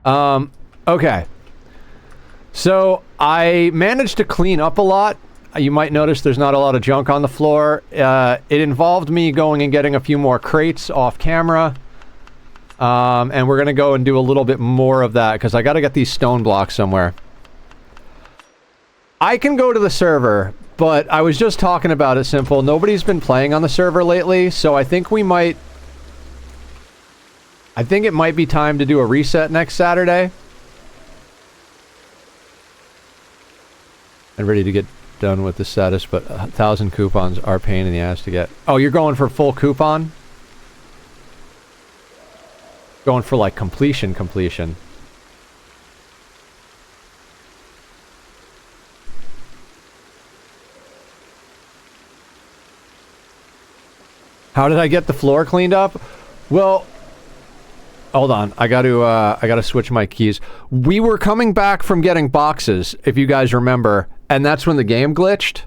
Okay. So, I managed to clean up a lot. You might notice there's not a lot of junk on the floor. It involved me going and getting a few more crates off camera. And we're going to go and do a little bit more of that, because I got to get these stone blocks somewhere. I can go to the server, but I was just talking about it simple. Nobody's been playing on the server lately, so I think we might... I think it might be time to do a reset next Saturday. I'm ready to get done with the status, but 1,000 coupons are a pain in the ass to get. Oh, you're going for full coupon? Going for, like, completion. How did I get the floor cleaned up? Well, hold on. I gotta switch my keys. We were coming back from getting boxes, if you guys remember, and that's when the game glitched.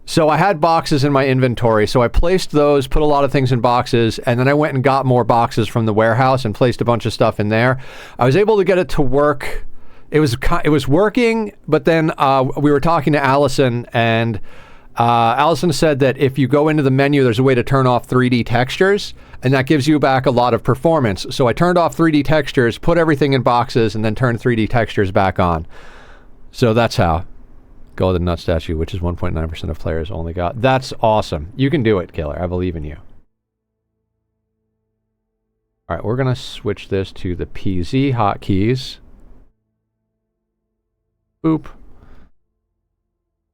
So I had boxes in my inventory, so I placed those, put a lot of things in boxes, and then I went and got more boxes from the warehouse and placed a bunch of stuff in there. I was able to get it to work. It was working, but then we were talking to Allison, and Allison said that if you go into the menu, there's a way to turn off 3D textures, and that gives you back a lot of performance. So I turned off 3D textures, put everything in boxes, and then turned 3D textures back on. So that's how. Golden Nut Statue, which is 1.9% of players only got. That's awesome. You can do it, Killer. I believe in you. Alright, we're going to switch this to the PZ hotkeys. Boop.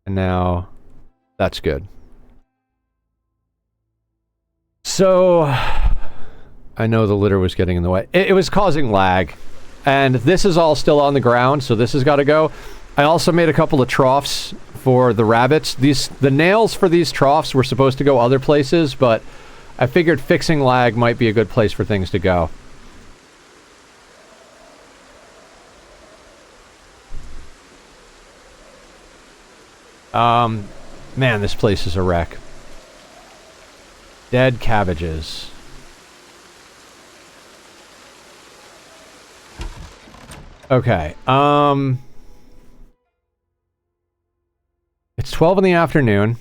And now, that's good. So, I know the litter was getting in the way. It was causing lag. And this is all still on the ground, so this has got to go. I also made a couple of troughs for the rabbits. The nails for these troughs were supposed to go other places, but I figured fixing lag might be a good place for things to go. Man, this place is a wreck. Dead cabbages. Okay, it's 12 in the afternoon.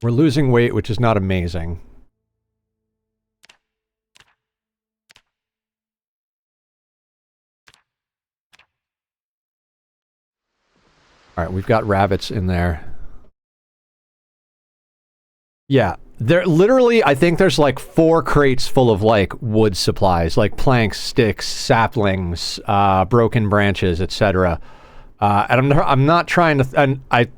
We're losing weight, which is not amazing. Alright, we've got rabbits in there. Yeah. There literally, I think there's like 4 crates full of like wood supplies, like planks, sticks, saplings, broken branches, etc. And I'm not trying to. And I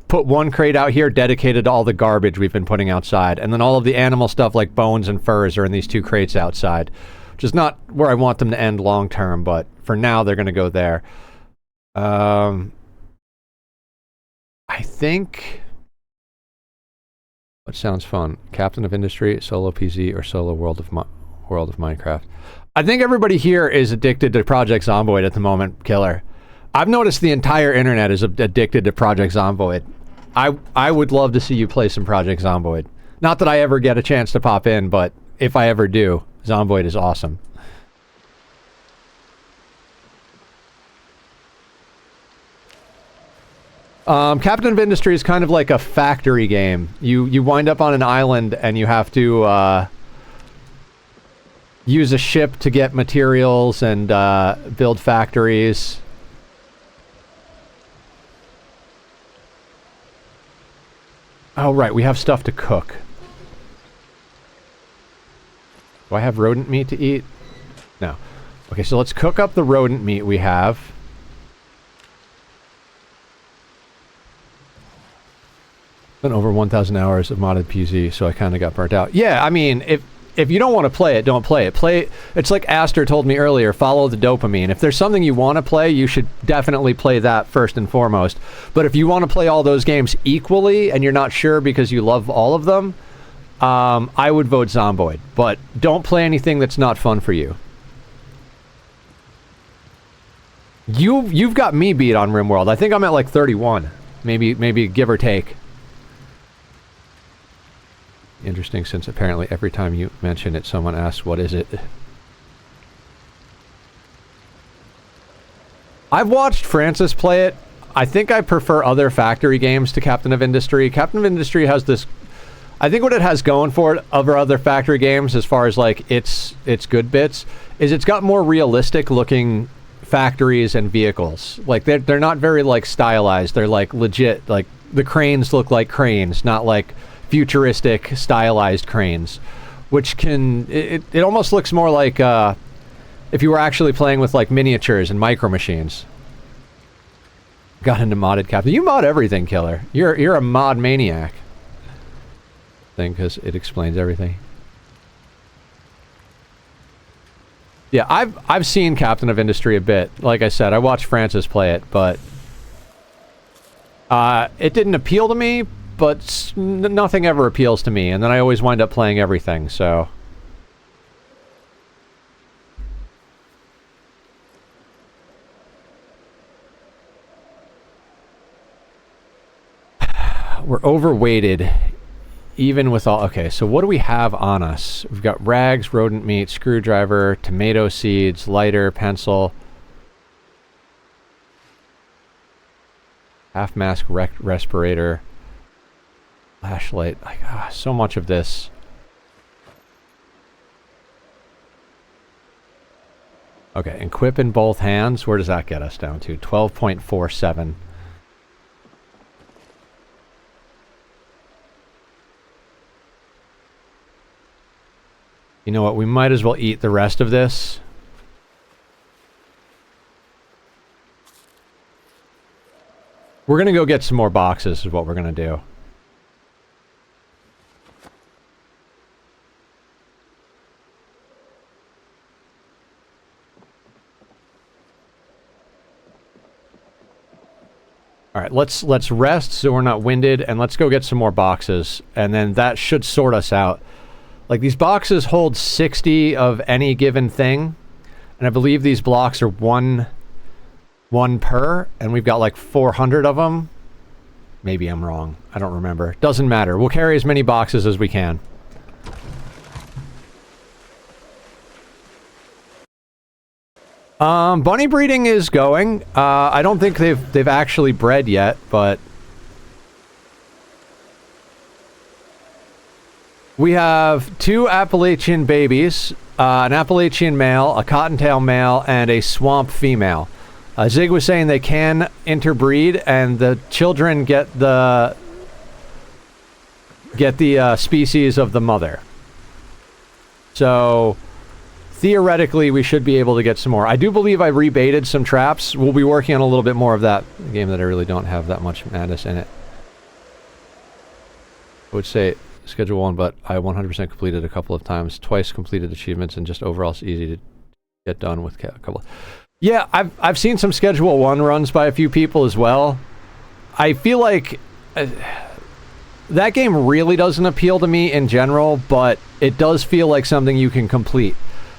put 1 crate out here dedicated to all the garbage we've been putting outside, and then all of the animal stuff like bones and furs are in these 2 crates outside, which is not where I want them to end long term, but for now they're going to go there. I think. What sounds fun? Captain of Industry, Solo PZ, or Solo World of Minecraft? I think everybody here is addicted to Project Zomboid at the moment, Killer. I've noticed the entire internet is addicted to Project Zomboid. I would love to see you play some Project Zomboid. Not that I ever get a chance to pop in, but if I ever do, Zomboid is awesome. Captain of Industry is kind of like a factory game. You wind up on an island and you have to use a ship to get materials and build factories. Oh right, we have stuff to cook. Do I have rodent meat to eat? No. Okay, so let's cook up the rodent meat we have. Been over 1,000 hours of modded PZ, so I kind of got burnt out. Yeah, I mean, if you don't want to play it, don't play it. It's like Aster told me earlier, follow the dopamine. If there's something you want to play, you should definitely play that first and foremost. But if you want to play all those games equally, and you're not sure because you love all of them, I would vote Zomboid. But don't play anything that's not fun for you. You've got me beat on RimWorld. I think I'm at like 31. Maybe give or take. Interesting, since apparently every time you mention it, someone asks, what is it? I've watched Francis play it. I think I prefer other factory games to Captain of Industry. Captain of Industry has this... I think what it has going for it over other factory games, as far as like its good bits, is it's got more realistic looking factories and vehicles. Like they're not very like stylized. They're like legit. Like the cranes look like cranes, not like futuristic stylized cranes, which can it almost looks more like if you were actually playing with like miniatures and micro machines. Got into modded Captain. You mod everything, Killer. You're a mod maniac. Thing, because it explains everything. Yeah, I've seen Captain of Industry a bit. Like I said, I watched Francis play it, but it didn't appeal to me. But nothing ever appeals to me, and then I always wind up playing everything. So. We're overweighted, even with all... Okay, so what do we have on us? We've got rags, rodent meat, screwdriver, tomato seeds, lighter, pencil, half mask, respirator, flashlight. Like, so much of this. Okay, equip in both hands. Where does that get us down to? 12.47. You know what? We might as well eat the rest of this. We're going to go get some more boxes is what we're going to do. All right, let's rest so we're not winded, and let's go get some more boxes, and then that should sort us out. Like, these boxes hold 60 of any given thing, and I believe these blocks are one per, and we've got like 400 of them. Maybe I'm wrong. I don't remember. Doesn't matter. We'll carry as many boxes as we can. Bunny breeding is going. I don't think they've actually bred yet, but we have 2 Appalachian babies, an Appalachian male, a cottontail male, and a swamp female. Zig was saying they can interbreed, and the children get the species of the mother. So theoretically, we should be able to get some more. I do believe I rebaited some traps. We'll be working on a little bit more of that. A game that I really don't have that much madness in it. I would say Schedule 1, but I 100% completed a couple of times. Twice completed achievements, and just overall it's easy to get done with a couple. Yeah, I've seen some Schedule 1 runs by a few people as well. I feel like that game really doesn't appeal to me in general, but it does feel like something you can complete.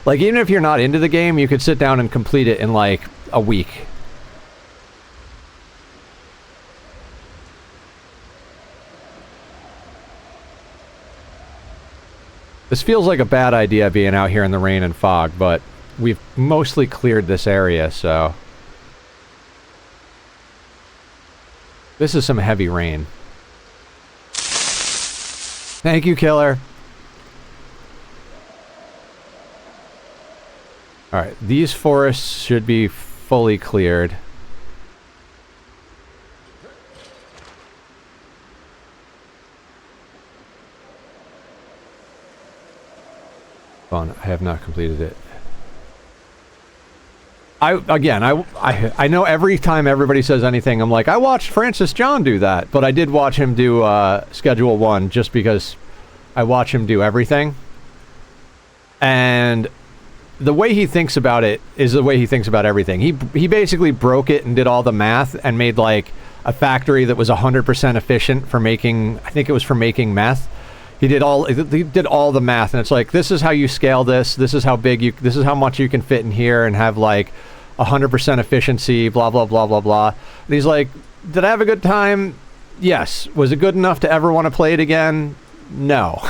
Like, even if you're not into the game, you could sit down and complete it in like a week. This feels like a bad idea being out here in the rain and fog, but we've mostly cleared this area, so... This is some heavy rain. Thank you, Killer. Alright, these forests should be fully cleared. Fun. I have not completed it. I know every time everybody says anything, I'm like, I watched Francis John do that, but I did watch him do Schedule 1 just because I watch him do everything. And the way he thinks about it is the way he thinks about everything. He basically broke it and did all the math and made like a factory that was 100% efficient for making, I think it was for making meth. He did all the math, and it's like, this is how you scale this. This is how big this is how much you can fit in here and have like 100% efficiency, blah, blah, blah, blah, blah. And he's like, did I have a good time? Yes. Was it good enough to ever want to play it again? No.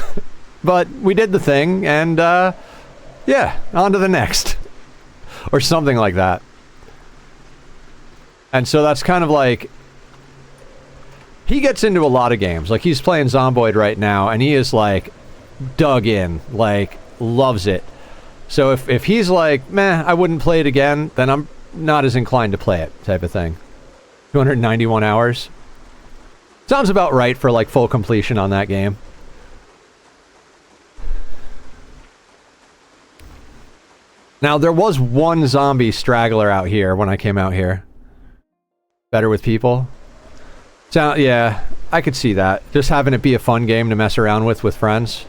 but we did the thing, and yeah, on to the next. Or something like that. And so that's kind of like... He gets into a lot of games. Like, he's playing Zomboid right now, and he is, like, dug in. Like, loves it. So if he's like, meh, I wouldn't play it again, then I'm not as inclined to play it, type of thing. 291 hours. Sounds about right for, like, full completion on that game. Now, there was one zombie straggler out here when I came out here. Better with people? So, yeah, I could see that. Just having it be a fun game to mess around with friends.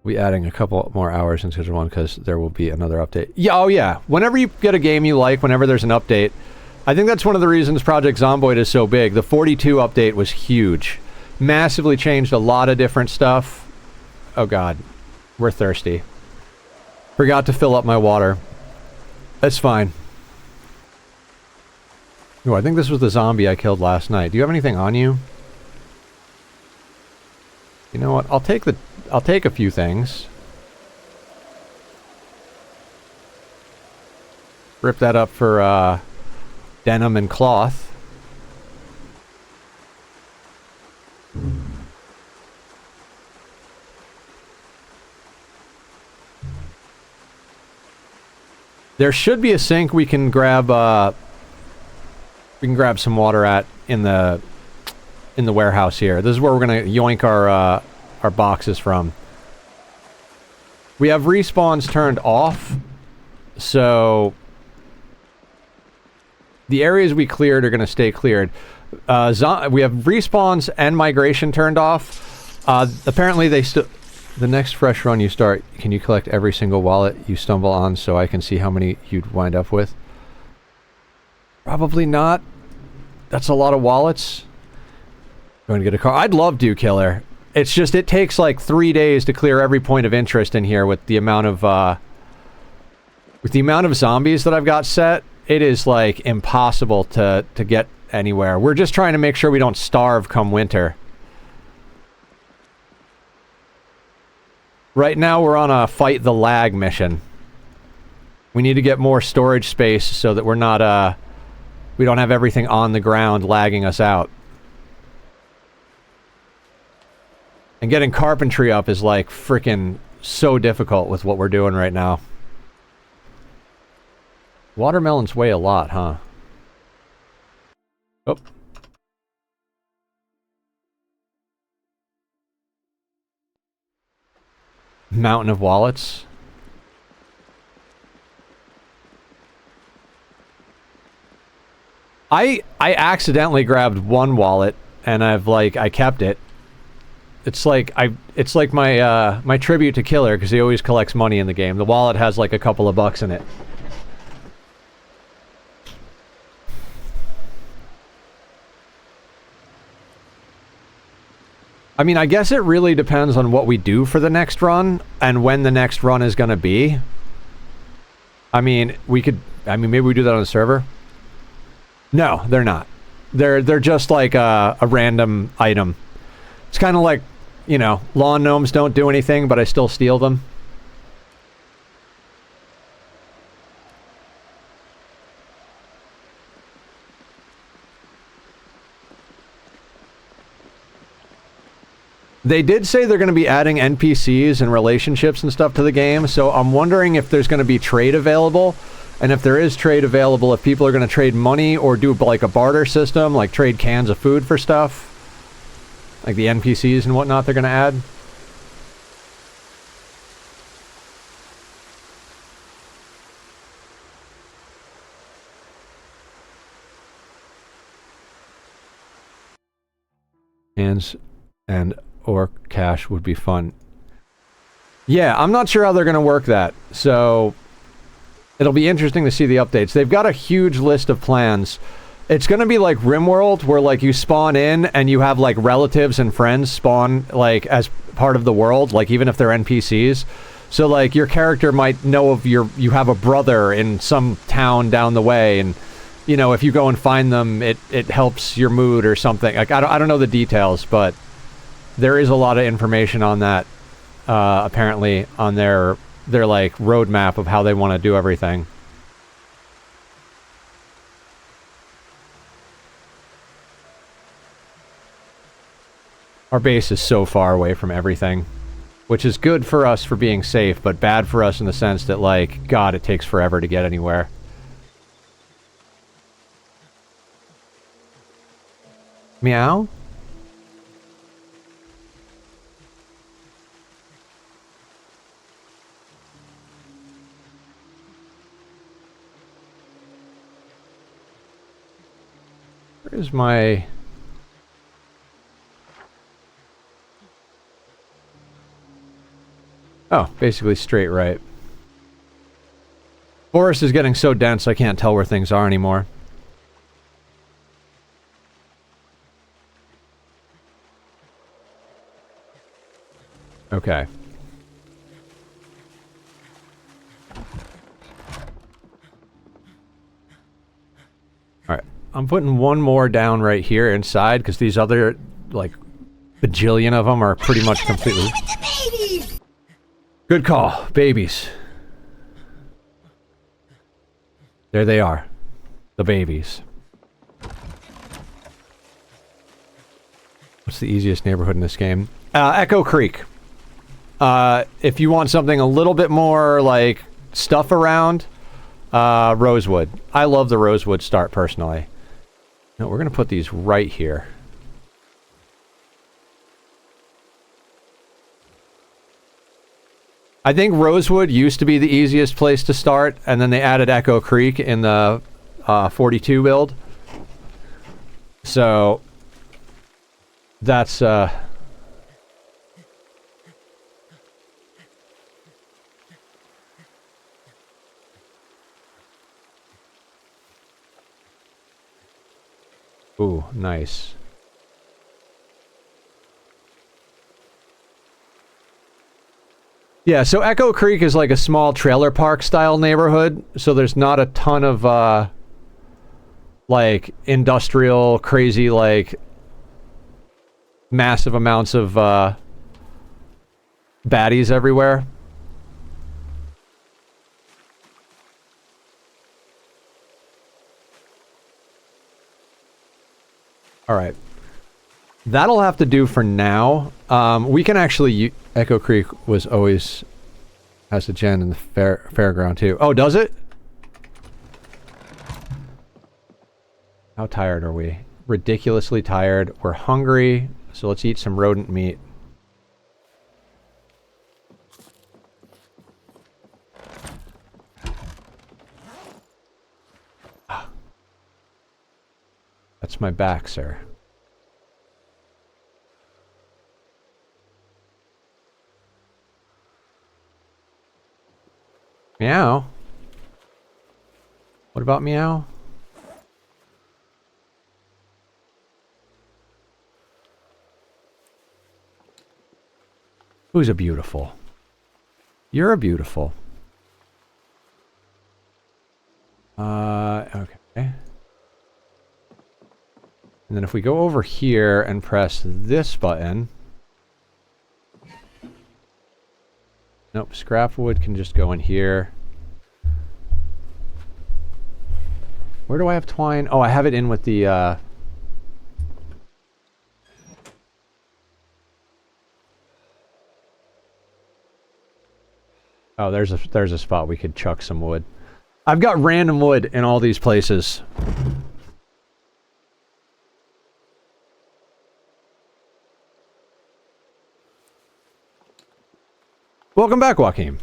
We adding a couple more hours into Schedule 1 because there will be another update. Yeah, oh yeah. Whenever you get a game you like, whenever there's an update, I think that's one of the reasons Project Zomboid is so big. The 42 update was huge. Massively changed a lot of different stuff. Oh god. We're thirsty. Forgot to fill up my water. That's fine. Oh, I think this was the zombie I killed last night. Do you have anything on you? You know what? I'll take a few things. Rip that up for denim and cloth. There should be a sink we can grab some water at in the warehouse here. This is where we're gonna yoink our boxes from. We have respawns turned off, so the areas we cleared are gonna stay cleared. We have respawns and migration turned off. Apparently they still... The next fresh run you start, can you collect every single wallet you stumble on so I can see how many you'd wind up with? Probably not. That's a lot of wallets. Going to get a car. I'd love to, Killer. It's just, it takes like 3 days to clear every point of interest in here with the amount of, zombies that I've got set. It is like impossible to get anywhere. We're just trying to make sure we don't starve come winter. Right now we're on a fight the lag mission. We need to get more storage space so that we're not, we don't have everything on the ground lagging us out. And getting carpentry up is like freaking so difficult with what we're doing right now. Watermelons weigh a lot, huh? Oh. Mountain of wallets. I accidentally grabbed one wallet and I kept it. It's like my my tribute to Killer because he always collects money in the game. The wallet has like a couple of bucks in it. I mean, I guess it really depends on what we do for the next run and when the next run is going to be. I mean, maybe we do that on the server. No, they're not. They're just like a random item. It's kind of like, you know, lawn gnomes don't do anything, but I still steal them. They did say they're going to be adding NPCs and relationships and stuff to the game, so I'm wondering if there's going to be trade available, and if there is trade available, if people are going to trade money or do like a barter system, like trade cans of food for stuff, like the NPCs and whatnot they're going to add. Cans and or cash would be fun. Yeah, I'm not sure how they're going to work that, so it'll be interesting to see the updates. They've got a huge list of plans. It's going to be like RimWorld, where like you spawn in and you have like relatives and friends spawn like as part of the world, like even if they're NPCs. So like your character might know of you have a brother in some town down the way, and you know, if you go and find them, it helps your mood or something. Like, I don't know the details, but there is a lot of information on that, apparently, on their like, roadmap of how they want to do everything. Our base is so far away from everything, which is good for us for being safe, but bad for us in the sense that, like, God, it takes forever to get anywhere. Meow? Where is my... Oh, basically straight right. Forest is getting so dense I can't tell where things are anymore. Okay. Alright. I'm putting one more down right here inside, because these other, like, bajillion of them are pretty much completely... Good call. Babies. There they are. The babies. What's the easiest neighborhood in this game? Echo Creek. If you want something a little bit more, like, stuff around, Rosewood. I love the Rosewood start, personally. No, we're gonna put these right here. I think Rosewood used to be the easiest place to start, and then they added Echo Creek in the 42 build. So that's ooh, nice. Yeah, so Echo Creek is like a small trailer park style neighborhood, so there's not a ton of like industrial crazy, like massive amounts of baddies everywhere. Alright. That'll have to do for now. We can actually... Echo Creek was always... has a gen in the fairground, too. Oh, does it? How tired are we? Ridiculously tired. We're hungry, so let's eat some rodent meat. That's my back, sir. Meow. What about meow? Who's a beautiful? You're a beautiful. Okay. And then if we go over here and press this button... Nope, scrap wood can just go in here. Where do I have twine? Oh, I have it in with the, Oh, there's a spot we could chuck some wood. I've got random wood in all these places. Welcome back, Joaquin.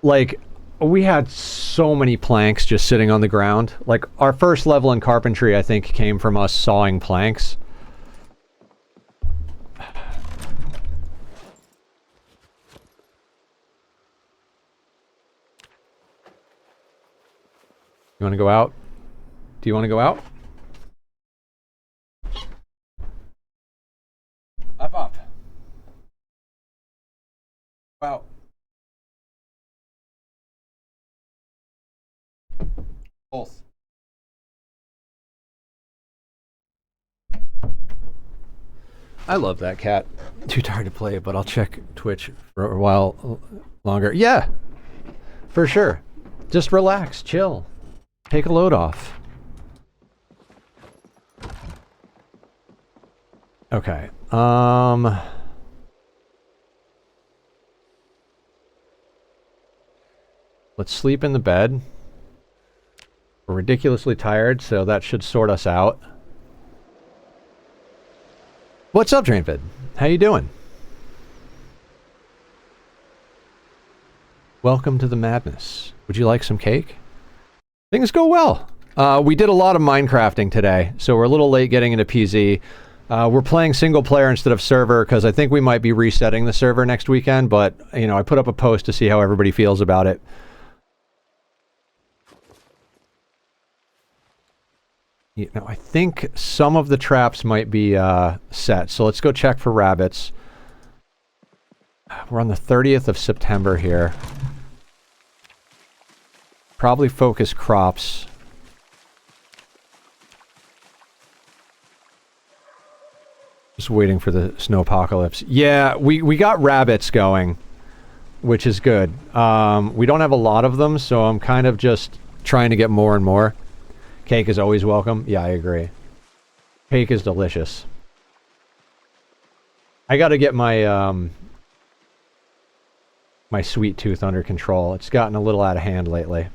Like, we had so many planks just sitting on the ground. Like, our first level in carpentry, I think, came from us sawing planks. You want to go out? Do you want to go out? Up. Out. I love that cat. Too tired to play, but I'll check Twitch for a while longer. Yeah, for sure. Just relax, chill. Take a load off. Okay. Let's sleep in the bed. We're ridiculously tired, so that should sort us out. What's up, Drainvid? How you doing? Welcome to the madness. Would you like some cake? Things go well. We did a lot of Minecrafting today, so we're a little late getting into PZ. We're playing single player instead of server because I think we might be resetting the server next weekend, but, you know, I put up a post to see how everybody feels about it. You know, I think some of the traps might be set, so let's go check for rabbits. We're on the 30th of September here. Probably focus crops. Just waiting for the snowpocalypse. Yeah, we got rabbits going, which is good. We don't have a lot of them, so I'm kind of just trying to get more and more. Cake is always welcome. Yeah, I agree. Cake is delicious. I gotta get my, my sweet tooth under control. It's gotten a little out of hand lately.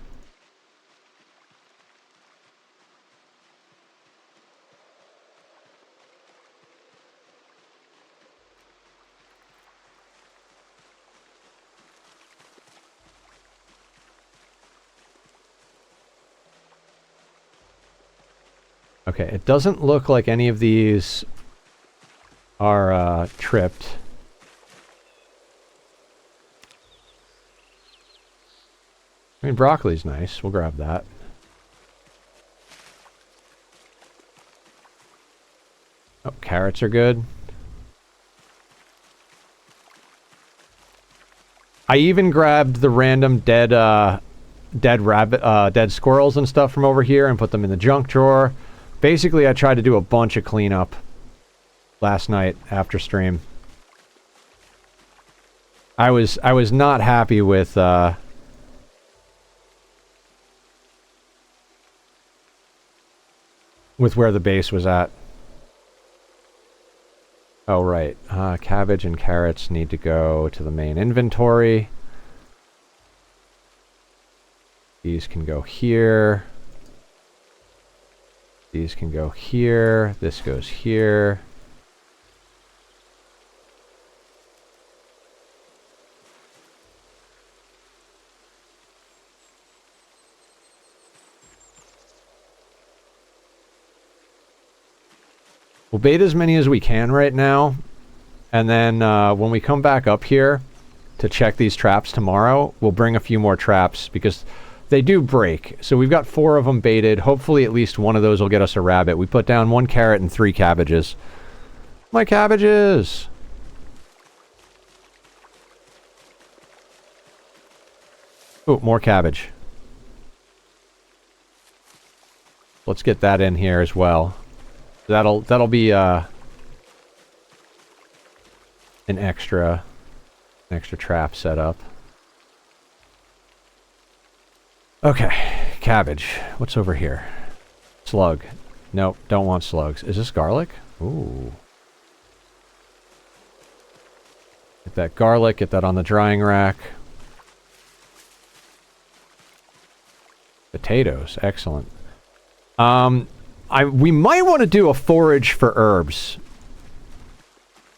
Okay, it doesn't look like any of these are tripped. I mean, broccoli's nice. We'll grab that. Oh, carrots are good. I even grabbed the random dead squirrels and stuff from over here and put them in the junk drawer. Basically, I tried to do a bunch of cleanup last night after stream. I was not happy with where the base was at. Oh, right. Cabbage and carrots need to go to the main inventory. These can go here. These can go here. This goes here. We'll bait as many as we can right now. And then when we come back up here to check these traps tomorrow, we'll bring a few more traps because they do break. So we've got 4 of them baited. Hopefully at least one of those will get us a rabbit. We put down 1 carrot and 3 cabbages. My cabbages! Oh, more cabbage. Let's get that in here as well. That'll be an extra trap set up. Okay, cabbage. What's over here? Slug. Nope, don't want slugs. Is this garlic? Ooh. Get that garlic, get that on the drying rack. Potatoes, excellent. We might want to do a forage for herbs.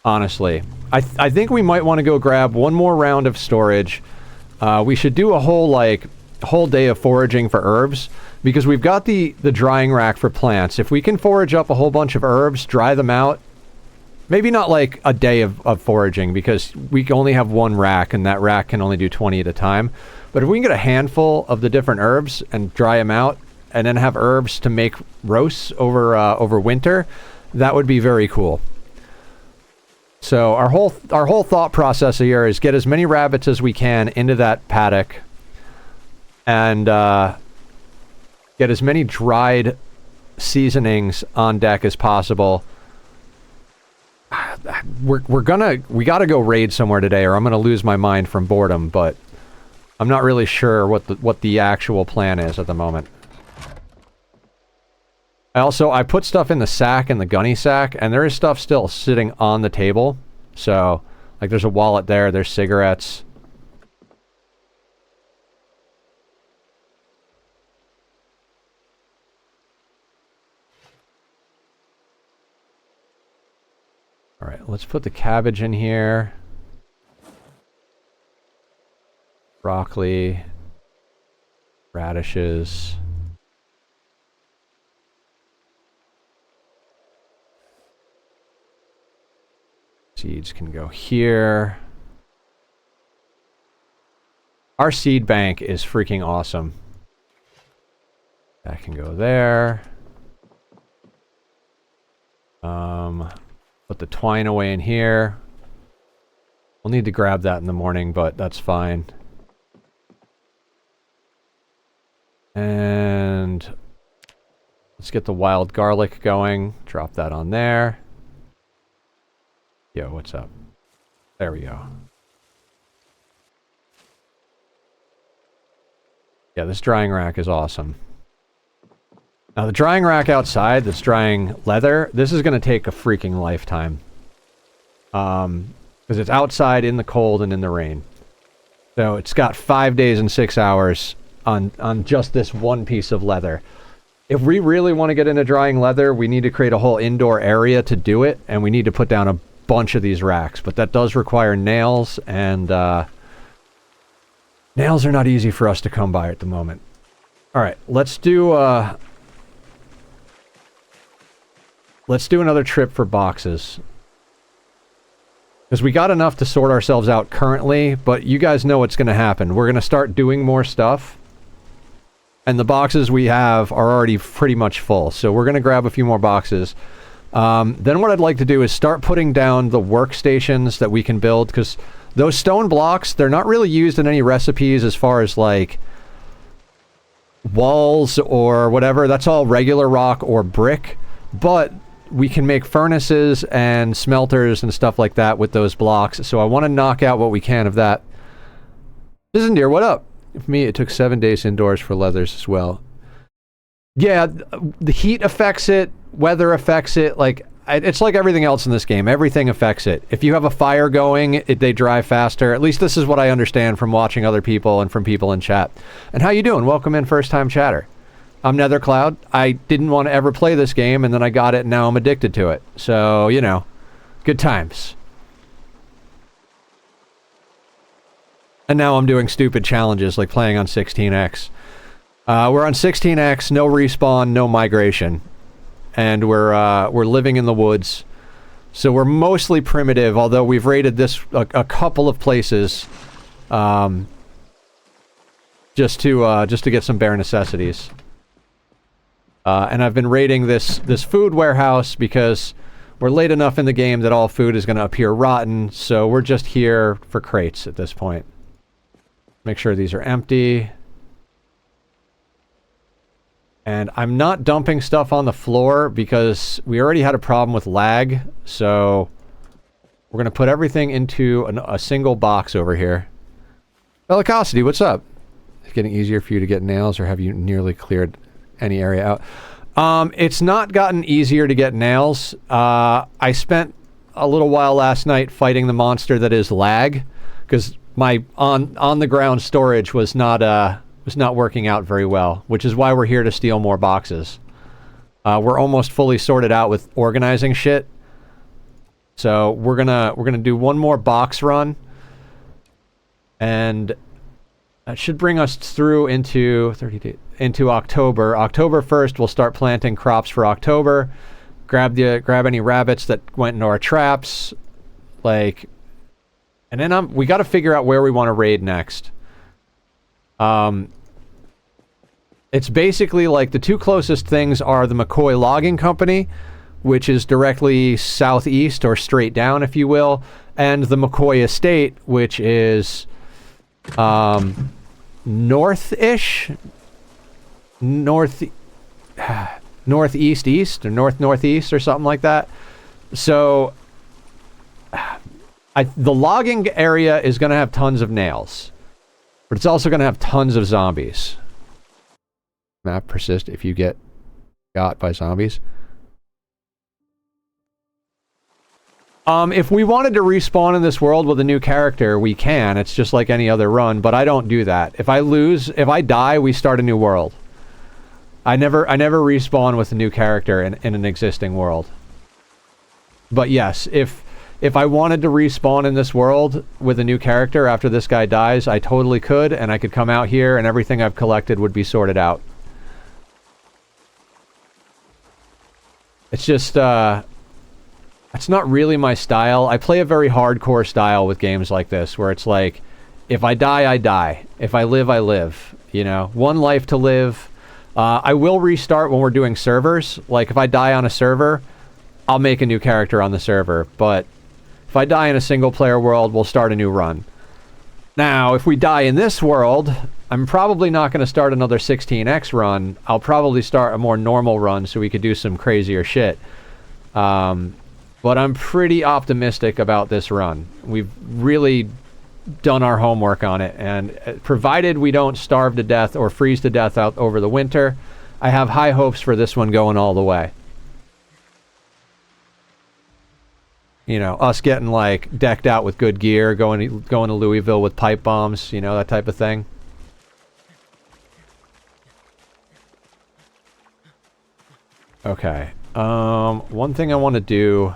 Honestly. I think we might want to go grab one more round of storage. We should do a whole day of foraging for herbs because we've got the drying rack for plants. If we can forage up a whole bunch of herbs, dry them out, maybe not like a day of foraging because we can only have 1 rack and that rack can only do 20 at a time. But if we can get a handful of the different herbs and dry them out and then have herbs to make roasts over winter, that would be very cool. So our whole thought process here is get as many rabbits as we can into that paddock and get as many dried seasonings on deck as possible. we gotta go raid somewhere today, or I'm gonna lose my mind from boredom. But I'm not really sure what the actual plan is at the moment. I put stuff in the sack, in the gunny sack, and there is stuff still sitting on the table. So, like, there's a wallet there. There's cigarettes. All right, let's put the cabbage in here. Broccoli. Radishes. Seeds can go here. Our seed bank is freaking awesome. That can go there. Put the twine away in here. We'll need to grab that in the morning, but that's fine. And let's get the wild garlic going. Drop that on there. Yo, what's up? There we go. Yeah, this drying rack is awesome. Now, the drying rack outside that's drying leather, this is going to take a freaking lifetime. Because it's outside in the cold and in the rain. So it's got 5 days and 6 hours on just this one piece of leather. If we really want to get into drying leather, we need to create a whole indoor area to do it, and we need to put down a bunch of these racks. But that does require nails, and nails are not easy for us to come by at the moment. Alright, let's do another trip for boxes. Because we got enough to sort ourselves out currently, but you guys know what's going to happen. We're going to start doing more stuff, and the boxes we have are already pretty much full. So we're going to grab a few more boxes. Then what I'd like to do is start putting down the workstations that we can build, because those stone blocks, they're not really used in any recipes as far as, like, walls or whatever. That's all regular rock or brick, but we can make furnaces and smelters and stuff like that with those blocks, so I want to knock out what we can of that. Listen, dear, what up? For me, it took 7 days indoors for leathers as well. Yeah, the heat affects it, weather affects it, like, it's like everything else in this game. Everything affects it. If you have a fire going, they dry faster. At least this is what I understand from watching other people and from people in chat. And how you doing? Welcome in, first-time chatter. I'm NetherCloud. I didn't want to ever play this game, and then I got it, and now I'm addicted to it. So, you know, good times. And now I'm doing stupid challenges, like playing on 16x. We're on 16x, no respawn, no migration. And we're living in the woods. So we're mostly primitive, although we've raided this a couple of places just to get some bare necessities. And I've been raiding this food warehouse because we're late enough in the game that all food is going to appear rotten, so we're just here for crates at this point. Make sure these are empty. And I'm not dumping stuff on the floor because we already had a problem with lag, so we're going to put everything into a single box over here. Bellicosity, what's up? It's getting easier for you to get nails, or have you nearly cleared any area out? It's not gotten easier to get nails. I spent a little while last night fighting the monster that is lag, because my on the ground storage was not working out very well, which is why we're here to steal more boxes. We're almost fully sorted out with organizing shit, so we're gonna do one more box run, and that should bring us through into 30 days. Into October. October 1st, we'll start planting crops for October. Grab any rabbits that went into our traps, like, and then we got to figure out where we want to raid next. It's basically like the two closest things are the McCoy Logging Company, which is directly southeast or straight down, if you will, and the McCoy Estate, which is north-ish. Northeast east or northeast or something like that. So The logging area is going to have tons of nails. But it's also going to have tons of zombies. Map persist if you get got by zombies. If we wanted to respawn in this world with a new character, we can. It's just like any other run, but I don't do that. If I die, we start a new world. I never respawn with a new character in an existing world. But yes, if I wanted to respawn in this world with a new character after this guy dies, I totally could, and I could come out here and everything I've collected would be sorted out. It's just, it's not really my style. I play a very hardcore style with games like this, where it's like, if I die, I die. If I live, I live. You know, one life to live. I will restart when we're doing servers. Like, if I die on a server, I'll make a new character on the server. But if I die in a single-player world, we'll start a new run. Now, if we die in this world, I'm probably not going to start another 16x run. I'll probably start a more normal run so we could do some crazier shit. But I'm pretty optimistic about this run. We've really done our homework on it, and provided we don't starve to death or freeze to death out over the winter, I have high hopes for this one going all the way. You know, us getting like decked out with good gear, going to Louisville with pipe bombs, you know, that type of thing. Okay. One thing I want to do.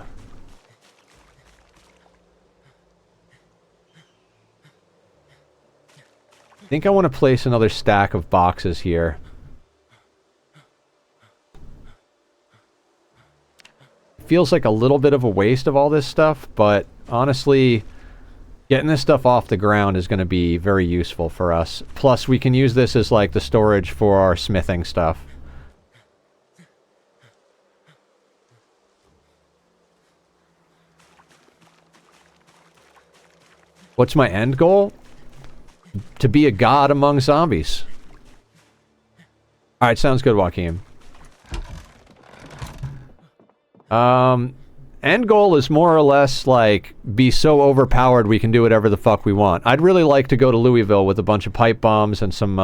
I think I want to place another stack of boxes here. Feels like a little bit of a waste of all this stuff, but honestly, getting this stuff off the ground is going to be very useful for us. Plus, we can use this as like the storage for our smithing stuff. What's my end goal? To be a god among zombies. Alright, sounds good, Joaquin. End goal is more or less like be so overpowered we can do whatever the fuck we want. I'd really like to go to Louisville with a bunch of pipe bombs and some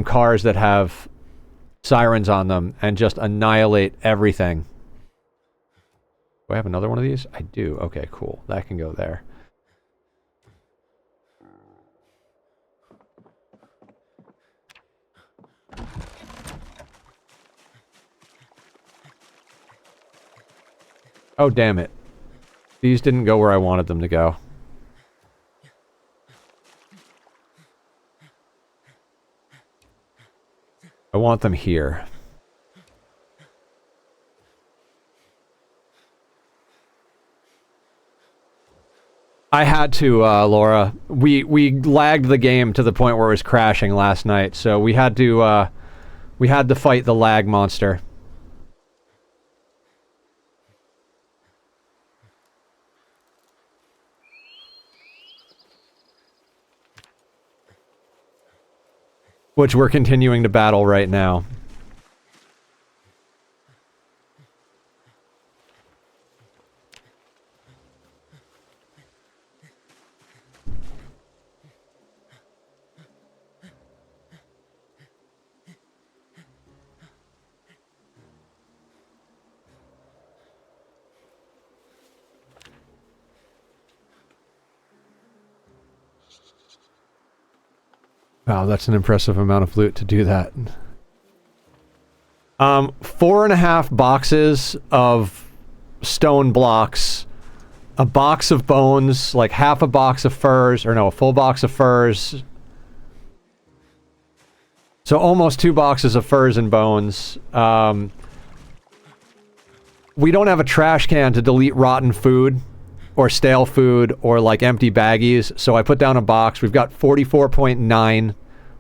cars that have sirens on them and just annihilate everything. Do I have another one of these? I do. Okay, cool. That can go there. Oh, damn it. These didn't go where I wanted them to go. I want them here. I had to, Laura. We lagged the game to the point where it was crashing last night, so we had to fight the lag monster. Which we're continuing to battle right now. Wow, that's an impressive amount of loot to do that. 4.5 boxes of stone blocks, a box of bones, like half a box of furs, or no, a full box of furs. So almost 2 boxes of furs and bones. We don't have a trash can to delete rotten food or stale food or like empty baggies, so I put down a box. We've got 44.9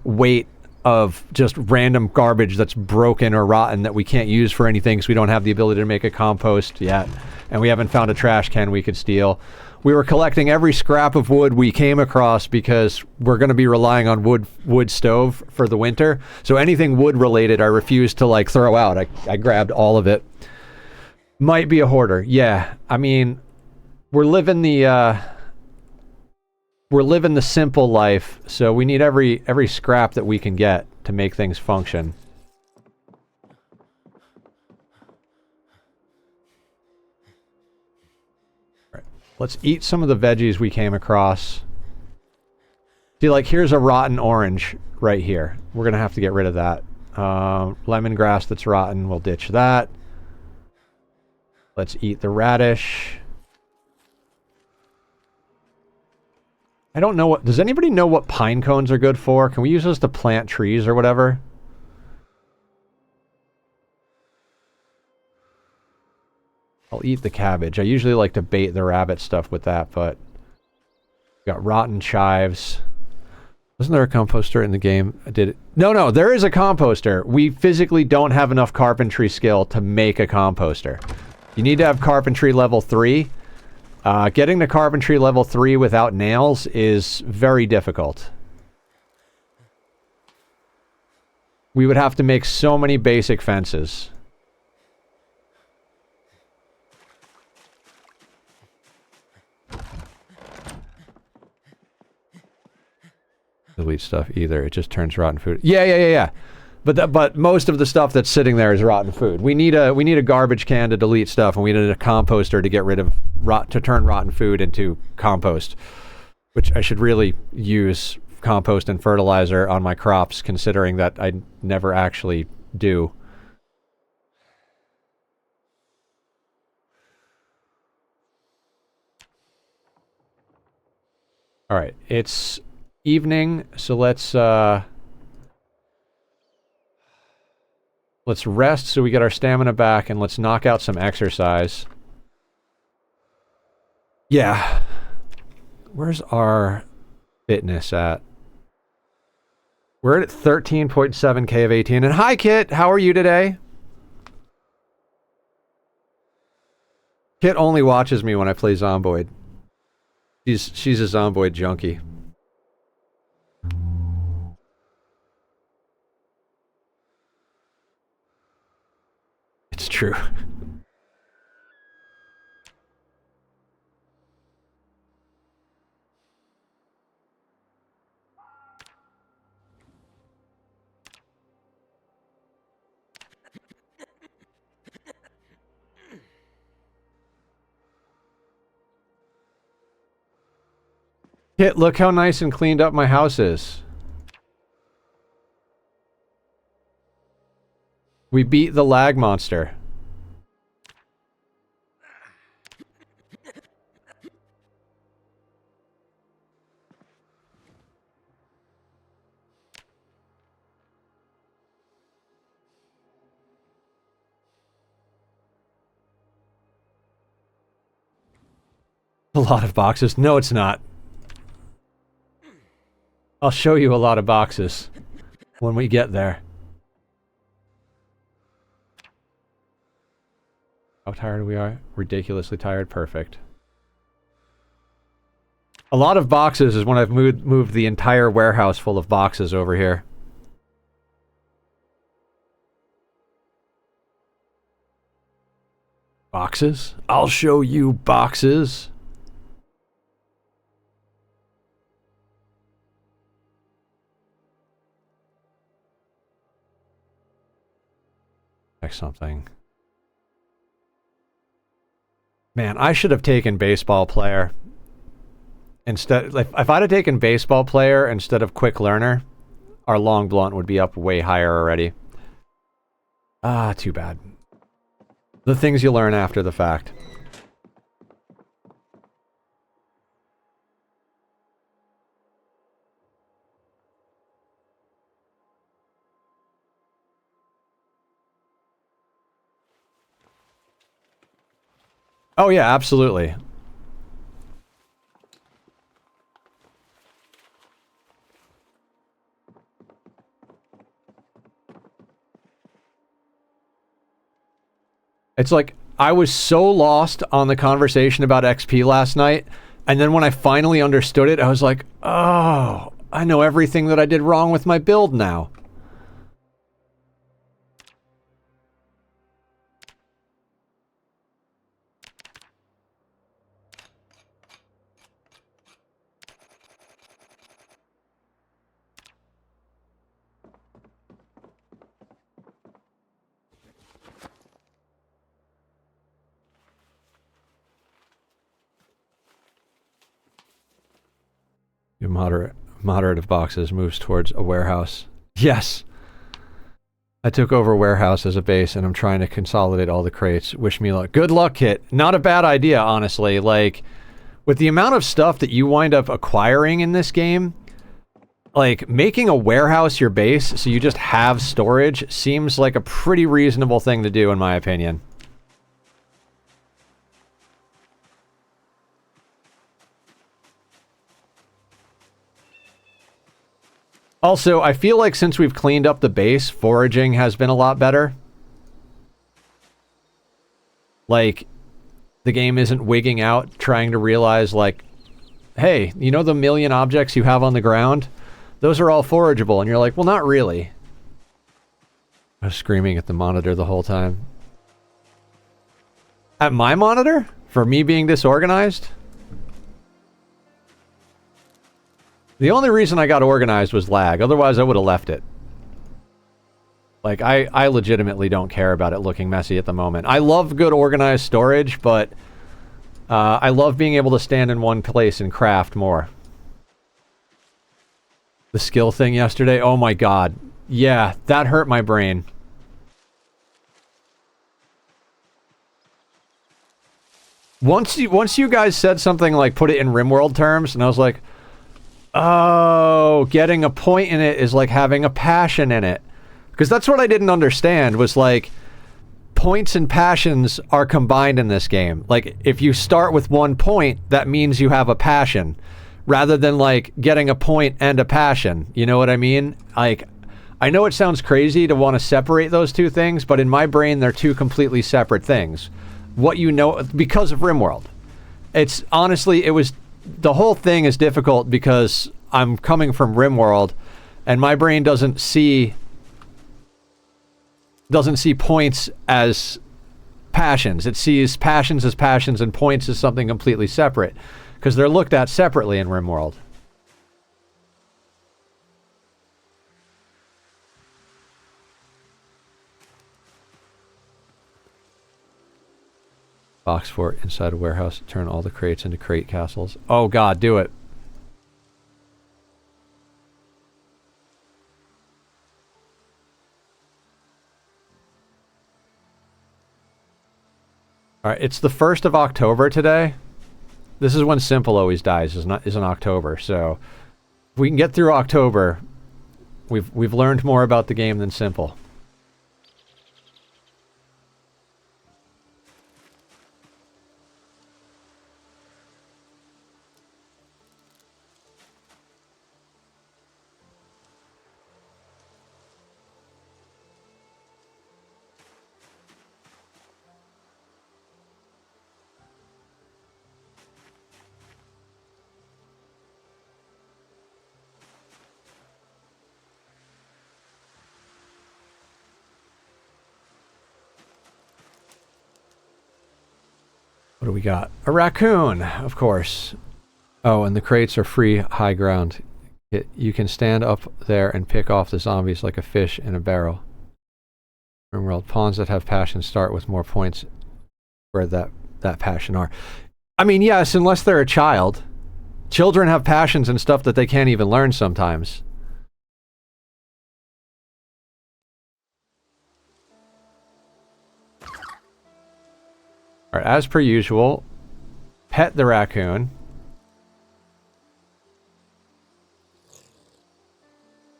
weight of just random garbage that's broken or rotten that we can't use for anything because we don't have the ability to make a compost yet, and we haven't found a trash can we could steal. We were collecting every scrap of wood we came across because we're going to be relying on wood stove for the winter, so anything wood related I refused to like throw out. I grabbed all of it. Might be a hoarder. Yeah, I mean, we're living the simple life, so we need every scrap that we can get to make things function. All right, let's eat some of the veggies we came across. See, like, here's a rotten orange right here. We're gonna have to get rid of that. Lemongrass that's rotten, we'll ditch that. Let's eat the radish. I don't know what... Does anybody know what pine cones are good for? Can we use those to plant trees or whatever? I'll eat the cabbage. I usually like to bait the rabbit stuff with that, but... We got rotten chives. Wasn't there a composter in the game? Did it? No, there is a composter. We physically don't have enough carpentry skill to make a composter. You need to have carpentry level 3. Getting to carpentry level 3 without nails is very difficult. We would have to make so many basic fences. Delete stuff either. It just turns rotten food. Yeah. But most of the stuff that's sitting there is rotten food. We need a garbage can to delete stuff, and we need a composter to get rid of to turn rotten food into compost. Which I should really use compost and fertilizer on my crops, considering that I never actually do. All right, it's evening, so let's rest so we get our stamina back, and let's knock out some exercise. Yeah. Where's our fitness at? We're at 13.7k of 18. And hi, Kit. How are you today? Kit only watches me when I play Zomboid. She's a Zomboid junkie. It's true. Kit, look how nice and cleaned up my house is. We beat the lag monster. A lot of boxes. No, it's not. I'll show you a lot of boxes when we get there. How tired we are? Ridiculously tired. Perfect. A lot of boxes is when I've moved the entire warehouse full of boxes over here. Boxes? I'll show you boxes. Check something. Man, I should have taken baseball player. Instead, like, if I'd have taken baseball player instead of quick learner, our long blunt would be up way higher already. Ah, too bad. The things you learn after the fact. Oh yeah, absolutely. It's like, I was so lost on the conversation about XP last night, and then when I finally understood it, I was like, oh, I know everything that I did wrong with my build now. Moderate of boxes moves towards a warehouse. Yes. I took over a warehouse as a base, and I'm trying to consolidate all the crates. Wish me luck. Good luck, Kit. Not a bad idea, honestly. Like, with the amount of stuff that you wind up acquiring in this game, like, making a warehouse your base so you just have storage seems like a pretty reasonable thing to do, in my opinion. Also, I feel like since we've cleaned up the base, foraging has been a lot better. Like, the game isn't wigging out, trying to realize, like, hey, you know the million objects you have on the ground? Those are all forageable. And you're like, well, not really. I was screaming at the monitor the whole time. At my monitor? For me being disorganized? The only reason I got organized was lag. Otherwise, I would have left it. Like, I legitimately don't care about it looking messy at the moment. I love good organized storage, but I love being able to stand in one place and craft more. The skill thing yesterday, oh my god. Yeah, that hurt my brain. Once you guys said something like, put it in RimWorld terms, and I was like, oh, getting a point in it is like having a passion in it. Because that's what I didn't understand, was like, points and passions are combined in this game. Like, if you start with 1 point, that means you have a passion. Rather than, like, getting a point and a passion. You know what I mean? Like, I know it sounds crazy to want to separate those two things, but in my brain, they're two completely separate things. What you know, because of RimWorld. It's, honestly, it was... The whole thing is difficult because I'm coming from RimWorld, and my brain doesn't see points as passions. It sees passions as passions and points as something completely separate, because they're looked at separately in RimWorld. Box fort inside a warehouse. Turn all the crates into crate castles. Oh god, do it. Alright, it's the 1st of October today. This is when Simple always dies, is in October, so if we can get through October, we've learned more about the game than Simple. What do we got? A raccoon, of course. Oh, and the crates are free high ground. You can stand up there and pick off the zombies like a fish in a barrel. RimWorld, pawns that have passion start with more points where that passion are. I mean, yes, unless they're a child. Children have passions and stuff that they can't even learn sometimes. Alright, as per usual, pet the raccoon.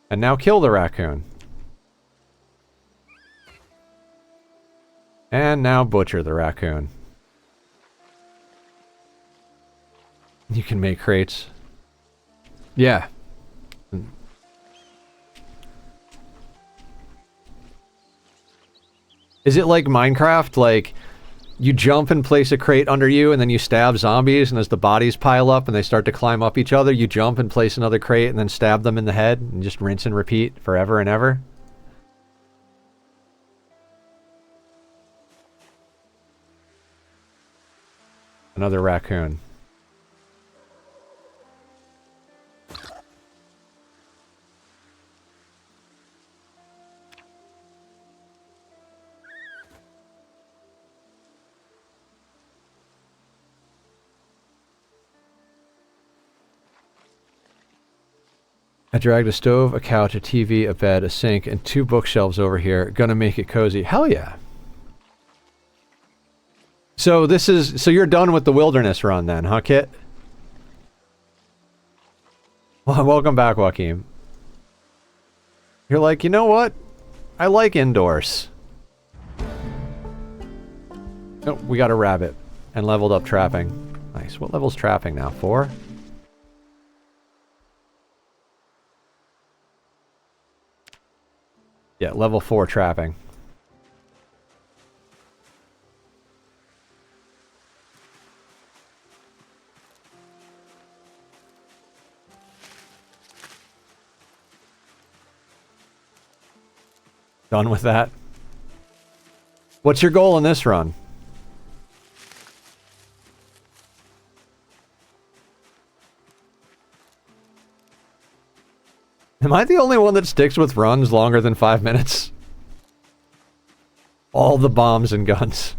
And now kill the raccoon. And now butcher the raccoon. You can make crates. Yeah. Is it like Minecraft? Like, you jump and place a crate under you, and then you stab zombies, and as the bodies pile up and they start to climb up each other, you jump and place another crate and then stab them in the head, and just rinse and repeat forever and ever? Another raccoon. I dragged a stove, a couch, a TV, a bed, a sink, and 2 bookshelves over here. Gonna make it cozy. Hell yeah. So so you're done with the wilderness run then, huh, Kit? Well, welcome back, Joaquin. You're like, you know what? I like indoors. Oh, we got a rabbit. And leveled up trapping. Nice. What level's trapping now? 4? Yeah, level 4 trapping. Done with that? What's your goal in this run? Am I the only one that sticks with runs longer than 5 minutes? All the bombs and guns.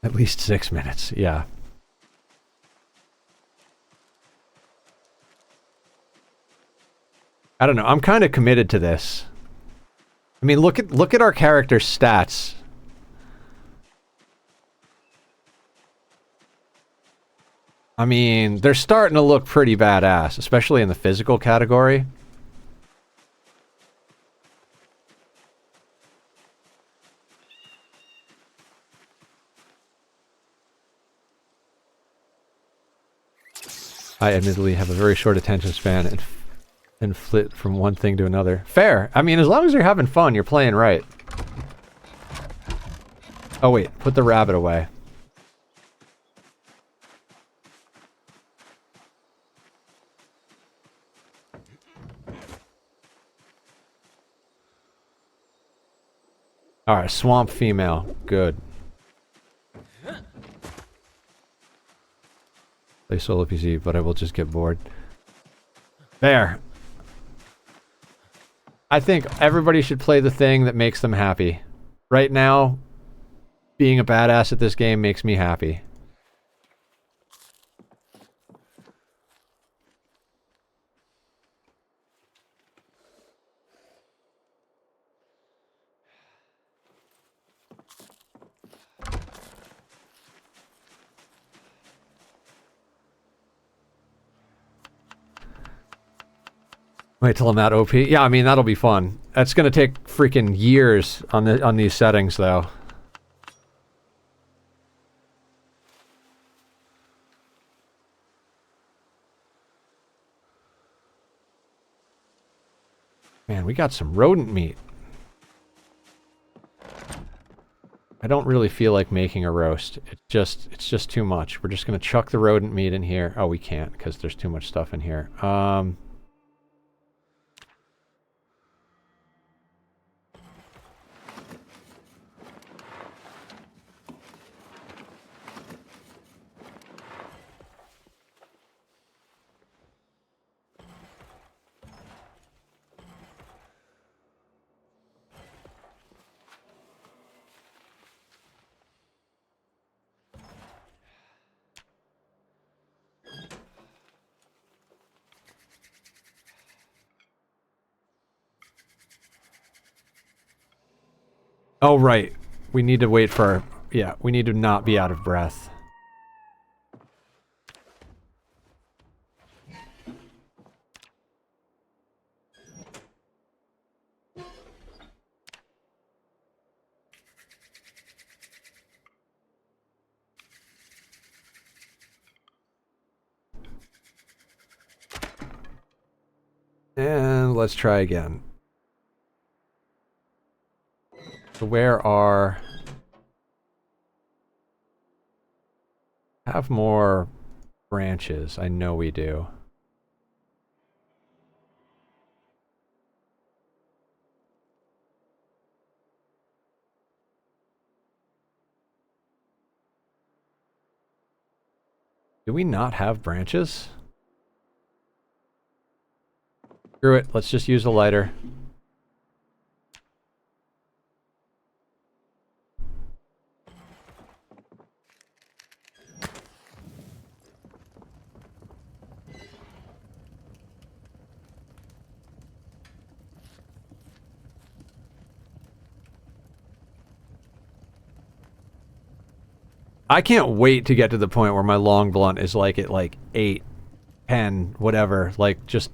At least 6 minutes, yeah. I don't know, I'm kind of committed to this. I mean, look at our character's stats. I mean, they're starting to look pretty badass, especially in the physical category. I admittedly have a very short attention span and flit from one thing to another. Fair. I mean, as long as you're having fun, you're playing right. Oh wait, put the rabbit away. Alright, swamp female. Good. Play solo PC, but I will just get bored. There. I think everybody should play the thing that makes them happy. Right now, being a badass at this game makes me happy. Wait till I'm at OP. Yeah, I mean, that'll be fun. That's gonna take freaking years on these settings, though. Man, we got some rodent meat. I don't really feel like making a roast. It's just too much. We're just gonna chuck the rodent meat in here. Oh, we can't, because there's too much stuff in here. Oh, right. We need to wait for... Yeah, we need to not be out of breath. And let's try again. So where are... Have more branches. I know we do. Do we not have branches? Screw it. Let's just use a lighter. I can't wait to get to the point where my long blunt is like at like 8, 10, whatever. Like just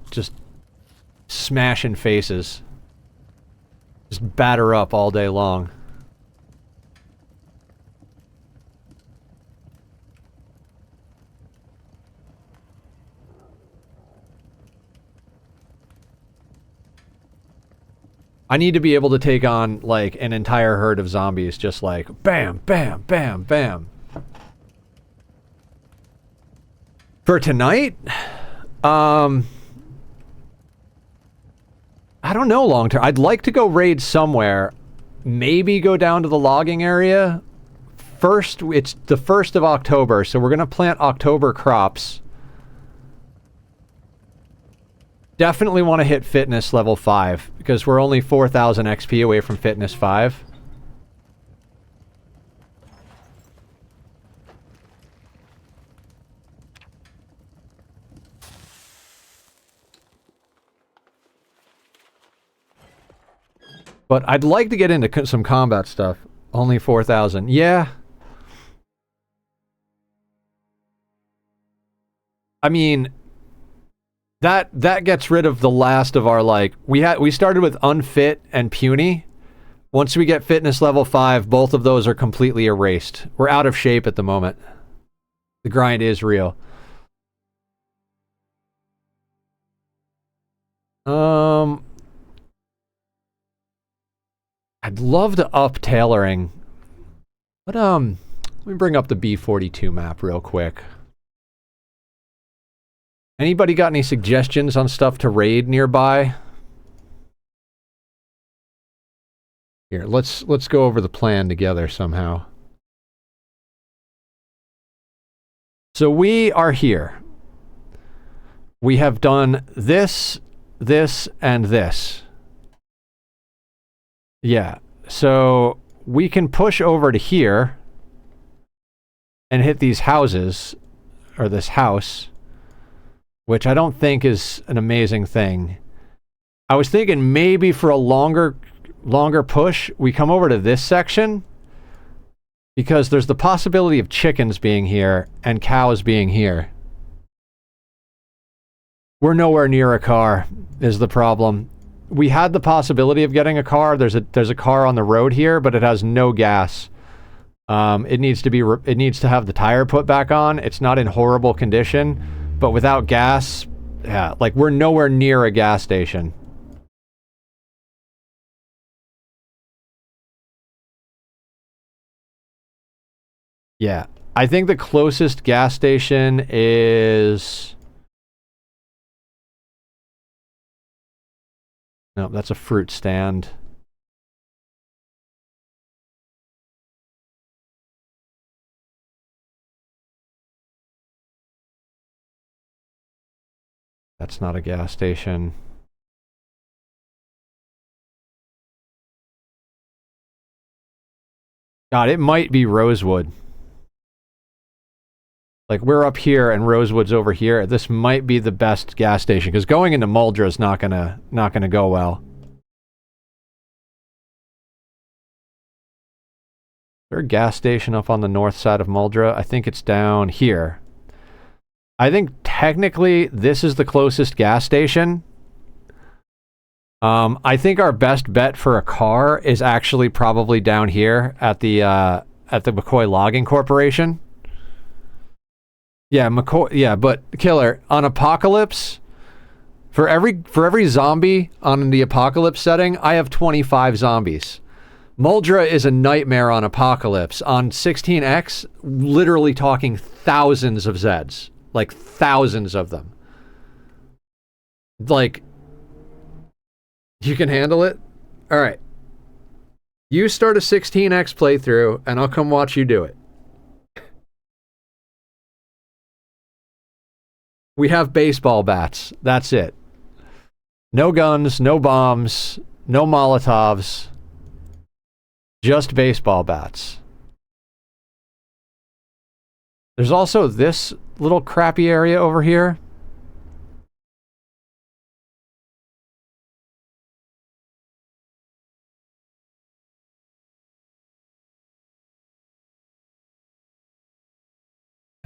smashing faces. Just batter up all day long. I need to be able to take on, like, an entire herd of zombies, just like, bam, bam, bam, bam. For tonight? I don't know long term. I'd like to go raid somewhere. Maybe go down to the logging area. First, it's the 1st of October, so we're gonna plant October crops. Definitely want to hit fitness level 5, because we're only 4,000 XP away from fitness 5. But I'd like to get into some combat stuff. Only 4,000. Yeah. I mean, that gets rid of the last of our, like, we started with unfit and puny. Once we get fitness level 5, both of those are completely erased. We're out of shape at the moment. The grind is real. I'd love to up tailoring. But let me bring up the B42 map real quick. Anybody got any suggestions on stuff to raid nearby? Here, let's go over the plan together somehow. So we are here. We have done this, this, and this. Yeah, so we can push over to here and hit these houses, or this house, which I don't think is an amazing thing. I was thinking maybe for a longer push, we come over to this section, because there's the possibility of chickens being here and cows being here. We're nowhere near a car, is the problem. We had the possibility of getting a car. There's a car on the road here, but it has no gas. It needs to have the tire put back on. It's not in horrible condition, but without gas, yeah, like we're nowhere near a gas station. Yeah, I think the closest gas station is... No, that's a fruit stand. That's not a gas station. God, it might be Rosewood. Like, we're up here and Rosewood's over here. This might be the best gas station, because going into Muldra is not gonna go well. Is there a gas station up on the north side of Muldra? I think it's down here. I think technically this is the closest gas station. I think our best bet for a car is actually probably down here at the McCoy Logging Corporation. Yeah, McCoy. Yeah, but Killer, on Apocalypse, for every zombie on the Apocalypse setting, I have 25 zombies. Muldra is a nightmare on Apocalypse. On 16X, literally talking thousands of Zeds. Like, thousands of them. Like, you can handle it? Alright. You start a 16X playthrough, and I'll come watch you do it. We have baseball bats. That's it. No guns, no bombs, no Molotovs. Just baseball bats. There's also this little crappy area over here.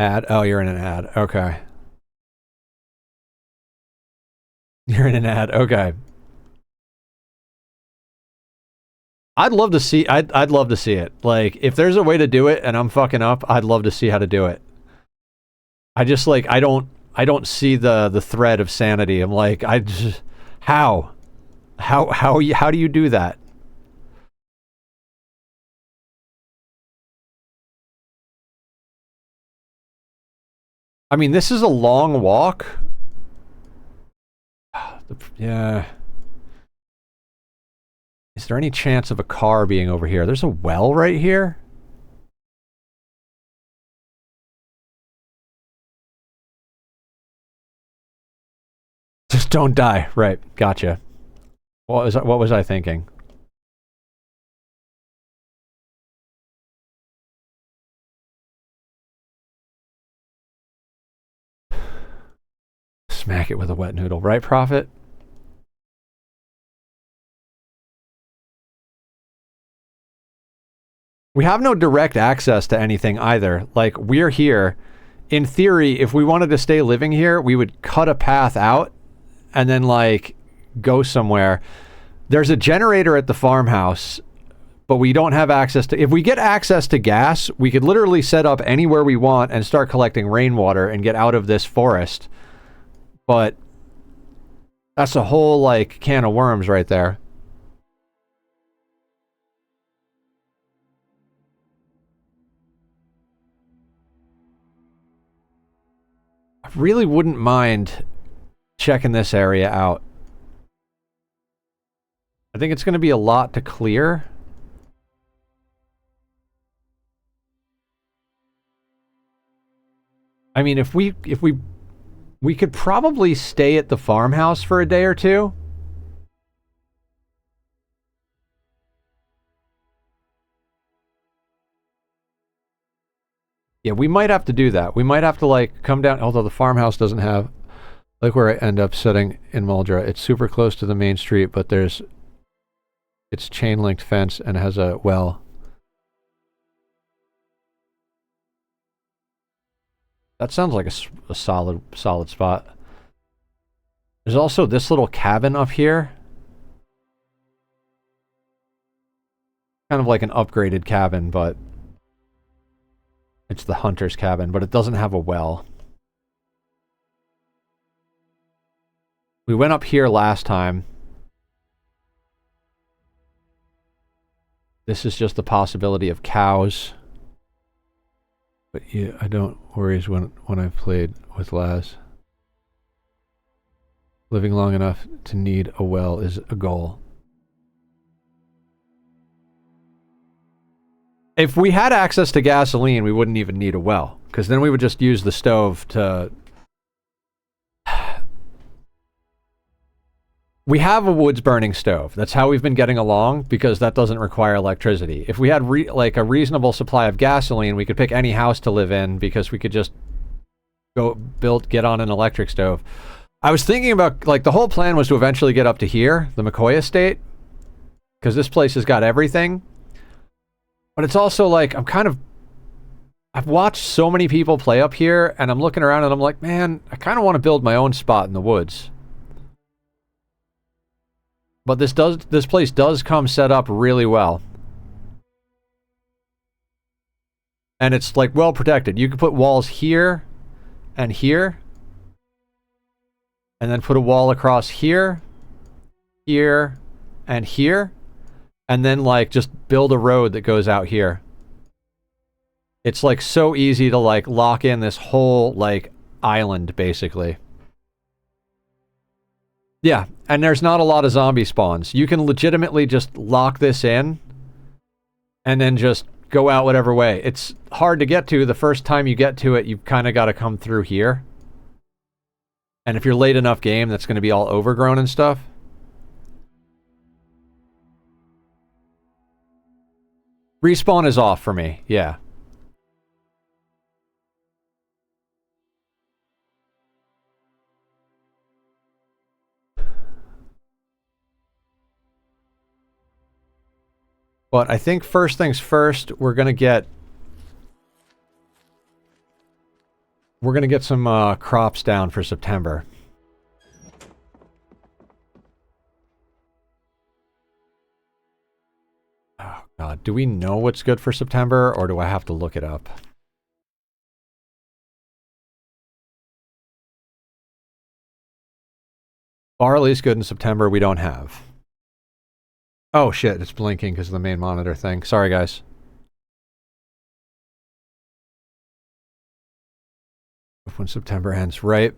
Ad? Oh, you're in an ad. Okay. You're in an ad. Okay. I'd love to see. I'd love to see it. Like, if there's a way to do it and I'm fucking up, I'd love to see how to do it. I just like I don't see the thread of sanity. I'm like, I just how do you do that? I mean, this is a long walk. Yeah. Is there any chance of a car being over here? There's a well right here. Just don't die. Right. Gotcha. What was I thinking? Smack it with a wet noodle. Right, Prophet? We have no direct access to anything either. Like, we're here. In theory, if we wanted to stay living here, we would cut a path out and then, like, go somewhere. There's a generator at the farmhouse, but we don't have access to... If we get access to gas, we could literally set up anywhere we want and start collecting rainwater and get out of this forest. But that's a whole, like, can of worms right there. I really wouldn't mind checking this area out. I think it's going to be a lot to clear. I mean, if we could probably stay at the farmhouse for a day or two. Yeah, we might have to do that. We might have to, like, come down, although the farmhouse doesn't have, like, where I end up sitting in Muldra. It's super close to the main street, but it's chain-linked fence and has a well. That sounds like a solid spot. There's also this little cabin up here. Kind of like an upgraded cabin, but it's the hunter's cabin, but it doesn't have a well. We went up here last time. This is just the possibility of cows. But yeah, I don't worry when I've played with Laz. Living long enough to need a well is a goal. If we had access to gasoline, we wouldn't even need a well, because then we would just use the stove to... We have a woods burning stove. That's how we've been getting along, because that doesn't require electricity. If we had like a reasonable supply of gasoline, we could pick any house to live in, because we could just get on an electric stove. I was thinking about, like, the whole plan was to eventually get up to here, the McCoy estate, because this place has got everything. But it's also like, I've watched so many people play up here, and I'm looking around and I'm like, man, I kind of want to build my own spot in the woods. But this place does come set up really well. And it's, like, well protected. You can put walls here and here. And then put a wall across here, here, and here. And then, like, just build a road that goes out here. It's, like, so easy to, like, lock in this whole, like, island, basically. Yeah, and there's not a lot of zombie spawns. You can legitimately just lock this in and then just go out whatever way. It's hard to get to. The first time you get to it, you've kind of got to come through here. And if you're late enough game, that's going to be all overgrown and stuff. Respawn is off for me, yeah. But I think first things first, we're going to get We're gonna get some crops down for September. Oh god, do we know what's good for September, or do I have to look it up? Barley's good in September, we don't have. Oh shit, it's blinking because of the main monitor thing. Sorry guys. When September ends, right?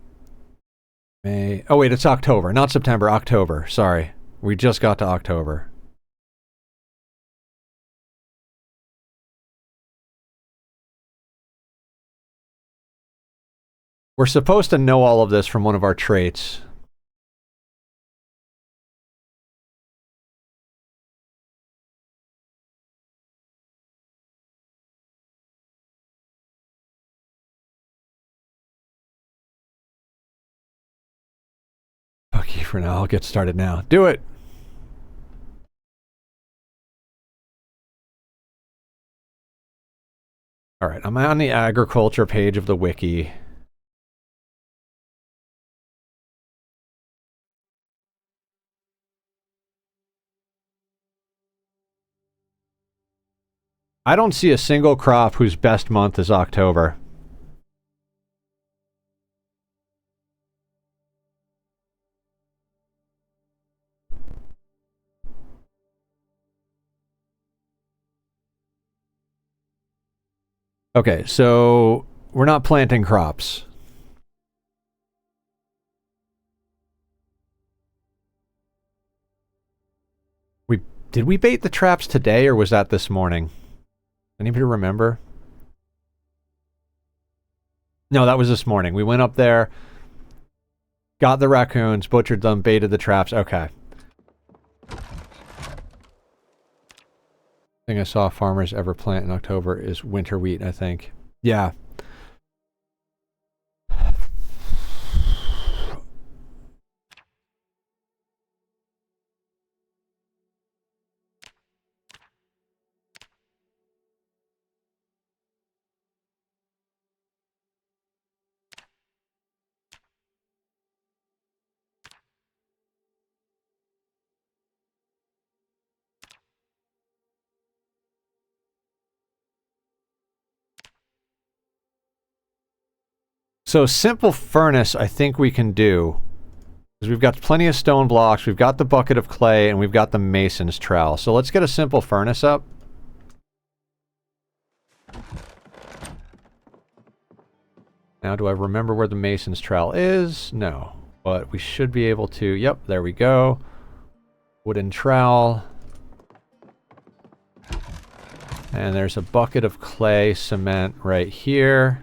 May. Oh wait, it's October, not September, October. Sorry. We just got to October. We're supposed to know all of this from one of our traits. Okay, for now, I'll get started now. Do it! Alright, I'm on the agriculture page of the wiki. I don't see a single crop whose best month is October. Okay, so we're not planting crops. Did we bait the traps today, or was that this morning? Anybody remember? No, that was this morning. We went up there, got the raccoons, butchered them, baited the traps. Okay. Thing I saw farmers ever plant in October is winter wheat, I think. Yeah. So simple furnace, I think we can do. Because we've got plenty of stone blocks, we've got the bucket of clay, and we've got the mason's trowel. So let's get a simple furnace up. Now, do I remember where the mason's trowel is? No. But we should be able to... Yep, there we go. Wooden trowel. And there's a bucket of clay cement right here.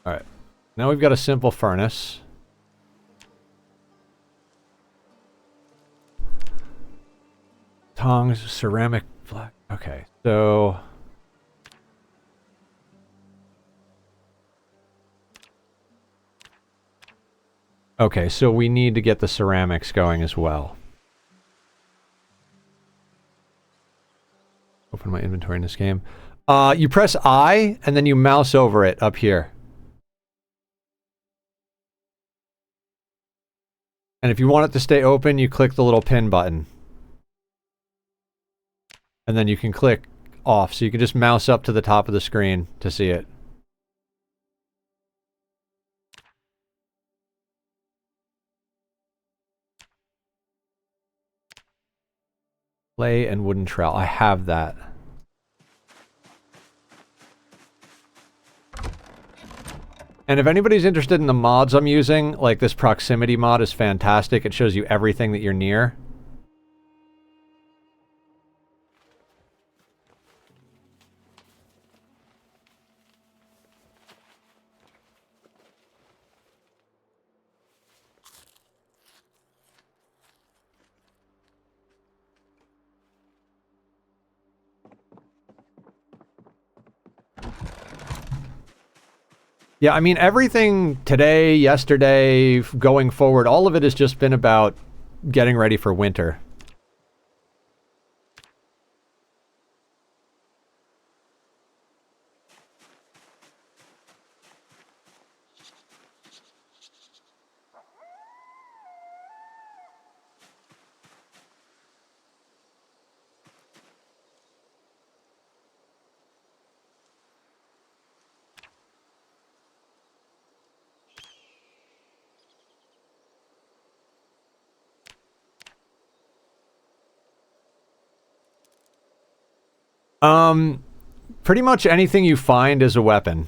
Alright. Now we've got a simple furnace. Tongs, ceramic, black. Okay, so... Okay, so we need to get the ceramics going as well. Open my inventory in this game. You press I, and then you mouse over it up here. And if you want it to stay open, you click the little pin button. And then you can click off, so you can just mouse up to the top of the screen to see it. Clay and wooden trowel. I have that. And if anybody's interested in the mods I'm using, like this proximity mod is fantastic. It shows you everything that you're near. Yeah, I mean, everything today, yesterday, going forward, all of it has just been about getting ready for winter. Pretty much anything you find is a weapon.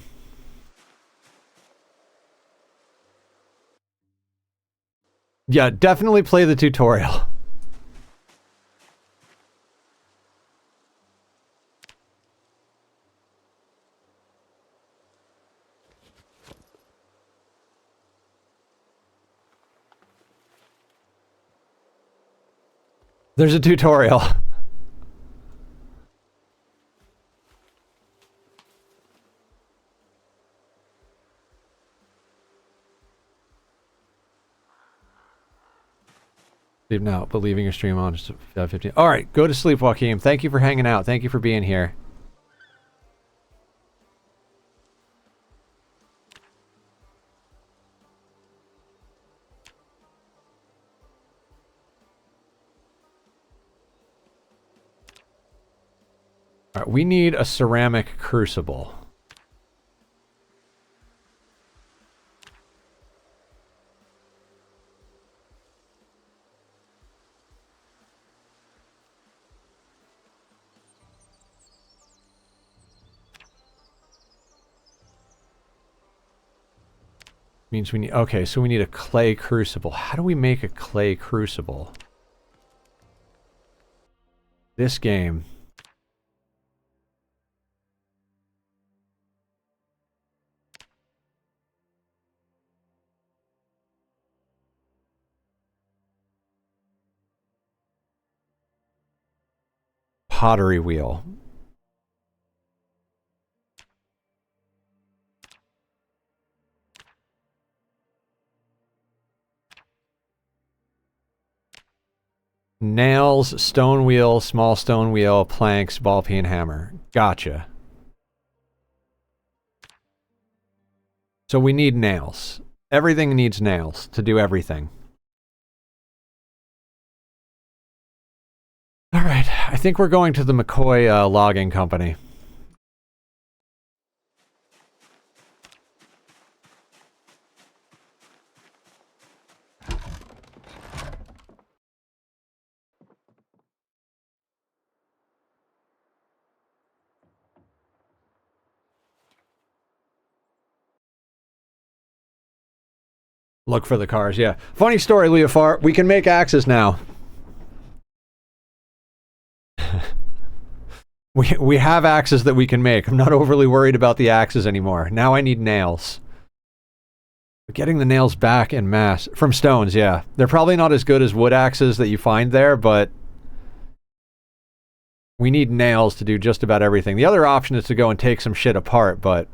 Yeah, definitely play the tutorial. There's a tutorial. Sleep now, but leaving your stream on just 15. All right, go to sleep, Joaquin. Thank you for hanging out. Thank you for being here. All right, we need a ceramic crucible. Means we need... Okay, so we need a clay crucible. How do we make a clay crucible? This game. Pottery wheel. Nails, stone wheel, small stone wheel, planks, ball peen, hammer. Gotcha. So we need nails. Everything needs nails to do everything. All right, I think we're going to the McCoy logging company. Look for the cars, yeah. Funny story, Leofar. We can make axes now. we have axes that we can make. I'm not overly worried about the axes anymore. Now I need nails. Getting the nails back en masse. From stones, yeah. They're probably not as good as wood axes that you find there, but... we need nails to do just about everything. The other option is to go and take some shit apart, but...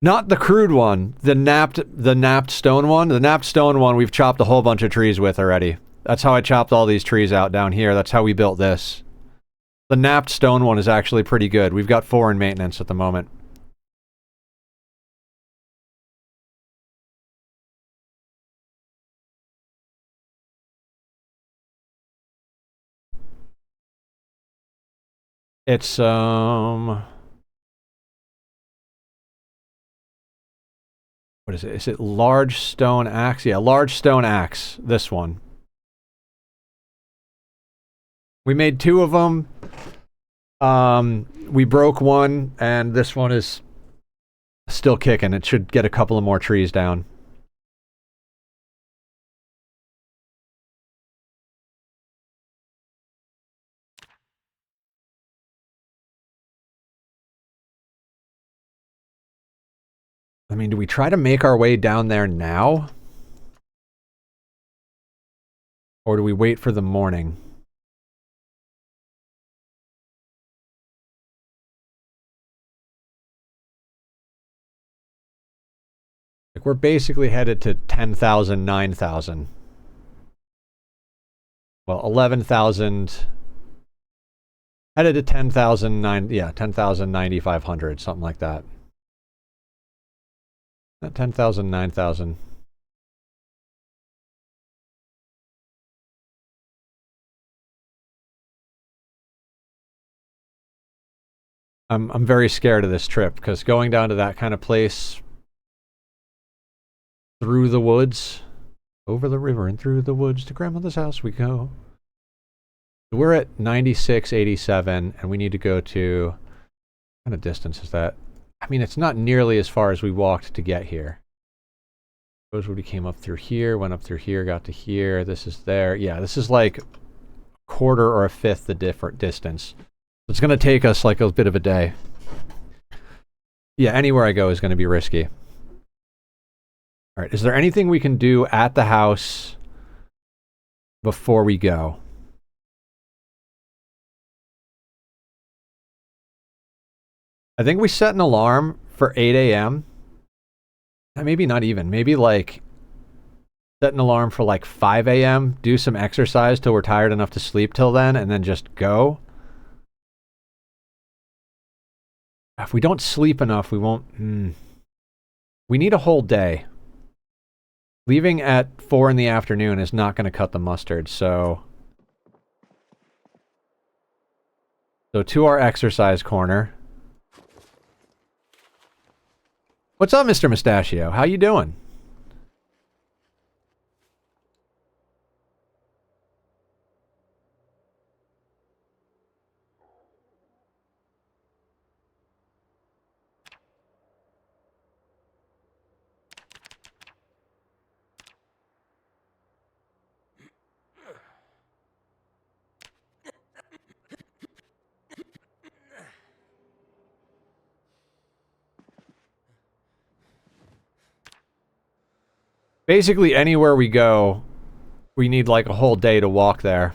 not the crude one. The napped stone one. The napped stone one we've chopped a whole bunch of trees with already. That's how I chopped all these trees out down here. That's how we built this. The napped stone one is actually pretty good. We've got 4 in maintenance at the moment. It's, what is it? Is it large stone axe? Yeah, large stone axe. This one. We made 2 of them. We broke one, and this one is still kicking. It should get a couple of more trees down. I mean, do we try to make our way down there now? Or do we wait for the morning? Like, we're basically headed to 10,000, 9,000. Well, 11,000. Headed to 10,000, 10,000, 9,500, something like that. Not 10,000, 9,000. I'm very scared of this trip because going down to that kind of place through the woods, over the river and through the woods to grandmother's house we go. We're at 96.87 and we need to go to, what kind of distance is that? I mean, it's not nearly as far as we walked to get here. Suppose we came up through here, went up through here, got to here. This is there. Yeah, this is like a quarter or a fifth the different distance. It's going to take us like a bit of a day. Yeah, anywhere I go is going to be risky. All right, is there anything we can do at the house before we go? I think we set an alarm for 8 a.m. Maybe not even. Maybe like set an alarm for like 5 a.m. Do some exercise till we're tired enough to sleep till then and then just go. If we don't sleep enough, we won't... We need a whole day. Leaving at 4 in the afternoon is not going to cut the mustard, so... So to our exercise corner. What's up, Mr. Mustachio? How you doing? Basically, anywhere we go, we need like a whole day to walk there.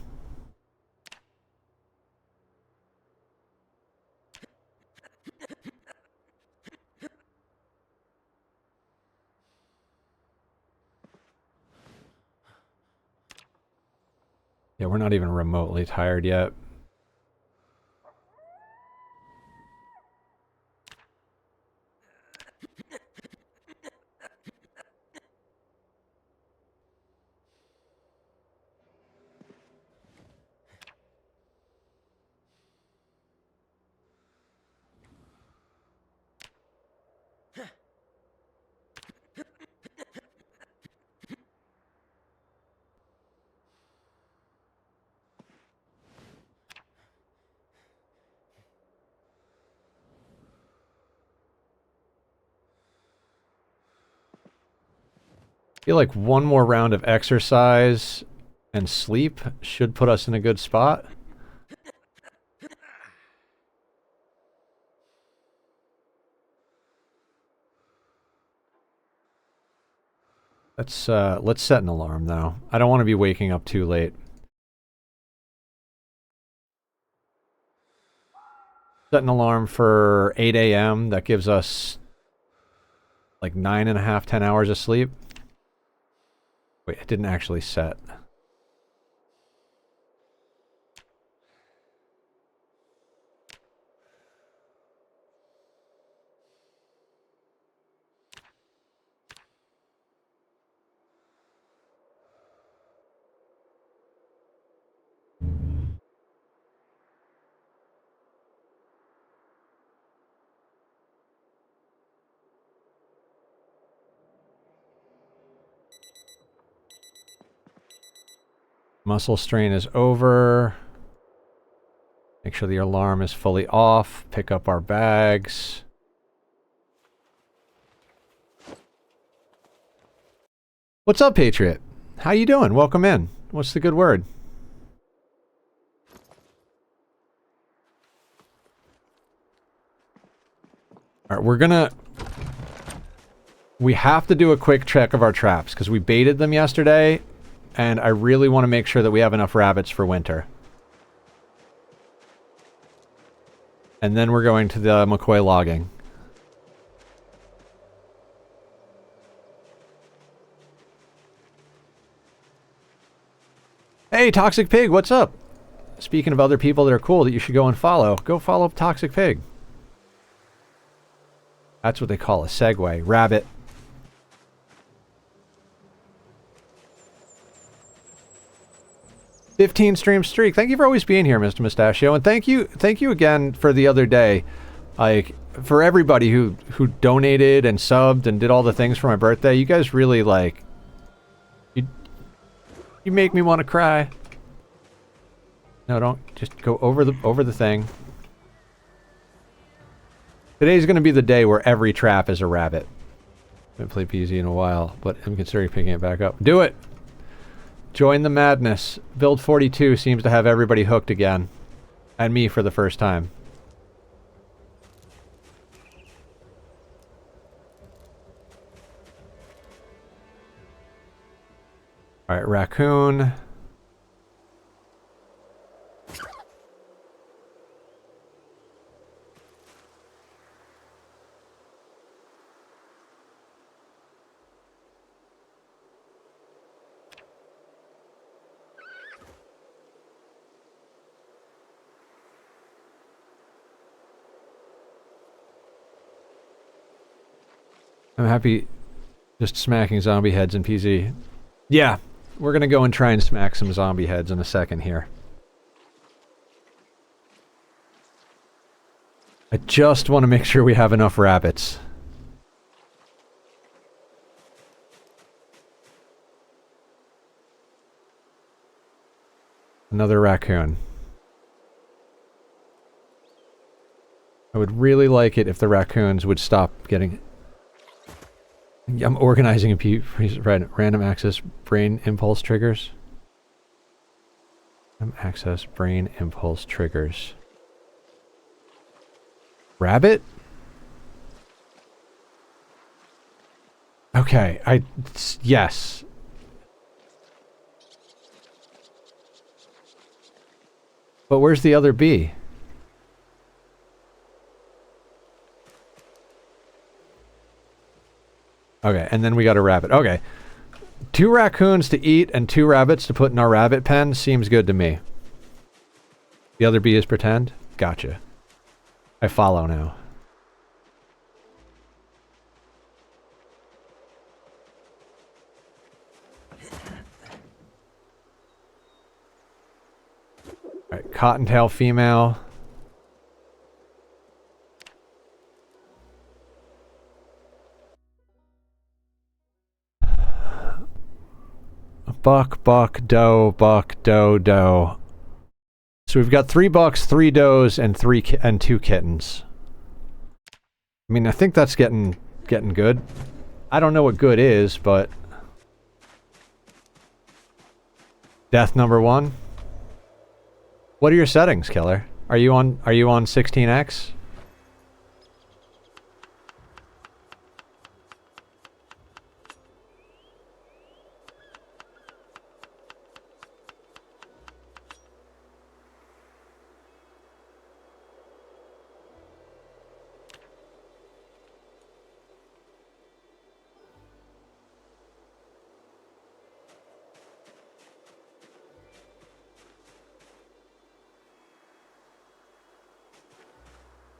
Yeah, we're not even remotely tired yet. I feel like one more round of exercise and sleep should put us in a good spot. Let's set an alarm though. I don't want to be waking up too late. Set an alarm for 8 a.m. That gives us like 9.5, 10 hours of sleep. Wait, it didn't actually set. Muscle strain is over. Make sure the alarm is fully off. Pick up our bags. What's up, Patriot? How you doing? Welcome in. What's the good word? All right, we're gonna We have to do a quick check of our traps, because we baited them yesterday, and I really want to make sure that we have enough rabbits for winter. And then we're going to the McCoy logging. Hey, Toxic Pig, what's up? Speaking of other people that are cool that you should go and follow, go follow Toxic Pig. That's what they call a segue. Rabbit. "15 stream streak." Thank you for always being here, Mr. Mustachio, and thank you again for the other day. Like, for everybody who donated and subbed and did all the things for my birthday. You guys really, like, you make me want to cry. No, don't. Just go over the thing. Today's going to be the day where every trap is a rabbit. I haven't played PZ in a while, but I'm considering picking it back up. Do it! Join the madness. Build 42 seems to have everybody hooked again. And me for the first time. Alright, raccoon. I'm happy just smacking zombie heads in PZ. Yeah, we're gonna go and try and smack some zombie heads in a second here. I just want to make sure we have enough rabbits. Another raccoon. I would really like it if the raccoons would stop getting... I'm organizing random access brain impulse triggers. Random access brain impulse triggers. Rabbit? Okay, yes. But where's the other bee? Okay, and then we got a rabbit. Okay. 2 raccoons to eat and 2 rabbits to put in our rabbit pen seems good to me. The other bee is pretend? Gotcha. I follow now. Alright, cottontail female. Buck, doe, doe. So we've got 3 bucks, 3 does, and 2 kittens. I mean, I think that's getting good. I don't know what good is, but death number 1. What are your settings, Killer? Are you on 16x?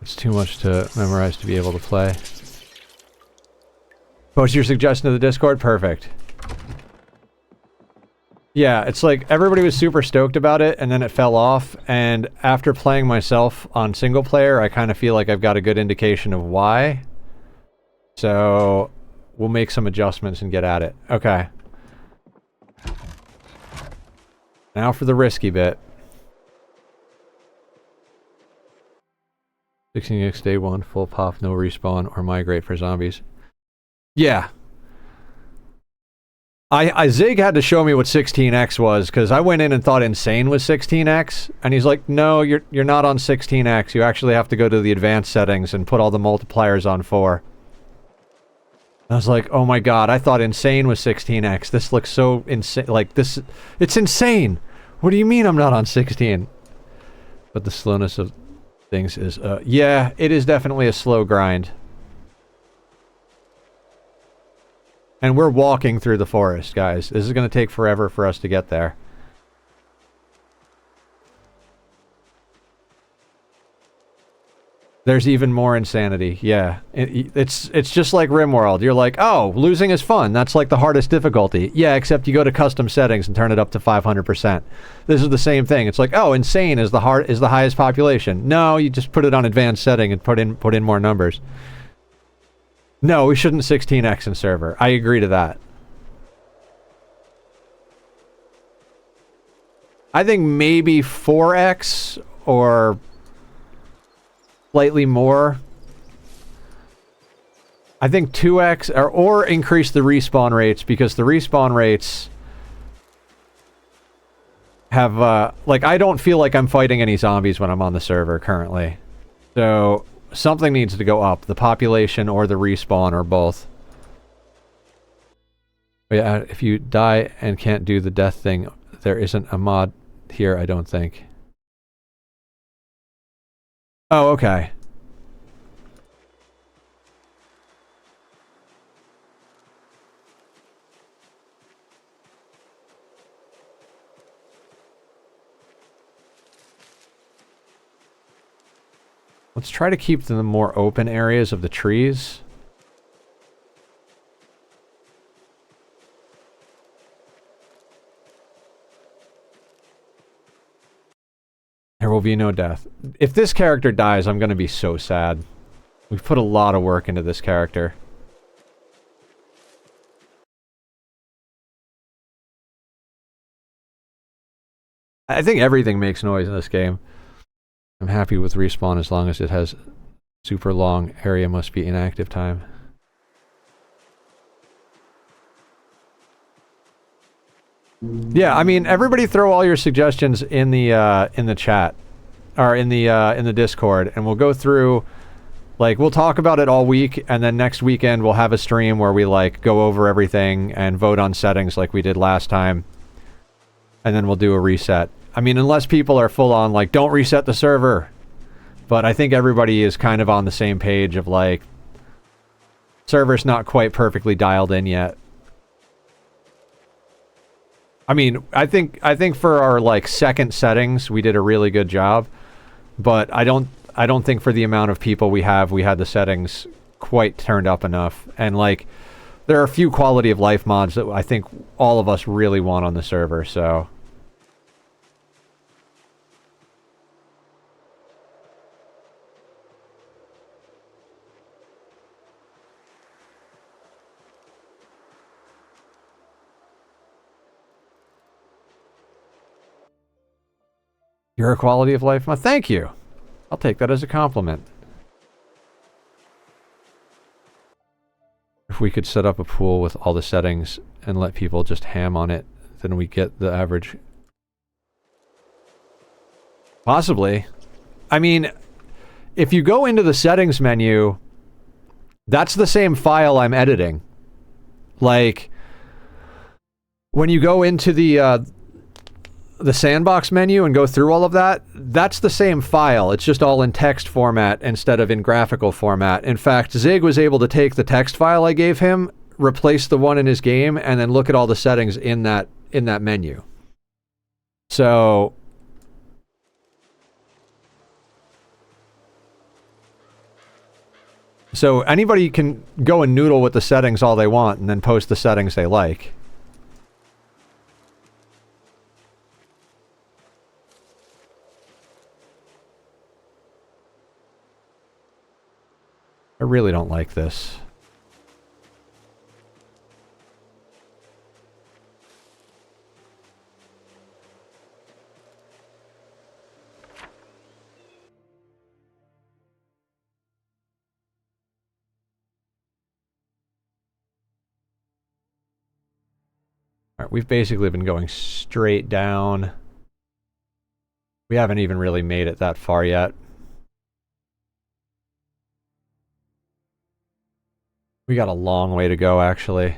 It's too much to memorize to be able to play. Post your suggestion to the Discord? Perfect. Yeah, it's like everybody was super stoked about it and then it fell off, and after playing myself on single player, I kind of feel like I've got a good indication of why. So we'll make some adjustments and get at it. Okay. Now for the risky bit. 16x day 1, full pop, no respawn, or migrate for zombies. Yeah. Zig had to show me what 16x was, because I went in and thought Insane was 16x, and he's like, no, you're not on 16x. You actually have to go to the advanced settings and put all the multipliers on 4. I was like, oh my god, I thought insane was 16x. This looks so insane. Like, this... It's insane! What do you mean I'm not on 16? But the slowness of things is... yeah, it is definitely a slow grind. And we're walking through the forest, guys. This is going to take forever for us to get there. There's even more insanity. Yeah. It's just like RimWorld. You're like, oh, losing is fun. That's like the hardest difficulty. Yeah, except you go to custom settings and turn it up to 500%. This is the same thing. It's like, oh, insane is the highest population. No, you just put it on advanced setting and put in more numbers. No, we shouldn't 16x in server. I agree to that. I think maybe 4x or slightly more. I think 2x or increase the respawn rates, because the respawn rates have like, I don't feel like I'm fighting any zombies when I'm on the server currently. So something needs to go up, the population or the respawn or both. But yeah, if you die and can't do the death thing, there isn't a mod here, I don't think. Oh, okay. Let's try to keep the more open areas of the trees. There will be no death. If this character dies, I'm going to be so sad. We've put a lot of work into this character. I think everything makes noise in this game. I'm happy with respawn as long as it has super long area must be inactive time. Yeah, I mean, everybody throw all your suggestions in the chat, or in the Discord, and we'll go through. Like, we'll talk about it all week, and then next weekend we'll have a stream where we like go over everything and vote on settings like we did last time, and then we'll do a reset. I mean, unless people are full on like, don't reset the server, but I think everybody is kind of on the same page of like, server's not quite perfectly dialed in yet. I mean, I think for our like second settings we did a really good job, but I don't think for the amount of people we had the settings quite turned up enough. And like, there are a few quality of life mods that I think all of us really want on the server, so. You're a quality of life mod. Thank you. I'll take that as a compliment. If we could set up a pool with all the settings and let people just ham on it, then we get the average. Possibly. I mean, if you go into the settings menu, that's the same file I'm editing. Like, when you go into the sandbox menu and go through all of that, that's the same file. It's just all in text format instead of in graphical format. In fact, Zig was able to take the text file I gave him, replace the one in his game, and then look at all the settings in that menu. So anybody can go and noodle with the settings all they want and then post the settings they like. I really don't like this. Alright, we've basically been going straight down. We haven't even really made it that far yet. We got a long way to go, actually.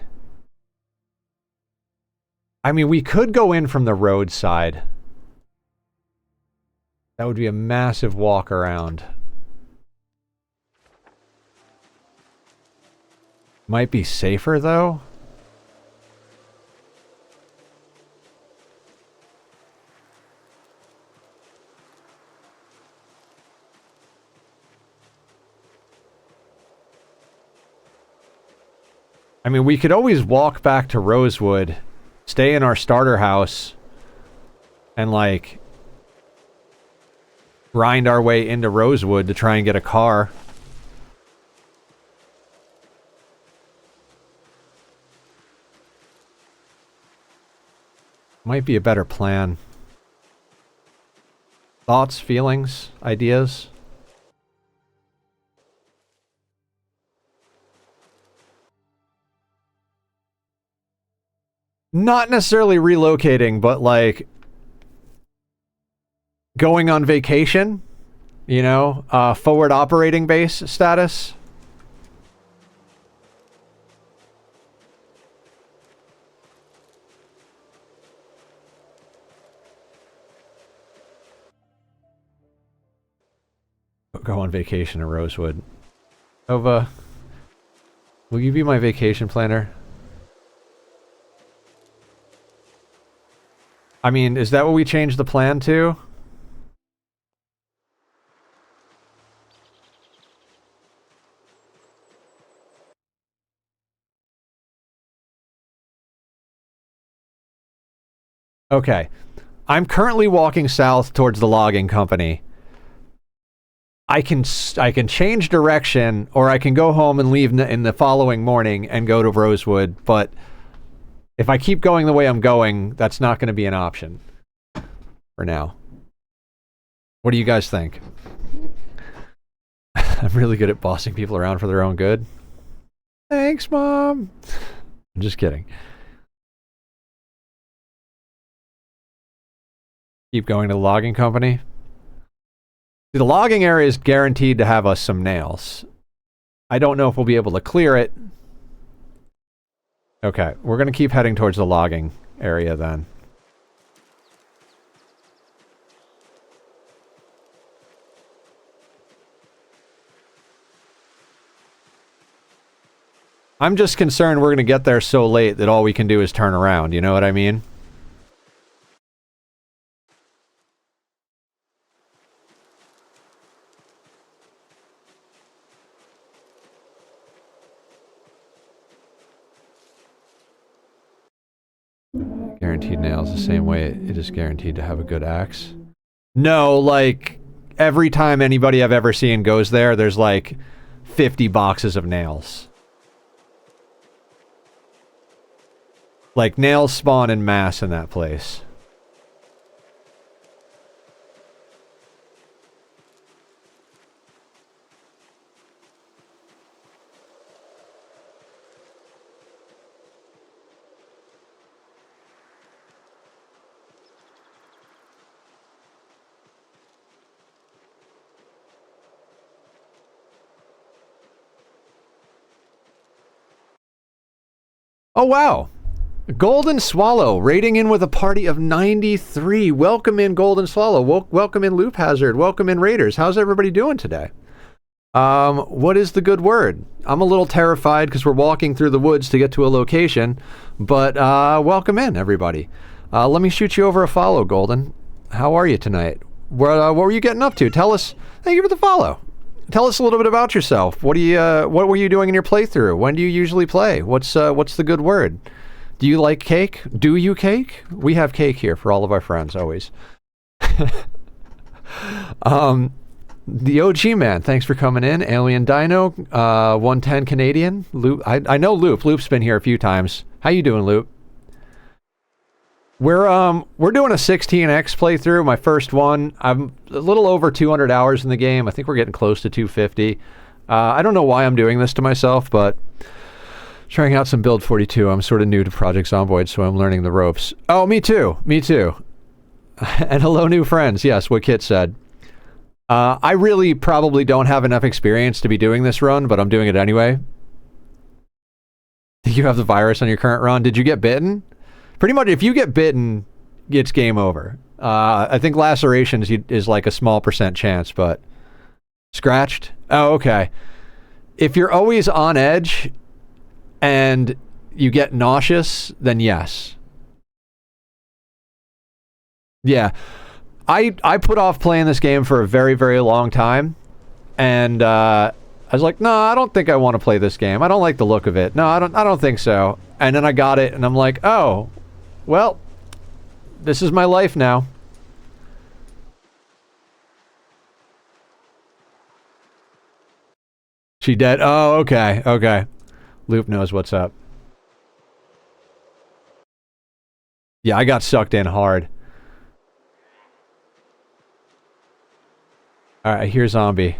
I mean, we could go in from the roadside. That would be a massive walk around. Might be safer, though. I mean, we could always walk back to Rosewood, stay in our starter house, and, like, grind our way into Rosewood to try and get a car. Might be a better plan. Thoughts, feelings, ideas? Not necessarily relocating, but like going on vacation, you know, forward operating base status. Go on vacation in Rosewood. Nova, will you be my vacation planner? I mean, is that what we changed the plan to? Okay. I'm currently walking south towards the logging company. I can change direction, or I can go home and leave in the following morning and go to Rosewood, but if I keep going the way I'm going, that's not going to be an option for now. What do you guys think? I'm really good at bossing people around for their own good. Thanks, Mom. I'm just kidding. Keep going to the logging company. The logging area is guaranteed to have us some nails. I don't know if we'll be able to clear it. Okay, we're going to keep heading towards the logging area then. I'm just concerned we're going to get there so late that all we can do is turn around, you know what I mean? Guaranteed nails the same way it is guaranteed to have a good axe. No, like, every time anybody I've ever seen goes there, there's like 50 boxes of nails. Like, nails spawn in mass in that place. Oh, wow. Golden Swallow, rating in with a party of 93. Welcome in, Golden Swallow. Welcome in, Loop Hazard. Welcome in, Raiders. How's everybody doing today? What is the good word? I'm a little terrified because we're walking through the woods to get to a location, but welcome in, everybody. Let me shoot you over a follow, Golden. How are you tonight? What were you getting up to? Tell us. Thank you for the follow. Tell us a little bit about yourself. What were you doing in your playthrough? When do you usually play? What's the good word? Do you like cake? Do you cake? We have cake here for all of our friends, always. The OG man, thanks for coming in. Alien Dino, 110 Canadian. Loop, I know Loop. Loop's been here a few times. How you doing, Loop? We're doing a 16x playthrough, my first one. I'm a little over 200 hours in the game. I think we're getting close to 250. I don't know why I'm doing this to myself, but trying out some Build 42. I'm sort of new to Project Zomboid, so I'm learning the ropes. Oh, me too. Me too. And hello, new friends. Yes, what Kit said. I really probably don't have enough experience to be doing this run, but I'm doing it anyway. You have the virus on your current run. Did you get bitten? Pretty much, if you get bitten, it's game over. I think lacerations is like a small % chance, but scratched? Oh, okay. If you're always on edge and you get nauseous, then yes. Yeah. I put off playing this game for a very, very long time, and I was like, no, I don't think I want to play this game. I don't like the look of it. No, I don't think so. And then I got it, and I'm like, oh, well, this is my life now. She dead? Oh, okay, okay. Loop knows what's up. Yeah, I got sucked in hard. Alright, here's zombie.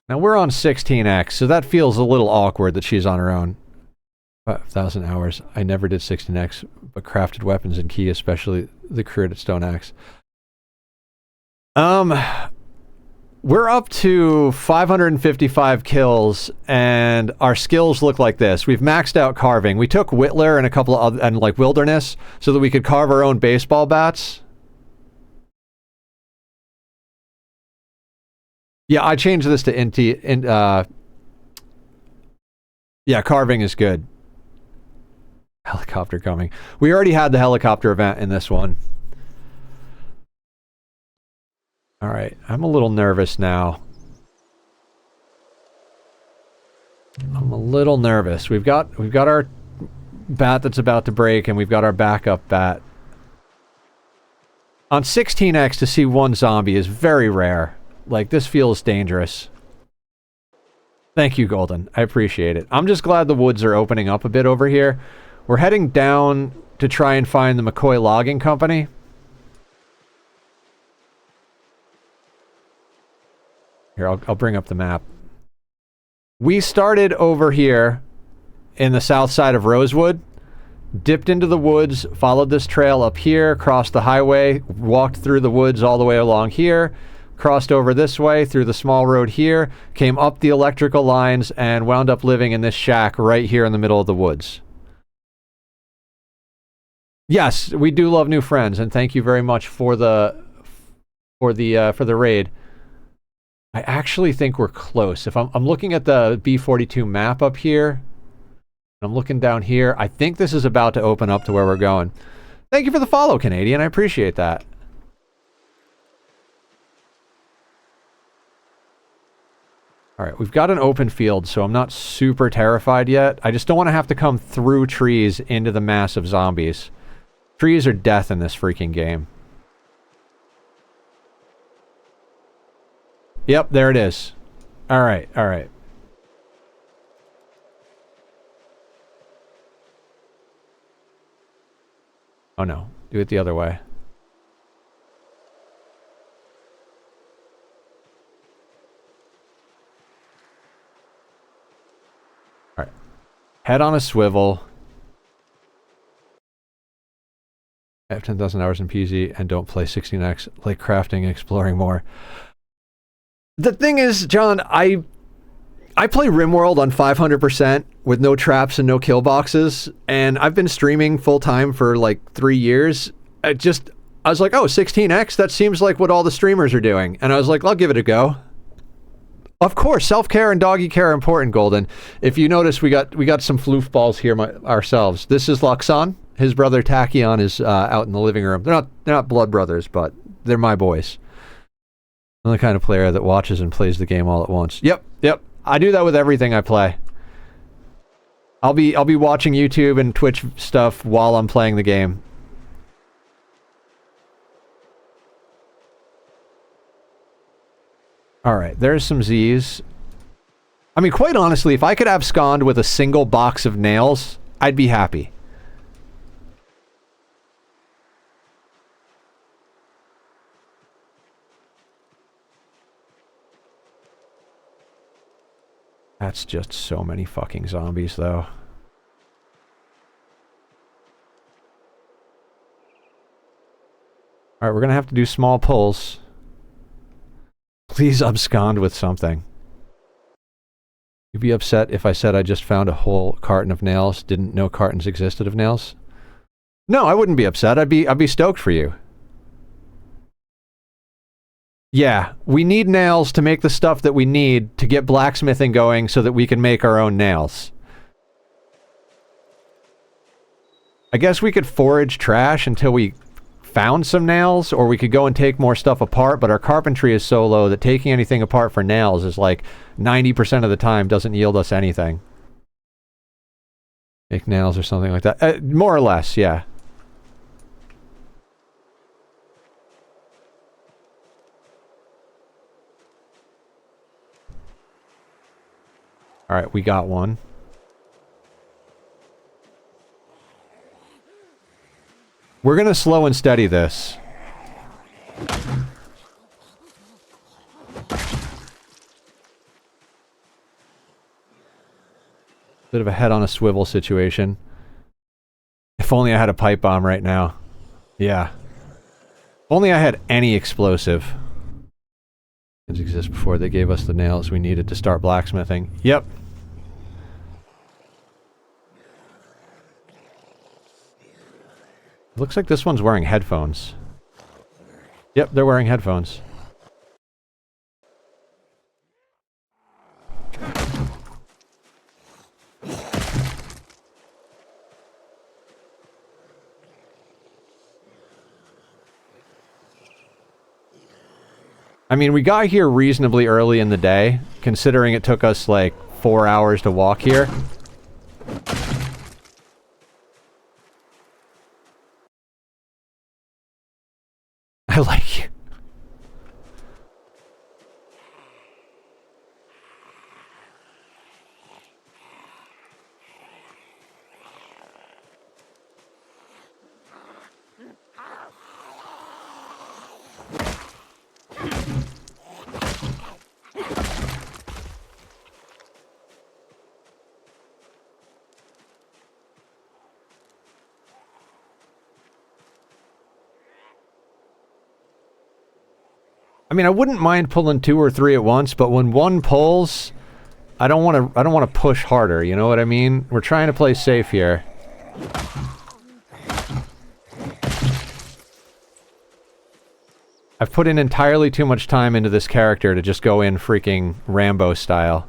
Now we're on 16x, so that feels a little awkward that she's on her own. 5,000 hours. I never did 16x, but crafted weapons and key, especially the crude stone axe. We're up to 555 kills, and our skills look like this. We've maxed out carving. We took Whittler and a couple of other, and like Wilderness, so that we could carve our own baseball bats. Yeah, I changed this to yeah, carving is good. Helicopter coming. We already had the helicopter event in this one. All right, I'm a little nervous now. I'm a little nervous. We've got our bat that's about to break, and we've got our backup bat. On 16x to see one zombie is very rare. Like, this feels dangerous. Thank you, Golden. I appreciate it. I'm just glad the woods are opening up a bit over here. We're heading down to try and find the McCoy Logging Company. Here, I'll bring up the map. We started over here in the south side of Rosewood, dipped into the woods, followed this trail up here, crossed the highway, walked through the woods all the way along here, crossed over this way through the small road here, came up the electrical lines, and wound up living in this shack right here in the middle of the woods. Yes, we do love new friends, and thank you very much for the raid. I actually think we're close. If I'm looking at the B42 map up here, I'm looking down here. I think this is about to open up to where we're going. Thank you for the follow, Canadian. I appreciate that. All right, we've got an open field, so I'm not super terrified yet. I just don't want to have to come through trees into the mass of zombies. Trees are death in this freaking game. Yep, there it is. All right, all right. Oh no, do it the other way. All right. Head on a swivel. I have 10,000 hours in PZ and don't play 16x, like crafting and exploring more. The thing is, John, I play RimWorld on 500% with no traps and no kill boxes, and I've been streaming full-time for like 3 years. I was like, oh, 16x, that seems like what all the streamers are doing. And I was like, I'll give it a go. Of course, self-care and doggy care are important, Golden. If you notice, we got some floof balls here ourselves. This is Luxon. His brother Tachyon is out in the living room. They're not blood brothers, but they're my boys. I'm the kind of player that watches and plays the game all at once. Yep. I do that with everything I play. I'll be watching YouTube and Twitch stuff while I'm playing the game. Alright, there's some Z's. I mean, quite honestly, if I could abscond with a single box of nails, I'd be happy. That's just so many fucking zombies, though. Alright, we're gonna have to do small pulls. Please abscond with something. You'd be upset if I said I just found a whole carton of nails, didn't know cartons existed of nails? No, I wouldn't be upset. I'd be stoked for you. Yeah, we need nails to make the stuff that we need to get blacksmithing going so that we can make our own nails. I guess we could forage trash until we found some nails, or we could go and take more stuff apart, but our carpentry is so low that taking anything apart for nails is like 90% of the time doesn't yield us anything. Make nails or something like that. More or less, yeah. Alright, we got one. We're gonna slow and steady this. Bit of a head on a swivel situation. If only I had a pipe bomb right now. Yeah. If only I had any explosive. It exists before they gave us the nails we needed to start blacksmithing. Yep. Looks like this one's wearing headphones. Yep, they're wearing headphones. I mean, we got here reasonably early in the day, considering it took us like 4 hours to walk here. I like you. I mean, I wouldn't mind pulling 2 or 3 at once, but when one pulls, I don't want to push harder, you know what I mean? We're trying to play safe here. I've put in entirely too much time into this character to just go in freaking Rambo style.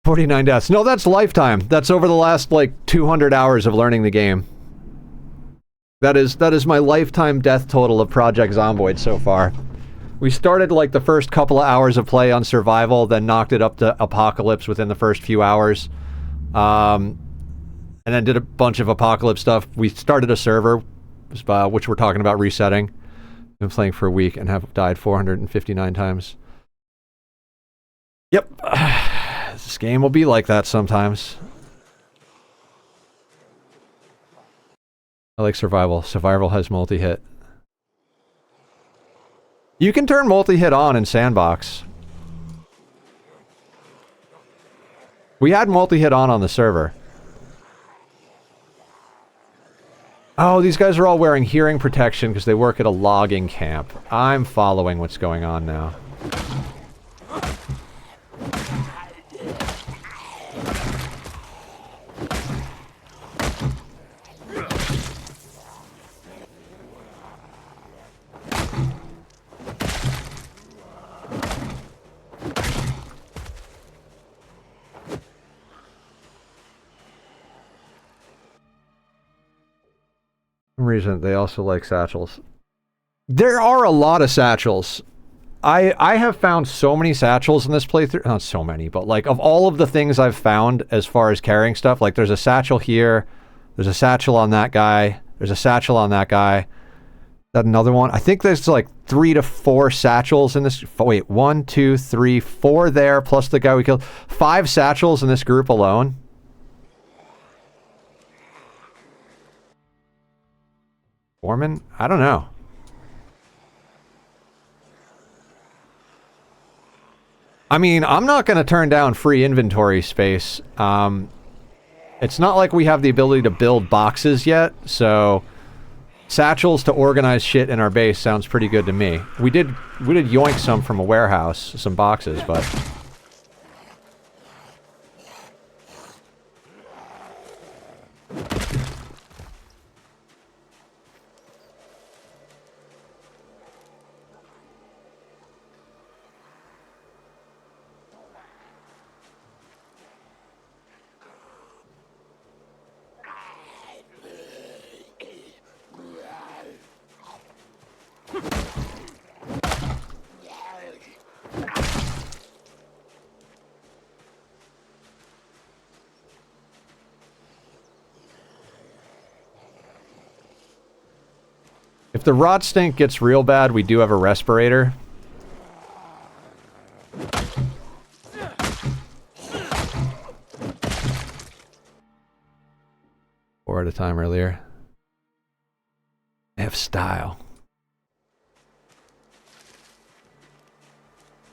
$49 deaths. No, that's lifetime. That's over the last, like, 200 hours of learning the game. That is my lifetime death total of Project Zomboid so far. We started, like, the first couple of hours of play on survival, then knocked it up to apocalypse within the first few hours. And then did a bunch of apocalypse stuff. We started a server, which we're talking about resetting. Been playing for a week and have died 459 times. Yep. This game will be like that sometimes. I like survival. Survival has multi-hit. You can turn multi-hit on in Sandbox. We had multi-hit on the server. Oh, these guys are all wearing hearing protection because they work at a logging camp. I'm following what's going on now. Reason they also like satchels. There are a lot of satchels. I have found so many satchels in this playthrough. Not so many, but like of all of the things I've found as far as carrying stuff, like there's a satchel here, there's a satchel on that guy, There's a satchel on that guy. That another one? I think there's like 3 to 4 satchels in this. Wait, 1, 2, 3, 4 there, plus the guy we killed. 5 satchels in this group alone. Foreman? I don't know. I mean, I'm not going to turn down free inventory space. It's not like we have the ability to build boxes yet, so satchels to organize shit in our base sounds pretty good to me. We did yoink some from a warehouse, some boxes, but if the rot stink gets real bad, we do have a respirator. Four at a time earlier. They have style.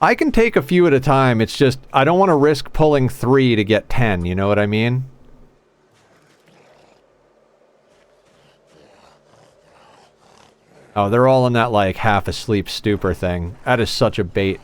I can take a few at a time, it's just, I don't want to risk pulling 3 to get 10, you know what I mean? Oh, they're all in that, like, half-asleep stupor thing. That is such a bait.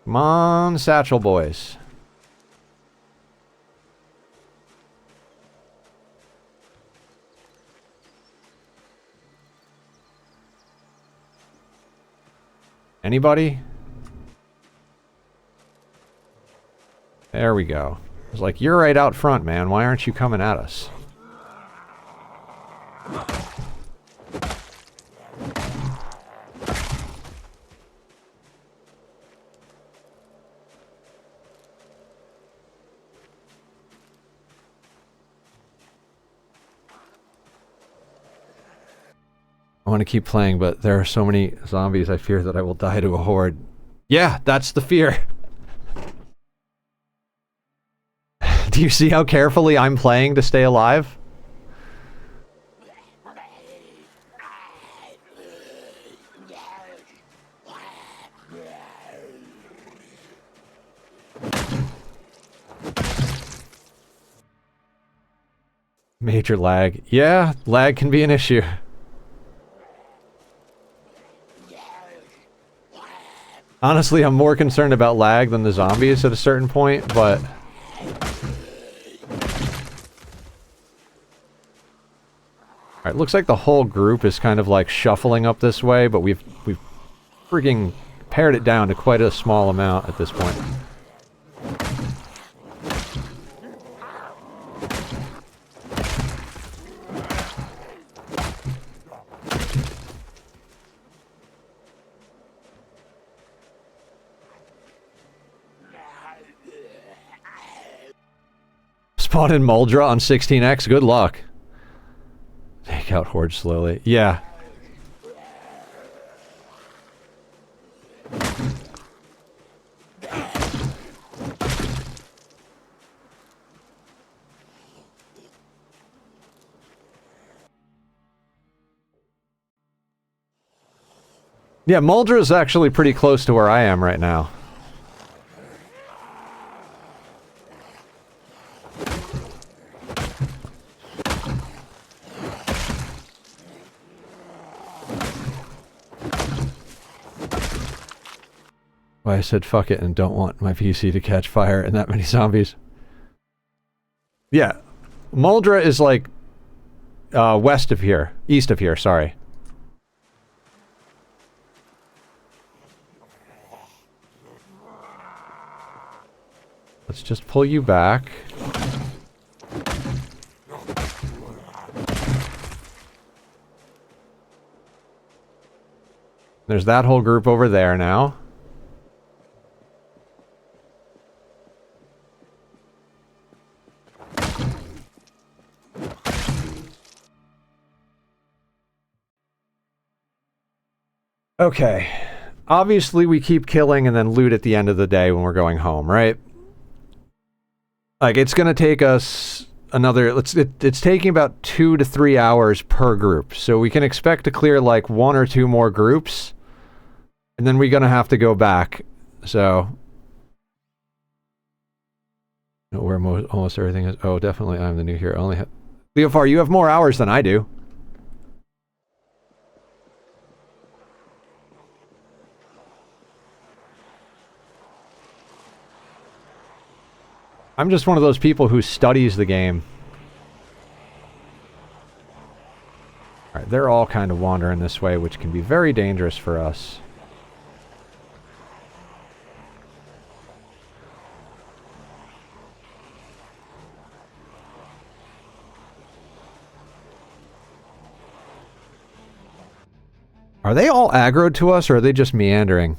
Come on, Satchel Boys. Anybody? There we go. It's like, you're right out front, man. Why aren't you coming at us? I want to keep playing, but there are so many zombies, I fear that I will die to a horde. Yeah, that's the fear. Do you see how carefully I'm playing to stay alive? Major lag. Yeah, lag can be an issue. Honestly, I'm more concerned about lag than the zombies at a certain point, but... Alright, looks like the whole group is kind of like shuffling up this way, but we've freaking pared it down to quite a small amount at this point. Spawn in Muldra on 16x, good luck. Take out Horde slowly. Yeah. Yeah, Muldra is actually pretty close to where I am right now. Why I said fuck it and don't want my PC to catch fire and that many zombies. Yeah, Muldra is like west of here, east of here, sorry. Let's just pull you back. There's that whole group over there now. Okay. Obviously, we keep killing and then loot at the end of the day when we're going home, right? Like, it's gonna take us another... It's taking about 2 to 3 hours per group. So we can expect to clear, like, 1 or 2 more groups. And then we're gonna have to go back. So... where almost everything is... Oh, definitely I'm the new hero. I only have... Leofar, you have more hours than I do. I'm just one of those people who studies the game. Alright, they're all kind of wandering this way, which can be very dangerous for us. Are they all aggroed to us, or are they just meandering?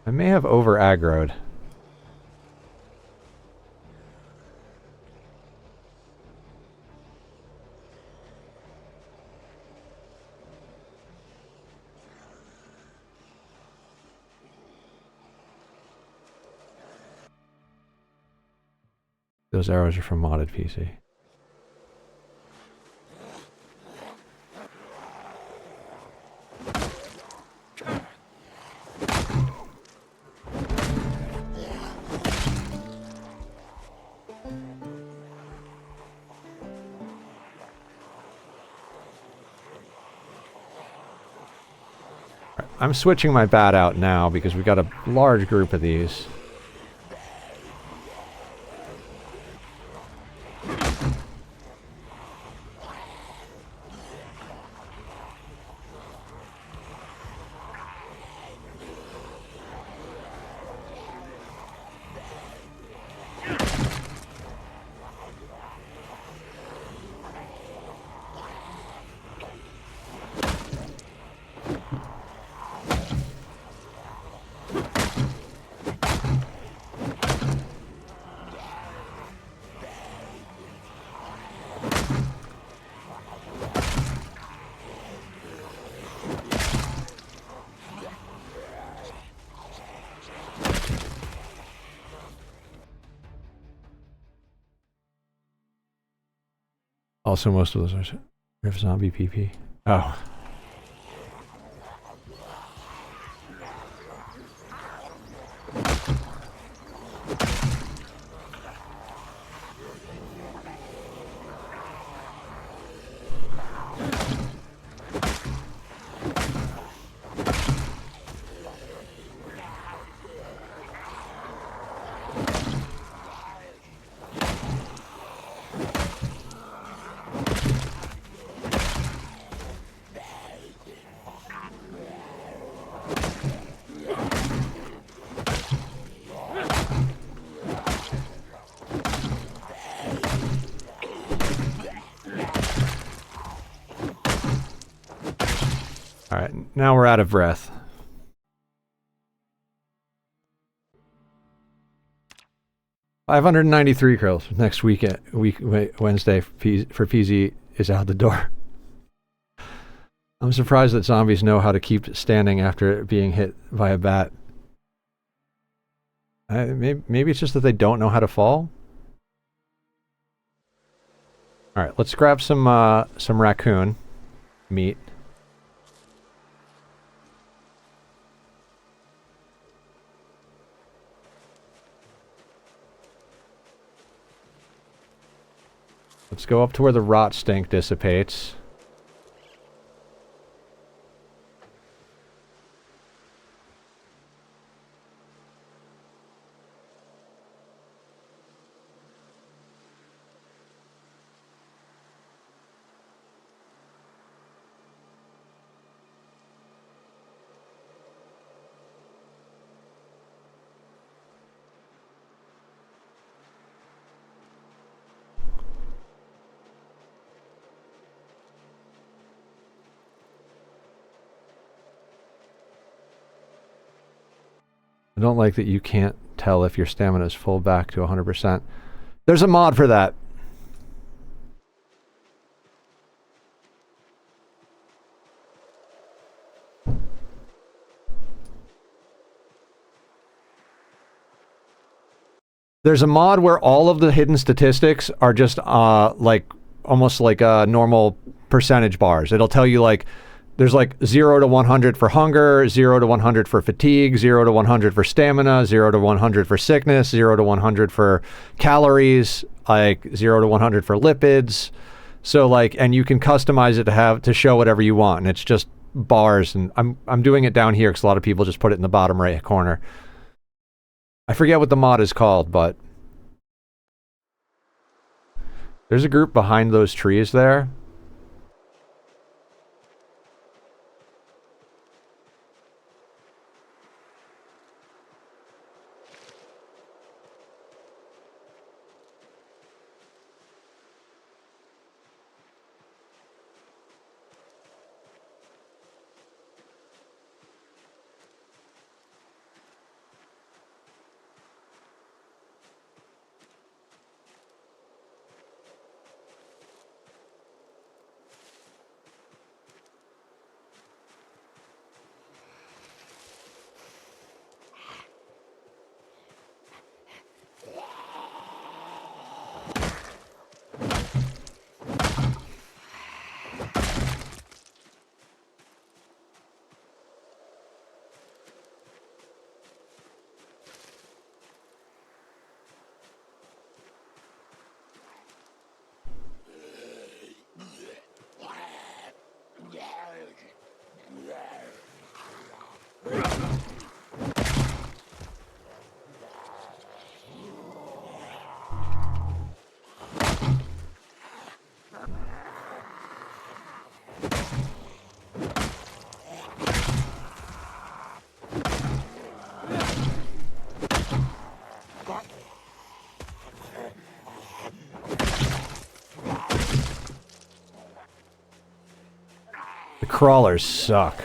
I may have over-aggroed. Those arrows are from modded PC. I'm switching my bat out now because we've got a large group of these. Also, most of those are Rift Zombie PP. Oh. Alright, now we're out of breath. $593 krills next Wednesday for PZ is out the door. I'm surprised that zombies know how to keep standing after being hit by a bat. Maybe it's just that they don't know how to fall. Alright, let's grab some raccoon meat. Let's go up to where the rot stink dissipates. I don't like that you can't tell if your stamina is full back to 100%. There's a mod for that. There's a mod where all of the hidden statistics are just like almost like normal percentage bars. It'll tell you like there's like 0 to 100 for hunger, 0 to 100 for fatigue, 0 to 100 for stamina, 0 to 100 for sickness, 0 to 100 for calories, like 0 to 100 for lipids. So like, and you can customize it to show whatever you want, and it's just bars. And I'm doing it down here because a lot of people just put it in the bottom right corner. I forget what the mod is called, but there's a group behind those trees there. The crawlers suck.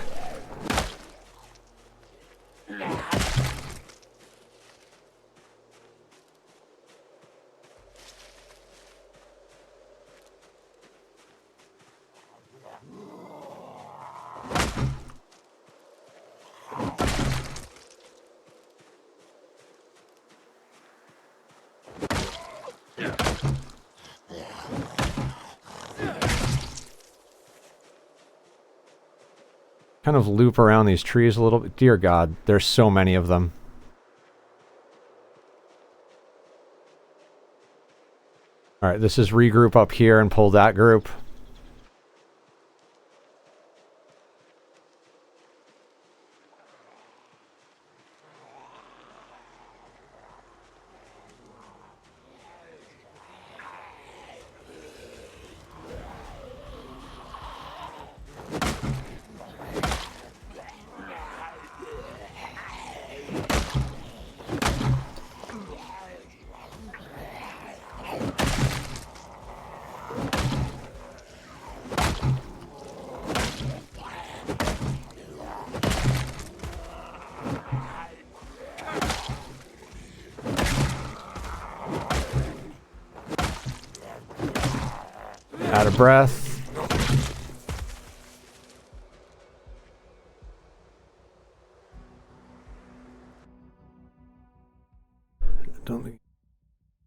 Kind of loop around these trees a little bit. Dear God, there's so many of them. Alright, this is regroup up here and pull that group. Out of breath. Don't think.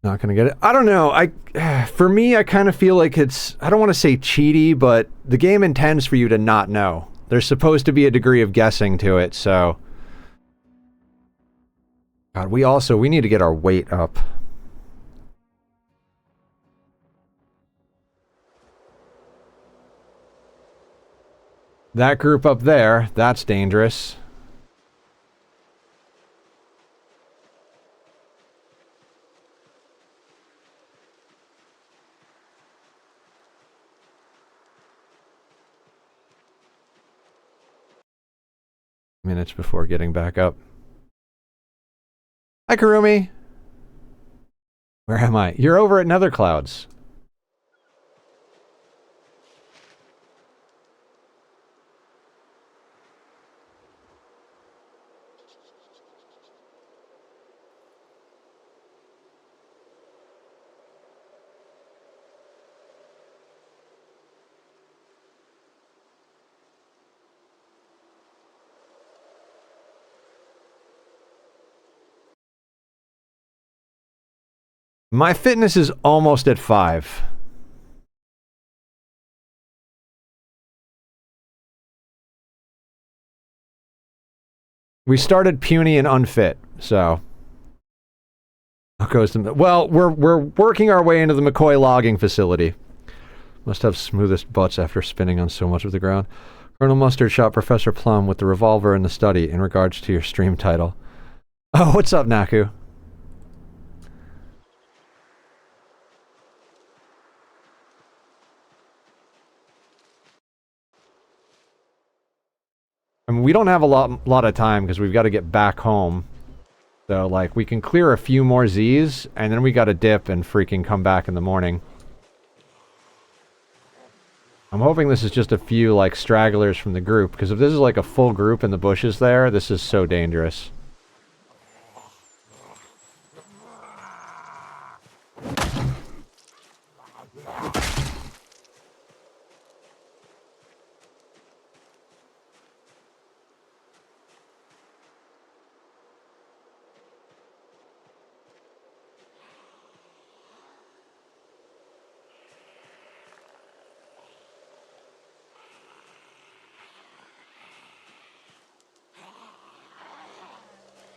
Not gonna get it. I don't know. For me, I kind of feel like it's. I don't want to say cheaty, but the game intends for you to not know. There's supposed to be a degree of guessing to it. So, God, we need to get our weight up. That group up there, that's dangerous. Minutes before getting back up. Hi, Kurumi. Where am I? You're over at Nether Clouds. My fitness is almost at 5. We started puny and unfit, so... Well, we're working our way into the McCoy logging facility. Must have smoothest butts after spinning on so much of the ground. Colonel Mustard shot Professor Plum with the revolver in the study in regards to your stream title. Oh, what's up, Naku? I mean, we don't have a lot of time because we've got to get back home. So, like, we can clear a few more Z's, and then we got to dip and freaking come back in the morning. I'm hoping this is just a few, like, stragglers from the group, because if this is like a full group in the bushes there, this is so dangerous.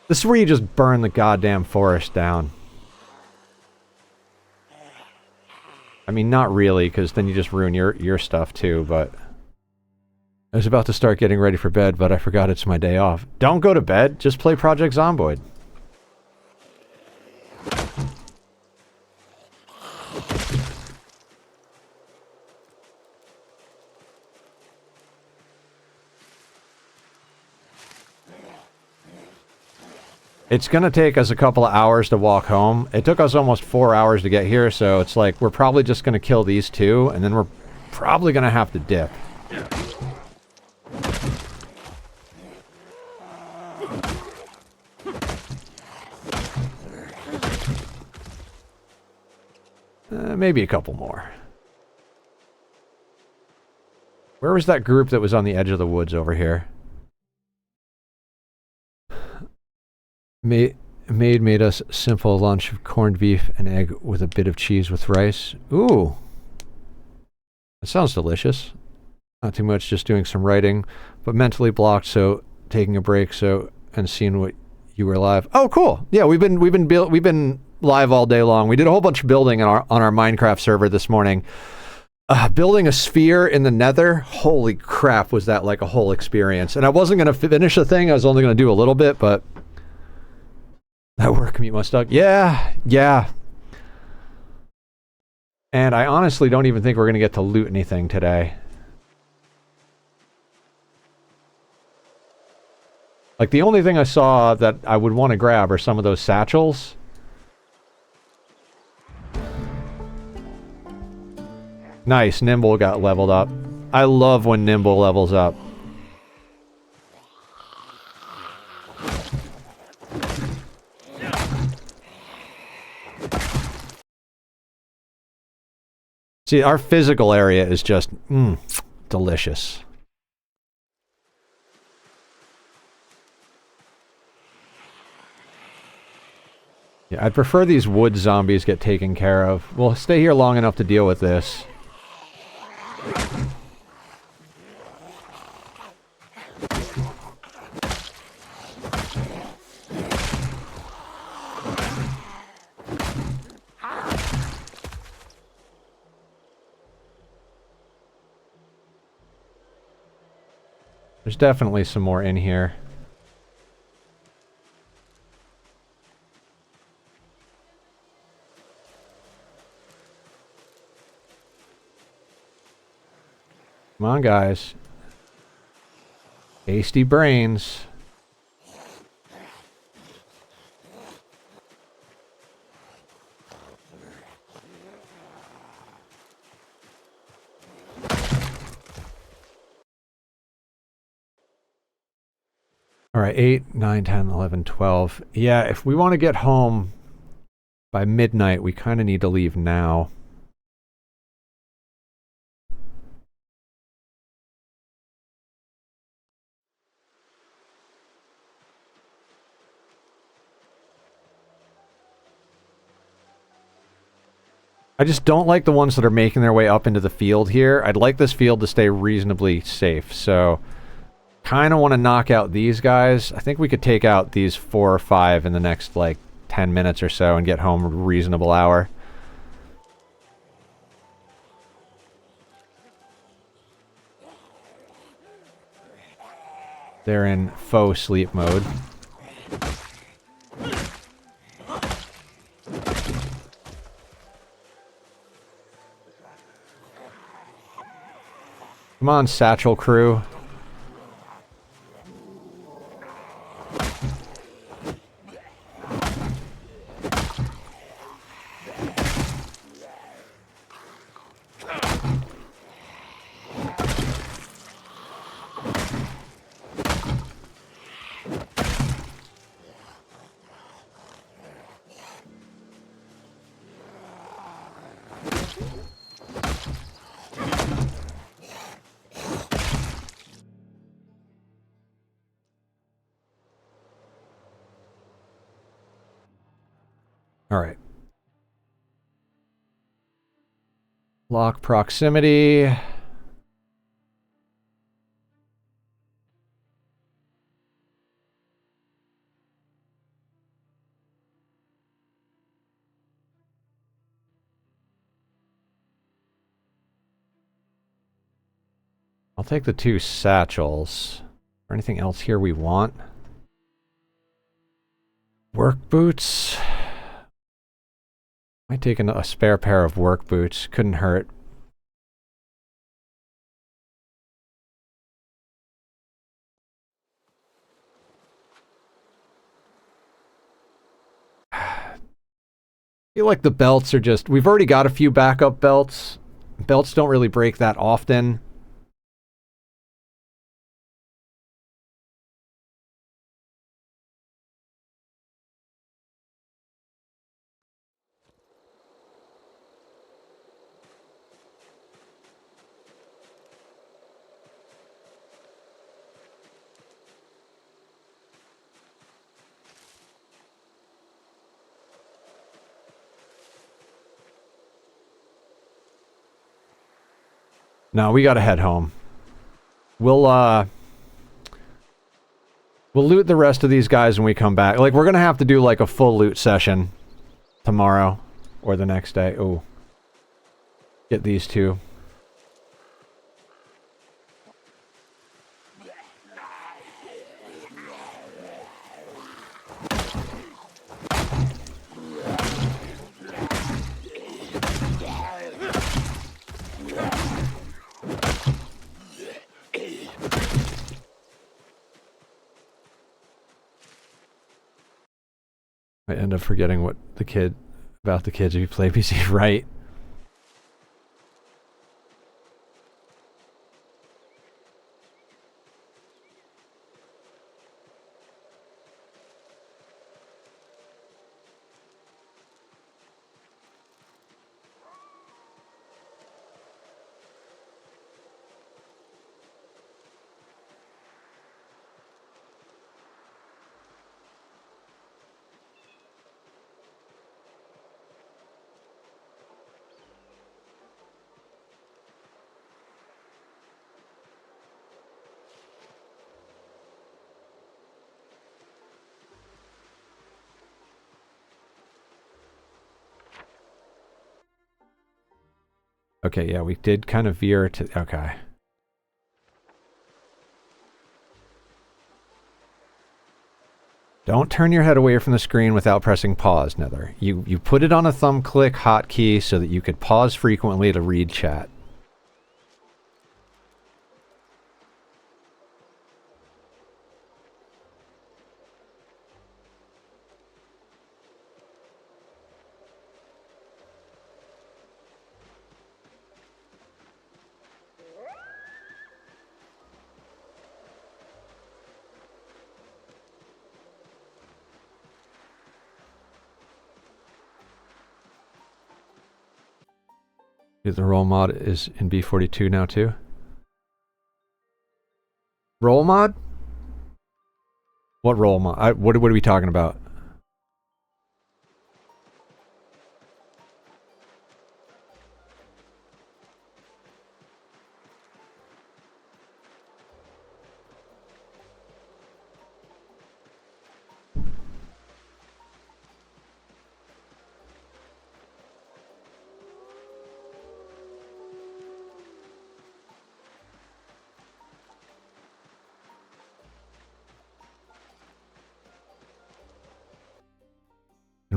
This is where you just burn the goddamn forest down. I mean, not really, because then you just ruin your stuff too, but... I was about to start getting ready for bed, but I forgot it's my day off. Don't go to bed, just play Project Zomboid. It's gonna take us a couple of hours to walk home. It took us almost 4 hours to get here, so it's like we're probably just gonna kill these two, and then we're probably gonna have to dip. Maybe a couple more. Where was that group that was on the edge of the woods over here? Maid made us simple lunch of corned beef and egg with a bit of cheese with rice. Ooh. That sounds delicious. Not too much, just doing some writing, but mentally blocked, so taking a break, and seeing what you were live. Oh, cool. Yeah, we've been live all day long. We did a whole bunch of building on our Minecraft server this morning. Building a sphere in the nether, holy crap, was that like a whole experience. And I wasn't going to finish the thing, I was only going to do a little bit, but... That work commute must suck. Yeah. And I honestly don't even think we're going to get to loot anything today. Like, the only thing I saw that I would want to grab are some of those satchels. Nice, Nimble got leveled up. I love when Nimble levels up. See, our physical area is just, delicious. Yeah, I'd prefer these wood zombies get taken care of. We'll stay here long enough to deal with this. There's definitely some more in here. Come on, guys. Tasty brains. Alright, 8, 9, 10, 11, 12. Yeah, if we want to get home by midnight, we kind of need to leave now. I just don't like the ones that are making their way up into the field here. I'd like this field to stay reasonably safe, so kind of want to knock out these guys. I think we could take out these 4 or 5 in the next, like, 10 minutes or so and get home a reasonable hour. They're in faux sleep mode. Come on, Satchel Crew. All right. Lock proximity. I'll take the 2 satchels. Or anything else here we want? Work boots. Might take a spare pair of work boots. Couldn't hurt. I feel like the belts are just... We've already got a few backup belts. Belts don't really break that often. No, we gotta head home. We'll loot the rest of these guys when we come back. Like, we're gonna have to do, like, a full loot session tomorrow or the next day. Oh. Get these 2. I end up forgetting what about the kids if you play PC, right? Okay, yeah, we did kind of veer to... Okay. Don't turn your head away from the screen without pressing pause, Nether. You put it on a thumb click hotkey so that you could pause frequently to read chat. The roll mod is in B42 now too. Roll mod? What roll mod? What are we talking about?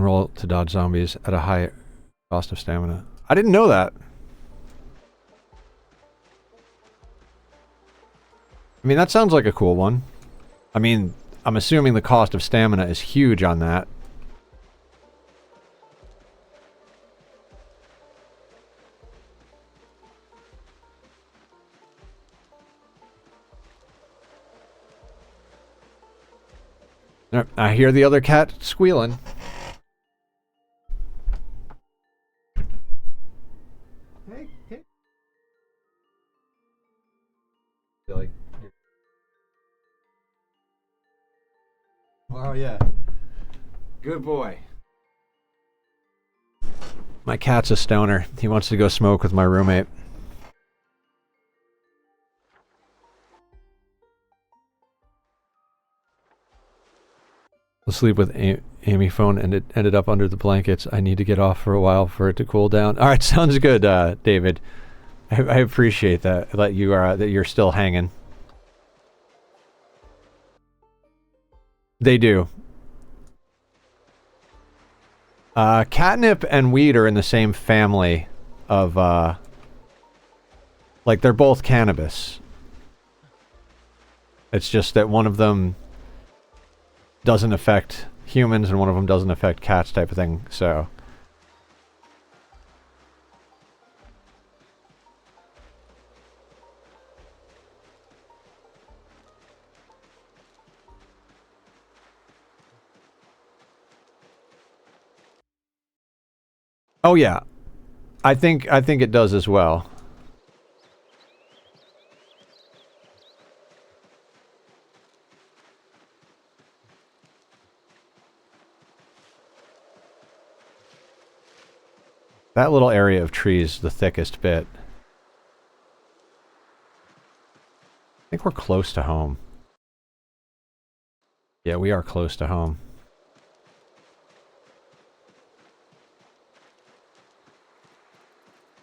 roll to dodge zombies at a high cost of stamina. I didn't know that. I mean, that sounds like a cool one. I mean, I'm assuming the cost of stamina is huge on that. I hear the other cat squealing. Hey, hey. Silly. Oh, yeah. Good boy. My cat's a stoner. He wants to go smoke with my roommate. I'll sleep with Amy phone and it ended up under the blankets. I need to get off for a while for it to cool down. All right, sounds good, David. I appreciate that that you're still hanging. They do. Catnip and weed are in the same family of like they're both cannabis. It's just that one of them doesn't affect humans and one of them doesn't affect cats type of thing, so. Oh yeah. I think it does as well. That little area of trees, the thickest bit. I think we're close to home. Yeah, we are close to home.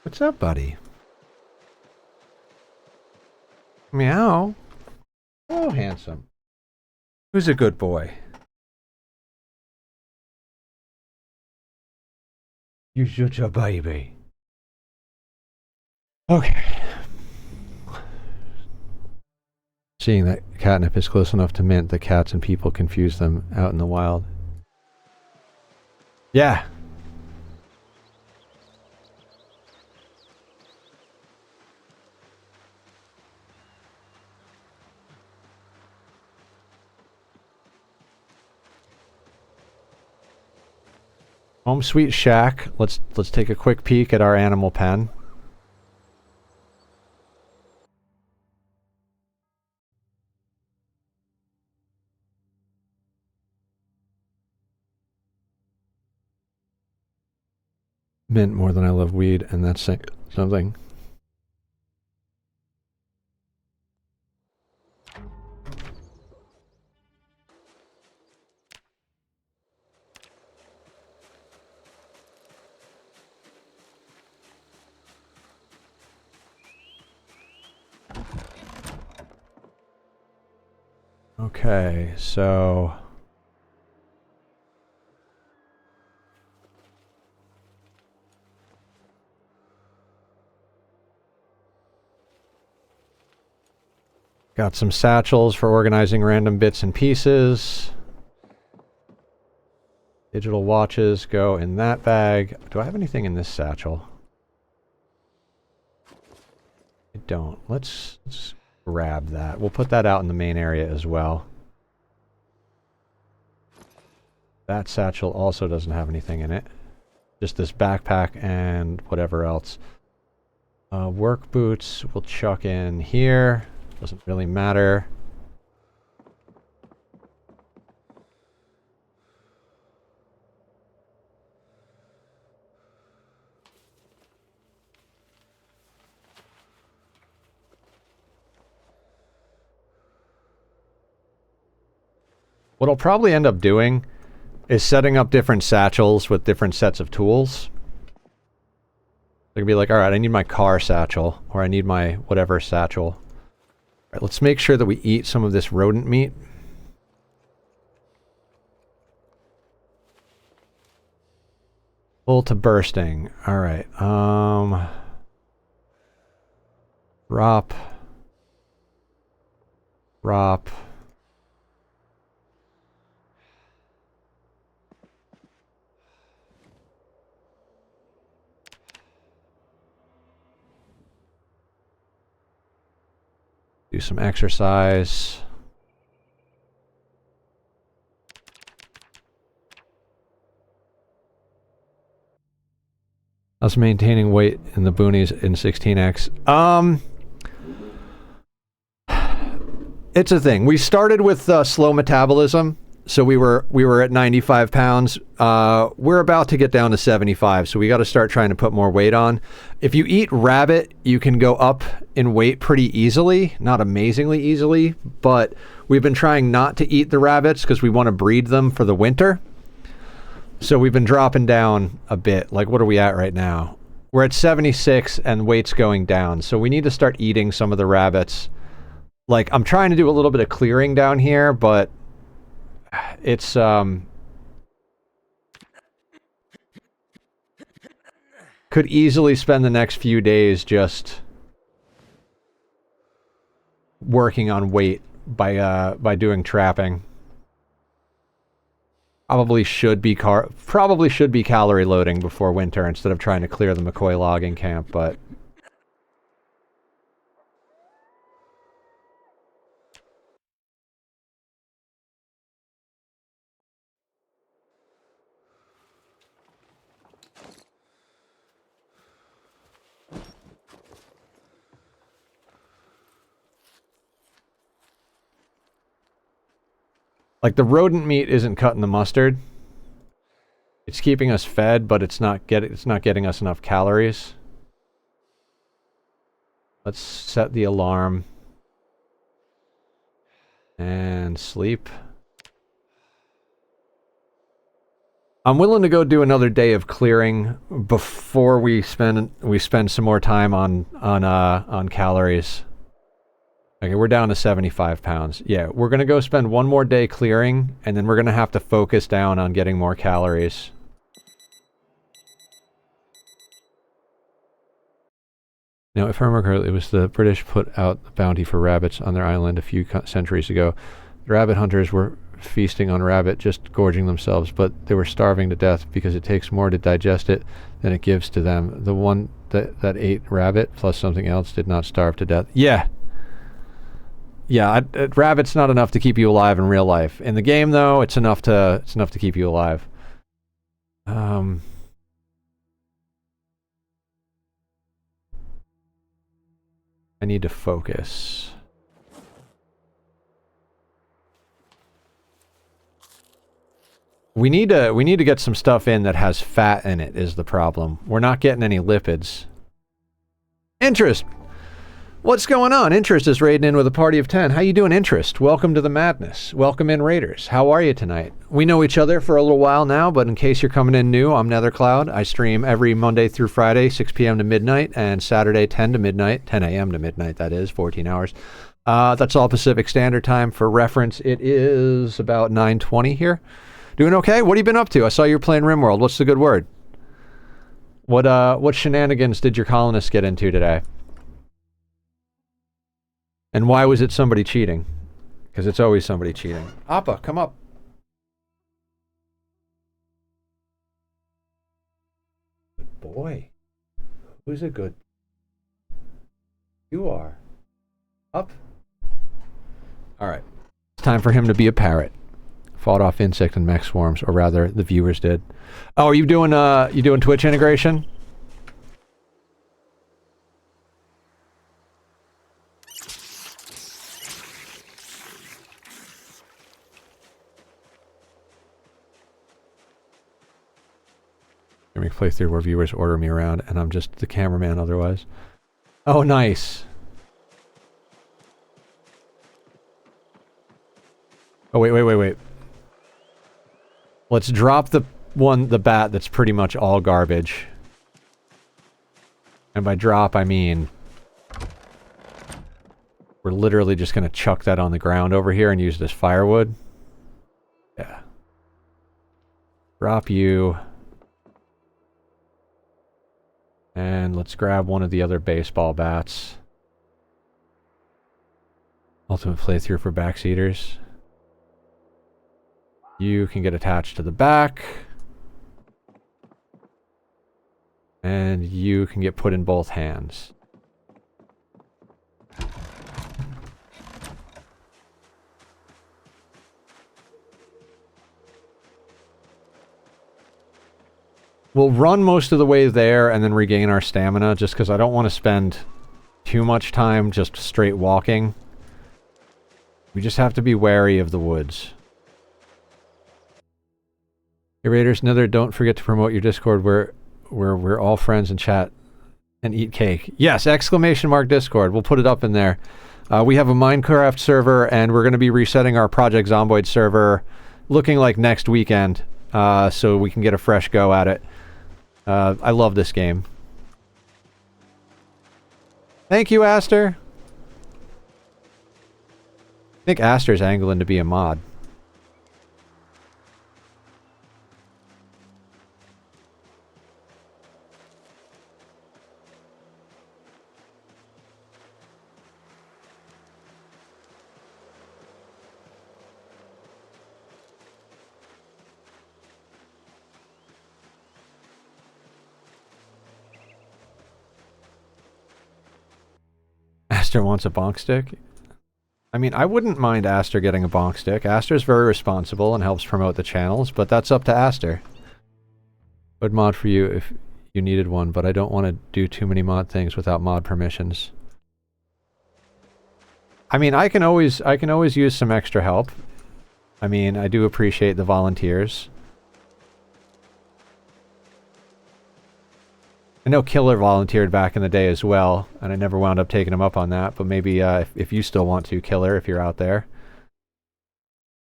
What's up, buddy? Meow. Oh, handsome. Who's a good boy? You're such a baby. Okay. Seeing that catnip is close enough to mint, the cats and people confuse them out in the wild. Yeah. Home sweet shack. Let's take a quick peek at our animal pen. Mint more than I love weed, and that's something. Okay, so got some satchels for organizing random bits and pieces. Digital watches go in that bag. Do I have anything in this satchel? I don't. Let's grab that. We'll put that out in the main area as well. That satchel also doesn't have anything in it. Just this backpack and whatever else. Work boots we'll chuck in here. Doesn't really matter. What I'll probably end up doing is setting up different satchels with different sets of tools. They can be like, alright, I need my car satchel, or I need my whatever satchel. Alright, let's make sure that we eat some of this rodent meat. Full to bursting. All right. Drop. Drop. Do some exercise. Us maintaining weight in the boonies in 16x. It's a thing. We started with slow metabolism, so we were at 95 pounds. We're about to get down to 75, so we got to start trying to put more weight on. If you eat rabbit, you can go up in weight pretty easily, not amazingly easily, but we've been trying not to eat the rabbits because we want to breed them for the winter. So we've been dropping down a bit. Like, what are we at right now? We're at 76 and weight's going down. So we need to start eating some of the rabbits. Like, I'm trying to do a little bit of clearing down here, but it's, could easily spend the next few days just working on weight by doing trapping. Probably should be calorie loading before winter instead of trying to clear the McCoy logging camp, but like the rodent meat isn't cutting the mustard. It's keeping us fed, but it's not getting us enough calories. Let's set the alarm and sleep. I'm willing to go do another day of clearing before we spend some more time on calories. Okay, we're down to 75 pounds. Yeah, we're going to go spend one more day clearing, and then we're going to have to focus down on getting more calories. Now, if I remember correctly, it was the British put out the bounty for rabbits on their island a few centuries ago. The rabbit hunters were feasting on rabbit, just gorging themselves, but they were starving to death because it takes more to digest it than it gives to them. The one that ate rabbit plus something else did not starve to death. Yeah. Yeah, rabbit's not enough to keep you alive in real life. In the game, though, it's enough to keep you alive. I need to focus. We need to get some stuff in that has fat in it is the problem. We're not getting any lipids. Interest. What's going on? Interest is raiding in with a party of 10. How you doing, Interest? Welcome to the madness. Welcome in, Raiders. How are you tonight? We know each other for a little while now, but in case you're coming in new, I'm Nethercloud. I stream every Monday through Friday, 6 p.m. to midnight, and Saturday, 10 a.m. to midnight, that is, 14 hours. That's all Pacific Standard Time. For reference, it is about 9:20 here. Doing okay? What have you been up to? I saw you were playing RimWorld. What's the good word? What shenanigans did your colonists get into today? And why was it somebody cheating? Because it's always somebody cheating. Appa, come up. Good boy. Who's a good... You are. Up. Alright. It's time for him to be a parrot. Fought off insect and mech swarms, or rather, the viewers did. Oh, are you doing Twitch integration? Let me play through where viewers order me around, and I'm just the cameraman otherwise. Oh, nice. Oh, wait. Let's drop the bat that's pretty much all garbage. And by drop, I mean... we're literally just going to chuck that on the ground over here and use it as firewood. Yeah. Drop you. And let's grab one of the other baseball bats. Ultimate playthrough for backseaters. You can get attached to the back. And you can get put in both hands. We'll run most of the way there and then regain our stamina, just because I don't want to spend too much time just straight walking. We just have to be wary of the woods. Hey Raiders, Nether, don't forget to promote your Discord where we're all friends and chat and eat cake. Yes, exclamation mark Discord. We'll put it up in there. We have a Minecraft server, and we're going to be resetting our Project Zomboid server looking like next weekend, so we can get a fresh go at it. I love this game. Thank you, Aster. I think Aster's angling to be a mod. Aster wants a bonk stick. I mean, I wouldn't mind Aster getting a bonk stick. Aster's very responsible and helps promote the channels, but that's up to Aster. Would mod for you if you needed one, but I don't want to do too many mod things without mod permissions. I mean, I can always use some extra help. I mean, I do appreciate the volunteers. I know Killer volunteered back in the day as well, and I never wound up taking him up on that, but maybe if you still want to, Killer, if you're out there.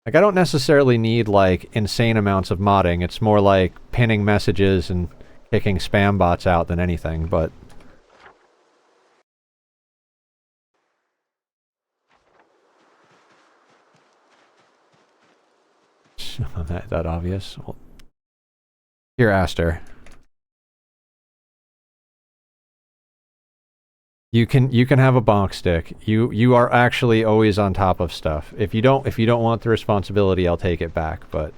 Like, I don't necessarily need, like, insane amounts of modding. It's more like pinning messages and kicking spam bots out than anything, but... that obvious. Well, here, Aster. You can have a bonk stick. You are actually always on top of stuff. If you don't want the responsibility, I'll take it back, but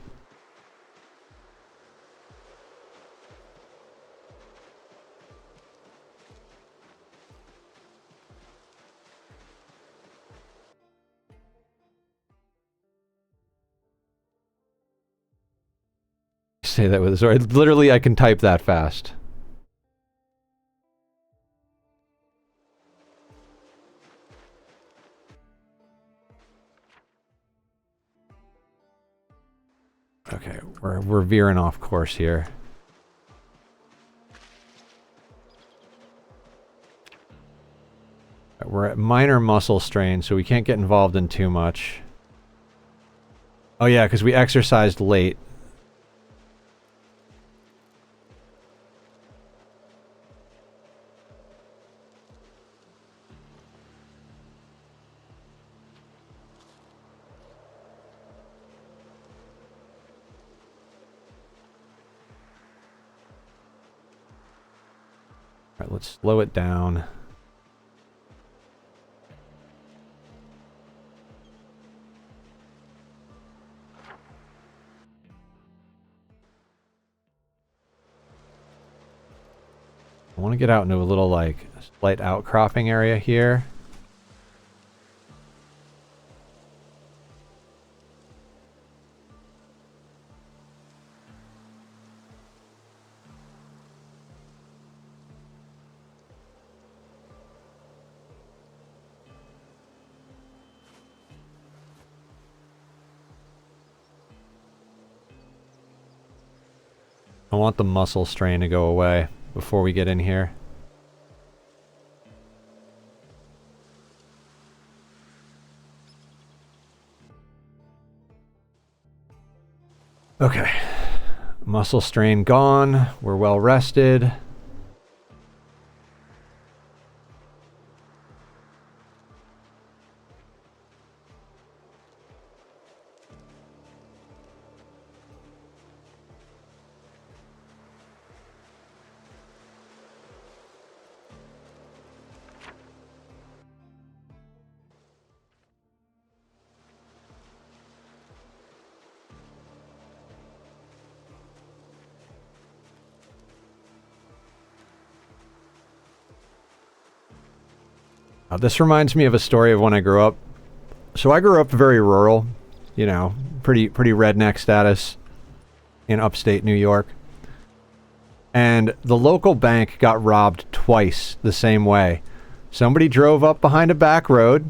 say that with a sword. Literally, I can type that fast. Okay, we're veering off course here. We're at minor muscle strain, so we can't get involved in too much. Oh yeah, because we exercised late. Alright, let's slow it down. I want to get out into a little, like, slight outcropping area here. I want the muscle strain to go away before we get in here. Okay. Muscle strain gone. We're well rested. This reminds me of a story of when I grew up. So I grew up very rural, you know, pretty redneck status in upstate New York. And the local bank got robbed twice the same way. Somebody drove up behind a back road,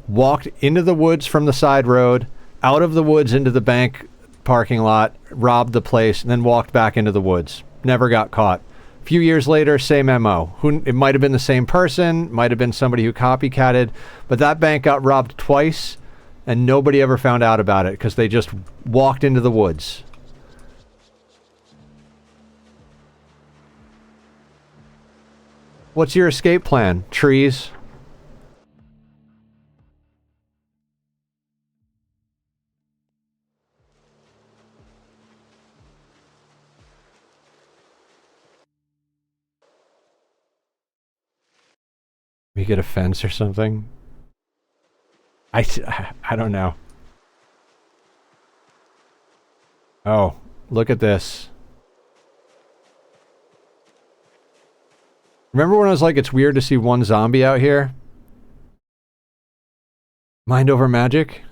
walked into the woods from the side road, out of the woods into the bank parking lot, robbed the place, and then walked back into the woods. Never got caught. A few years later, same MO. It might have been the same person, might have been somebody who copycatted, but that bank got robbed twice, and nobody ever found out about it because they just walked into the woods. What's your escape plan? Trees? We get a fence or something? I don't know. Oh, look at this. Remember when I was like, it's weird to see one zombie out here? Mind over magic?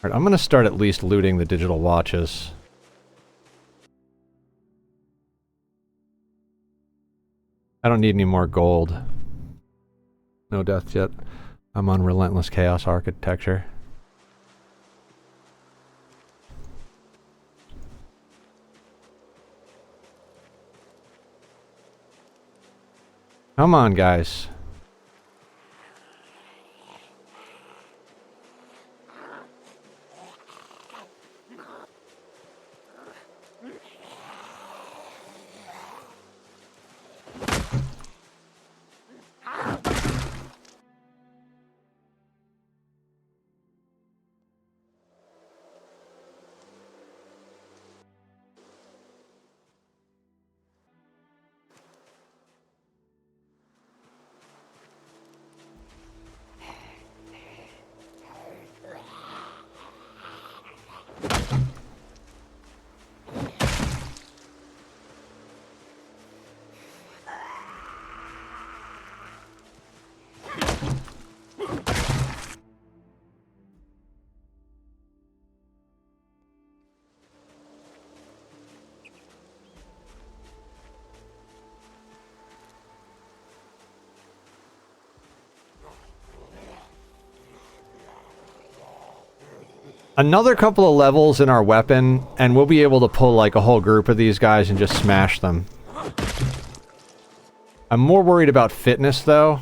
Alright, I'm gonna start at least looting the digital watches. I don't need any more gold. No deaths yet. I'm on Relentless Chaos Architecture. Come on, guys. Another couple of levels in our weapon, and we'll be able to pull like a whole group of these guys and just smash them. I'm more worried about fitness, though.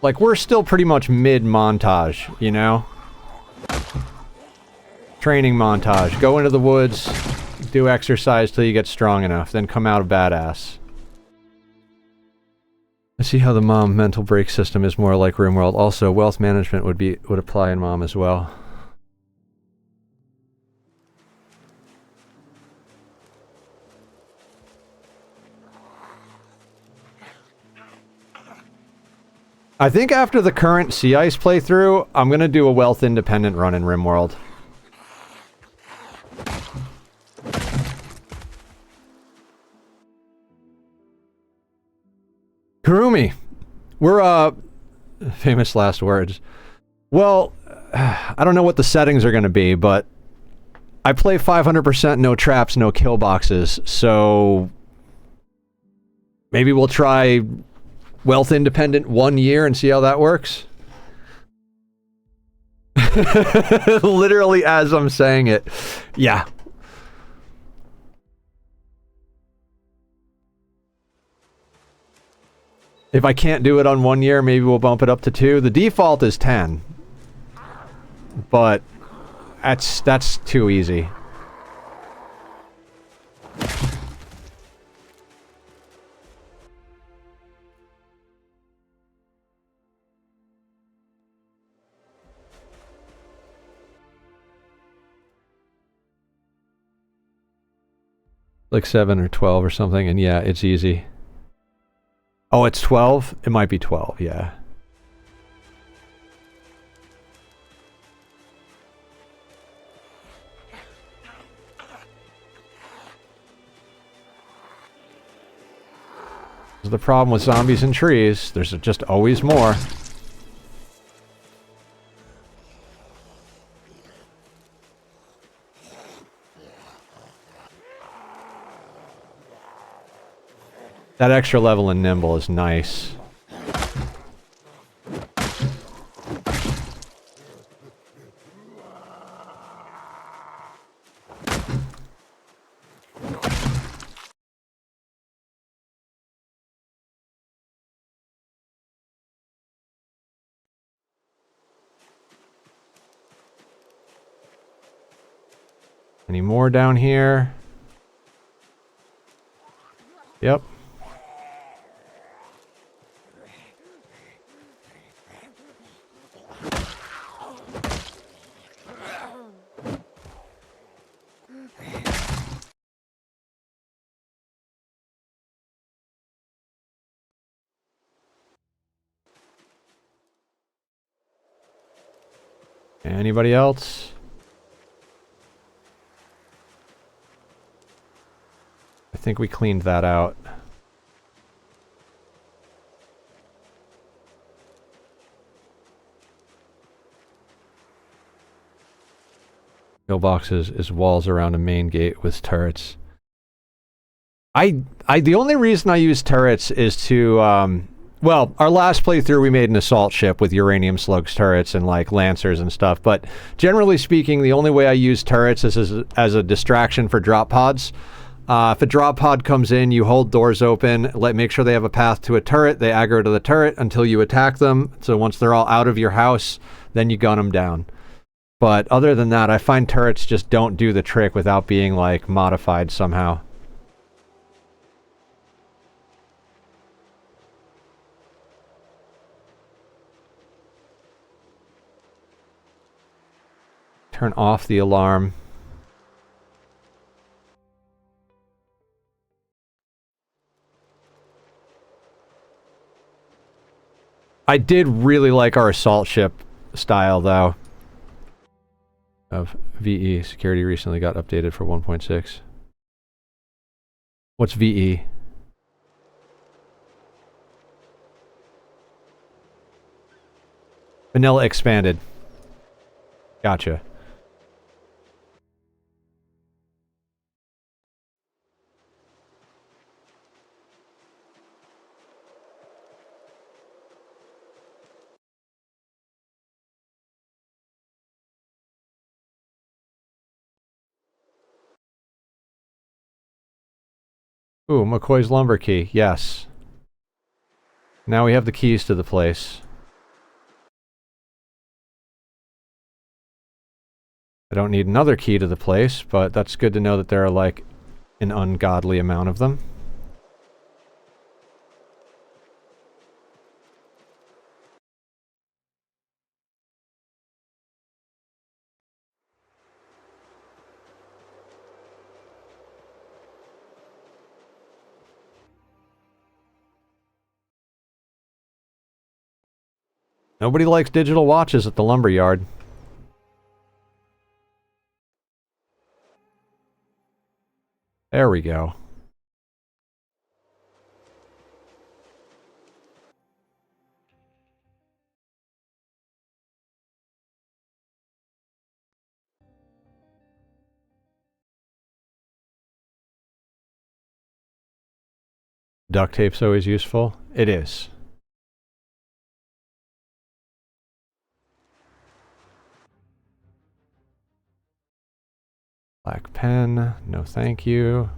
Like, we're still pretty much mid-montage, you know? Training montage. Go into the woods, do exercise till you get strong enough, then come out a badass. I see how the mom mental break system is more like RimWorld. Also, wealth management would apply in mom as well. I think after the current Sea Ice playthrough, I'm gonna do a wealth independent run in RimWorld. Kurumi, we're, famous last words. Well, I don't know what the settings are going to be, but I play 500% no traps, no kill boxes, so maybe we'll try Wealth independent 1 year and see how that works. Literally as I'm saying it. Yeah. If I can't do it on 1 year, maybe we'll bump it up to 2. The default is 10. But that's too easy. Like 7 or 12 or something, and yeah, it's easy. Oh, it's 12? It might be 12, yeah. The problem with zombies and trees, there's just always more. That extra level in Nimble is nice. Any more down here? Yep. Anybody else? I think we cleaned that out. Pillboxes is walls around a main gate with turrets. The only reason I use turrets is to, well, our last playthrough we made an assault ship with uranium slugs turrets and like lancers and stuff, but generally speaking, the only way I use turrets is as a distraction for drop pods. If a drop pod comes in, you hold doors open, make sure they have a path to a turret, they aggro to the turret until you attack them, so once they're all out of your house, then you gun them down. But other than that, I find turrets just don't do the trick without being, like, modified somehow. Turn off the alarm. I did really like our assault ship style, though. Of VE. Security recently got updated for 1.6. What's VE? Vanilla expanded. Gotcha. Ooh, McCoy's lumber key. Yes. Now we have the keys to the place. I don't need another key to the place, but that's good to know that there are, like, an ungodly amount of them. Nobody likes digital watches at the lumberyard. There we go. Duct tape's always useful. It is. Black pen, no thank you.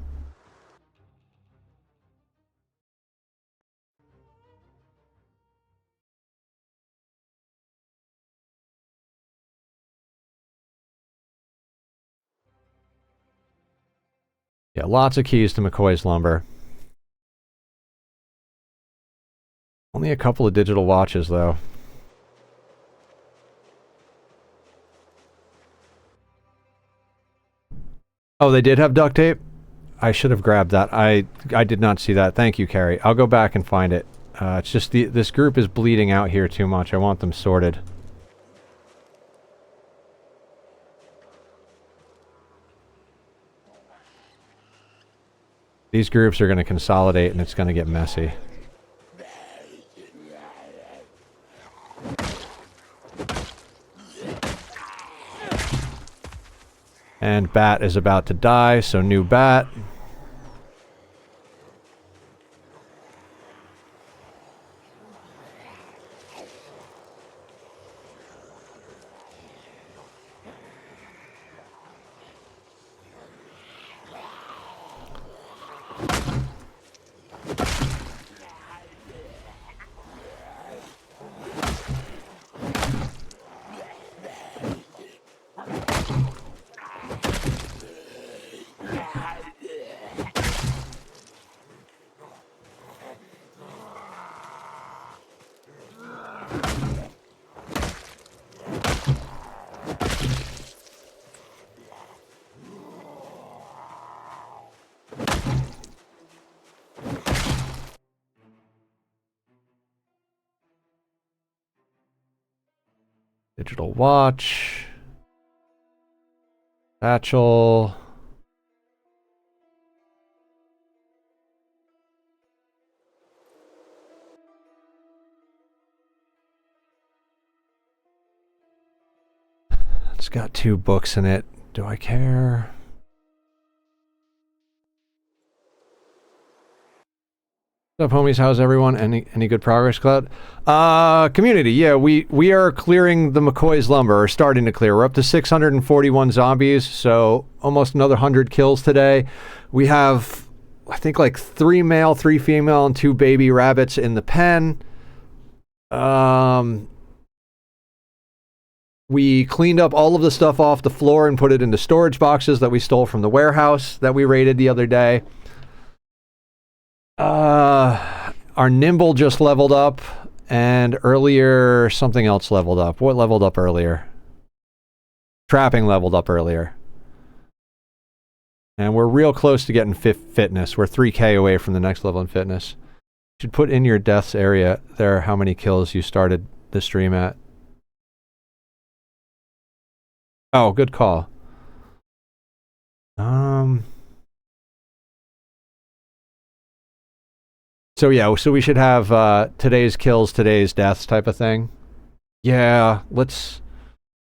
Yeah, lots of keys to McCoy's lumber. Only a couple of digital watches, though. Oh, they did have duct tape? I should have grabbed that. I did not see that. Thank you, Carrie. I'll go back and find it. It's just this group is bleeding out here too much. I want them sorted. These groups are going to consolidate and it's going to get messy. And Bat is about to die, so new Bat. Digital watch. Satchel. It's got 2 books in it. Do I care? What's up, homies? How's everyone? Any good progress, Cloud? Community, yeah, we are clearing the McCoy's lumber, or starting to clear. We're up to 641 zombies, so almost another 100 kills today. We have, I think, like 3 male, 3 female, and 2 baby rabbits in the pen. We cleaned up all of the stuff off the floor and put it into storage boxes that we stole from the warehouse that we raided the other day. Our Nimble just leveled up, and earlier something else leveled up. What leveled up earlier? Trapping leveled up earlier. And we're real close to getting fitness. We're 3k away from the next level in fitness. You should put in your deaths area there how many kills you started the stream at. Oh, good call. So yeah, so we should have today's kills, today's deaths type of thing. Yeah, we'll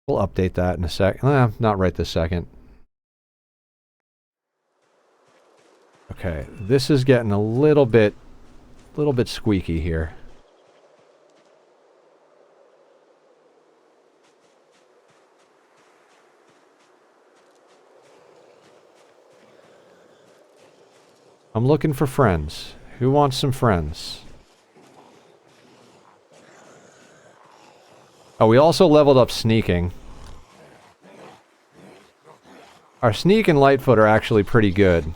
update that in a sec. Not right this second. Okay, this is getting a little bit squeaky here. I'm looking for friends. Who wants some friends? Oh, we also leveled up sneaking. Our sneak and lightfoot are actually pretty good.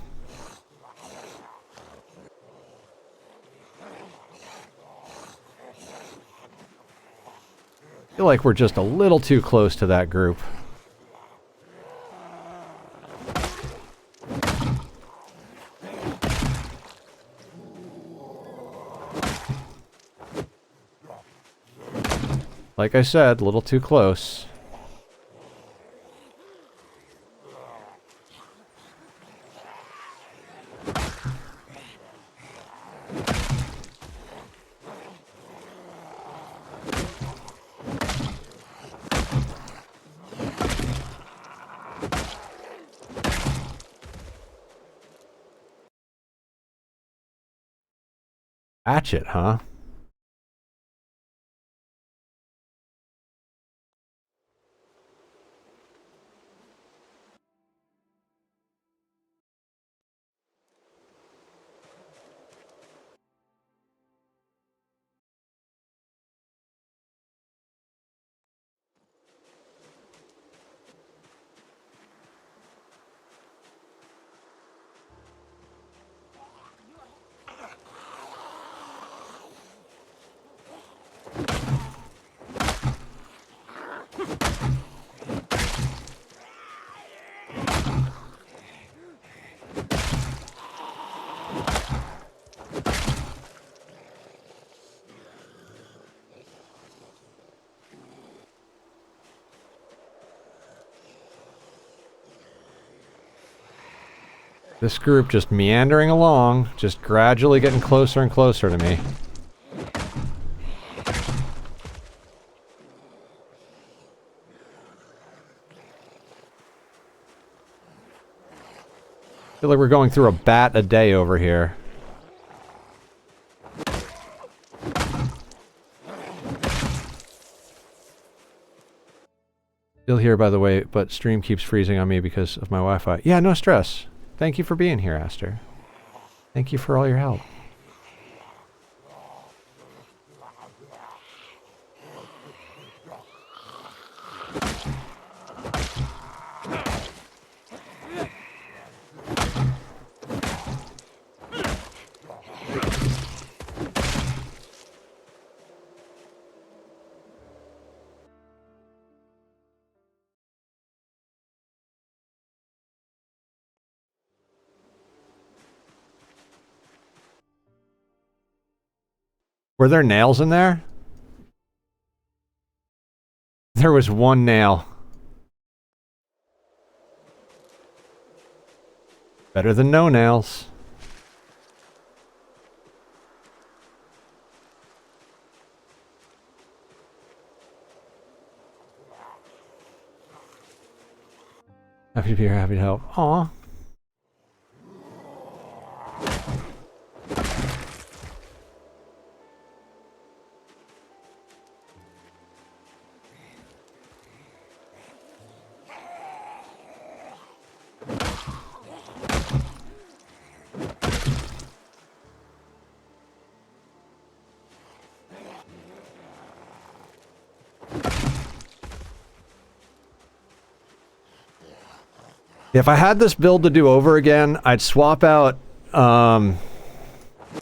I feel like we're just a little too close to that group. Like I said, a little too close. Hatchet, huh? This group just meandering along, just gradually getting closer and closer to me. I feel like we're going through a bat a day over here. Still here, by the way, but stream keeps freezing on me because of my Wi-Fi. Yeah, no stress. Thank you for being here, Aster. Thank you for all your help. Were there nails in there? There was one nail. Better than no nails. Happy to be here, happy to help. Aw. If I had this build to do over again, I'd swap out, I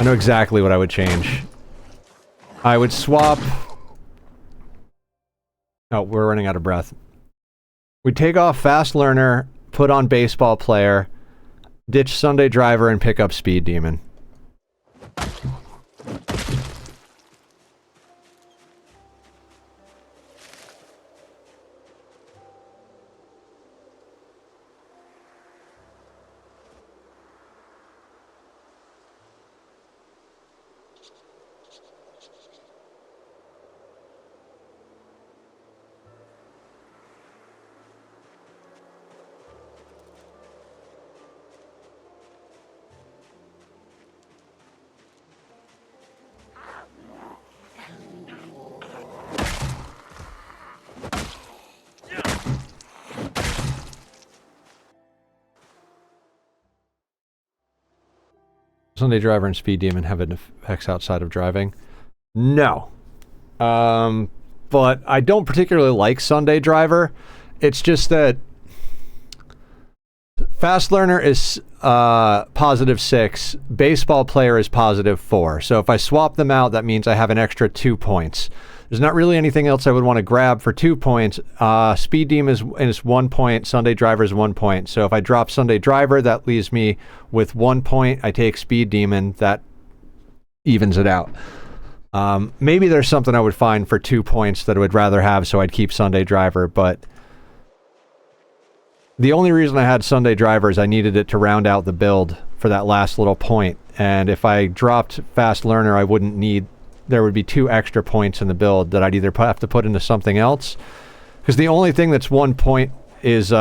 know exactly what I would change. I would swap... Oh, we're running out of breath. We'd take off Fast Learner, put on Baseball Player, ditch Sunday Driver, and pick up Speed Demon. Sunday Driver and Speed Demon have effects outside of driving? No. But I don't particularly like Sunday Driver. It's just that Fast Learner is +6, Baseball Player is +4. So if I swap them out, that means I have an extra 2 points. There's not really anything else I would want to grab for 2 points. Speed Demon is 1 point, Sunday Driver is 1 point. So if I drop Sunday Driver, that leaves me with 1 point. I take Speed Demon, that evens it out. Maybe there's something I would find for 2 points that I would rather have, so I'd keep Sunday Driver, but the only reason I had Sunday Driver is I needed it to round out the build for that last little point. And if I dropped Fast Learner, I wouldn't need... There would be 2 extra points in the build that I'd either have to put into something else. Because the only thing that's 1 point is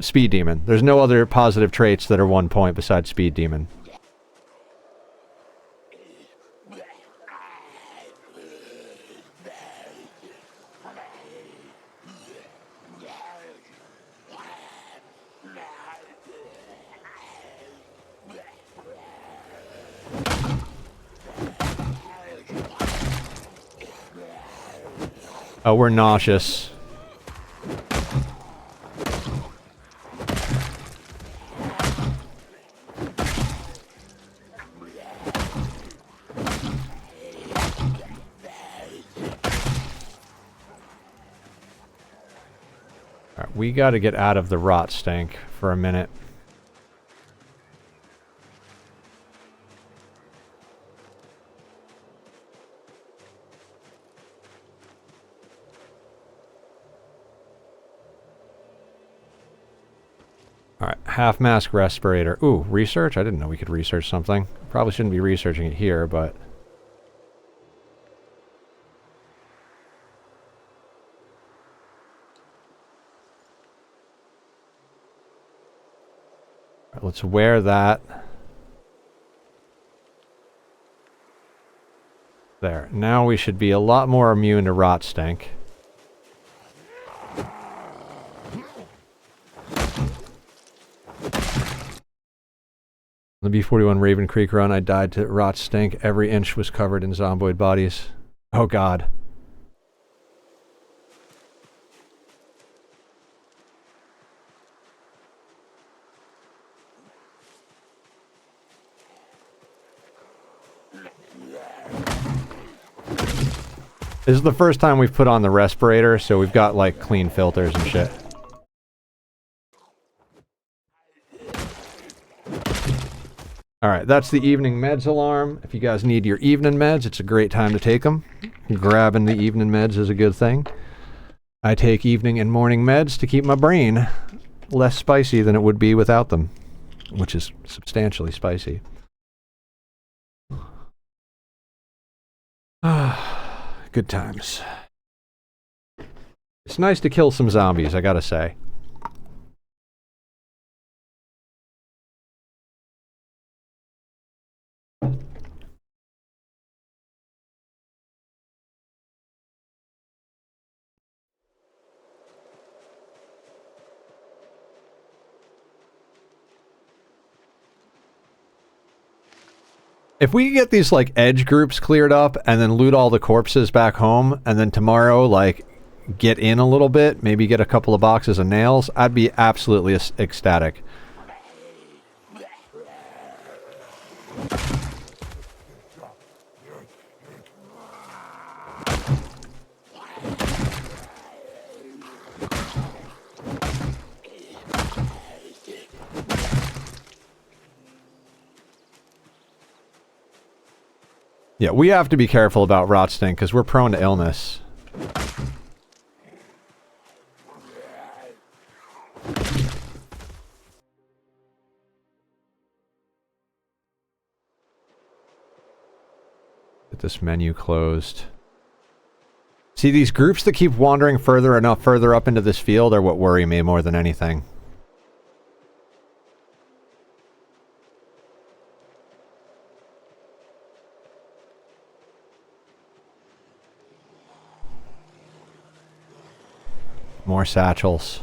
Speed Demon. There's no other positive traits that are 1 point besides Speed Demon. Oh, we're nauseous. Alright, we gotta get out of the rot stank for a minute. Alright, half mask respirator. Ooh, research? I didn't know we could research something. Probably shouldn't be researching it here, but... Alright, let's wear that. There. Now we should be a lot more immune to rot stink. The B-41 Raven Creek run, I died to rot stink. Every inch was covered in zomboid bodies. Oh god. This is the first time we've put on the respirator, so we've got like clean filters and shit. Alright, that's the evening meds alarm. If you guys need your evening meds, it's a great time to take them. Grabbing the evening meds is a good thing. I take evening and morning meds to keep my brain less spicy than it would be without them, which is substantially spicy. Good times. It's nice to kill some zombies, I gotta say. If we get these, like, edge groups cleared up and then loot all the corpses back home, and then tomorrow, like, get in a little bit, maybe get a couple of boxes of nails, I'd be absolutely ecstatic. Yeah, we have to be careful about rot stink because we're prone to illness. Get this menu closed. See, these groups that keep wandering further up into this field are what worry me more than anything. More satchels.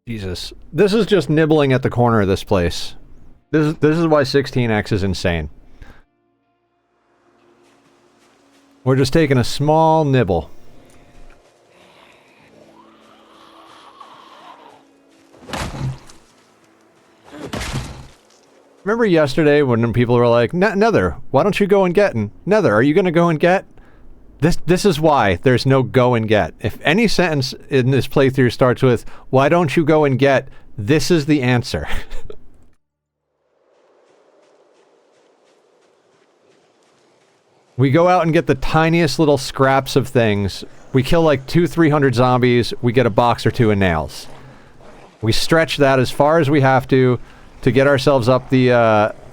Jesus. This is just nibbling at the corner of this place. This is why 16x is insane. We're just taking a small nibble. Remember yesterday when people were like, Nether, why don't you go and get? And Nether, are you going to go and get? This is why there's no go and get. If any sentence in this playthrough starts with, why don't you go and get, this is the answer. We go out and get the tiniest little scraps of things. We kill like 200-300 zombies, we get a box or two of nails. We stretch that as far as we have to to get ourselves up the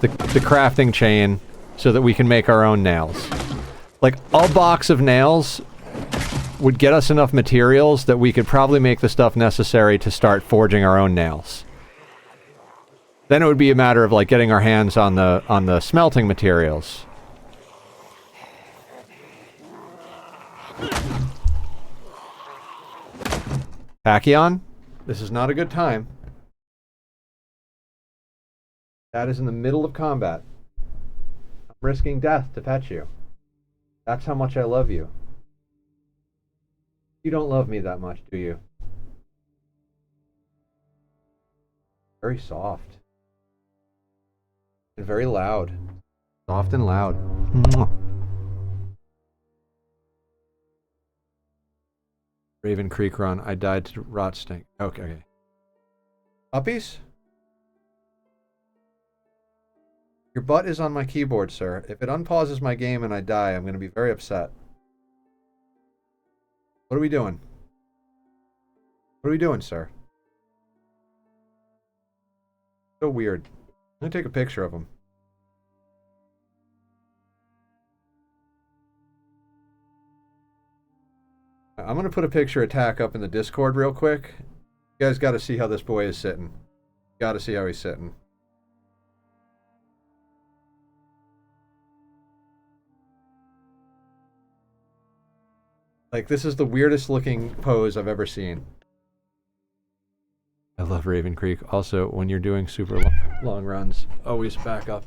crafting chain so that we can make our own nails. Like, a box of nails would get us enough materials that we could probably make the stuff necessary to start forging our own nails. Then it would be a matter of, like, getting our hands on the smelting materials. Tachyon, this is not a good time. That is in the middle of combat. I'm risking death to pet you. That's how much I love you. You don't love me that much, do you? Very soft. And very loud. Soft and loud. Mwah. Raven Creek Run. I died to rot stink. Okay. Puppies? Your butt is on my keyboard, sir. If it unpauses my game and I die, I'm going to be very upset. What are we doing? What are we doing, sir? So weird. I'm going to take a picture of him. I'm going to put a picture of Tack up in the Discord real quick. You guys got to see how this boy is sitting. Got to see how he's sitting. Like, this is the weirdest looking pose I've ever seen. I love Raven Creek. Also, when you're doing super long runs, always back up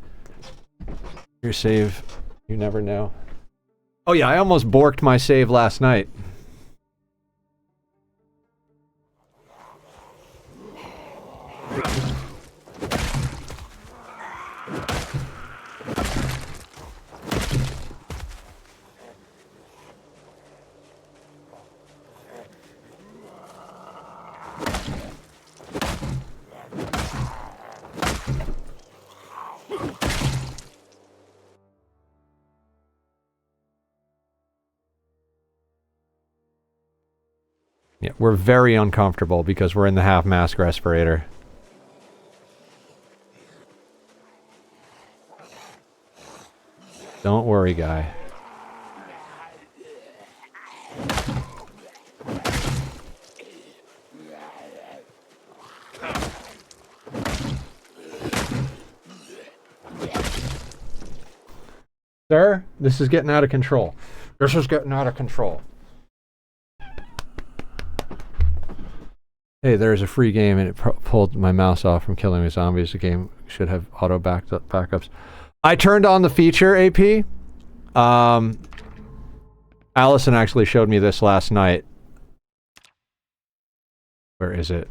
your save. You never know. Oh yeah, I almost borked my save last night. Yeah, we're very uncomfortable because we're in the half-mask respirator. Don't worry, guy. Sir, this is getting out of control. This is getting out of control. Hey, there's a free game and it pulled my mouse off from killing me zombies. The game should have auto backups. I turned on the feature, AP. Allison actually showed me this last night. Where is it?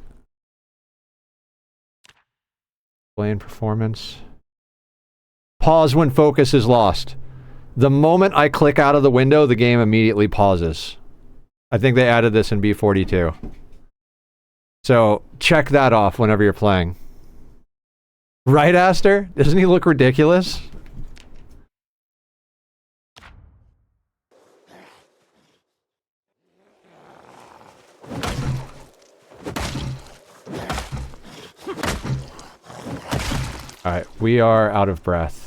Explain performance. Pause when focus is lost. The moment I click out of the window, the game immediately pauses. I think they added this in B42. So, check that off whenever you're playing. Right, Aster? Doesn't he look ridiculous? Alright, we are out of breath.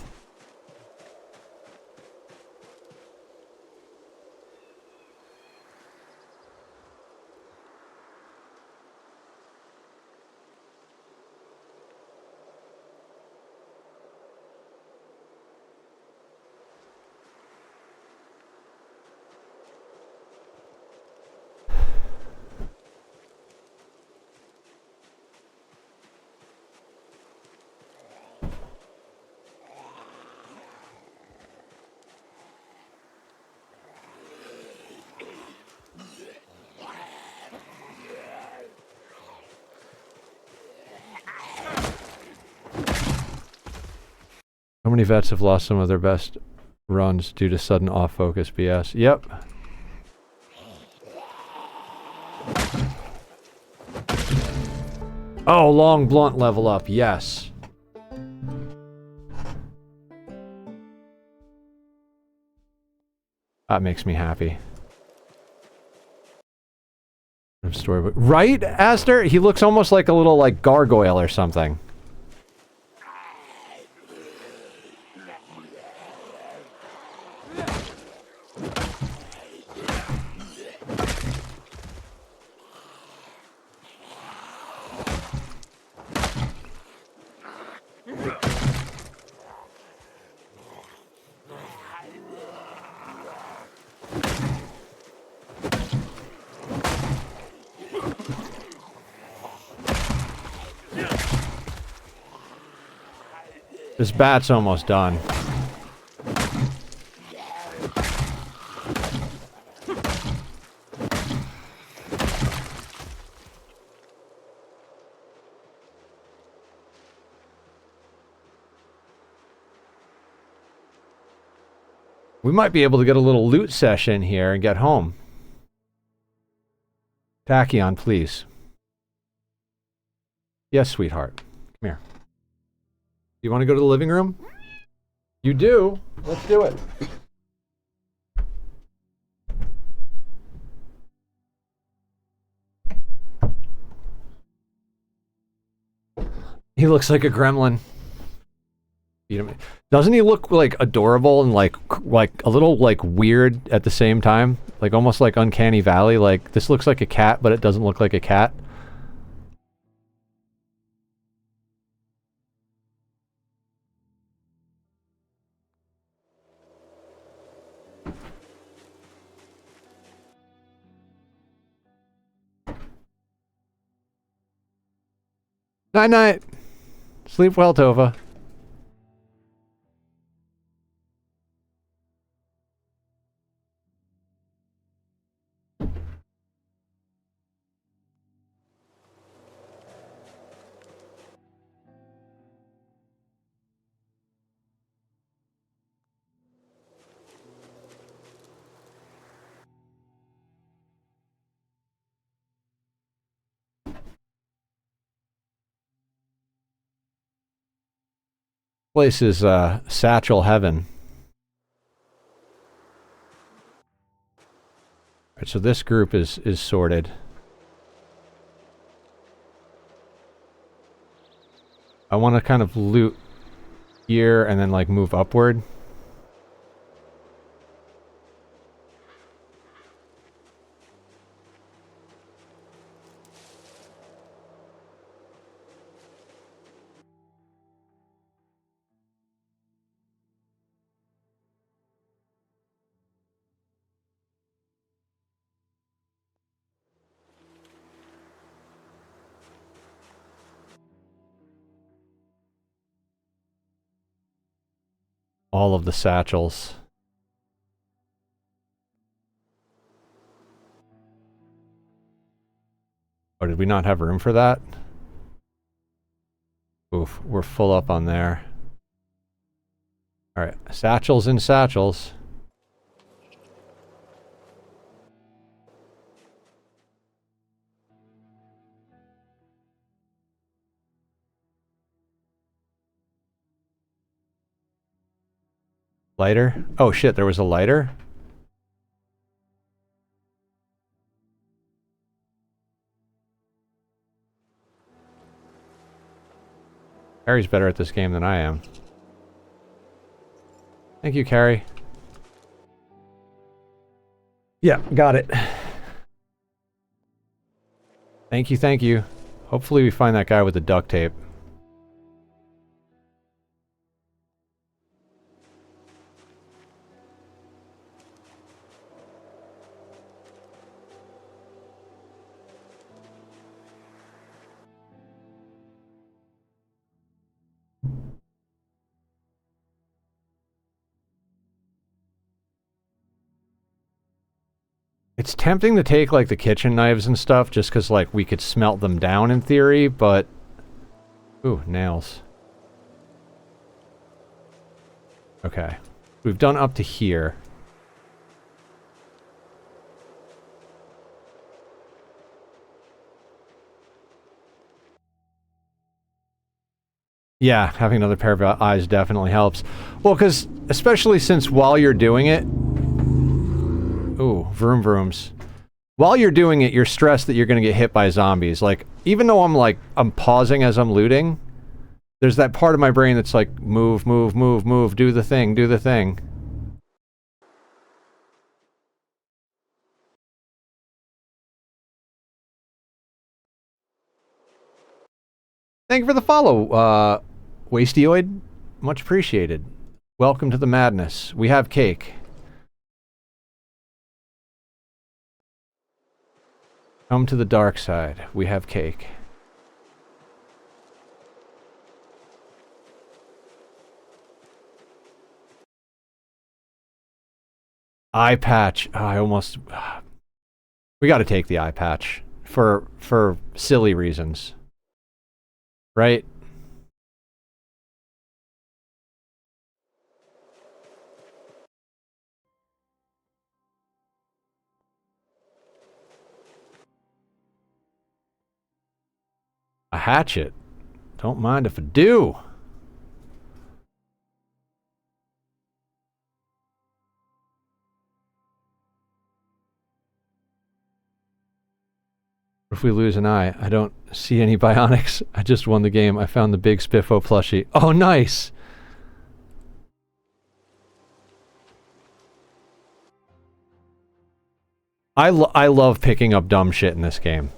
How many vets have lost some of their best runs due to sudden off-focus BS? Yep. Oh, long blunt level up, yes. That makes me happy. Storybook. Right, Aster? He looks almost like a little, like, gargoyle or something. This bat's almost done. We might be able to get a little loot session here and get home. Tachyon, please. Yes, sweetheart. Come here. You want to go to the living room? You do? Let's do it. He looks like a gremlin. Doesn't he look like adorable and like a little like weird at the same time? Like almost like Uncanny Valley. Like this looks like a cat, but it doesn't look like a cat. Night night. Sleep well, Tova. Place is satchel heaven. Alright, so this group is sorted. I want to kind of loot here and then like move upward. All of the satchels. Oh, did we not have room for that? Oof, we're full up on there. Alright, satchels and satchels. Lighter? Oh shit, there was a lighter? Carrie's better at this game than I am. Thank you, Carrie. Yeah, got it. Thank you, thank you. Hopefully we find that guy with the duct tape. It's tempting to take, like, the kitchen knives and stuff, just because, like, we could smelt them down in theory, but... Ooh, nails. Okay. We've done up to here. Yeah, having another pair of eyes definitely helps. Well, because, especially since while you're doing it... Ooh, vroom vrooms. While you're doing it, you're stressed that you're going to get hit by zombies. Like, even though I'm pausing as I'm looting, there's that part of my brain that's like, move, move, move, move, do the thing, do the thing. Thank you for the follow, Wastioid. Much appreciated. Welcome to the madness. We have cake. Come to the dark side. We have cake. Eye patch. Oh, I almost... We got to take the eye patch for silly reasons. Right? A hatchet. Don't mind if I do. If we lose an eye, I don't see any bionics. I just won the game. I found the big Spiffo plushie. Oh, nice! I love picking up dumb shit in this game.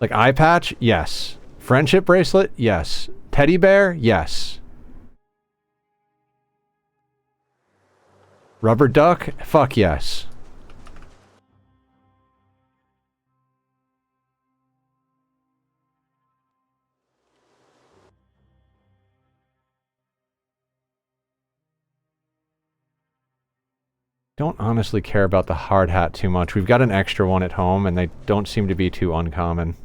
Like eye patch? Yes. Friendship bracelet? Yes. Teddy bear? Yes. Rubber duck? Fuck yes. Don't honestly care about the hard hat too much. We've got an extra one at home, and they don't seem to be too uncommon.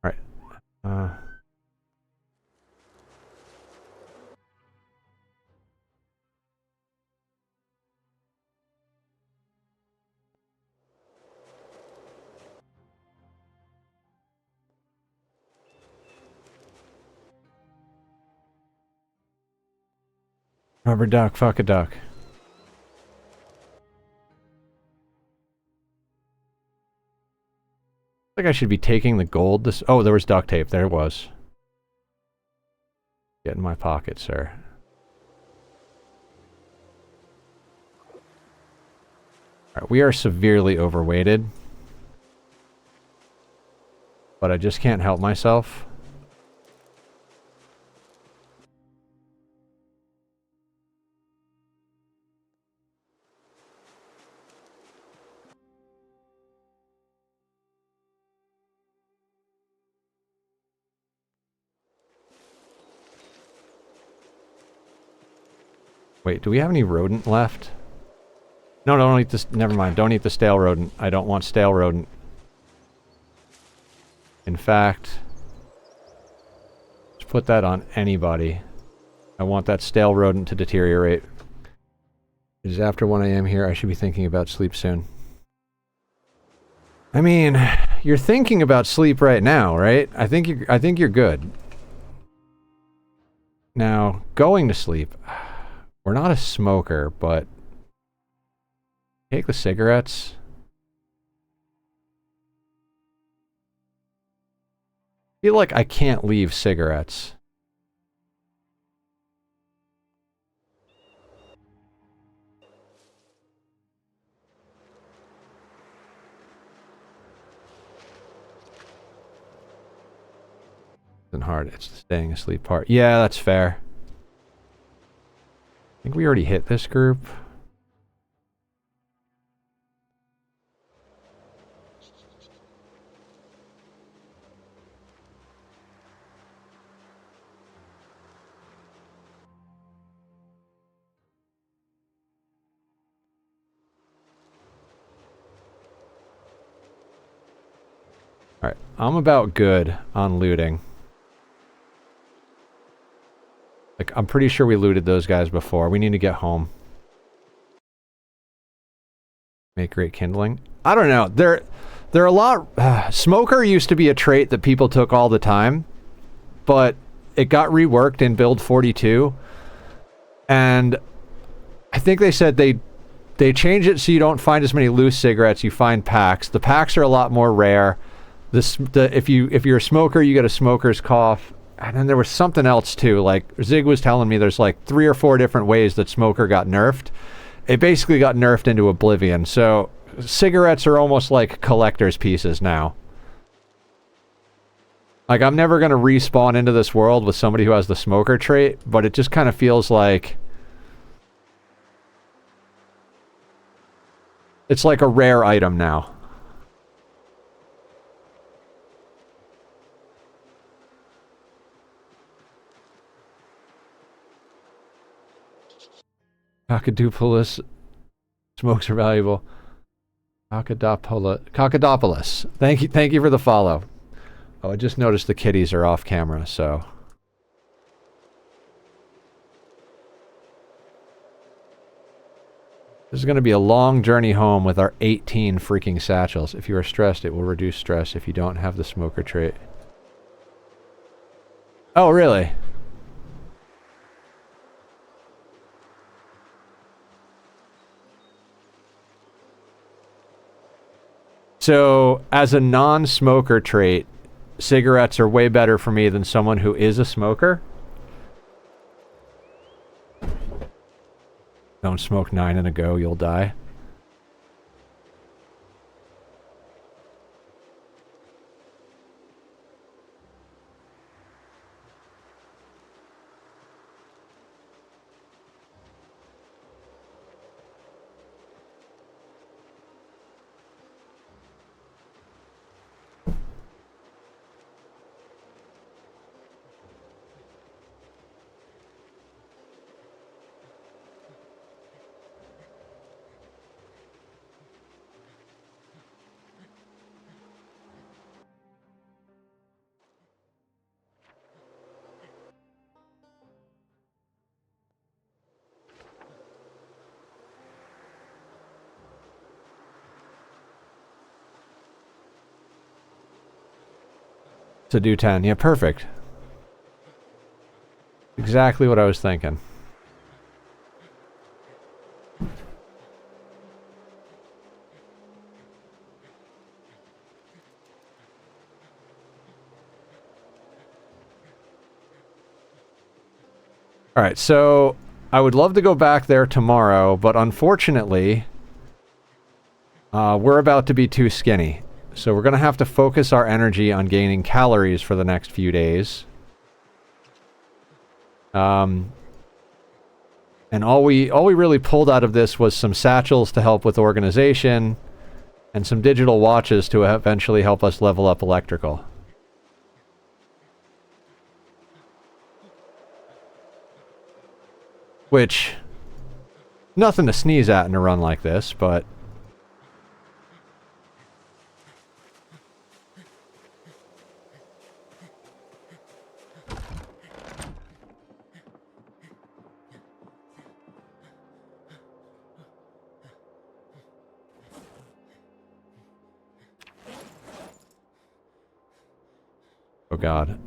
All right. Rubber duck, fuck a duck. I think I should be taking the gold. This. Oh, there was duct tape. There it was. Get in my pocket, sir. Alright, we are severely overweighted. But I just can't help myself. Wait, do we have any rodent left? No, don't eat this. Never mind. Don't eat the stale rodent. I don't want stale rodent. In fact, let's put that on anybody. I want that stale rodent to deteriorate. It is after 1 a.m. here. I should be thinking about sleep soon. I mean, you're thinking about sleep right now, right? I think you're good. Now, going to sleep. We're not a smoker, but take the cigarettes. I feel like I can't leave cigarettes. It's hard. It's the staying asleep part. Yeah, that's fair. I think we already hit this group. Alright, I'm about good on looting. Like, I'm pretty sure we looted those guys before. We need to get home. Make great kindling. I don't know. There are a lot... Smoker used to be a trait that people took all the time. But it got reworked in build 42. And I think they said they changed it so you don't find as many loose cigarettes. You find packs. The packs are a lot more rare. If you're a smoker, you get a smoker's cough. And then there was something else too, like Zig was telling me there's like 3 or 4 different ways that smoker got nerfed. It basically got nerfed into oblivion, so cigarettes are almost like collector's pieces now. Like, I'm never going to respawn into this world with somebody who has the smoker trait, but it just kind of feels like It's like a rare item now. Cockadopolis smokes are valuable. Cockadopolis. Thank you for the follow. Oh, I just noticed the kitties are off camera, so. This is going to be a long journey home with our 18 freaking satchels. If you are stressed, it will reduce stress if you don't have the smoker trait. Oh, really? So, as a non-smoker trait, cigarettes are way better for me than someone who is a smoker. Don't smoke 9 and a go, you'll die. To do 10. Yeah, perfect. Exactly what I was thinking. Alright, so I would love to go back there tomorrow, but unfortunately, we're about to be too skinny. So we're going to have to focus our energy on gaining calories for the next few days. And all we really pulled out of this was some satchels to help with organization, and some digital watches to eventually help us level up electrical. Which, nothing to sneeze at in a run like this, but... Oh god.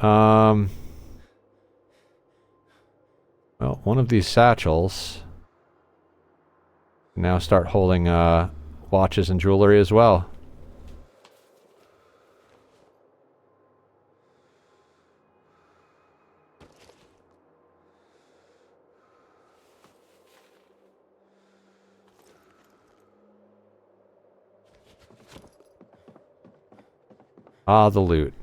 Well, one of these satchels can now start holding watches and jewelry as well. Ah, the loot.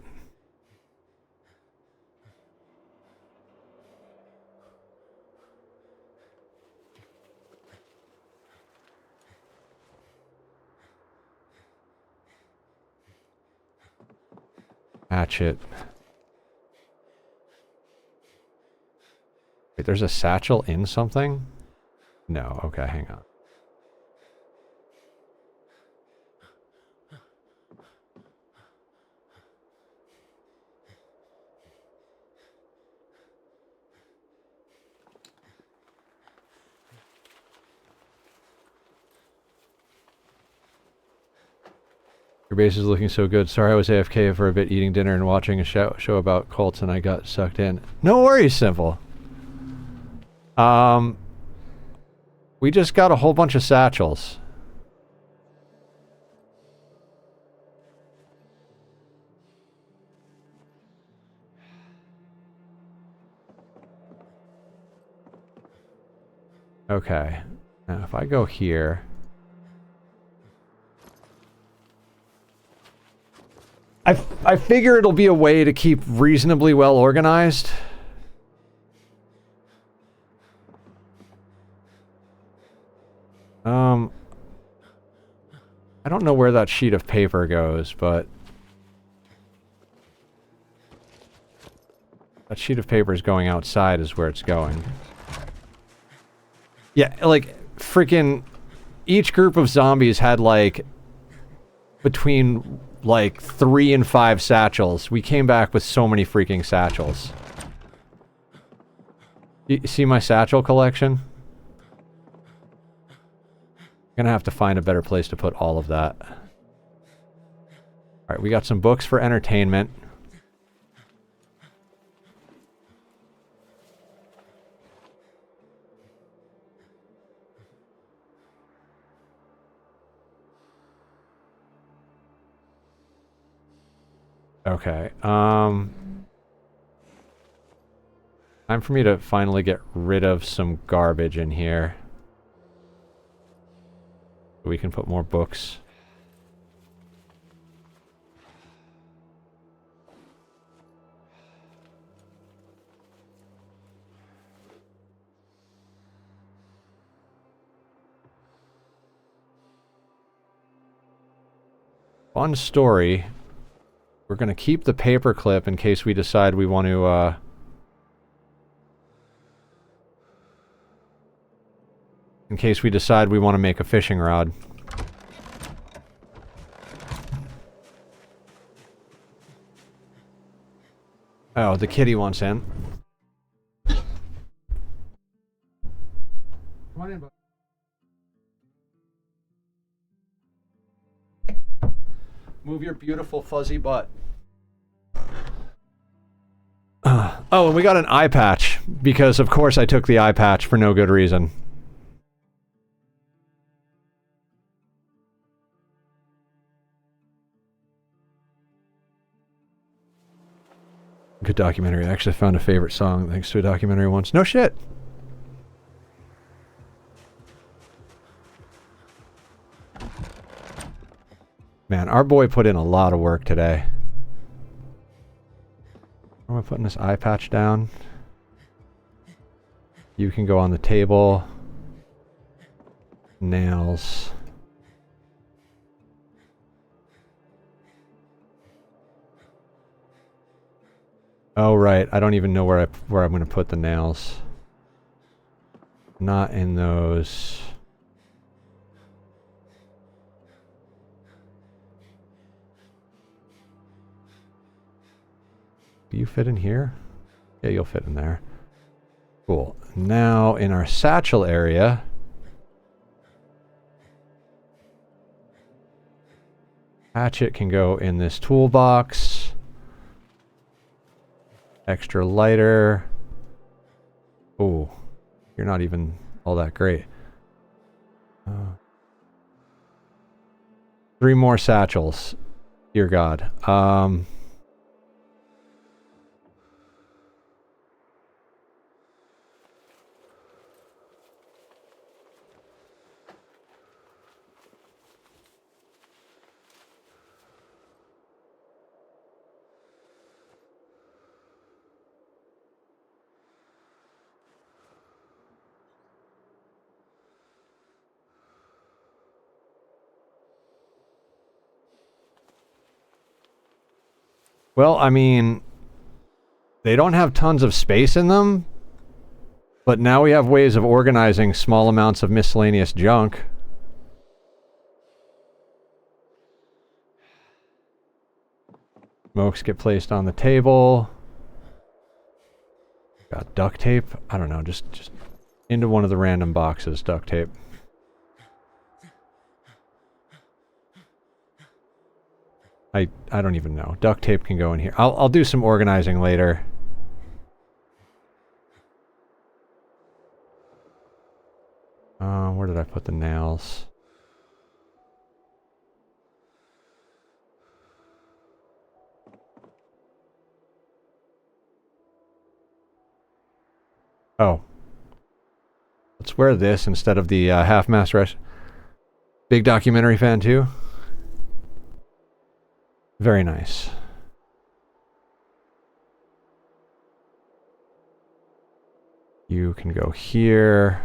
Hatchet. Wait, there's a satchel in something? No, okay, hang on. Your base is looking so good. Sorry I was AFK for a bit eating dinner and watching a show about cults and I got sucked in. No worries, Simple. We just got a whole bunch of satchels. Okay. Now if I go here... I figure it'll be a way to keep reasonably well organized. I don't know where that sheet of paper goes, but that sheet of paper is going outside is where it's going. Yeah, like, freaking... Each group of zombies had, like, between, like, 3 and 5 satchels. We came back with so many freaking satchels. You see my satchel collection? I'm gonna have to find a better place to put all of that. Alright, we got some books for entertainment. Okay, time for me to finally get rid of some garbage in here. We can put more books. Fun story. We're gonna keep the paperclip in case we decide we want to, in case we decide we want to make a fishing rod. Oh, the kitty wants in. Come on in, bud. Move your beautiful fuzzy butt. Oh, and we got an eye patch, because of course I took the eye patch for no good reason. Good documentary. I actually found a favorite song thanks to a documentary once. No shit! Man, our boy put in a lot of work today. Am I putting this eye patch down? You can go on the table. Nails. Oh right, I don't even know where I'm going to put the nails. Not in those. Do you fit in here? Yeah, you'll fit in there. Cool. Now in our satchel area, hatchet can go in this toolbox. Extra lighter. Oh, you're not even all that great. 3 more satchels. Dear God. Well, I mean, they don't have tons of space in them, but now we have ways of organizing small amounts of miscellaneous junk. Smokes get placed on the table. Got duct tape. I don't know, just into one of the random boxes, duct tape. I don't even know. Duct tape can go in here. I'll do some organizing later. Where did I put the nails? Oh. Let's wear this instead of the half-mast rush. Big documentary fan too? Very nice. You can go here.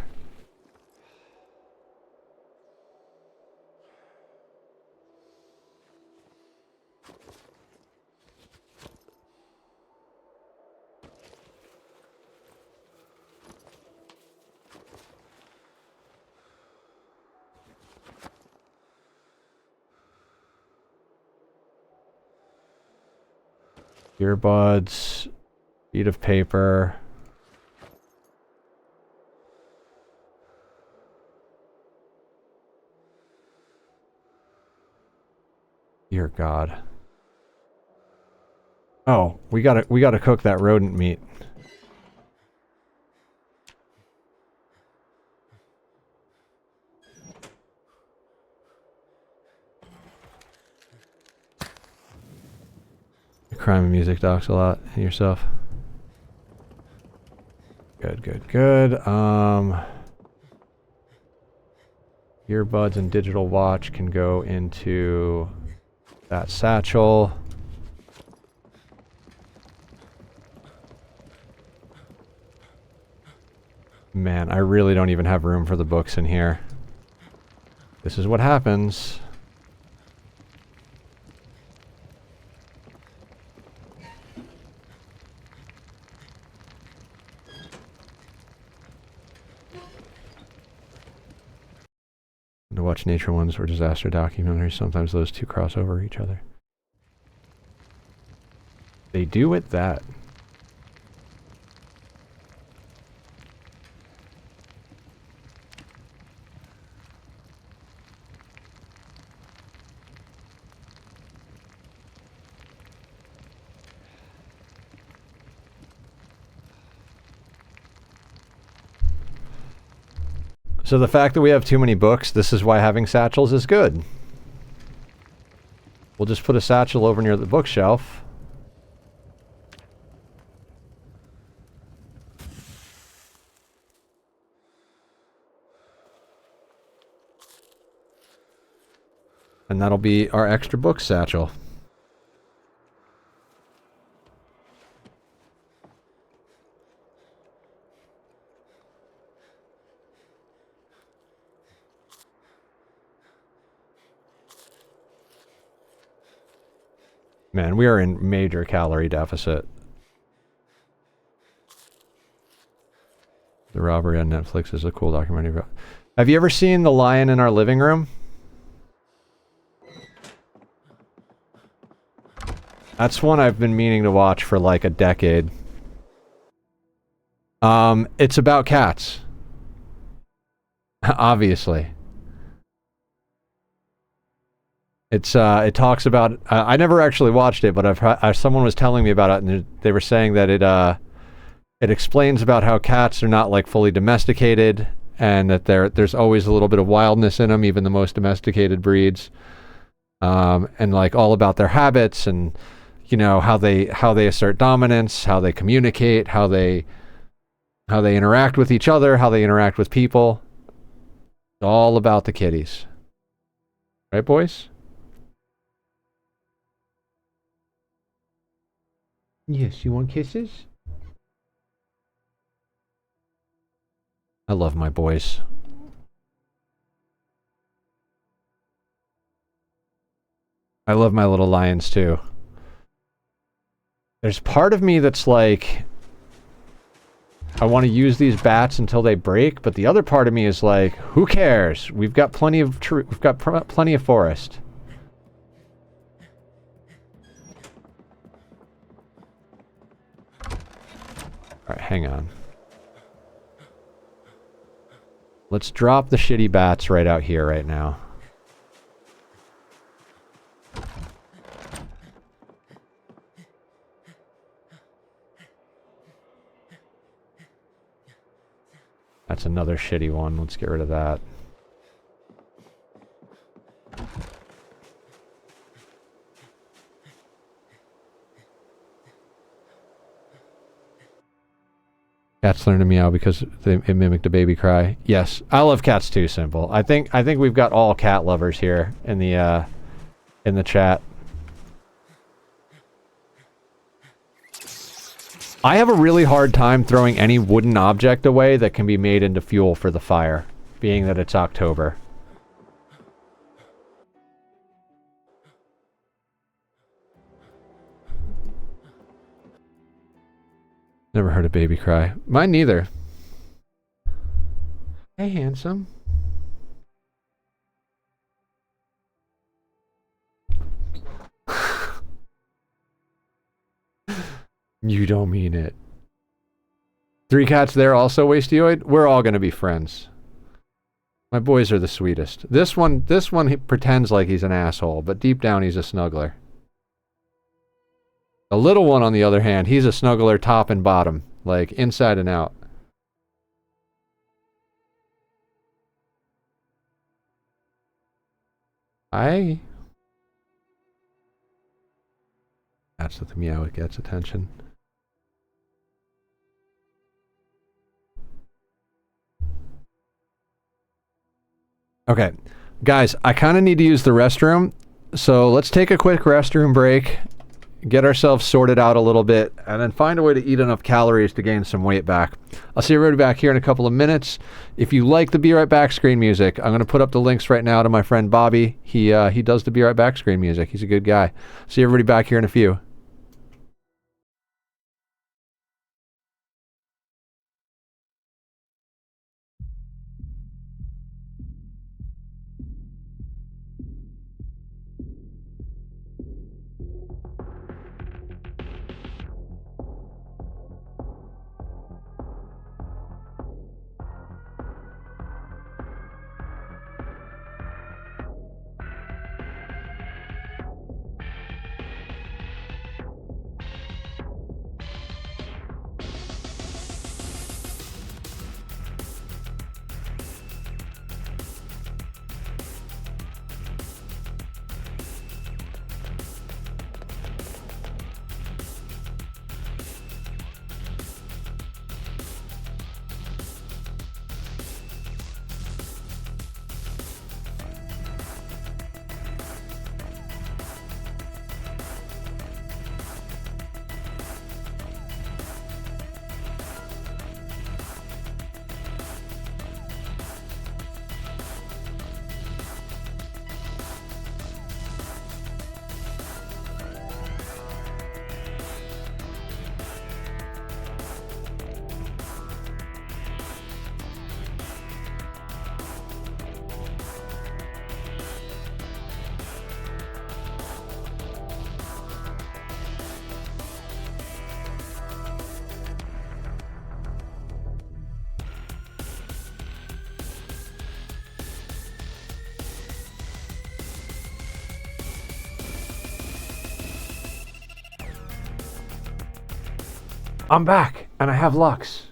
Earbuds, sheet of paper. Dear God. Oh, we gotta cook that rodent meat. Crime and music docs a lot. And yourself? Good, good, good. Earbuds and digital watch can go into that satchel. Man, I really don't even have room for the books in here. This is what happens. To watch nature ones or disaster documentaries, sometimes those two cross over each other. They do with that. So the fact that we have too many books, this is why having satchels is good. We'll just put a satchel over near the bookshelf. And that'll be our extra book satchel. Man, we are in major calorie deficit. The Robbery on Netflix is a cool documentary about... Have you ever seen The Lion in Our Living Room? That's one I've been meaning to watch for like a decade. It's about cats. Obviously. It talks about... I never actually watched it, but someone was telling me about it, and they were saying that it explains about how cats are not like fully domesticated, and that there's always a little bit of wildness in them, even the most domesticated breeds, and like all about their habits, and you know how they assert dominance, how they communicate, how they interact with each other, how they interact with people. It's all about the kitties, right, boys? Yes, you want kisses? I love my boys. I love my little lions too. There's part of me that's like, I want to use these bats until they break, but the other part of me is like, who cares? We've got plenty of plenty of forest. All right, hang on. Let's drop the shitty bats right out here right now. That's another shitty one. Let's get rid of that. Cats learn to meow because it mimicked a baby cry. Yes, I love cats too, Simple. I think we've got all cat lovers here in the chat. I have a really hard time throwing any wooden object away that can be made into fuel for the fire, being that it's October. Never heard a baby cry. Mine neither. Hey, handsome. You don't mean it. 3 cats there also wasteoid? We're all gonna be friends. My boys are the sweetest. This one he pretends like he's an asshole, but deep down he's a snuggler. The little one, on the other hand, he's a snuggler top and bottom, like inside and out. That's what the meow gets attention. Okay, guys, I kind of need to use the restroom, so let's take a quick restroom break, get ourselves sorted out a little bit, and then find a way to eat enough calories to gain some weight back. I'll see everybody back here in a couple of minutes. If you like the Be Right Back screen music, I'm going to put up the links right now to my friend Bobby. He does the Be Right Back screen music. He's a good guy. See everybody back here in a few. I'm back, and I have Lux.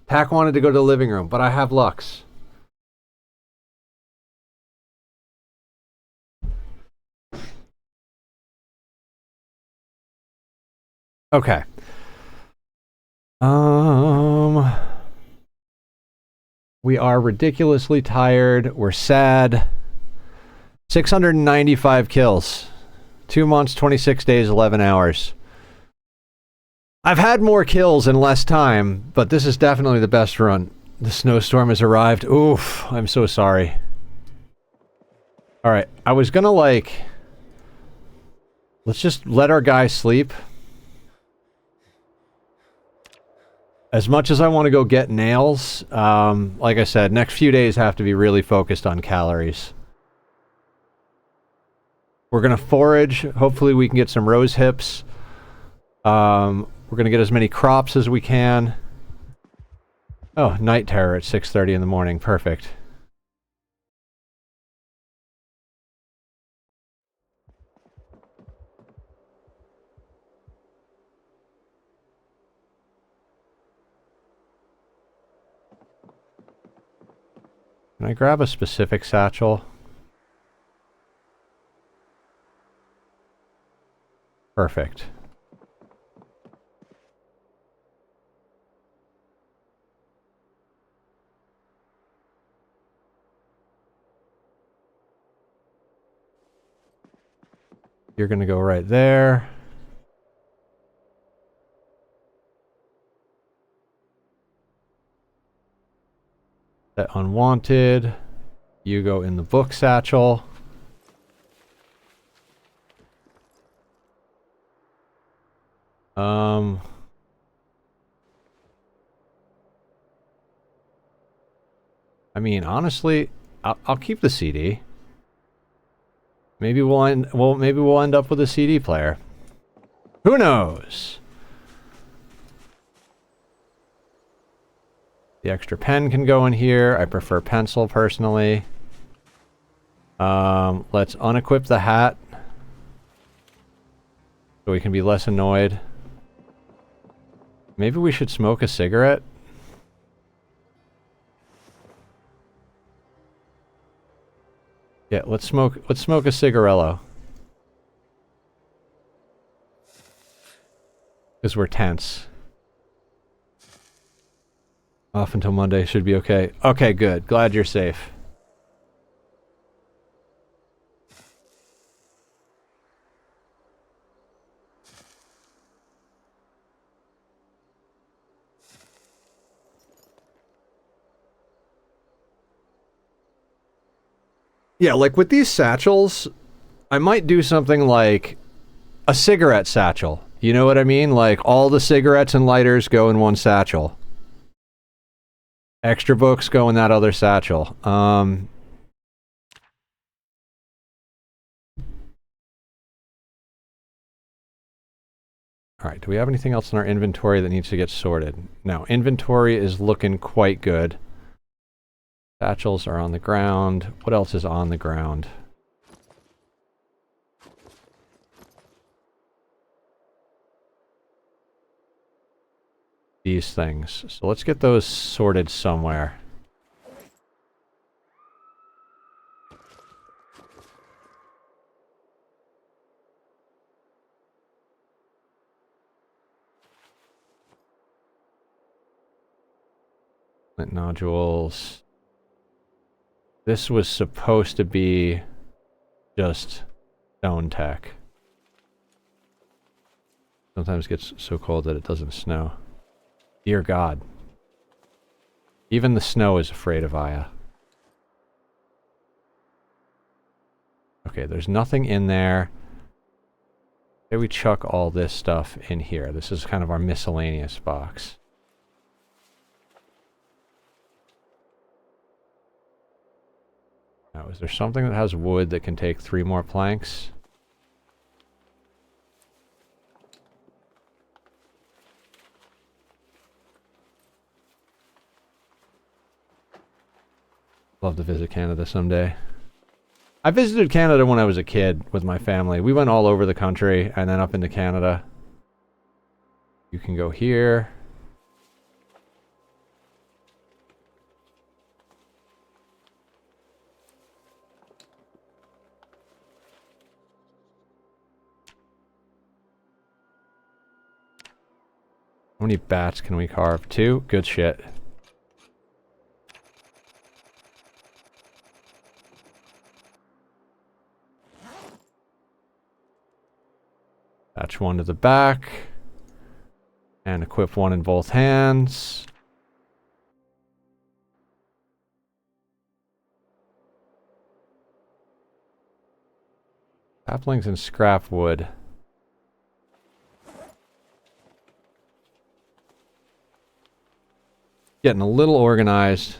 Tack wanted to go to the living room, but I have Lux. Okay. We are ridiculously tired. We're sad. 695 kills. 2 months, 26 days, 11 hours. I've had more kills in less time, but this is definitely the best run. The snowstorm has arrived. Oof, I'm so sorry. Alright, I was gonna let's just let our guy sleep. As much as I want to go get nails, like I said, next few days have to be really focused on calories. We're gonna forage. Hopefully we can get some rose hips. We're going to get as many crops as we can. Oh, night terror at 6:30 in the morning. Perfect. Can I grab a specific satchel? Perfect. You're going to go right there. That unwanted. You go in the book satchel. I mean, honestly, I'll keep the CD. Maybe we'll end up with a CD player. Who knows? The extra pen can go in here. I prefer pencil personally. Let's unequip the hat so we can be less annoyed. Maybe we should smoke a cigarette. Yeah, let's smoke a cigarello. Because we're tense. Off until Monday, should be okay. Okay, good. Glad you're safe. Yeah, like with these satchels, I might do something like a cigarette satchel. You know what I mean? Like all the cigarettes and lighters go in one satchel. Extra books go in that other satchel. Alright, do we have anything else in our inventory that needs to get sorted? No, inventory is looking quite good. Satchels are on the ground. What else is on the ground? These things. So let's get those sorted somewhere. Flint nodules. This was supposed to be just stone tech. Sometimes it gets so cold that it doesn't snow. Dear God. Even the snow is afraid of Aya. Okay, there's nothing in there. Say we chuck all this stuff in here. This is kind of our miscellaneous box. Now, is there something that has wood that can take 3 more planks? Love to visit Canada someday. I visited Canada when I was a kid with my family. We went all over the country and then up into Canada. You can go here. How many bats can we carve? 2? Good shit. Attach one to the back. And equip one in both hands. Saplings and scrap wood. Getting a little organized.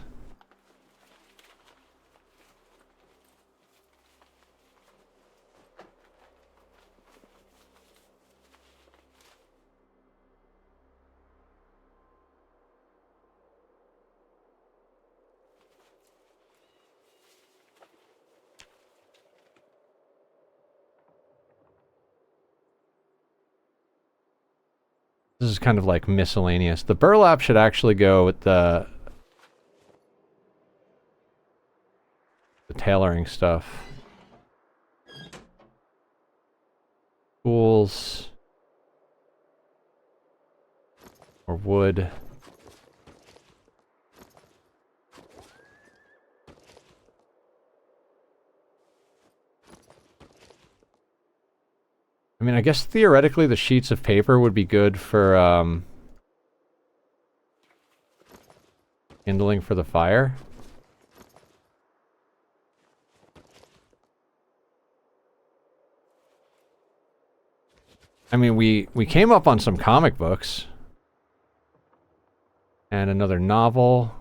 This is kind of like miscellaneous. The burlap should actually go with the tailoring stuff. Tools. Or wood. I mean, I guess theoretically the sheets of paper would be good for, kindling for the fire. I mean, we came up on some comic books. And another novel.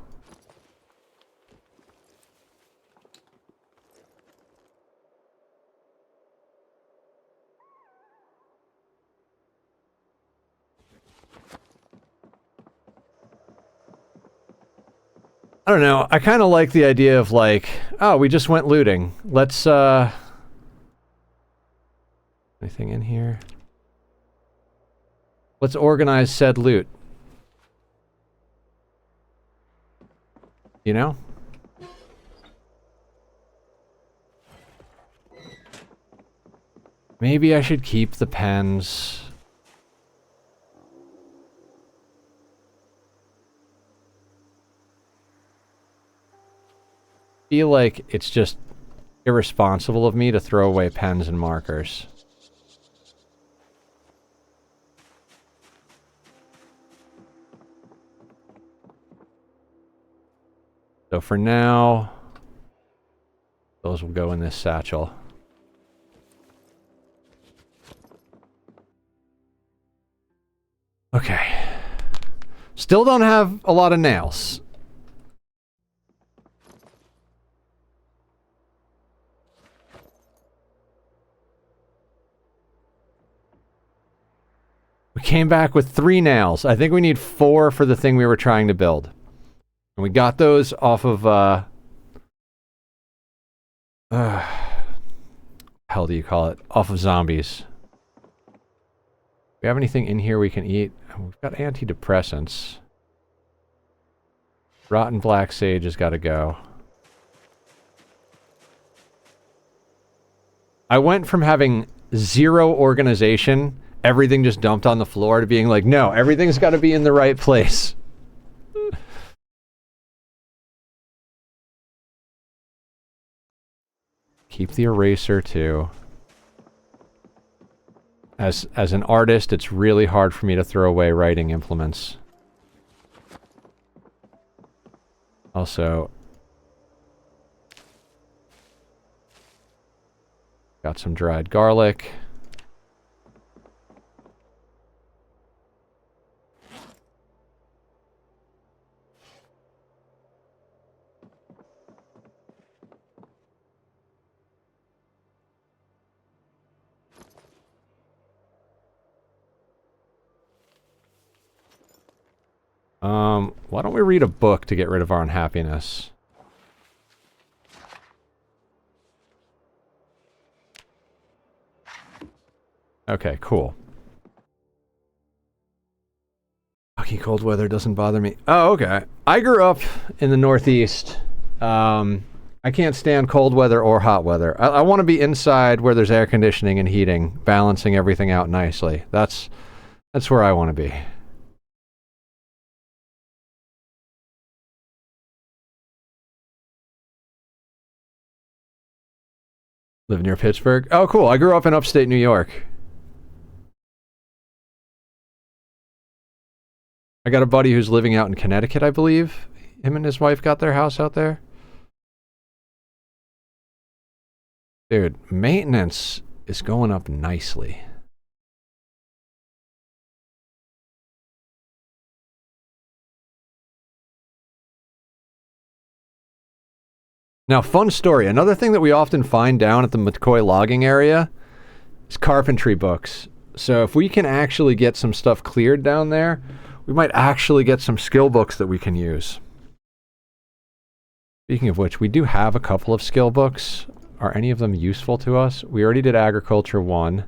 I don't know. I kind of like the idea of like, oh, we just went looting. Let's, anything in here? Let's organize said loot. You know? Maybe I should keep the pens. Feel like it's just irresponsible of me to throw away pens and markers. So for now, those will go in this satchel. Okay. Still don't have a lot of nails. We came back with 3 nails. I think we need 4 for the thing we were trying to build. And we got those off of, hell do you call it? Off of zombies. We have anything in here we can eat? We've got antidepressants. Rotten black sage has got to go. I went from having 0 organization, everything just dumped on the floor, to being like, no, everything's got to be in the right place. Keep the eraser too. As an artist, it's really hard for me to throw away writing implements. Also, got some dried garlic. Why don't we read a book to get rid of our unhappiness? Okay, cool. Fucking cold weather doesn't bother me. Oh, okay. I grew up in the Northeast. I can't stand cold weather or hot weather. I want to be inside where there's air conditioning and heating, balancing everything out nicely. That's where I want to be. Live near Pittsburgh? Oh, cool. I grew up in upstate New York. I got a buddy who's living out in Connecticut, I believe. Him and his wife got their house out there. Dude, maintenance is going up nicely. Now, fun story. Another thing that we often find down at the McCoy logging area is carpentry books. So if we can actually get some stuff cleared down there, we might actually get some skill books that we can use. Speaking of which, we do have a couple of skill books. Are any of them useful to us? We already did Agriculture 1.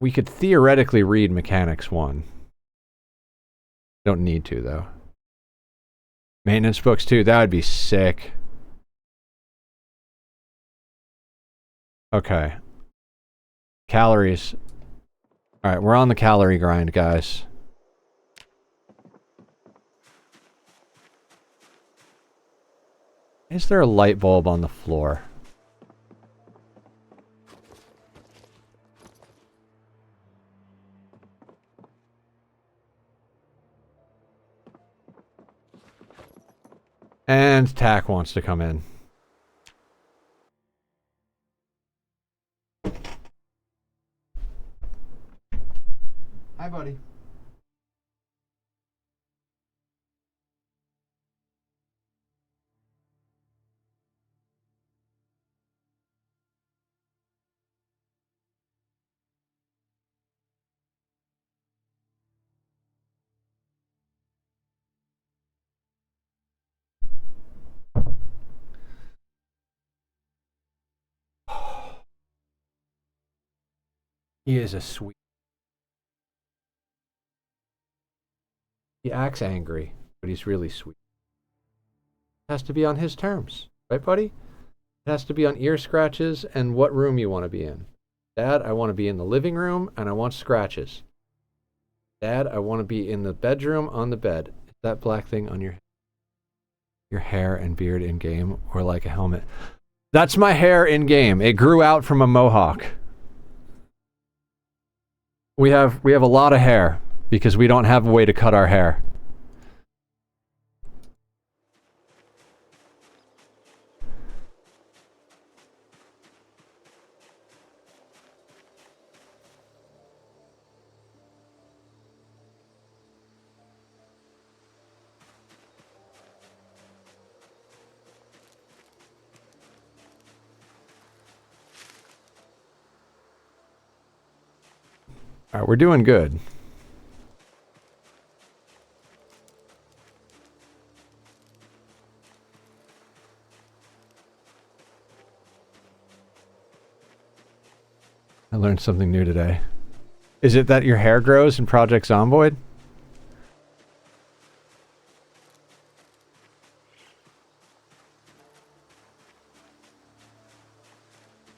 We could theoretically read Mechanics 1. Don't need to, though. Maintenance books, too. That would be sick. Okay. Calories. Alright, we're on the calorie grind, guys. Is there a light bulb on the floor? And Tack wants to come in. Hi, buddy. He is a sweet. He acts angry, but he's really sweet. It has to be on his terms, right, buddy? It has to be on ear scratches and what room you want to be in. Dad, I want to be in the living room and I want scratches. Dad, I want to be in the bedroom on the bed. Is that black thing on your hair and beard in game or like a helmet? That's my hair in game. It grew out from a mohawk. We have a lot of hair because we don't have a way to cut our hair. All right, we're doing good. I learned something new today. Is it that your hair grows in Project Zomboid?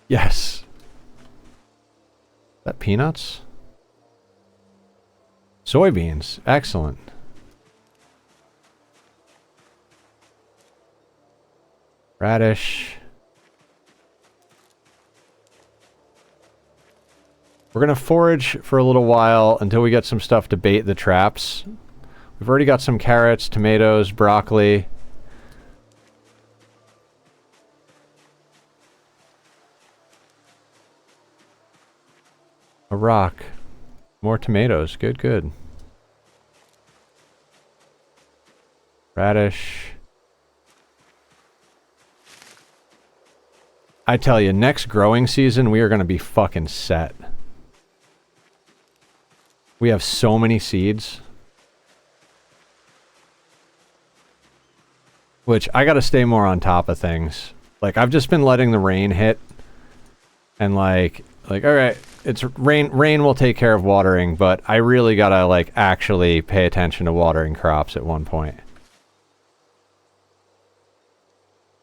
Yes. Is that peanuts? Soybeans. Excellent. Radish. We're going to forage for a little while until we get some stuff to bait the traps. We've already got some carrots, tomatoes, broccoli. A rock. More tomatoes. Good, good. Radish. I tell you, next growing season, we are going to be fucking set. We have so many seeds. Which, I gotta stay more on top of things. Like, I've just been letting the rain hit. And like, alright, it's rain will take care of watering, but I really gotta, like, actually pay attention to watering crops at one point.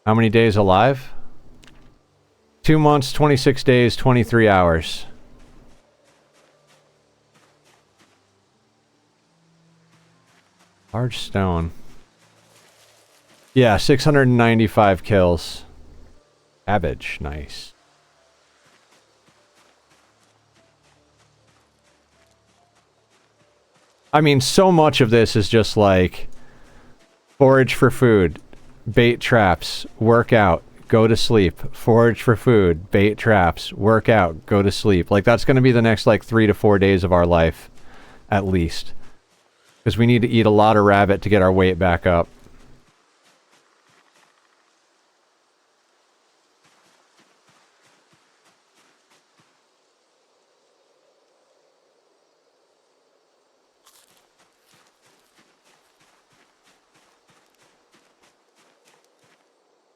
How many days alive? 2 months, 26 days, 23 hours. Large stone. Yeah, 695 kills. Cabbage, nice. I mean, so much of this is just like forage for food, bait traps, work out, go to sleep, forage for food, bait traps, work out, go to sleep. Like, that's going to be the next, like, 3 to 4 days of our life, at least. Because we need to eat a lot of rabbit to get our weight back up.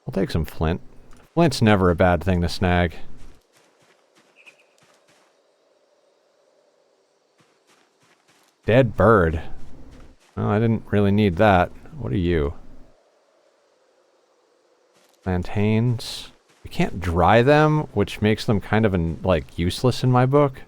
I'll take some flint. Flint's never a bad thing to snag. Dead bird. Well, I didn't really need that. What are you? Plantains. You can't dry them, which makes them kind of, like, useless in my book.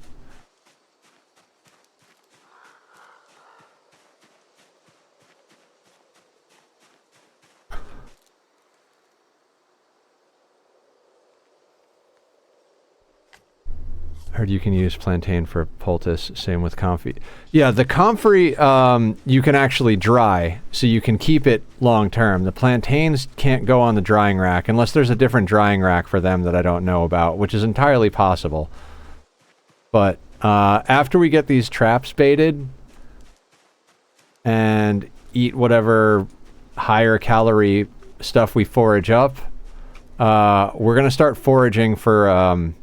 Heard you can use plantain for poultice, same with comfrey. Yeah, the comfrey you can actually dry, so you can keep it long term. The plantains can't go on the drying rack unless there's a different drying rack for them that I don't know about, which is entirely possible. But after we get these traps baited and eat whatever higher calorie stuff we forage up, we're going to start foraging for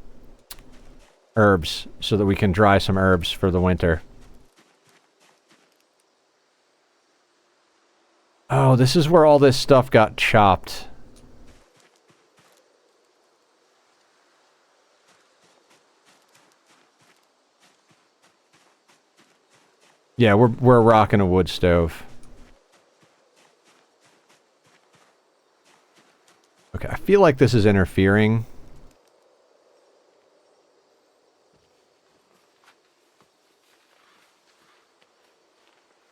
herbs so that we can dry some herbs for the winter. Oh, this is where all this stuff got chopped. Yeah, we're rocking a wood stove. Okay, I feel like this is interfering.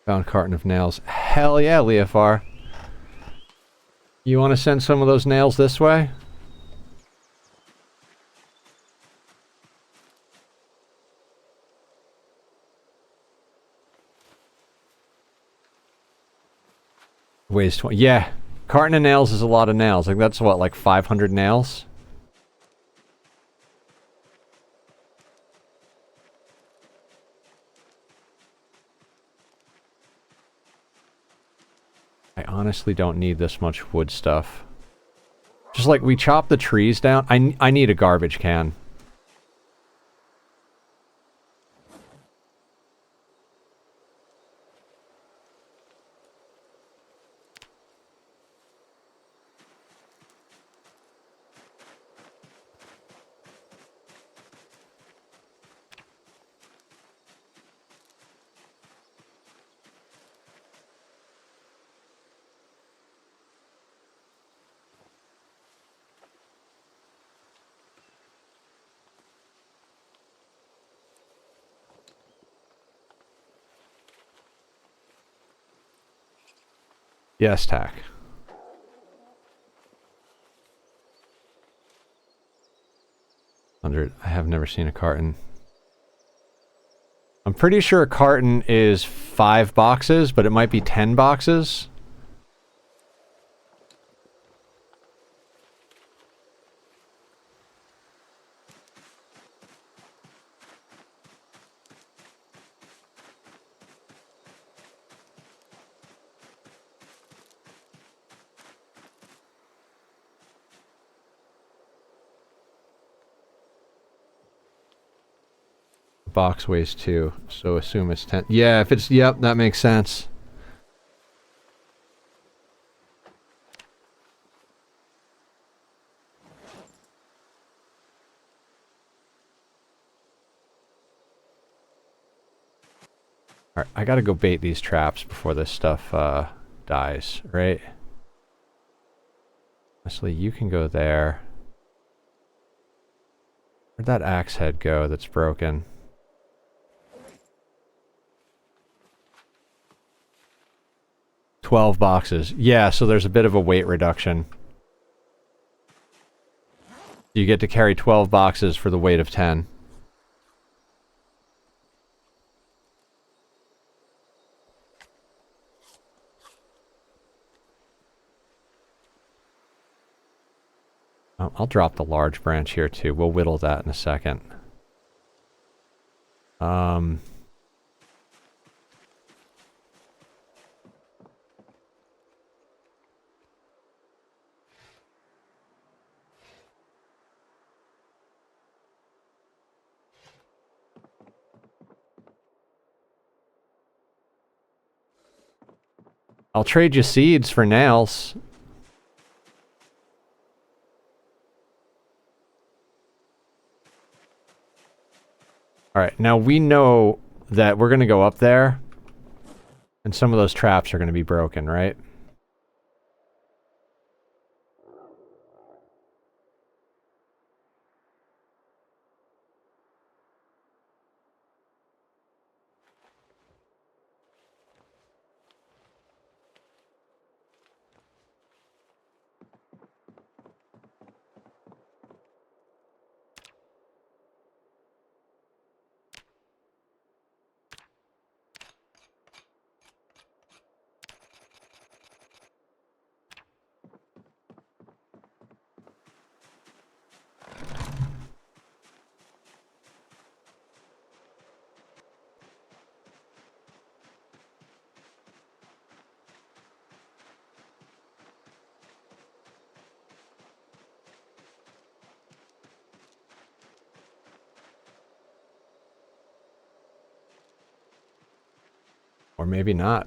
Found carton of nails. Hell yeah, Leofar. You want to send some of those nails this way? Weighs 20. Yeah, carton of nails is a lot of nails. Like that's what, like 500 nails? I honestly don't need this much wood stuff. Just like we chop the trees down. I need a garbage can. Yes, tack. 100. I have never seen a carton. I'm pretty sure a carton is 5 boxes, but it might be 10 boxes. Box weighs 2, so assume it's 10. Yeah, if it's... Yep, that makes sense. Alright, I gotta go bait these traps before this stuff dies, right? Honestly, you can go there. Where'd that axe head go that's broken? $12 boxes. Yeah, so there's a bit of a weight reduction. You get to carry 12 boxes for the weight of 10. I'll drop the large branch here too. We'll whittle that in a second. I'll trade you seeds for nails. Alright, now we know that we're going to go up there, and some of those traps are going to be broken, right? Or maybe not.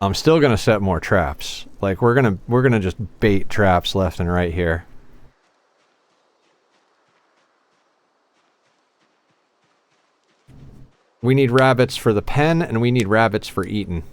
I'm still gonna set more traps. Like we're gonna just bait traps left and right here. We need rabbits for the pen, and we need rabbits for eating.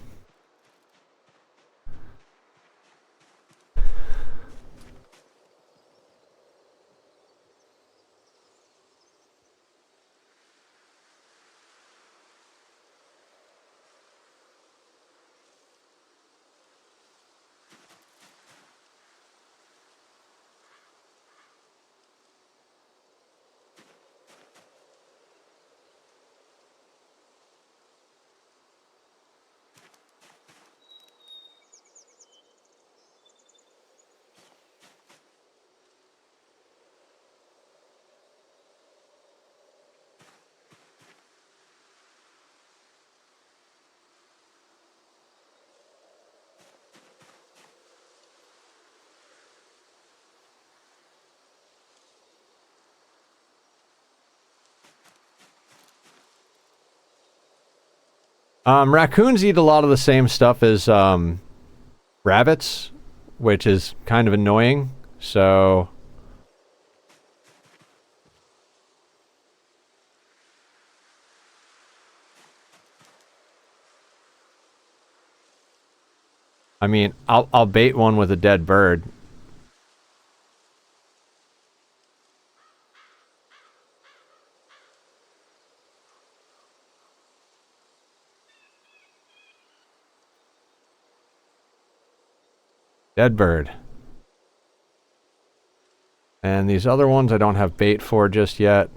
Raccoons eat a lot of the same stuff as rabbits, which is kind of annoying. So I mean, I'll bait one with a dead bird. Dead bird. And these other ones I don't have bait for just yet.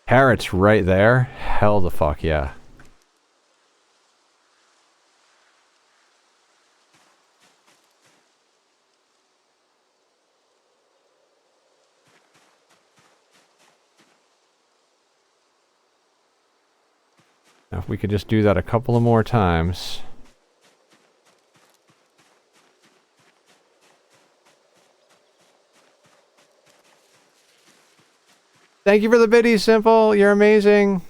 Carrots right there? Hell the fuck yeah. Now if we could just do that a couple of more times. Thank you for the biddies, Simple. You're amazing.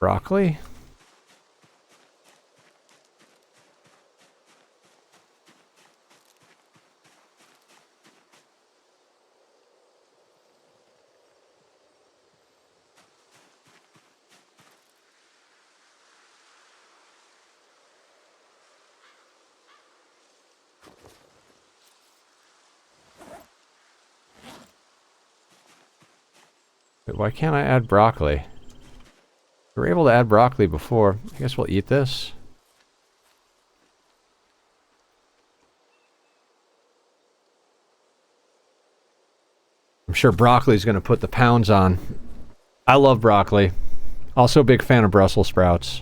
Broccoli? Wait, why can't I add broccoli? We were able to add broccoli before. I guess we'll eat this. I'm sure broccoli's going to put the pounds on. I love broccoli. Also a big fan of Brussels sprouts.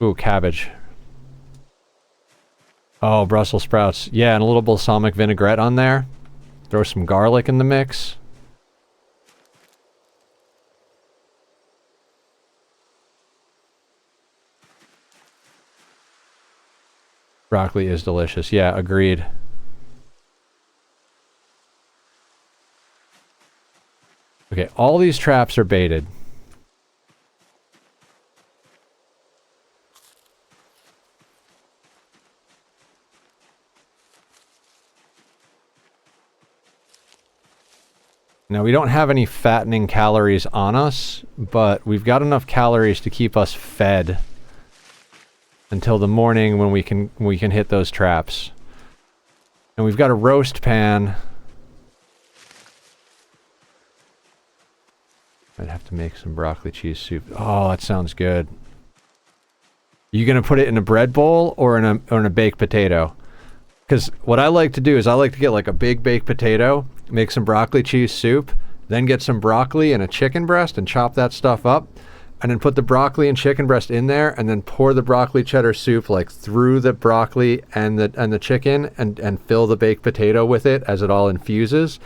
Ooh, cabbage. Oh, Brussels sprouts. Yeah, and a little balsamic vinaigrette on there. Throw some garlic in the mix. Broccoli is delicious. Yeah, agreed. Okay, all these traps are baited. Now, we don't have any fattening calories on us, but we've got enough calories to keep us fed until the morning when we can hit those traps. And we've got a roast pan. I'd have to make some broccoli cheese soup. Oh, that sounds good. You gonna put it in a bread bowl or in a baked potato? Because what I like to do is I like to get like a big baked potato, make some broccoli cheese soup, then get some broccoli and a chicken breast and chop that stuff up, and then put the broccoli and chicken breast in there, and then pour the broccoli cheddar soup like through the broccoli and the chicken, and fill the baked potato with it as it all infuses.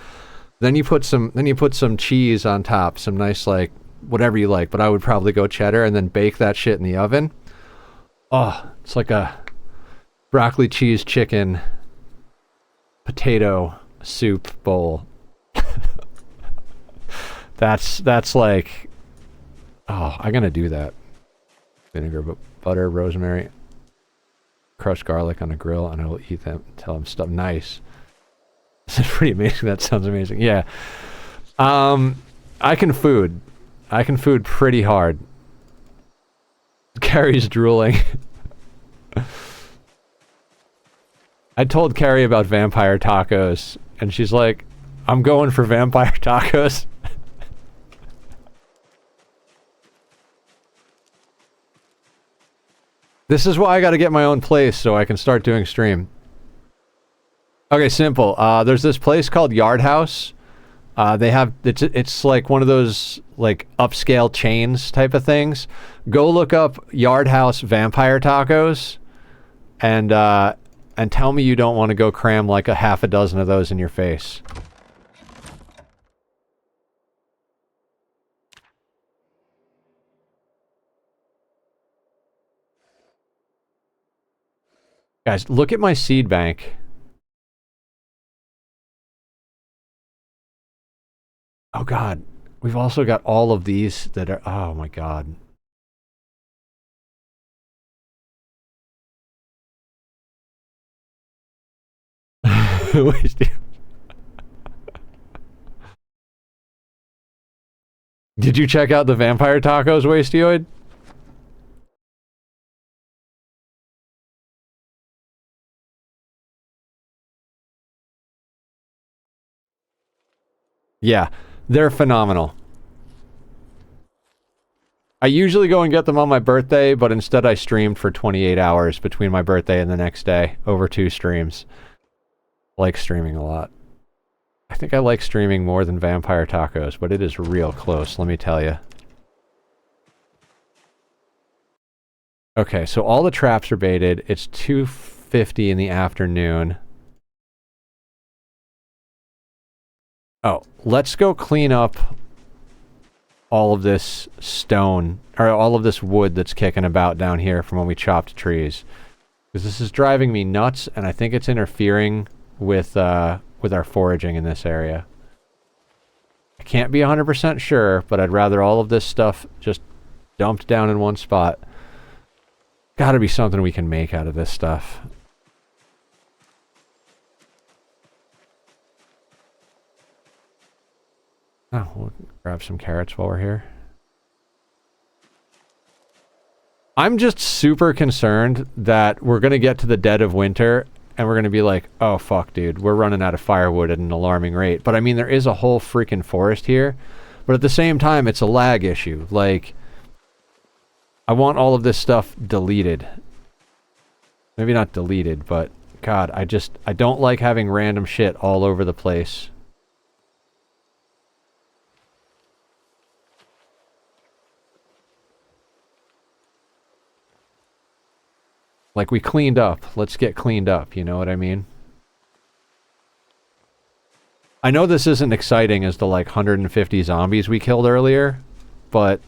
Then you put some cheese on top, some nice like whatever you like, but I would probably go cheddar, and then bake that shit in the oven. Oh, it's like a broccoli cheese chicken potato soup bowl. That's like, oh, I'm gonna do that. Vinegar, butter, rosemary, crushed garlic on a grill, and I will eat them until I'm stuffed. Nice. This is pretty amazing. That sounds amazing. Yeah. I can food pretty hard. Carrie's drooling. I told Carrie about vampire tacos, and she's like, I'm going for vampire tacos. This is why I gotta get my own place so I can start doing stream. Okay, simple. There's this place called Yard House. They have, it's like one of those like upscale chains type of things. Go look up Yard House vampire tacos, and tell me you don't want to go cram like a half a dozen of those in your face. Guys, look at my seed bank. Oh god, we've also got all of these that are, oh my god. Did you check out the vampire tacos, Wastioid? Yeah, they're phenomenal. I usually go and get them on my birthday, but instead I streamed for 28 hours between my birthday and the next day, over 2 streams. I like streaming a lot. I think I like streaming more than vampire tacos, but it is real close, let me tell you. Okay, so all the traps are baited. It's 2:50 in the afternoon. Oh, let's go clean up all of this stone, or all of this wood that's kicking about down here from when we chopped trees. Because this is driving me nuts, and I think it's interfering with our foraging in this area. I can't be 100% sure, but I'd rather all of this stuff just dumped down in one spot. Gotta be something we can make out of this stuff. Oh, we'll grab some carrots while we're here. I'm just super concerned that we're gonna get to the dead of winter and we're gonna be like, oh fuck dude, we're running out of firewood at an alarming rate. But I mean, there is a whole freaking forest here. But at the same time, it's a lag issue. Like, I want all of this stuff deleted. Maybe not deleted, but God, I don't like having random shit all over the place. Like, we cleaned up. Let's get cleaned up, you know what I mean? I know this isn't exciting as the, like, 150 zombies we killed earlier, but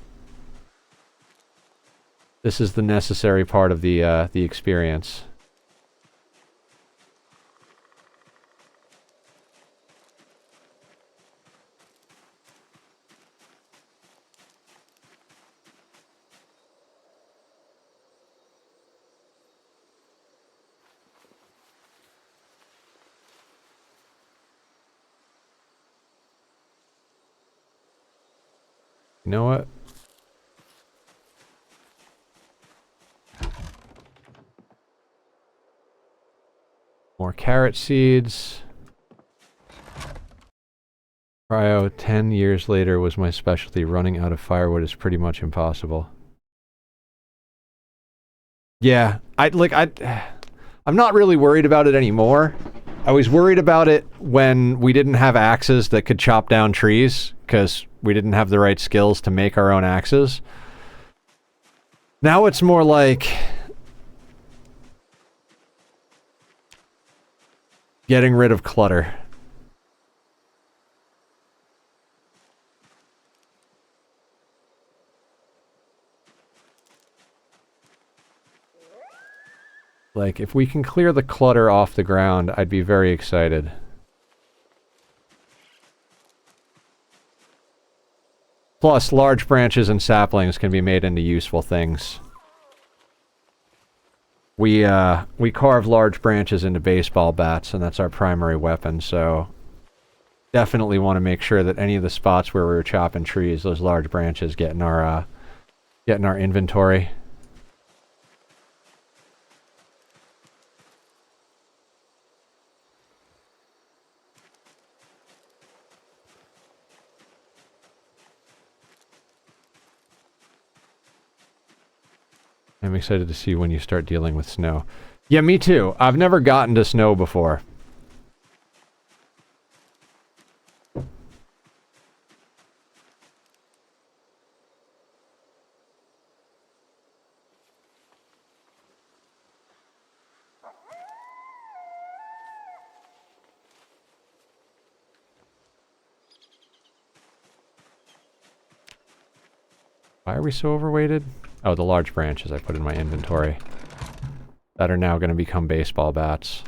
this is the necessary part of the experience. You know what? More carrot seeds. Cryo, 10 years later was my specialty. Running out of firewood is pretty much impossible. Yeah, I'm not really worried about it anymore. I was worried about it when we didn't have axes that could chop down trees because we didn't have the right skills to make our own axes. Now it's more like getting rid of clutter. Like, if we can clear the clutter off the ground, I'd be very excited. Plus, large branches and saplings can be made into useful things. We carve large branches into baseball bats, and that's our primary weapon, so definitely want to make sure that any of the spots where we were chopping trees, those large branches get in our inventory. I'm excited to see when you start dealing with snow. Yeah, me too. I've never gotten to snow before. Why are we so overweighted? Oh, the large branches I put in my inventory. That are now going to become baseball bats.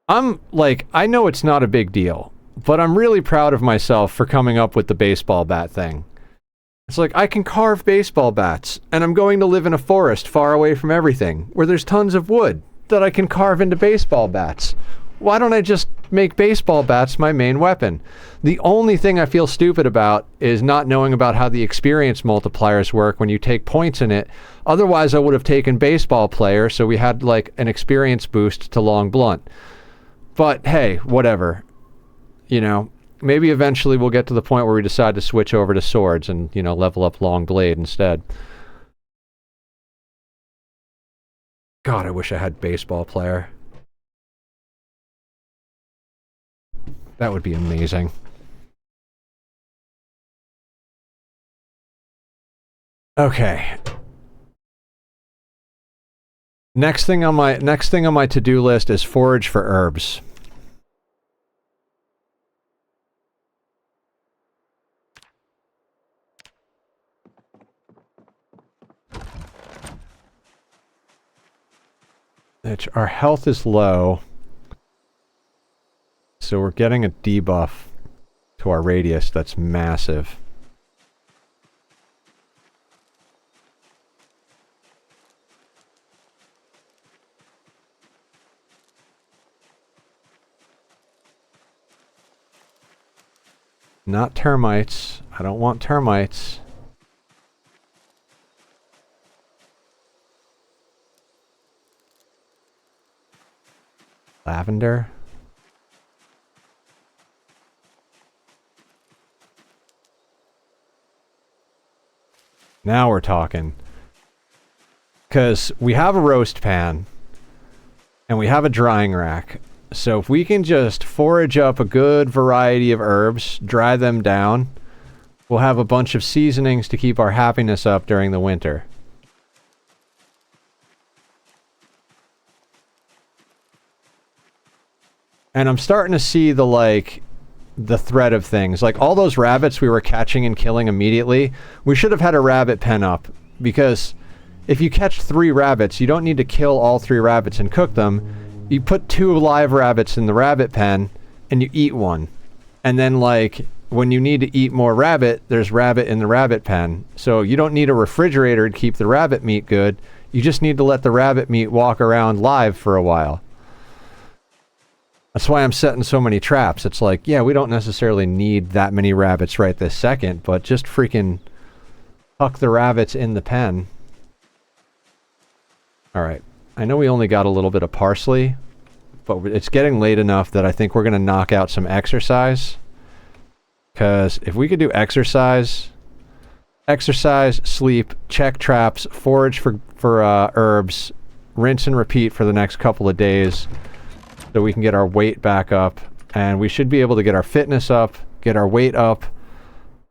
I know it's not a big deal, but I'm really proud of myself for coming up with the baseball bat thing. It's like, I can carve baseball bats, and I'm going to live in a forest far away from everything, where there's tons of wood that I can carve into baseball bats. Why don't I just make baseball bats my main weapon? The only thing I feel stupid about is not knowing about how the experience multipliers work when you take points in it. Otherwise, I would have taken baseball player, so we had, like, an experience boost to long blunt. But, hey, whatever. You know, maybe eventually we'll get to the point where we decide to switch over to swords and, you know, level up long blade instead. God, I wish I had baseball player. That would be amazing. Okay. Next thing on my to-do list is forage for herbs. Our health is low, so we're getting a debuff to our radius that's massive. Not termites. I don't want termites. Lavender. Now we're talking. Because we have a roast pan, and we have a drying rack. So if we can just forage up a good variety of herbs, dry them down, we'll have a bunch of seasonings to keep our happiness up during the winter. And I'm starting to see the thread of things. Like, all those rabbits we were catching and killing immediately, we should have had a rabbit pen up. Because if you catch 3 rabbits, you don't need to kill all 3 rabbits and cook them. You put 2 live rabbits in the rabbit pen, and you eat one. And then, like, when you need to eat more rabbit, there's rabbit in the rabbit pen. So you don't need a refrigerator to keep the rabbit meat good. You just need to let the rabbit meat walk around live for a while. That's why I'm setting so many traps. It's like, yeah, we don't necessarily need that many rabbits right this second, but just freaking tuck the rabbits in the pen. Alright. I know we only got a little bit of parsley, but it's getting late enough that I think we're going to knock out some exercise. Because if we could do exercise, sleep, check traps, forage for herbs, rinse and repeat for the next couple of days so we can get our weight back up. And we should be able to get our fitness up, get our weight up,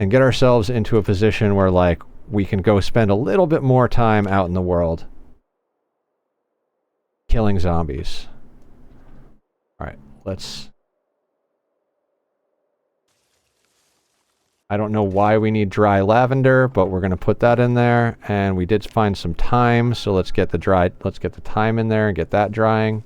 and get ourselves into a position where, like, we can go spend a little bit more time out in the world killing zombies. Alright, let's... I don't know why we need dry lavender, but we're going to put that in there. And we did find some thyme, so let's get the thyme in there and get that drying.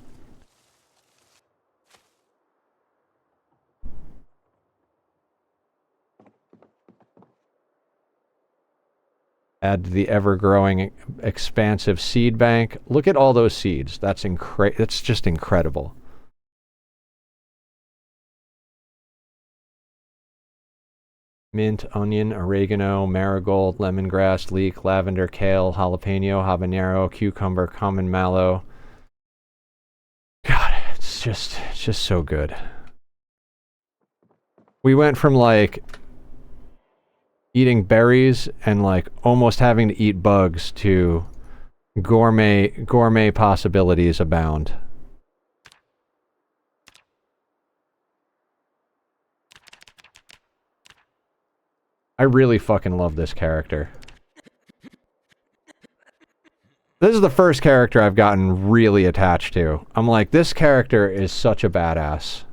Add to the ever-growing, expansive seed bank. Look at all those seeds. That's just incredible. Mint, onion, oregano, marigold, lemongrass, leek, lavender, kale, jalapeno, habanero, cucumber, common mallow. God, it's just so good. We went from, like, eating berries and, like, almost having to eat bugs to gourmet possibilities abound. I really fucking love this character. This is the first character I've gotten really attached to. I'm like, this character is such a badass.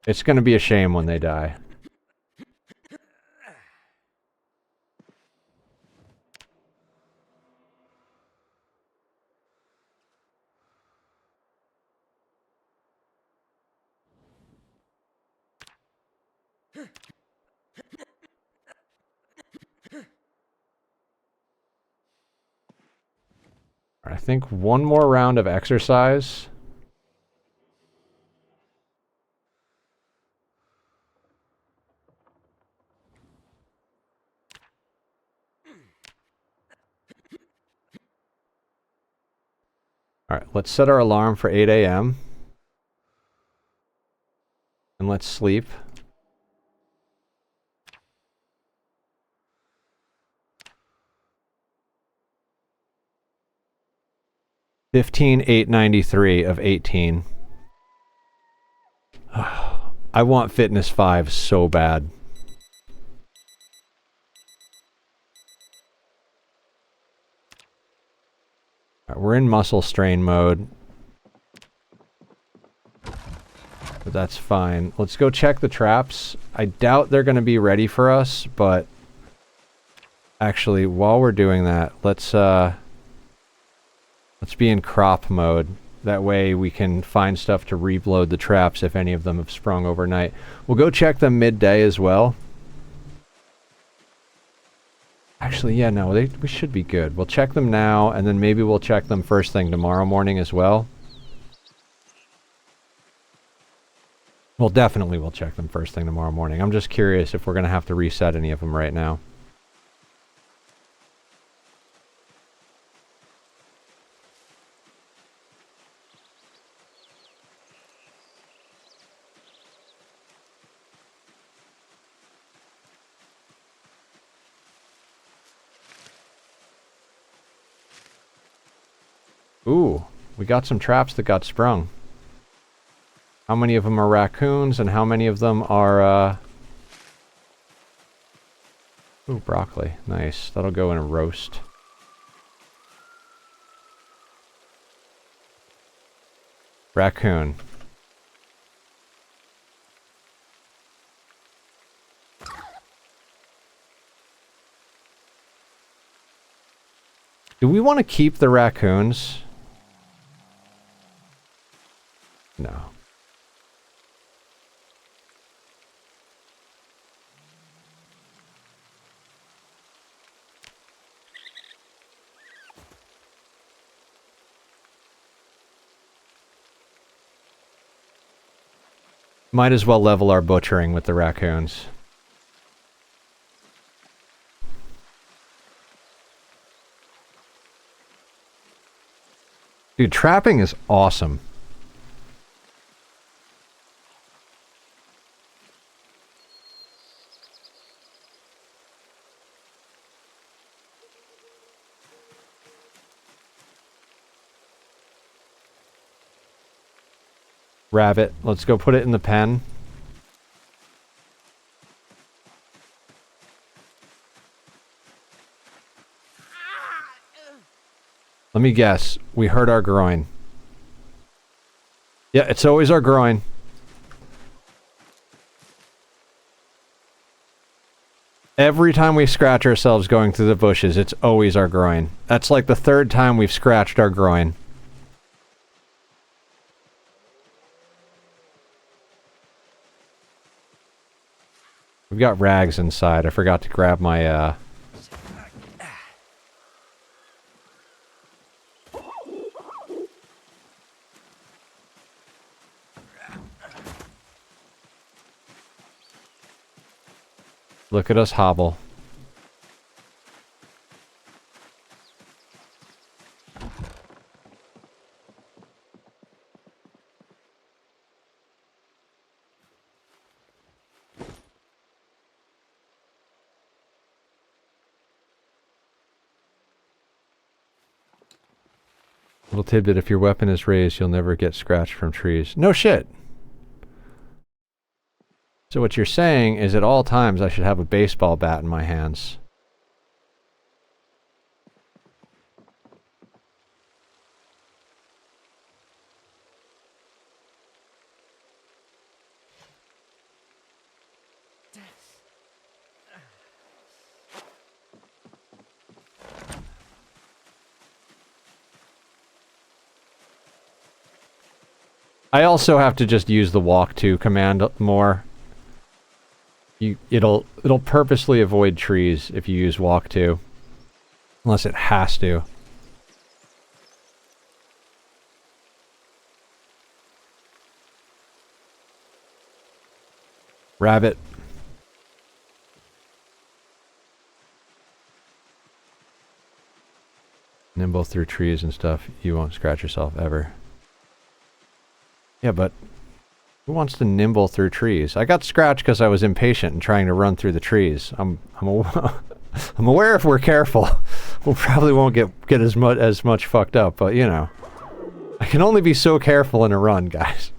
It's gonna be a shame when they die. I think one more round of exercise. Alright, let's set our alarm for 8 a.m. And let's sleep. $15,893 of 18. I want fitness 5 so bad. Right, we're in muscle strain mode. But that's fine. Let's go check the traps. I doubt they're going to be ready for us, but actually, while we're doing that, let's be in crop mode. That way we can find stuff to reload the traps if any of them have sprung overnight. We'll go check them midday as well. Actually, yeah, no, we should be good. We'll check them now, and then maybe we'll check them first thing tomorrow morning as well. Well, definitely we'll check them first thing tomorrow morning. I'm just curious if we're going to have to reset any of them right now. Ooh, we got some traps that got sprung. How many of them are raccoons and how many of them are, Ooh, broccoli. Nice. That'll go in a roast. Raccoon. Do we want to keep the raccoons? No. Might as well level our butchering with the raccoons. Dude, trapping is awesome. Rabbit. Let's go put it in the pen. Let me guess. We hurt our groin. Yeah, it's always our groin. Every time we scratch ourselves going through the bushes, it's always our groin. That's like the third time we've scratched our groin. We've got rags inside. I forgot to grab my, Look at us hobble. Little tidbit, if your weapon is raised, you'll never get scratched from trees. No shit! So what you're saying is at all times I should have a baseball bat in my hands. I also have to just use the walk to command more. It'll purposely avoid trees if you use walk to. Unless it has to. Rabbit. Nimble through trees and stuff. You won't scratch yourself ever. Yeah, but who wants to nimble through trees? I got scratched because I was impatient and trying to run through the trees. I'm aware if we're careful, we probably won't get as much fucked up. But you know, I can only be so careful in a run, guys.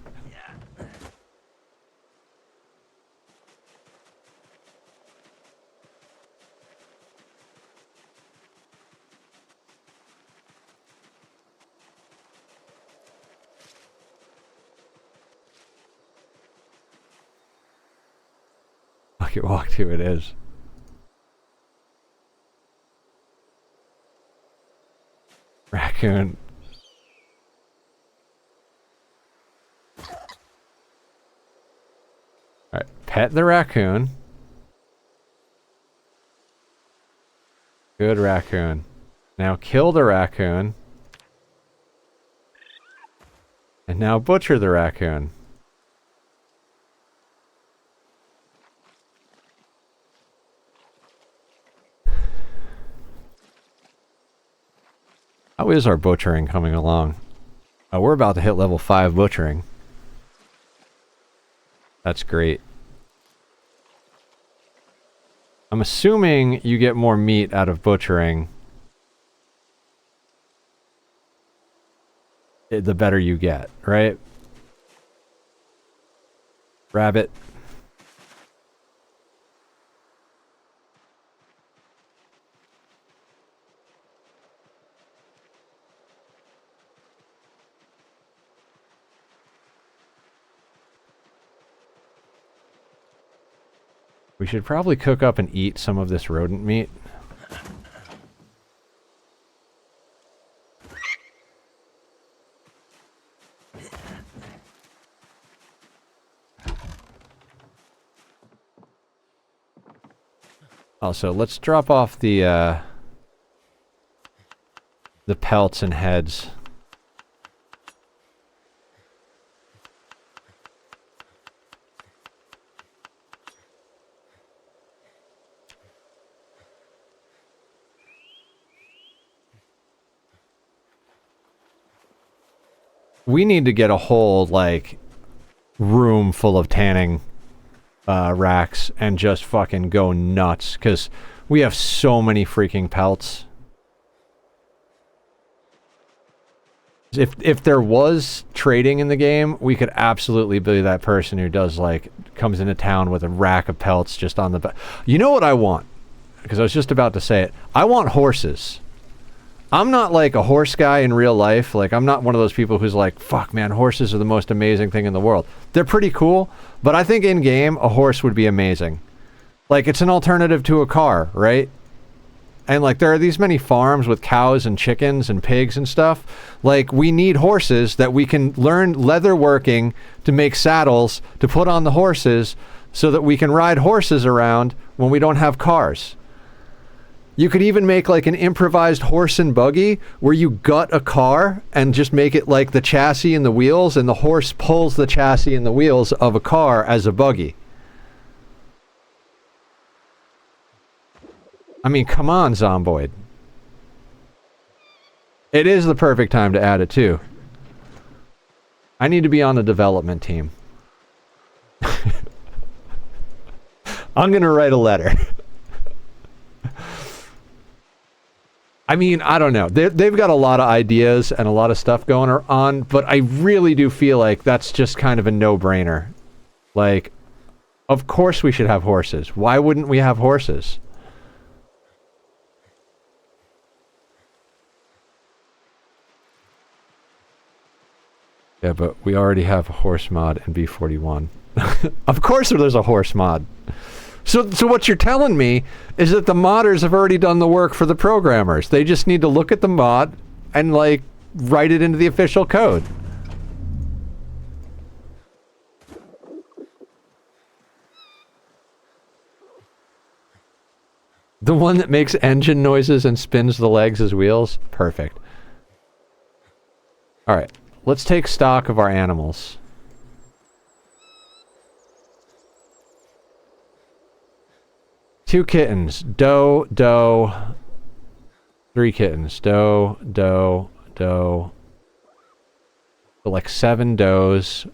Fuck it, walk to it is. Raccoon. Alright, pet the raccoon. Good raccoon. Now kill the raccoon. And now butcher the raccoon. How is our butchering coming along? Oh, we're about to hit level 5 butchering. That's great. I'm assuming you get more meat out of butchering the better you get, right? Rabbit. We should probably cook up and eat some of this rodent meat. Also, let's drop off the pelts and heads. We need to get a whole, like, room full of tanning racks and just fucking go nuts, because we have so many freaking pelts. If there was trading in the game, we could absolutely be that person who does, like, comes into town with a rack of pelts just on the... You know what I want? Because I was just about to say it. I want horses. I'm not like a horse guy in real life. Like, I'm not one of those people who's like, fuck, man, horses are the most amazing thing in the world. They're pretty cool, but I think in-game, a horse would be amazing. Like, it's an alternative to a car, right? And, like, there are these many farms with cows and chickens and pigs and stuff. Like, we need horses that we can learn leather working to make saddles to put on the horses so that we can ride horses around when we don't have cars. You could even make, like, an improvised horse and buggy where you gut a car and just make it, like, the chassis and the wheels, and the horse pulls the chassis and the wheels of a car as a buggy. I mean, come on, Zomboid. It is the perfect time to add it, too. I need to be on the development team. I'm gonna write a letter. I mean, I don't know. They've got a lot of ideas and a lot of stuff going on, but I really do feel like that's just kind of a no-brainer. Like, of course we should have horses. Why wouldn't we have horses? Yeah, but we already have a horse mod in B41. Of course there's a horse mod. So what you're telling me is that the modders have already done the work for the programmers. They just need to look at the mod and, like, write it into the official code. The one that makes engine noises and spins the legs as wheels? Perfect. Alright, let's take stock of our animals. Two kittens. Doe, doe. Three kittens. Doe, doe, doe. So like 7 does.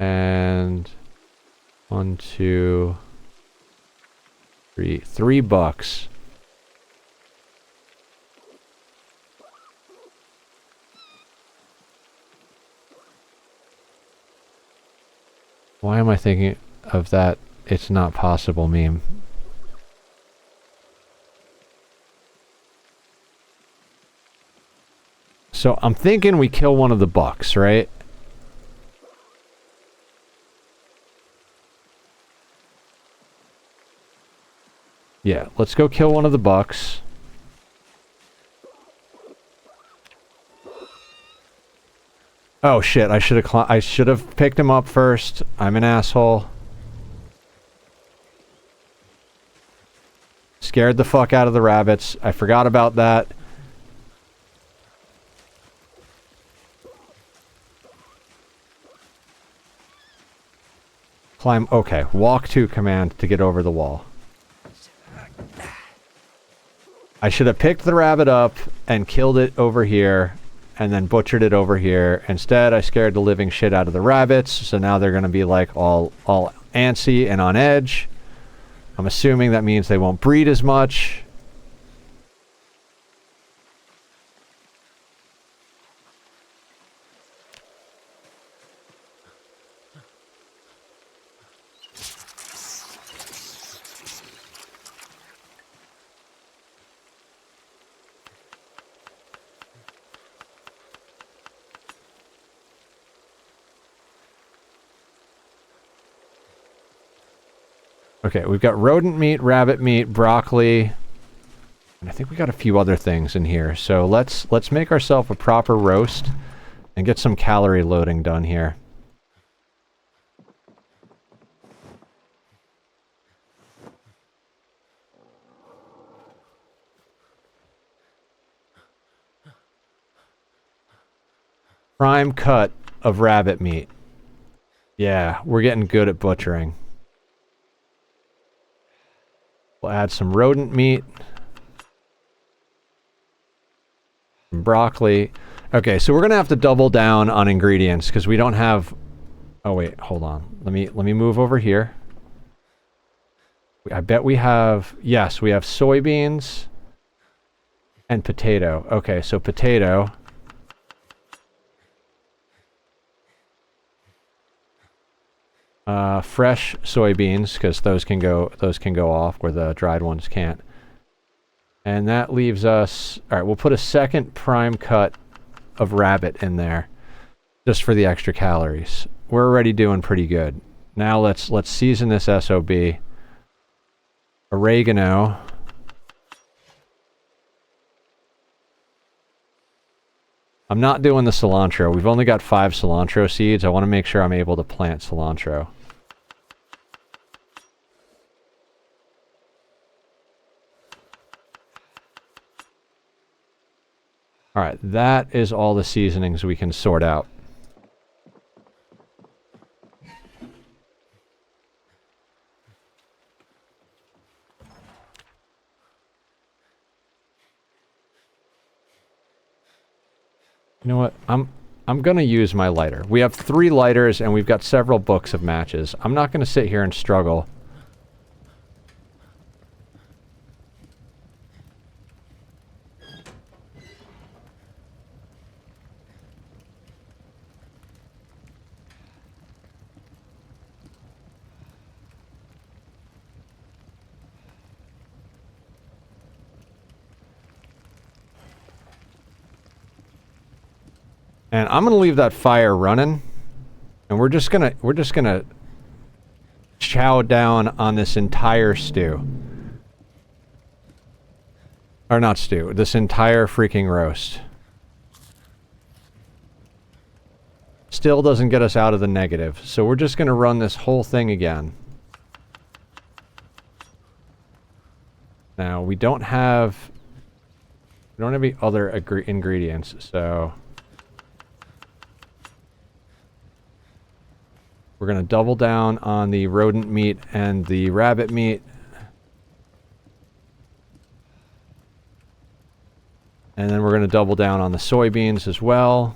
And 1, 2, 3. 3 bucks. Why am I thinking of that "it's not possible" meme? So I'm thinking we kill one of the bucks, right? Yeah, let's go kill one of the bucks. Oh shit, I should have picked him up first. I'm an asshole. Scared the fuck out of the rabbits. I forgot about that. Climb, okay. Walk to command to get over the wall. I should have picked the rabbit up and killed it over here and then butchered it over here. Instead, I scared the living shit out of the rabbits, so now they're gonna be like all antsy and on edge. I'm assuming that means they won't breed as much. Okay, we've got rodent meat, rabbit meat, broccoli, and I think we got a few other things in here. So let's make ourselves a proper roast and get some calorie loading done here. Prime cut of rabbit meat. Yeah, we're getting good at butchering. We'll add some rodent meat, some broccoli, Okay, so we're gonna have to double down on ingredients because we don't have. Oh wait, hold on. Let me move over here. I bet we have. Yes, we have soybeans and potato. Okay, so potato. Fresh soybeans because those can go off where the dried ones can't. And that leaves us. All right, we'll put a second prime cut of rabbit in there, just for the extra calories. We're already doing pretty good. Now let's season this SOB. Oregano. I'm not doing the cilantro. We've only got 5 cilantro seeds. I want to make sure I'm able to plant cilantro. Alright, that is all the seasonings we can sort out. You know what? I'm gonna use my lighter. We have 3 lighters and we've got several books of matches. I'm not gonna sit here and struggle. And I'm gonna leave that fire running, and we're just gonna chow down on this entire stew. Or not stew, this entire freaking roast. Still doesn't get us out of the negative, so we're just gonna run this whole thing again. Now we don't have any other ingredients, so we're going to double down on the rodent meat and the rabbit meat. And then we're going to double down on the soybeans as well.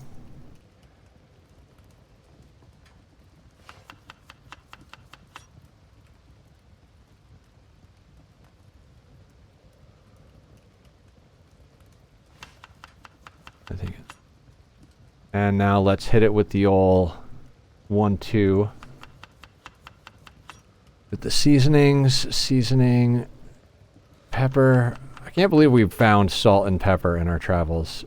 I think. And now let's hit it with the old 1-2. With the seasoning, pepper. I can't believe we've found salt and pepper in our travels.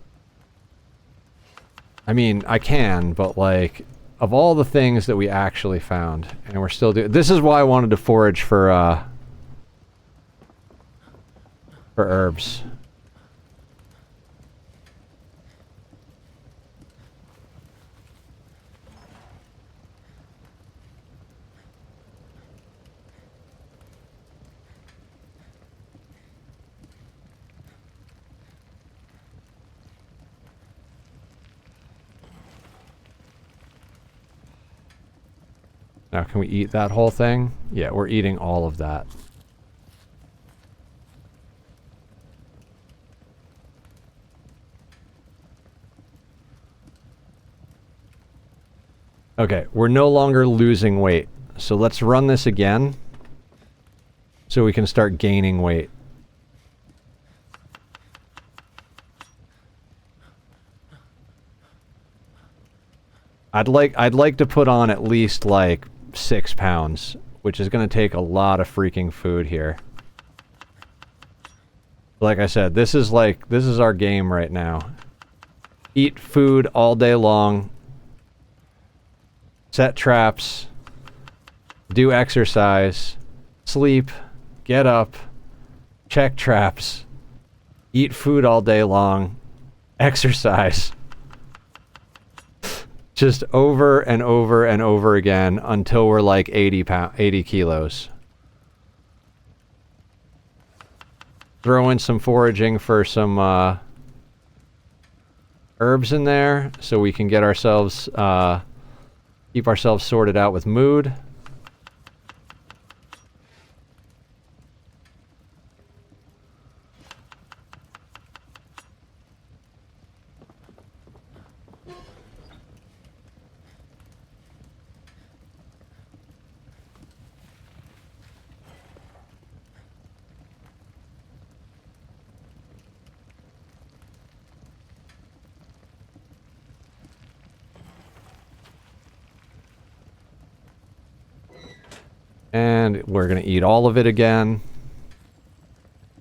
I mean, I can, but like, of all the things that we actually found, and we're still doing. This is why I wanted to forage for herbs. Now, can we eat that whole thing? Yeah, we're eating all of that. Okay, we're no longer losing weight. So let's run this again so we can start gaining weight. I'd like to put on at least like 6 pounds, which is going to take a lot of freaking food here. Like I said, this is our game right now. Eat food all day long. Set traps. Do exercise. Sleep. Get up. Check traps. Eat food all day long. Exercise. Just over and over and over again until we're like 80 kilos. Throw in some foraging for some herbs in there so we can get ourselves, keep ourselves sorted out with mood. And we're gonna eat all of it again.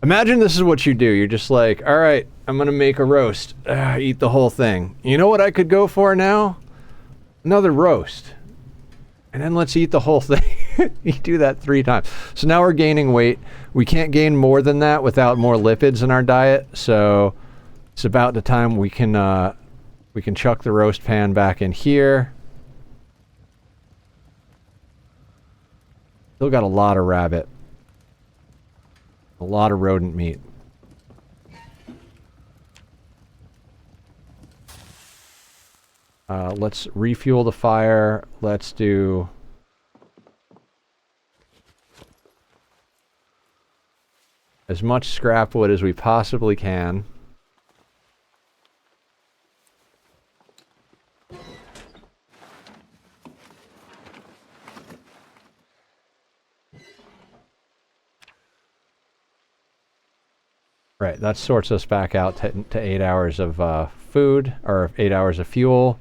Imagine this is what you do. You're just like, all right, I'm gonna make a roast. Eat the whole thing. You know what I could go for now? Another roast. And then let's eat the whole thing. You do that 3 times. So now we're gaining weight. We can't gain more than that without more lipids in our diet. So it's about the time we can chuck the roast pan back in here. Still got a lot of rabbit. A lot of rodent meat. Let's refuel the fire. Let's do... as much scrap wood as we possibly can. Right, that sorts us back out to 8 hours of food, or 8 hours of fuel.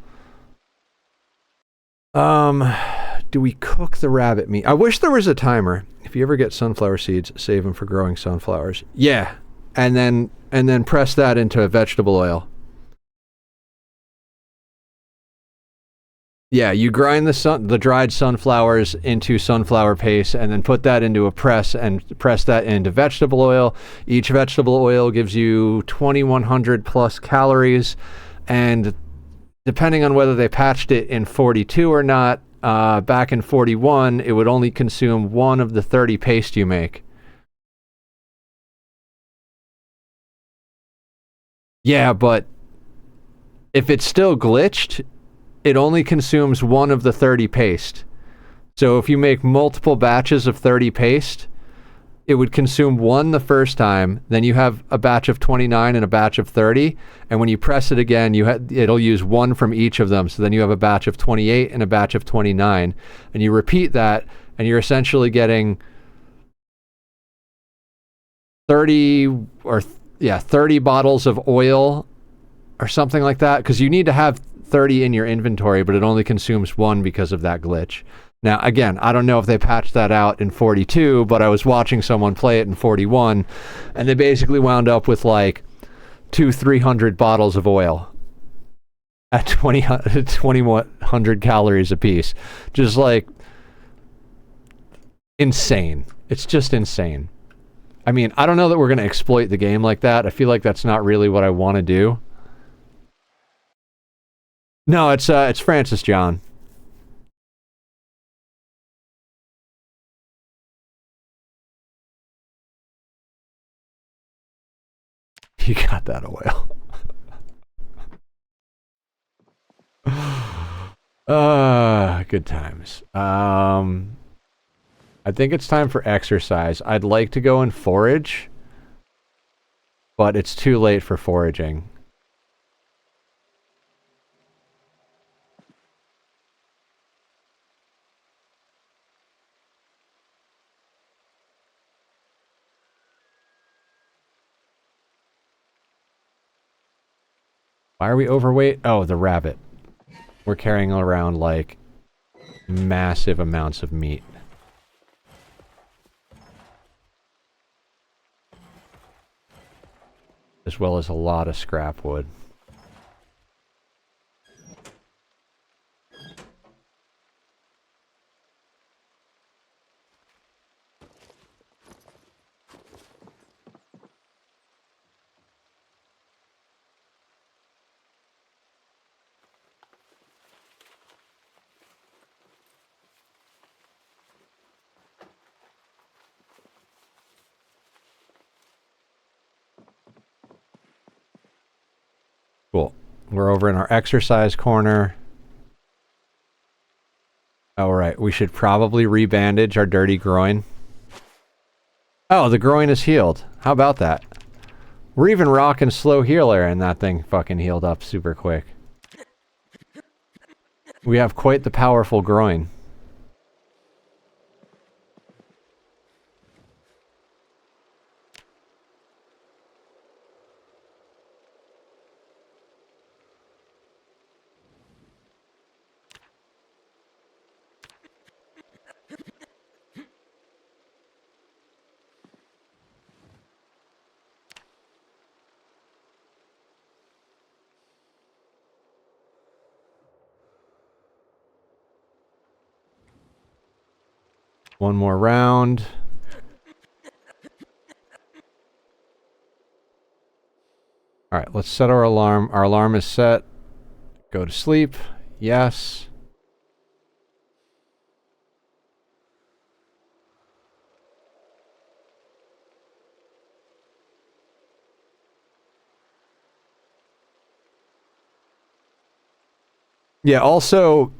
Do we cook the rabbit meat? I wish there was a timer. If you ever get sunflower seeds, save them for growing sunflowers. Yeah, and then press that into vegetable oil. Yeah, you grind the dried sunflowers into sunflower paste and then put that into a press and press that into vegetable oil. Each vegetable oil gives you 2,100 plus calories, and depending on whether they patched it in 42 or not, back in 41, it would only consume 1 of the 30 paste you make. Yeah, but if it's still glitched, it only consumes 1 of the 30 paste. So if you make multiple batches of 30 paste, it would consume 1 the first time, then you have a batch of 29 and a batch of 30, and when you press it again, it'll use 1 from each of them, so then you have a batch of 28 and a batch of 29, and you repeat that, and you're essentially getting 30 bottles of oil or something like that, because you need to have 30 in your inventory, but it only consumes 1 because of that glitch. Now, again, I don't know if they patched that out in 42, but I was watching someone play it in 41, and they basically wound up with like 300 bottles of oil at 2,100 calories a piece. Just like insane. It's just insane. I mean, I don't know that we're going to exploit the game like that. I feel like that's not really what I want to do. No, it's Francis John. You got that oil. Good times. I think it's time for exercise. I'd like to go and forage, but it's too late for foraging. Why are we overweight? Oh, the rabbit. We're carrying around, like, massive amounts of meat. As well as a lot of scrap wood. Cool. We're over in our exercise corner. Oh, right. We should probably rebandage our dirty groin. Oh, the groin is healed. How about that? We're even rocking slow healer, and that thing fucking healed up super quick. We have quite the powerful groin. One more round. Alright, let's set our alarm. Our alarm is set. Go to sleep. Yes. Yeah, also,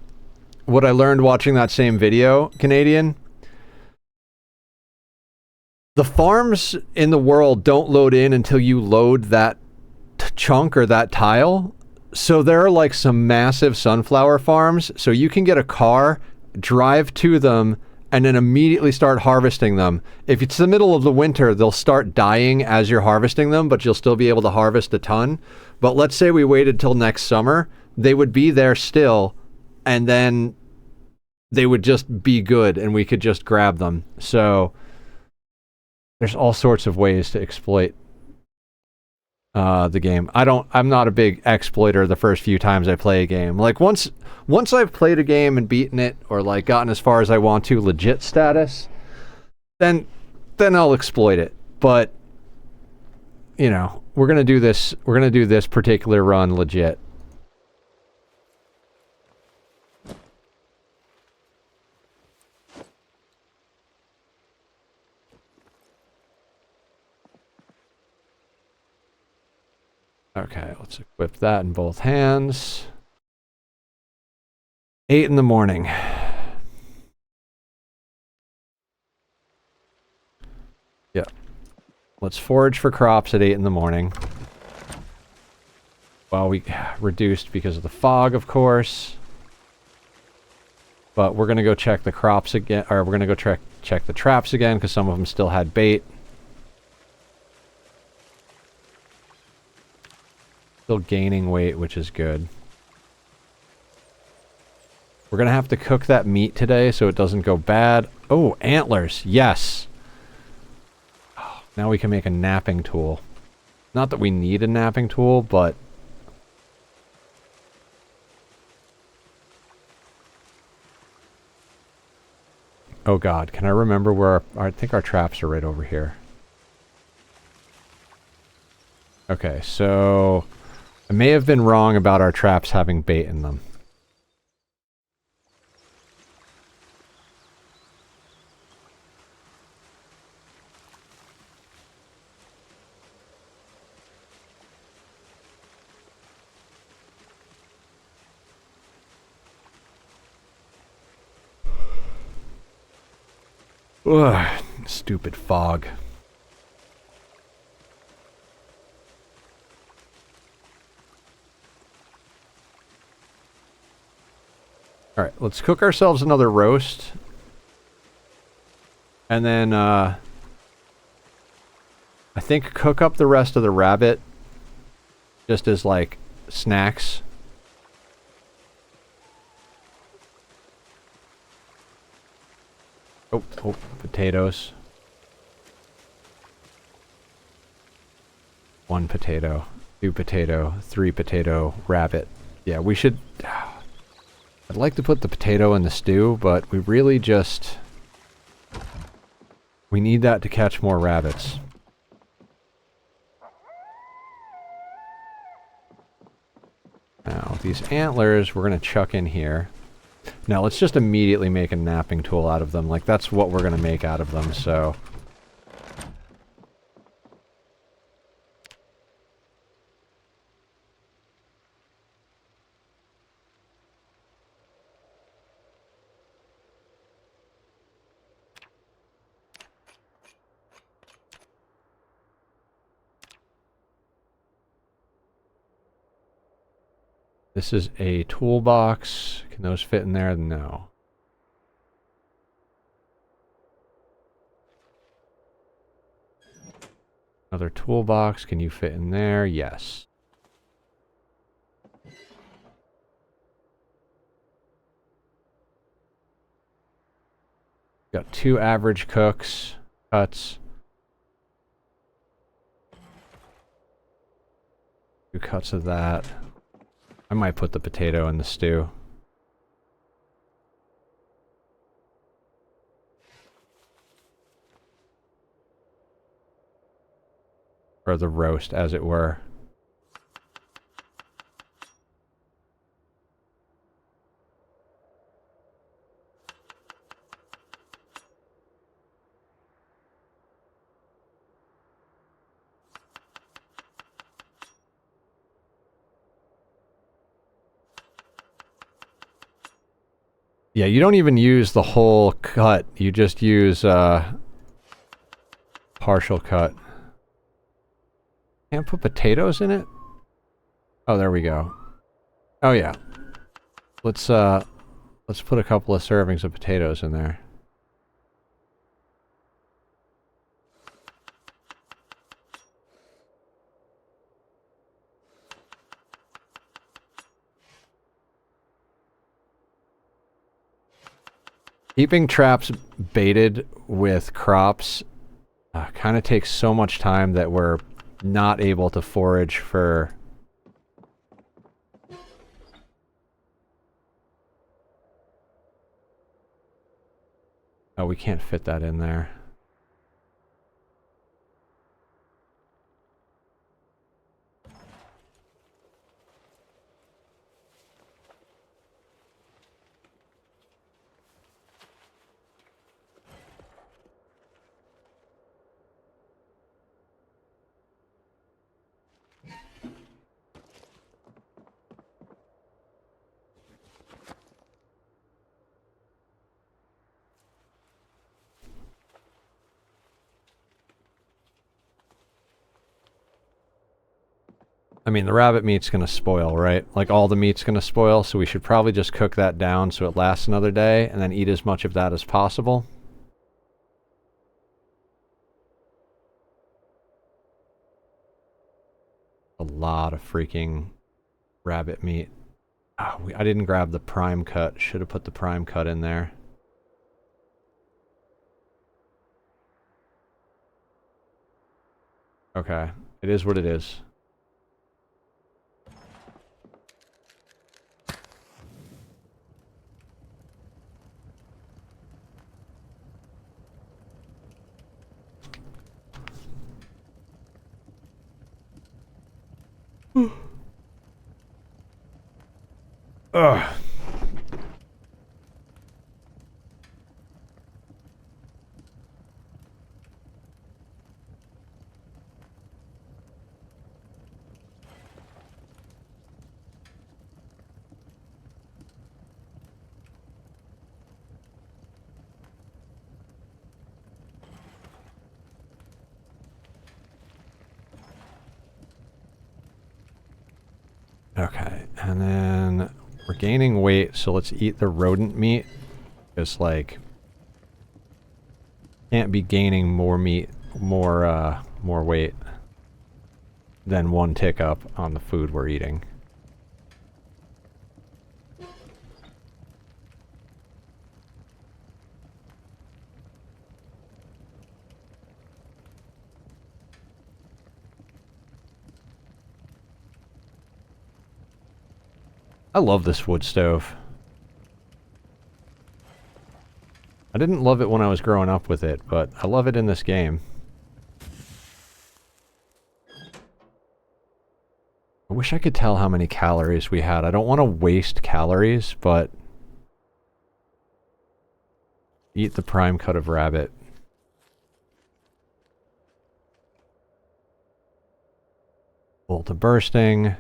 what I learned watching that same video, Canadian, the farms in the world don't load in until you load that chunk or that tile. So there are like some massive sunflower farms, so you can get a car, drive to them, and then immediately start harvesting them. If it's the middle of the winter, they'll start dying as you're harvesting them, but you'll still be able to harvest a ton. But let's say we waited till next summer, they would be there still, and then they would just be good, and we could just grab them. So there's all sorts of ways to exploit the game. I'm not a big exploiter the first few times I play a game. Like once I've played a game and beaten it, or like gotten as far as I want to legit status, then I'll exploit it. But you know, we're gonna do this particular run legit. Okay, let's equip that in both hands. 8 in the morning. Yeah. Let's forage for crops at 8 in the morning. Well, we reduced because of the fog, of course. But we're going to go check the crops again, or we're going to go check the traps again, because some of them still had bait. Still gaining weight, which is good. We're going to have to cook that meat today so it doesn't go bad. Oh, antlers. Yes. Oh, now we can make a napping tool. Not that we need a napping tool, but... Oh god, can I remember where I think our traps are right over here. Okay, so... I may have been wrong about our traps having bait in them. Ugh, stupid fog. Alright, let's cook ourselves another roast. And then, I think cook up the rest of the rabbit. Just as, like, snacks. Oh, potatoes. 1 potato, 2 potato, 3 potato, rabbit. Yeah, we should... I'd like to put the potato in the stew, but we really just... We need that to catch more rabbits. Now, these antlers we're going to chuck in here. Now, let's just immediately make a napping tool out of them. Like, that's what we're going to make out of them, so... This is a toolbox. Can those fit in there? No. Another toolbox. Can you fit in there? Yes. Got 2 average cuts. Two cuts of that. I might put the potato in the stew. Or the roast, as it were. Yeah, you don't even use the whole cut. You just use partial cut. Can't put potatoes in it? Oh, there we go. Oh yeah. Let's put a couple of servings of potatoes in there. Keeping traps baited with crops kind of takes so much time that we're not able to forage for... Oh, we can't fit that in there. I mean, the rabbit meat's gonna spoil, right? Like, all the meat's gonna spoil, so we should probably just cook that down so it lasts another day, and then eat as much of that as possible. A lot of freaking rabbit meat. Oh, I didn't grab the prime cut. Should have put the prime cut in there. Okay. It is what it is. Ugh. Okay, and then we're gaining weight, so let's eat the rodent meat. Just like, can't be gaining more meat, more weight than one tick up on the food we're eating. I love this wood stove. I didn't love it when I was growing up with it, but I love it in this game. I wish I could tell how many calories we had. I don't want to waste calories, but... Eat the prime cut of rabbit. Full to bursting.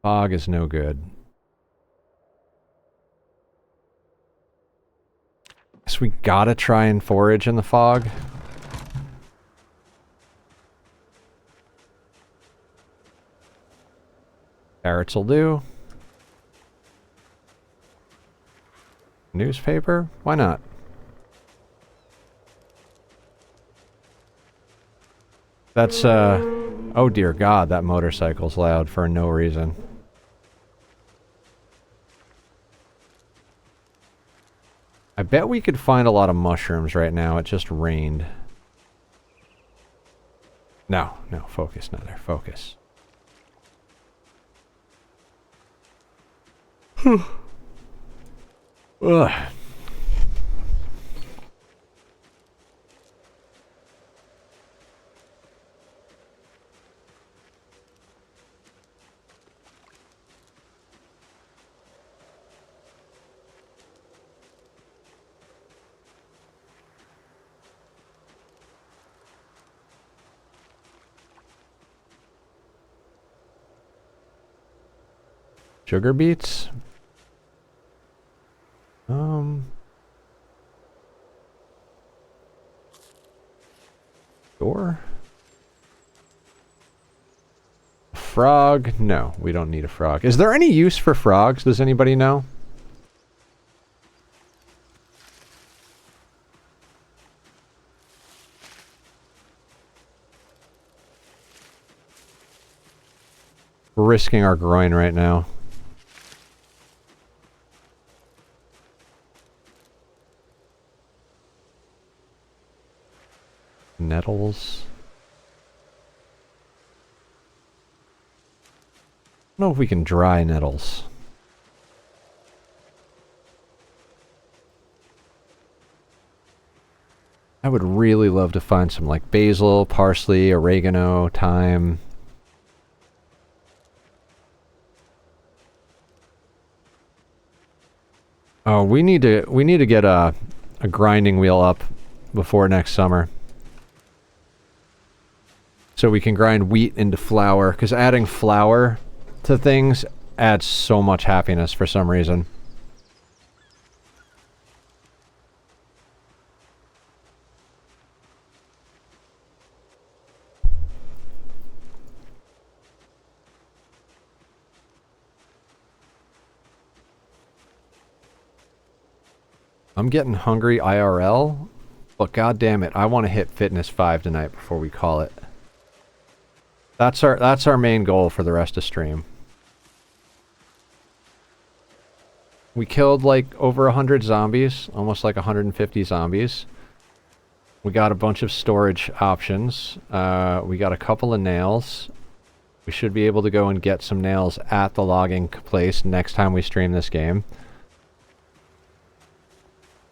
Fog is no good. Guess we gotta try and forage in the fog. Carrots will do. Newspaper? Why not? That's, oh dear God, that motorcycle's loud for no reason. I bet we could find a lot of mushrooms right now. It just rained. No, focus, Nether, focus. Ugh. Sugar beets? Sure. Frog? No, we don't need a frog. Is there any use for frogs? Does anybody know? We're risking our groin right now. Nettles. I don't know if we can dry nettles. I would really love to find some like basil, parsley, oregano, thyme. Oh, we need to get a grinding wheel up before next summer. So we can grind wheat into flour, because adding flour to things adds so much happiness for some reason. I'm getting hungry IRL, but god damn it, I want to hit Fitness 5 tonight before we call it. That's our main goal for the rest of stream. We killed like over 100 zombies, almost like 150 zombies. We got a bunch of storage options. We got a couple of nails. We should be able to go and get some nails at the logging place next time we stream this game.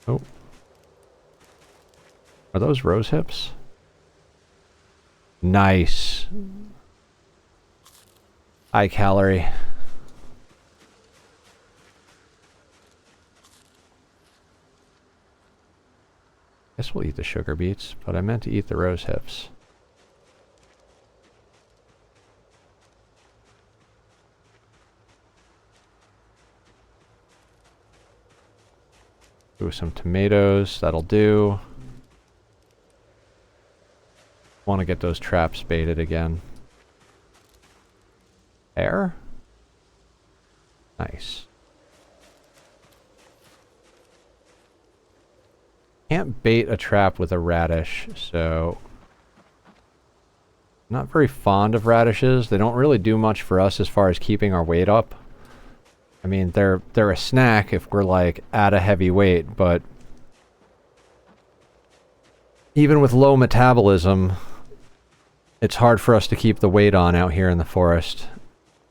Oh. Are those rose hips? Nice. High calorie. Guess we'll eat the sugar beets, but I meant to eat the rose hips. Do some tomatoes, that'll do. Want to get those traps baited again. Air? Nice. Can't bait a trap with a radish, so... Not very fond of radishes. They don't really do much for us as far as keeping our weight up. I mean, they're a snack if we're, like, at a heavy weight, but... Even with low metabolism, it's hard for us to keep the weight on out here in the forest.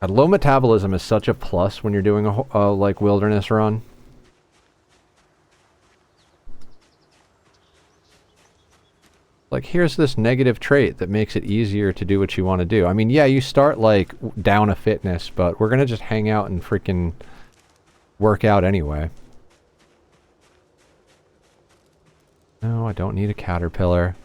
And low metabolism is such a plus when you're doing a like, wilderness run. Like, here's this negative trait that makes it easier to do what you want to do. I mean, yeah, you start, like, down a fitness, but we're gonna just hang out and freaking work out anyway. No, I don't need a caterpillar.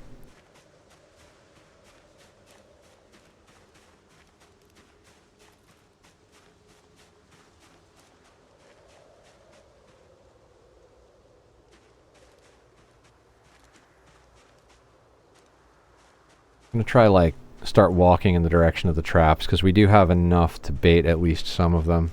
I'm gonna try, like, start walking in the direction of the traps, because we do have enough to bait at least some of them.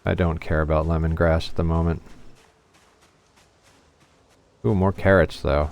I don't care about lemongrass at the moment. Ooh, more carrots, though.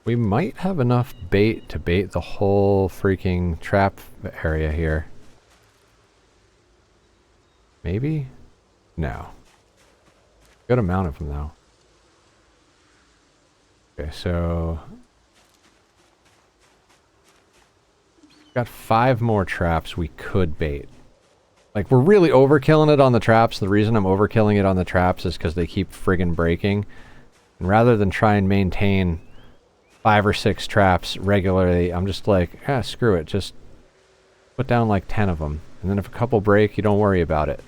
We might have enough bait to bait the whole freaking trap area here. Maybe? No. Good amount of them, though. Okay, so... got 5 more traps we could bait. Like, we're really overkilling it on the traps. The reason I'm overkilling it on the traps is because they keep friggin' breaking. And rather than try and maintain 5 or 6 traps regularly, I'm just like, screw it. Just put down like 10 of them. And then if a couple break, you don't worry about it.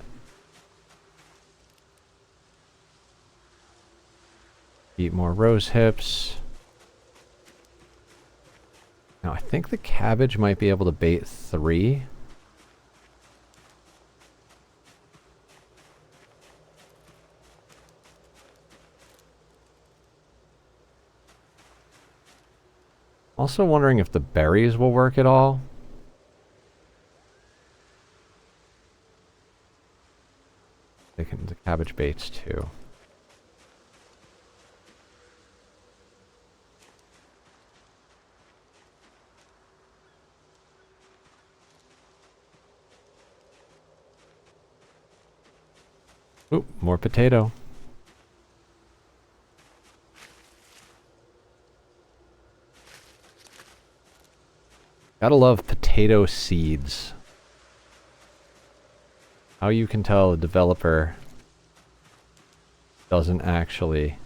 Eat more rose hips. Now, I think the cabbage might be able to bait 3. Also wondering if the berries will work at all. The cabbage baits too. Oop, more potato. Gotta love potato seeds. How you can tell a developer doesn't actually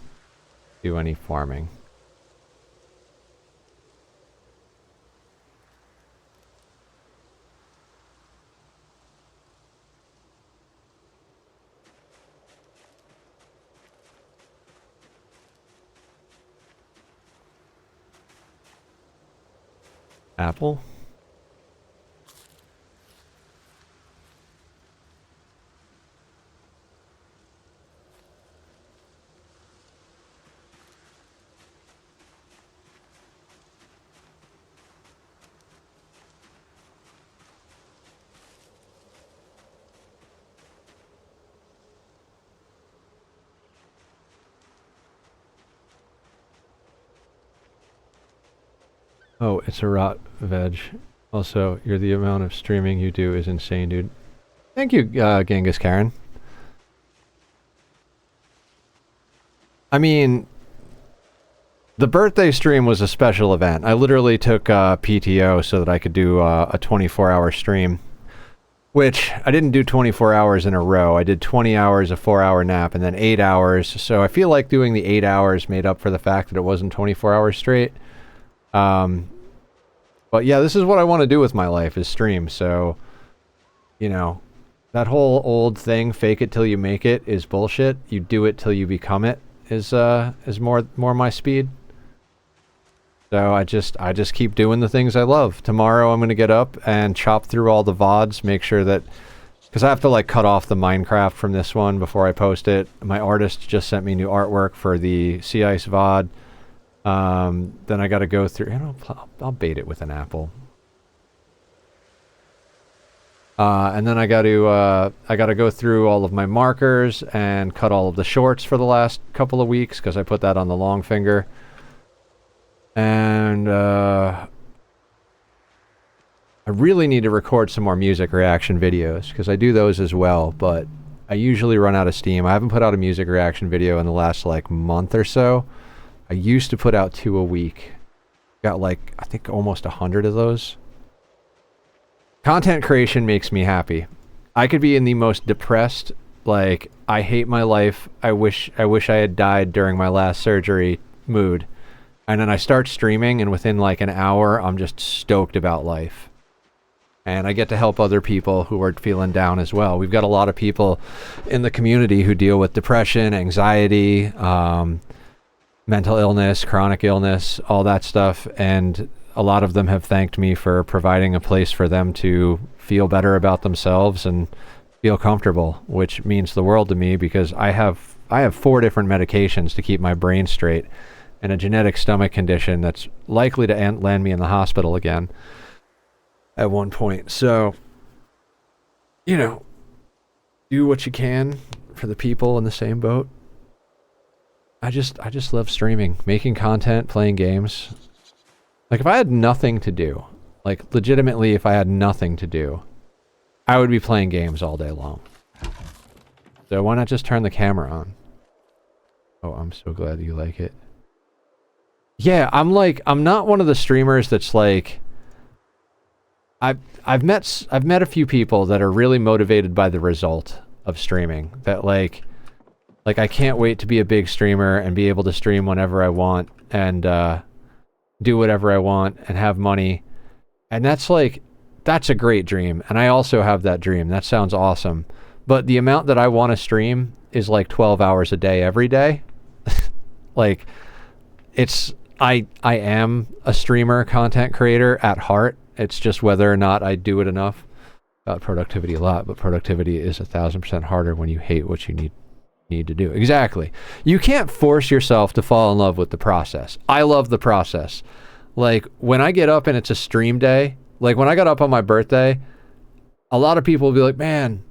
do any farming. Apple? Oh, it's a rot veg. Also, the amount of streaming you do is insane, dude. Thank you, Genghis Karen. I mean, the birthday stream was a special event. I literally took PTO so that I could do a 24-hour stream. Which, I didn't do 24 hours in a row. I did 20 hours, a 4-hour nap, and then 8 hours. So I feel like doing the 8 hours made up for the fact that it wasn't 24 hours straight. But yeah, this is what I want to do with my life, is stream. So, you know, that whole old thing, fake it till you make it, is bullshit. You do it till you become it, is more my speed. So I just keep doing the things I love. Tomorrow I'm going to get up and chop through all the VODs, make sure that, because I have to like cut off the Minecraft from this one before I post it. My artist just sent me new artwork for the Sea Ice VOD. Then I got to go through, I'll bait it with an apple. And then I got to go through all of my markers and cut all of the shorts for the last couple of weeks because I put that on the long finger. And I really need to record some more music reaction videos because I do those as well, but I usually run out of steam. I haven't put out a music reaction video in the last like month or so. I used to put out 2 a week. Got like, I think almost 100 of those. Content creation makes me happy. I could be in the most depressed, like, I hate my life, I wish I had died during my last surgery mood. And then I start streaming, and within like an hour, I'm just stoked about life. And I get to help other people who are feeling down as well. We've got a lot of people in the community who deal with depression, anxiety, mental illness, chronic illness, all that stuff. And a lot of them have thanked me for providing a place for them to feel better about themselves and feel comfortable, which means the world to me because I have 4 different medications to keep my brain straight and a genetic stomach condition that's likely to land me in the hospital again at one point. So, you know, do what you can for the people in the same boat. I just love streaming, making content, playing games. Like if I had nothing to do, like legitimately if I had nothing to do, I would be playing games all day long. So why not just turn the camera on? Oh, I'm so glad you like it. Yeah, I'm not one of the streamers that's like, I've met a few people that are really motivated by the result of streaming. That like I can't wait to be a big streamer and be able to stream whenever I want and do whatever I want and have money. And that's a great dream. And I also have that dream. That sounds awesome. But the amount that I want to stream is like 12 hours a day every day. Like I am a streamer, content creator at heart. It's just whether or not I do it enough. About productivity a lot, but productivity is 1,000% harder when you hate what you need to do. Exactly. You can't force yourself to fall in love with the process. I love the process. Like when I get up and it's a stream day, like when I got up on my birthday, a lot of people will be like, man,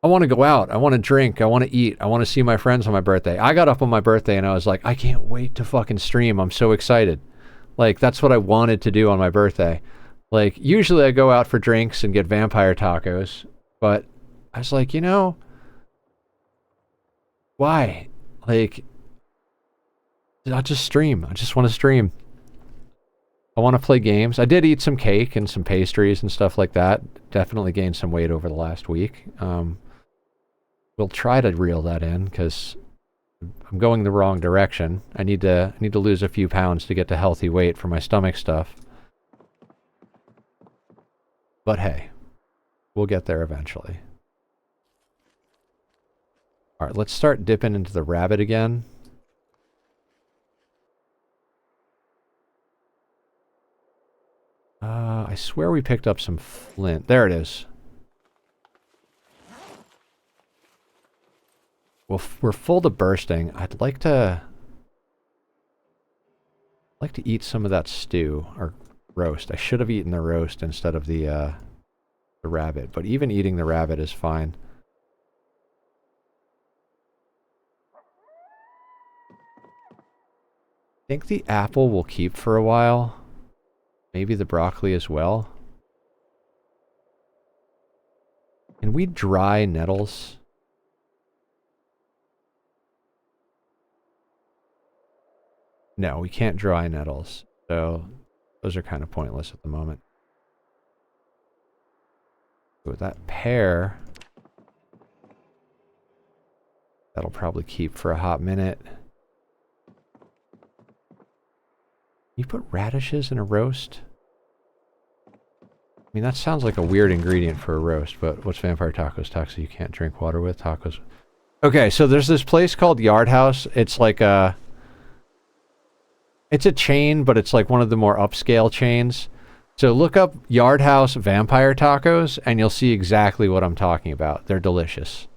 I want to go out. I want to drink. I want to eat. I want to see my friends on my birthday. I got up on my birthday and I was like, I can't wait to fucking stream. I'm so excited. Like that's what I wanted to do on my birthday. Like usually I go out for drinks and get vampire tacos, but I was like, you know, why? Like, I'll just stream. I just want to stream. I want to play games. I did eat some cake and some pastries and stuff like that. Definitely gained some weight over the last week. We'll try to reel that in because I'm going the wrong direction. I need to lose a few pounds to get to healthy weight for my stomach stuff. But hey, we'll get there eventually. All right, let's start dipping into the rabbit again. I swear we picked up some flint. There it is. Well, we're full to bursting. I'd like to eat some of that stew or roast. I should have eaten the roast instead of the rabbit, but even eating the rabbit is fine. I think the apple will keep for a while. Maybe the broccoli as well. Can we dry nettles? No, we can't dry nettles. So those are kind of pointless at the moment. With that pear, that'll probably keep for a hot minute. You put radishes in a roast? I mean, that sounds like a weird ingredient for a roast, but what's vampire tacos? Tacos you can't drink water with? Tacos. Okay, so there's this place called Yard House. It's like a... It's a chain, but it's like one of the more upscale chains. So look up Yard House vampire tacos, and you'll see exactly what I'm talking about. They're delicious.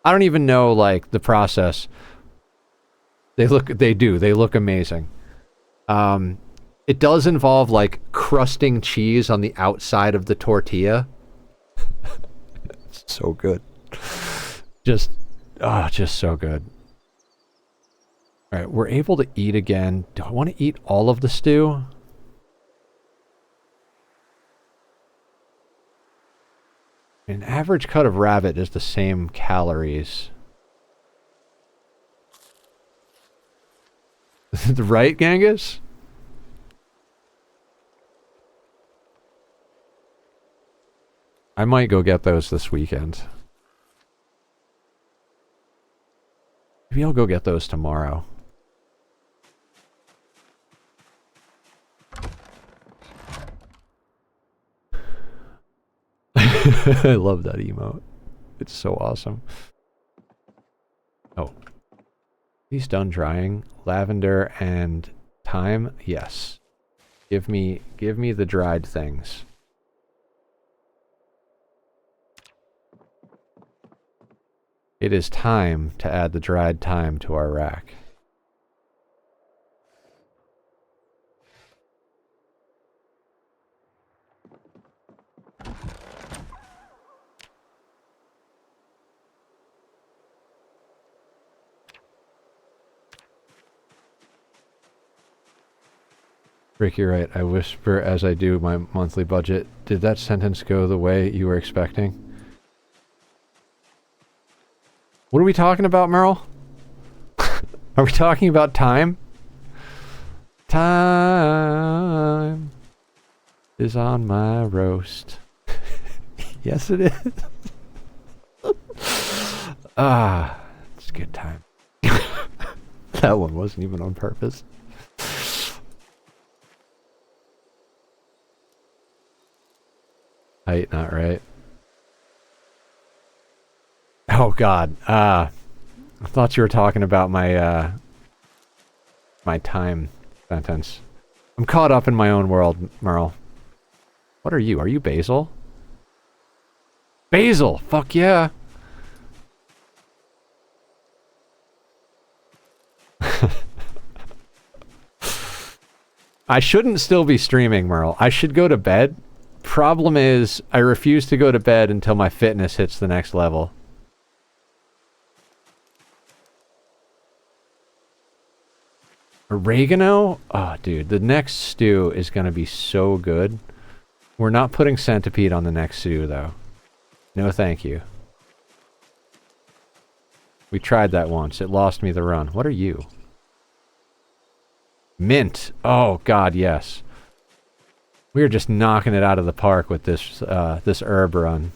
I don't even know, like, the process. They look amazing. It does involve, like, crusting cheese on the outside of the tortilla. It's so good. Just so good. Alright, we're able to eat again. Do I want to eat all of the stew? An average cut of rabbit is the same calories. Right, Genghis? I might go get those this weekend. Maybe I'll go get those tomorrow. I love that emote. It's so awesome. Oh. He's done drying. Lavender and thyme? Yes. Give me the dried things. It is time to add the dried thyme to our rack. Rick, you're right. I whisper as I do my monthly budget. Did that sentence go the way you were expecting? What are we talking about, Merle? Are we talking about time? Time is on my roast. Yes, it is. It's a good time. That one wasn't even on purpose. Height, not right. Oh God. I thought you were talking about my my time sentence. I'm caught up in my own world, Merle. What are you? Are you Basil? Basil! Fuck yeah! I shouldn't still be streaming, Merle. I should go to bed. Problem is, I refuse to go to bed until my fitness hits the next level. Oregano? Oh, dude, the next stew is gonna be so good. We're not putting centipede on the next stew, though. No thank you. We tried that once. It lost me the run. What are you? Mint. Oh, God, yes. We are just knocking it out of the park with this this herb run.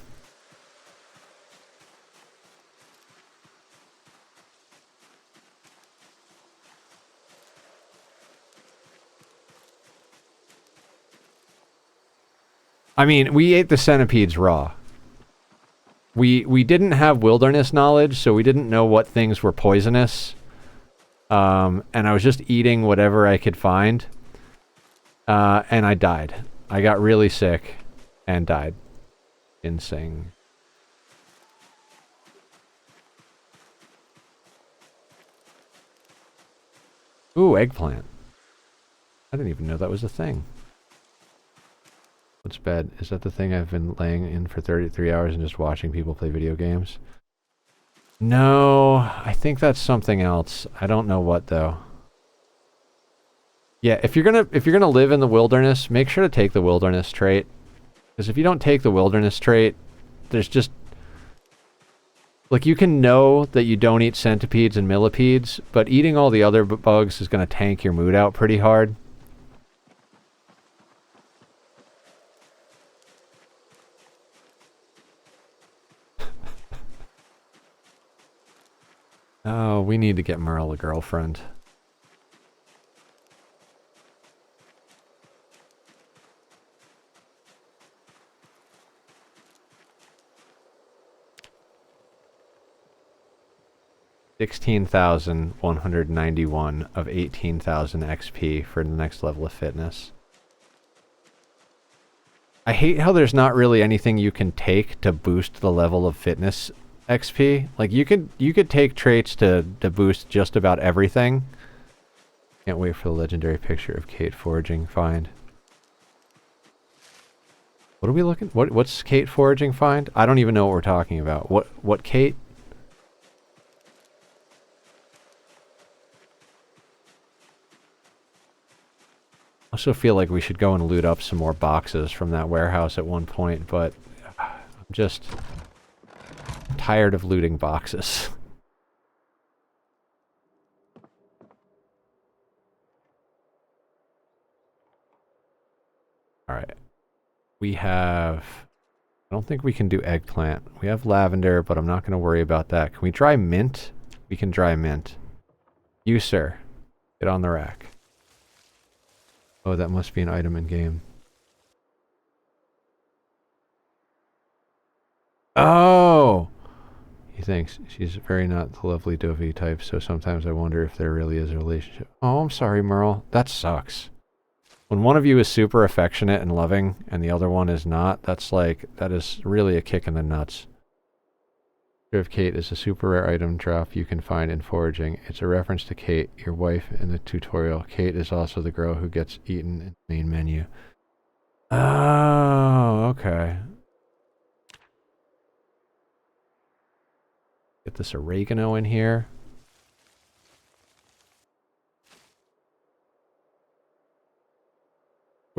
I mean, we ate the centipedes raw. We didn't have wilderness knowledge, so we didn't know what things were poisonous. And I was just eating whatever I could find. And I died. I got really sick and died. Insane. Ooh, eggplant. I didn't even know that was a thing. What's bed? Is that the thing I've been laying in for 33 hours and just watching people play video games? No, I think that's something else. I don't know what though. Yeah, if you're gonna live in the wilderness, make sure to take the wilderness trait. Because if you don't take the wilderness trait, there's just like you can know that you don't eat centipedes and millipedes, but eating all the other bugs is gonna tank your mood out pretty hard. Oh, we need to get Merle a girlfriend. $16,191 of 18,000 XP for the next level of fitness. I hate how there's not really anything you can take to boost the level of fitness XP. Like you could take traits to boost just about everything. Can't wait for the legendary picture of Kate foraging find. What are we looking? What's Kate foraging find? I don't even know what we're talking about. What Kate? I also feel like we should go and loot up some more boxes from that warehouse at one point, but I'm just tired of looting boxes. Alright. We have... I don't think we can do eggplant. We have lavender, but I'm not going to worry about that. Can we dry mint? We can dry mint. You, sir. Get on the rack. Oh, that must be an item in game. Oh! He thinks she's very not the lovely dovey type, so sometimes I wonder if there really is a relationship. Oh, I'm sorry, Merle. That sucks. When one of you is super affectionate and loving, and the other one is not, that's like, that is really a kick in the nuts. Of Kate is a super rare item drop you can find in foraging. It's a reference to Kate, your wife in the tutorial. Kate is also the girl who gets eaten in the main menu. Oh, okay. Get this oregano in here.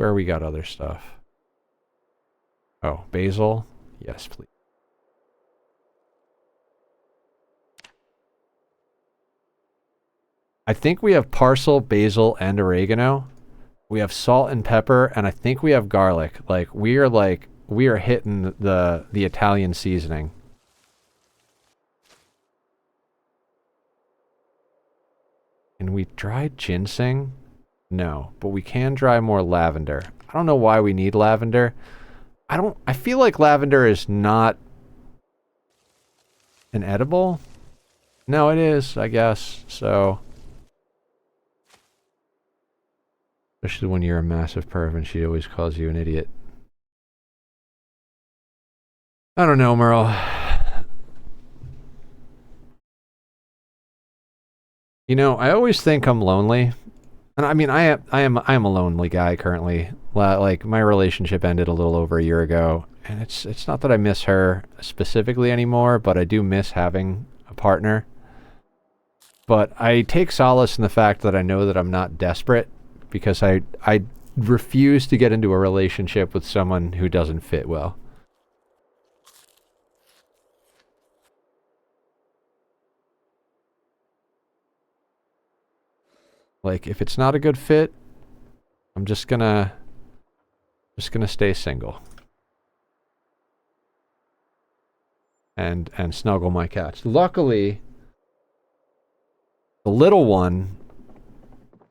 Where we got other stuff. Oh, basil? Yes, please. I think we have parsley, basil, and oregano. We have salt and pepper, and I think we have garlic. We are hitting the Italian seasoning. Can we dry ginseng? No, but we can dry more lavender. I don't know why we need lavender. I feel like lavender is not an edible. No, it is, I guess. So, especially when you're a massive perv and she always calls you an idiot. I don't know, Merle. You know, I always think I'm lonely. And I mean, I am a lonely guy currently. Like, my relationship ended a little over a year ago, and it's not that I miss her specifically anymore, but I do miss having a partner. But I take solace in the fact that I know that I'm not desperate, because I refuse to get into a relationship with someone who doesn't fit well. Like, if it's not a good fit, I'm just gonna stay single. And snuggle my cats. Luckily, the little one,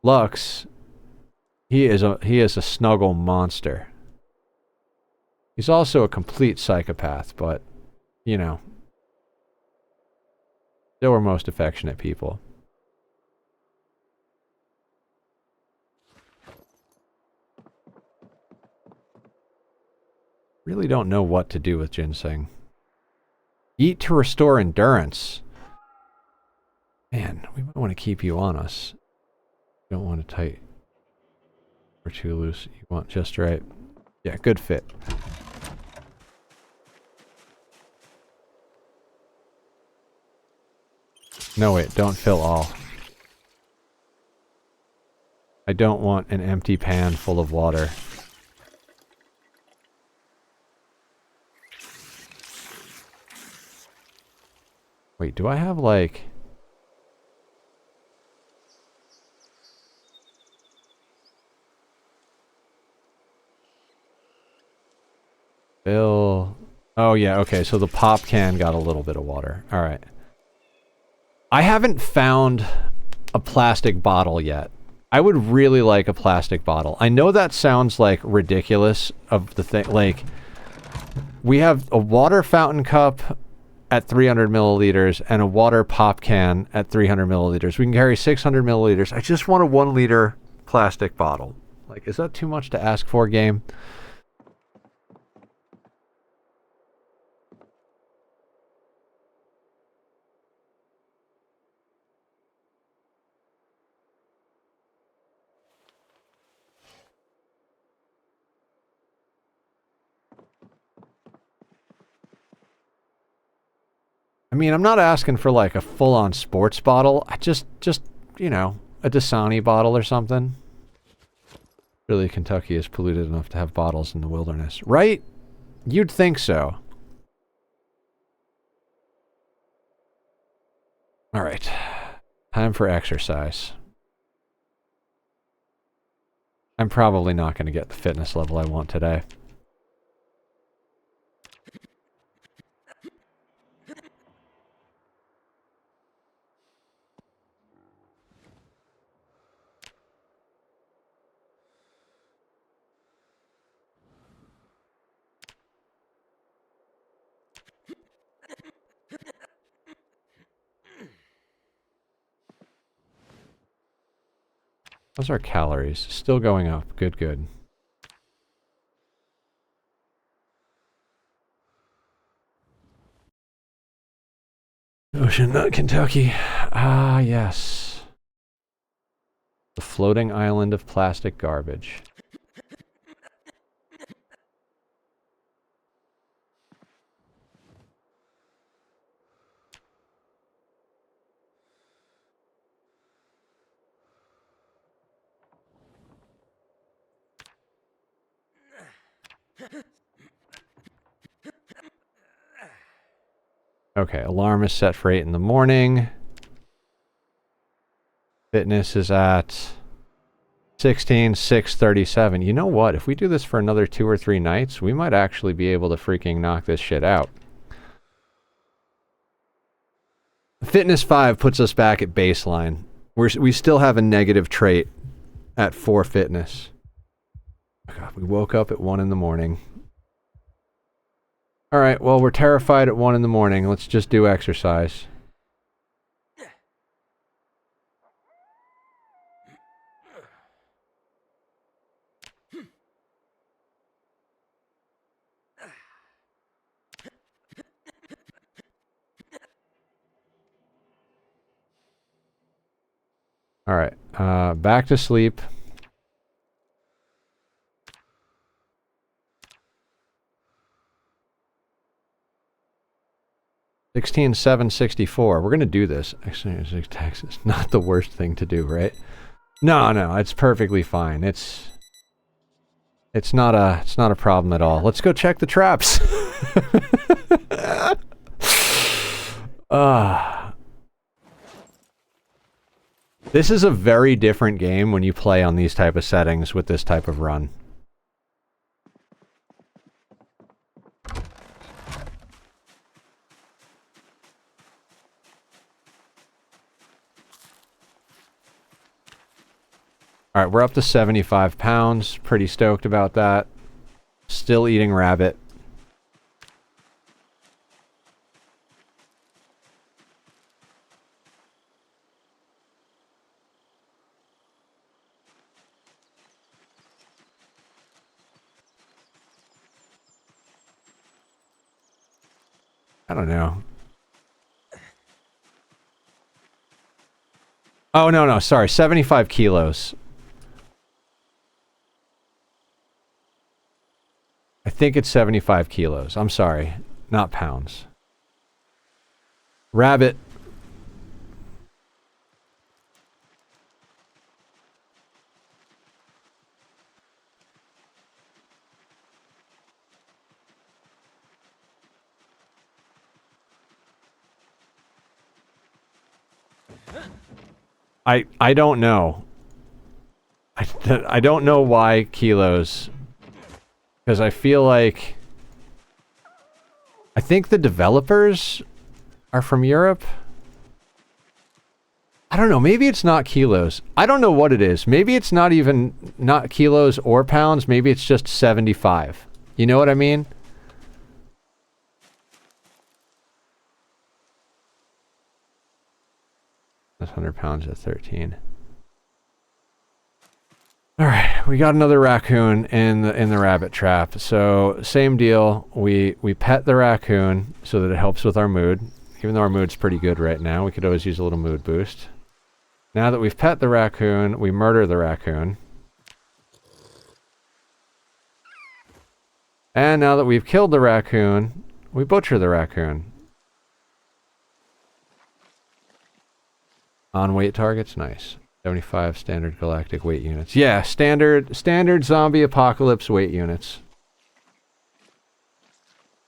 Lux, he is a snuggle monster. He's also a complete psychopath, but, you know, still we're most affectionate people. Really don't know what to do with ginseng. Eat to restore endurance. Man, we might want to keep you on us. You don't want to tight or too loose. You want just right. Yeah, good fit. No, wait, don't fill all. I don't want an empty pan full of water. Wait, do I have, like... Fill... Oh, yeah, okay, so the pop can got a little bit of water. Alright. I haven't found a plastic bottle yet. I would really like a plastic bottle. I know that sounds, like, ridiculous of the thing. Like, we have a water fountain cup at 300 milliliters and a water pop can at 300 milliliters. We can carry 600 milliliters. I just want a 1 liter plastic bottle. Like, is that too much to ask for, game? I mean, I'm not asking for, like, a full-on sports bottle. I just, you know, a Dasani bottle or something. Really, Kentucky is polluted enough to have bottles in the wilderness. Right? You'd think so. Alright. Time for exercise. I'm probably not going to get the fitness level I want today. Those are calories. Still going up. Good, good. Ocean Nut, Kentucky. Ah, yes. The floating island of plastic garbage. Okay, alarm is set for 8 in the morning. Fitness is at 16,637. You know what? If we do this for another 2 or 3 nights, we might actually be able to freaking knock this shit out. Fitness 5 puts us back at baseline. We still have a negative trait at 4 fitness. Oh God, we woke up at 1 in the morning. Alright, well, we're terrified at 1 in the morning. Let's just do exercise. Alright, back to sleep. $16,764. We're gonna do this. Actually, taxes not the worst thing to do, right? No, no, it's perfectly fine. It's not a problem at all. Let's go check the traps. This is a very different game when you play on these type of settings with this type of run. Alright, we're up to 75 pounds. Pretty stoked about that. Still eating rabbit. I don't know. Oh, no, sorry. 75 kilos. I think it's 75 kilos. I'm sorry. Not pounds. Rabbit. I don't know. I don't know why kilos. Because I feel like... I think the developers are from Europe. I don't know. Maybe it's not kilos. I don't know what it is. Maybe it's not even... not kilos or pounds. Maybe it's just 75. You know what I mean? That's 100 pounds at 13. Alright, we got another raccoon in the rabbit trap. So, same deal. We pet the raccoon so that it helps with our mood. Even though our mood's pretty good right now, we could always use a little mood boost. Now that we've pet the raccoon, we murder the raccoon. And now that we've killed the raccoon, we butcher the raccoon. On weight targets, nice. 75 standard galactic weight units. Yeah, standard zombie apocalypse weight units.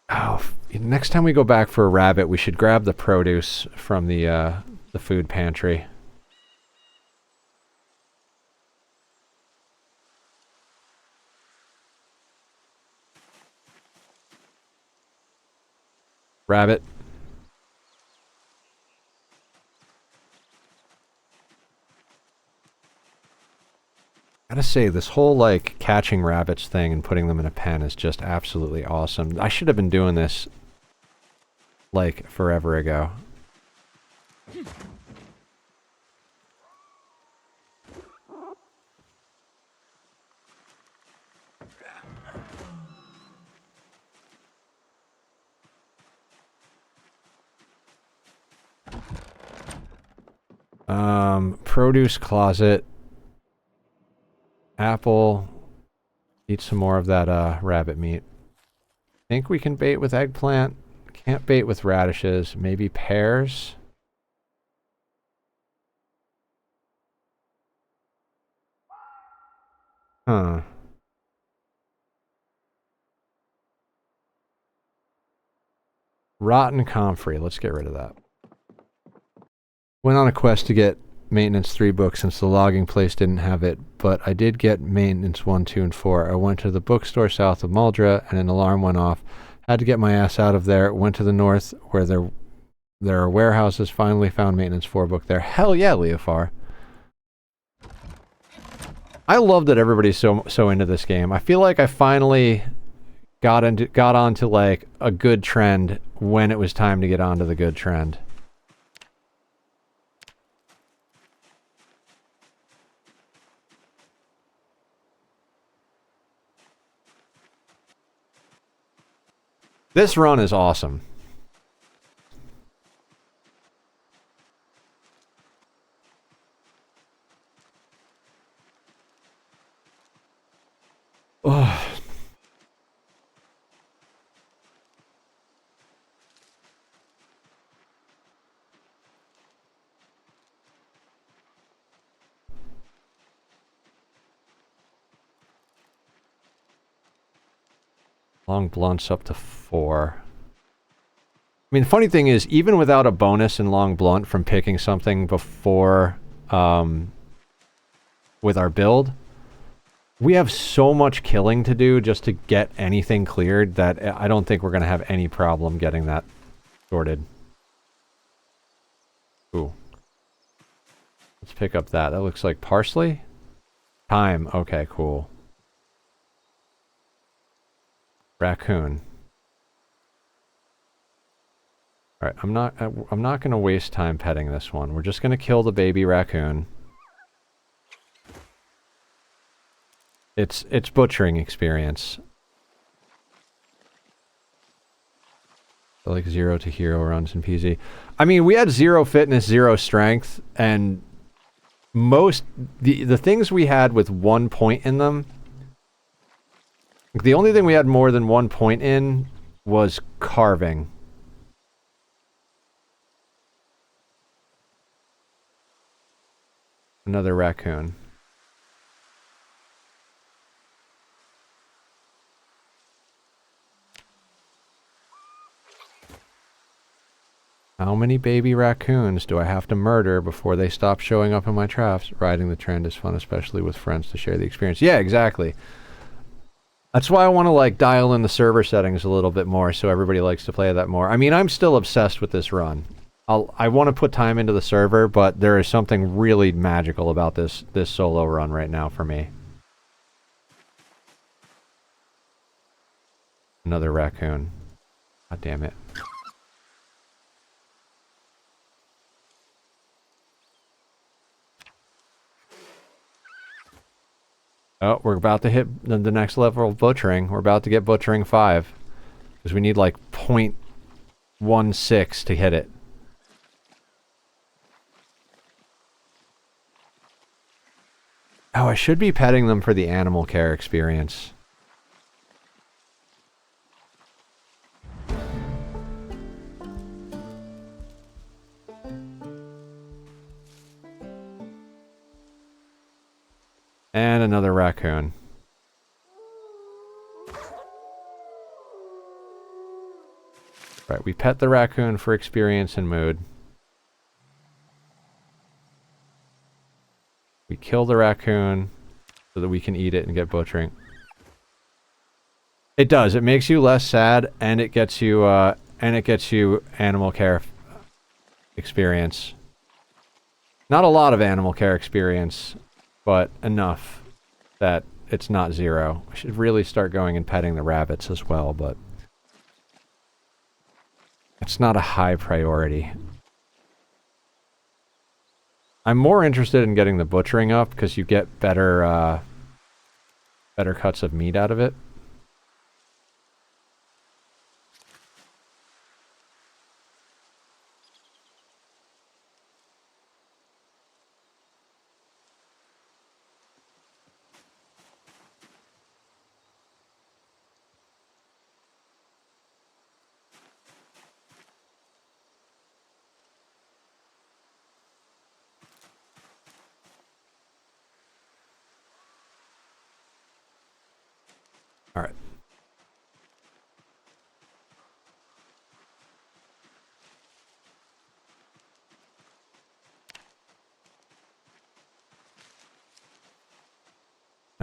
Oh, next time we go back for a rabbit, we should grab the produce from the food pantry. Rabbit. Gotta say, this whole, like, catching rabbits thing and putting them in a pen is just absolutely awesome. I should have been doing this, like, forever ago. Produce closet. Apple. Eat some more of that rabbit meat. Think we can bait with eggplant. Can't bait with radishes. Maybe pears. Huh. Rotten comfrey. Let's get rid of that. Went on a quest to get Maintenance 3 book since the logging place didn't have it, but I did get Maintenance 1, 2, and 4. I went to the bookstore south of Muldra, and an alarm went off. Had to get my ass out of there. Went to the north, where there are warehouses. Finally found Maintenance 4 book there. Hell yeah, Leofar. I love that everybody's so into this game. I feel like I finally got onto like a good trend when it was time to get onto the good trend. This run is awesome. Oh. Long blunts up to 4. I mean, the funny thing is, even without a bonus in long blunt from picking something before, with our build, we have so much killing to do just to get anything cleared that I don't think we're going to have any problem getting that sorted. Ooh. Let's pick up that. That looks like parsley? Thyme. Okay, cool. Raccoon. Alright, I'm not going to waste time petting this one. We're just going to kill the baby raccoon. It's butchering experience. Like 0 to hero runs in PZ. I mean, we had 0 fitness, 0 strength, and most the things we had with 1 point in them. The only thing we had more than 1 point in was carving. Another raccoon. How many baby raccoons do I have to murder before they stop showing up in my traps? Riding the trend is fun, especially with friends to share the experience. Yeah, exactly. That's why I want to like dial in the server settings a little bit more so everybody likes to play that more. I mean, I'm still obsessed with this run. I want to put time into the server, but there is something really magical about this solo run right now for me. Another raccoon. God damn it. Oh, we're about to hit the next level of butchering. We're about to get butchering 5. Because we need like 0.16 to hit it. Oh, I should be petting them for the animal care experience. And another raccoon. Right, we pet the raccoon for experience and mood. We kill the raccoon so that we can eat it and get butchering. It does. It makes you less sad, and it gets you animal care experience. Not a lot of animal care experience, but enough that it's not 0. I should really start going and petting the rabbits as well, but it's not a high priority. I'm more interested in getting the butchering up because you get better cuts of meat out of it. All right.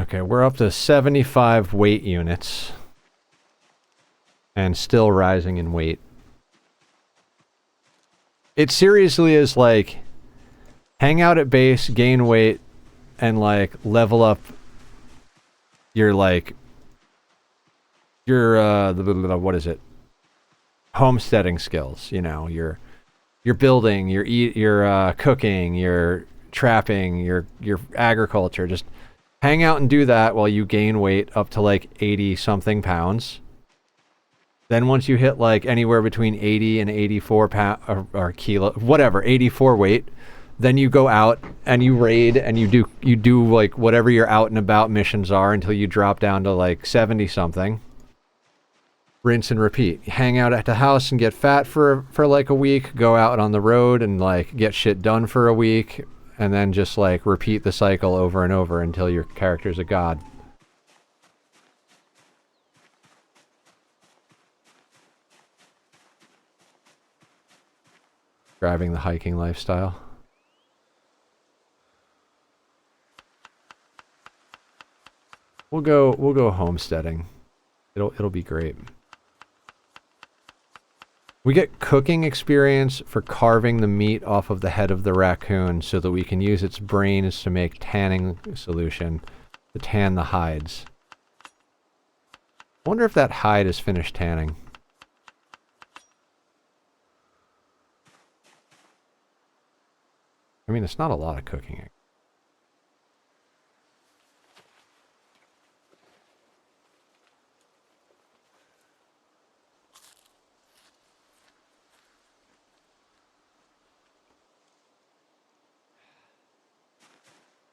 Okay, we're up to 75 weight units. And still rising in weight. It seriously is like hang out at base, gain weight, and like level up your like your what is it? Homesteading skills, you know, your building, your cooking, your trapping, your agriculture. Just hang out and do that while you gain weight up to like 80 something pounds. Then once you hit like anywhere between 80 and 84 pound or kilo, whatever, 84 weight, then you go out and you raid and you do like whatever your out and about missions are until you drop down to like 70 something. Rinse and repeat. Hang out at the house and get fat for like a week, go out on the road and like get shit done for a week, and then just like repeat the cycle over and over until your character's a god. Driving the hiking lifestyle. We'll go homesteading. It'll be great. We get cooking experience for carving the meat off of the head of the raccoon so that we can use its brains to make tanning solution to tan the hides. I wonder if that hide is finished tanning. I mean, it's not a lot of cooking.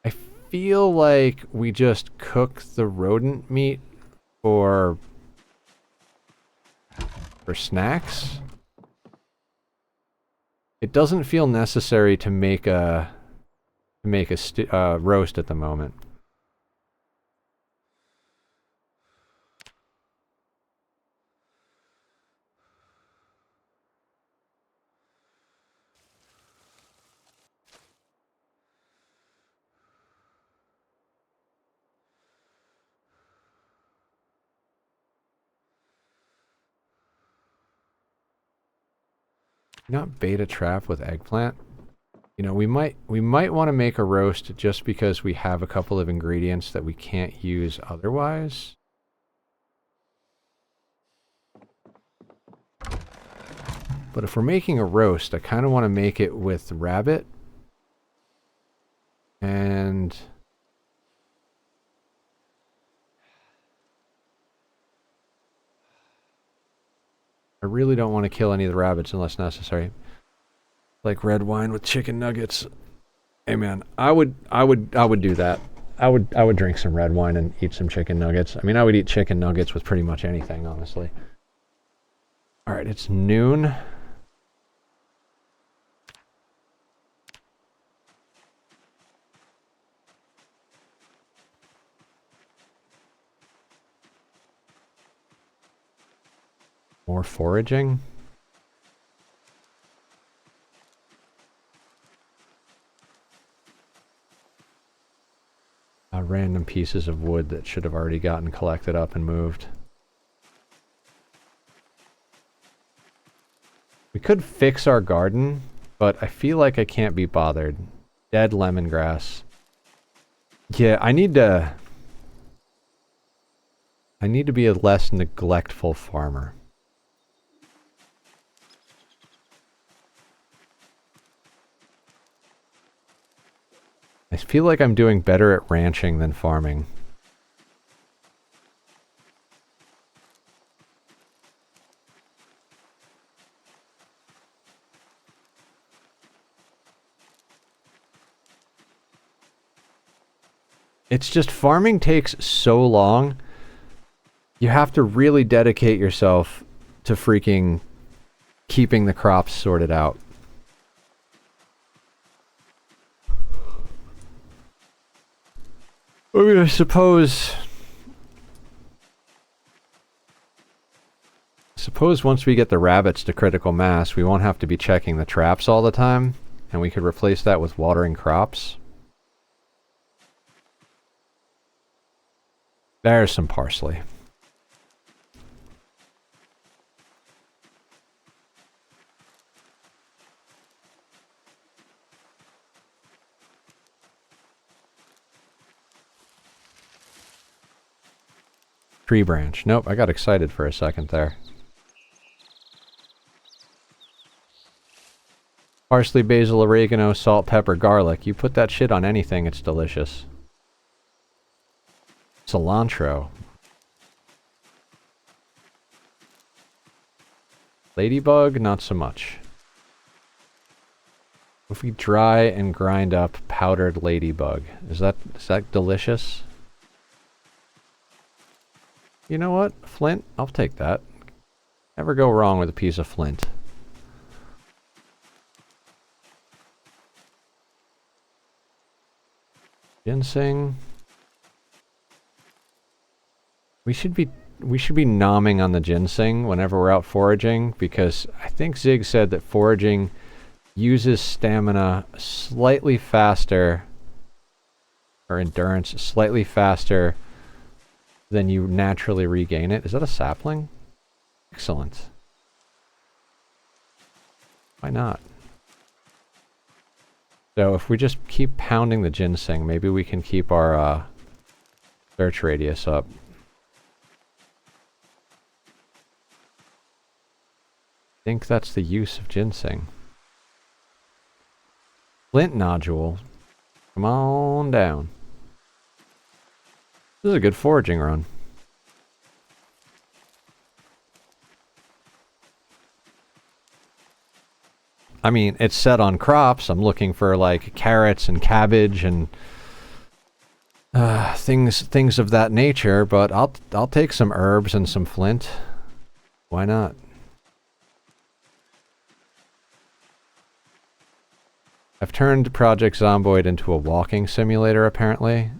I feel like we just cook the rodent meat for snacks. It doesn't feel necessary to make a roast at the moment. Not beta trap with eggplant. You know, we might want to make a roast just because we have a couple of ingredients that we can't use otherwise. But if we're making a roast, I kind of want to make it with rabbit. And I really don't want to kill any of the rabbits unless necessary. Like red wine with chicken nuggets. Hey man, I would do that. I would drink some red wine and eat some chicken nuggets. I mean, I would eat chicken nuggets with pretty much anything, honestly. All right, it's noon. More foraging. Random pieces of wood that should have already gotten collected up and moved. We could fix our garden, but I feel like I can't be bothered. Dead lemongrass. Yeah, I need to be a less neglectful farmer. I feel like I'm doing better at ranching than farming. It's just farming takes so long. You have to really dedicate yourself to freaking keeping the crops sorted out. I mean, I suppose once we get the rabbits to critical mass, we won't have to be checking the traps all the time, and we could replace that with watering crops. There's some parsley. Tree branch. Nope, I got excited for a second there. Parsley, basil, oregano, salt, pepper, garlic. You put that shit on anything, it's delicious. Cilantro. Ladybug, not so much. If we dry and grind up powdered ladybug, is that delicious? You know what? Flint? I'll take that. Never go wrong with a piece of flint. Ginseng. We should be nomming on the ginseng whenever we're out foraging, because I think Zig said that foraging uses stamina slightly faster, or endurance slightly faster than you naturally regain it. Is that a sapling? Excellent. Why not? So if we just keep pounding the ginseng, maybe we can keep our search radius up. I think that's the use of ginseng. Flint nodule. Come on down. This is a good foraging run. I mean, it's set on crops. I'm looking for like carrots and cabbage and things of that nature, but I'll take some herbs and some flint. Why not? I've turned Project Zomboid into a walking simulator, apparently. Is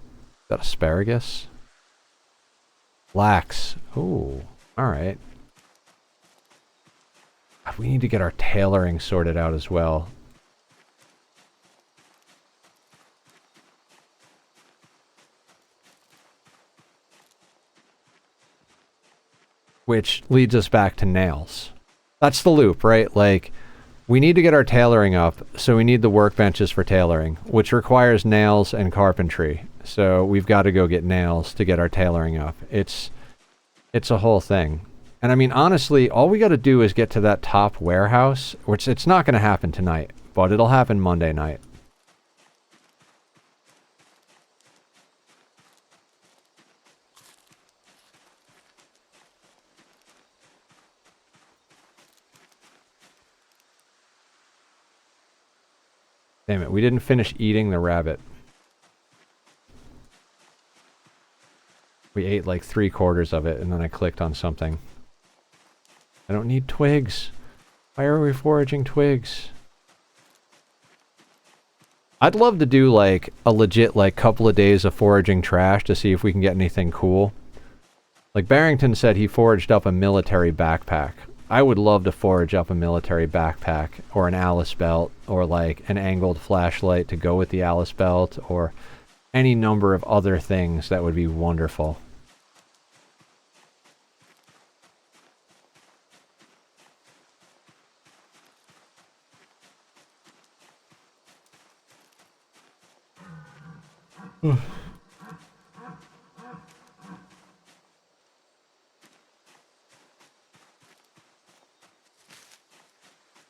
that asparagus? Flax. Ooh, alright. We need to get our tailoring sorted out as well. Which leads us back to nails. That's the loop, right? Like, we need to get our tailoring up, so we need the workbenches for tailoring, which requires nails and carpentry. So we've got to go get nails to get our tailoring up. It's a whole thing. And I mean, honestly, all we got to do is get to that top warehouse, which it's not going to happen tonight, but it'll happen Monday night. Damn it, we didn't finish eating the rabbit. We ate like 3/4 of it, and then I clicked on something. I don't need twigs. Why are we foraging twigs? I'd love to do like a legit like couple of days of foraging trash to see if we can get anything cool. Like Barrington said he foraged up a military backpack. I would love to forage up a military backpack, or an Alice belt, or like an angled flashlight to go with the Alice belt, or any number of other things that would be wonderful.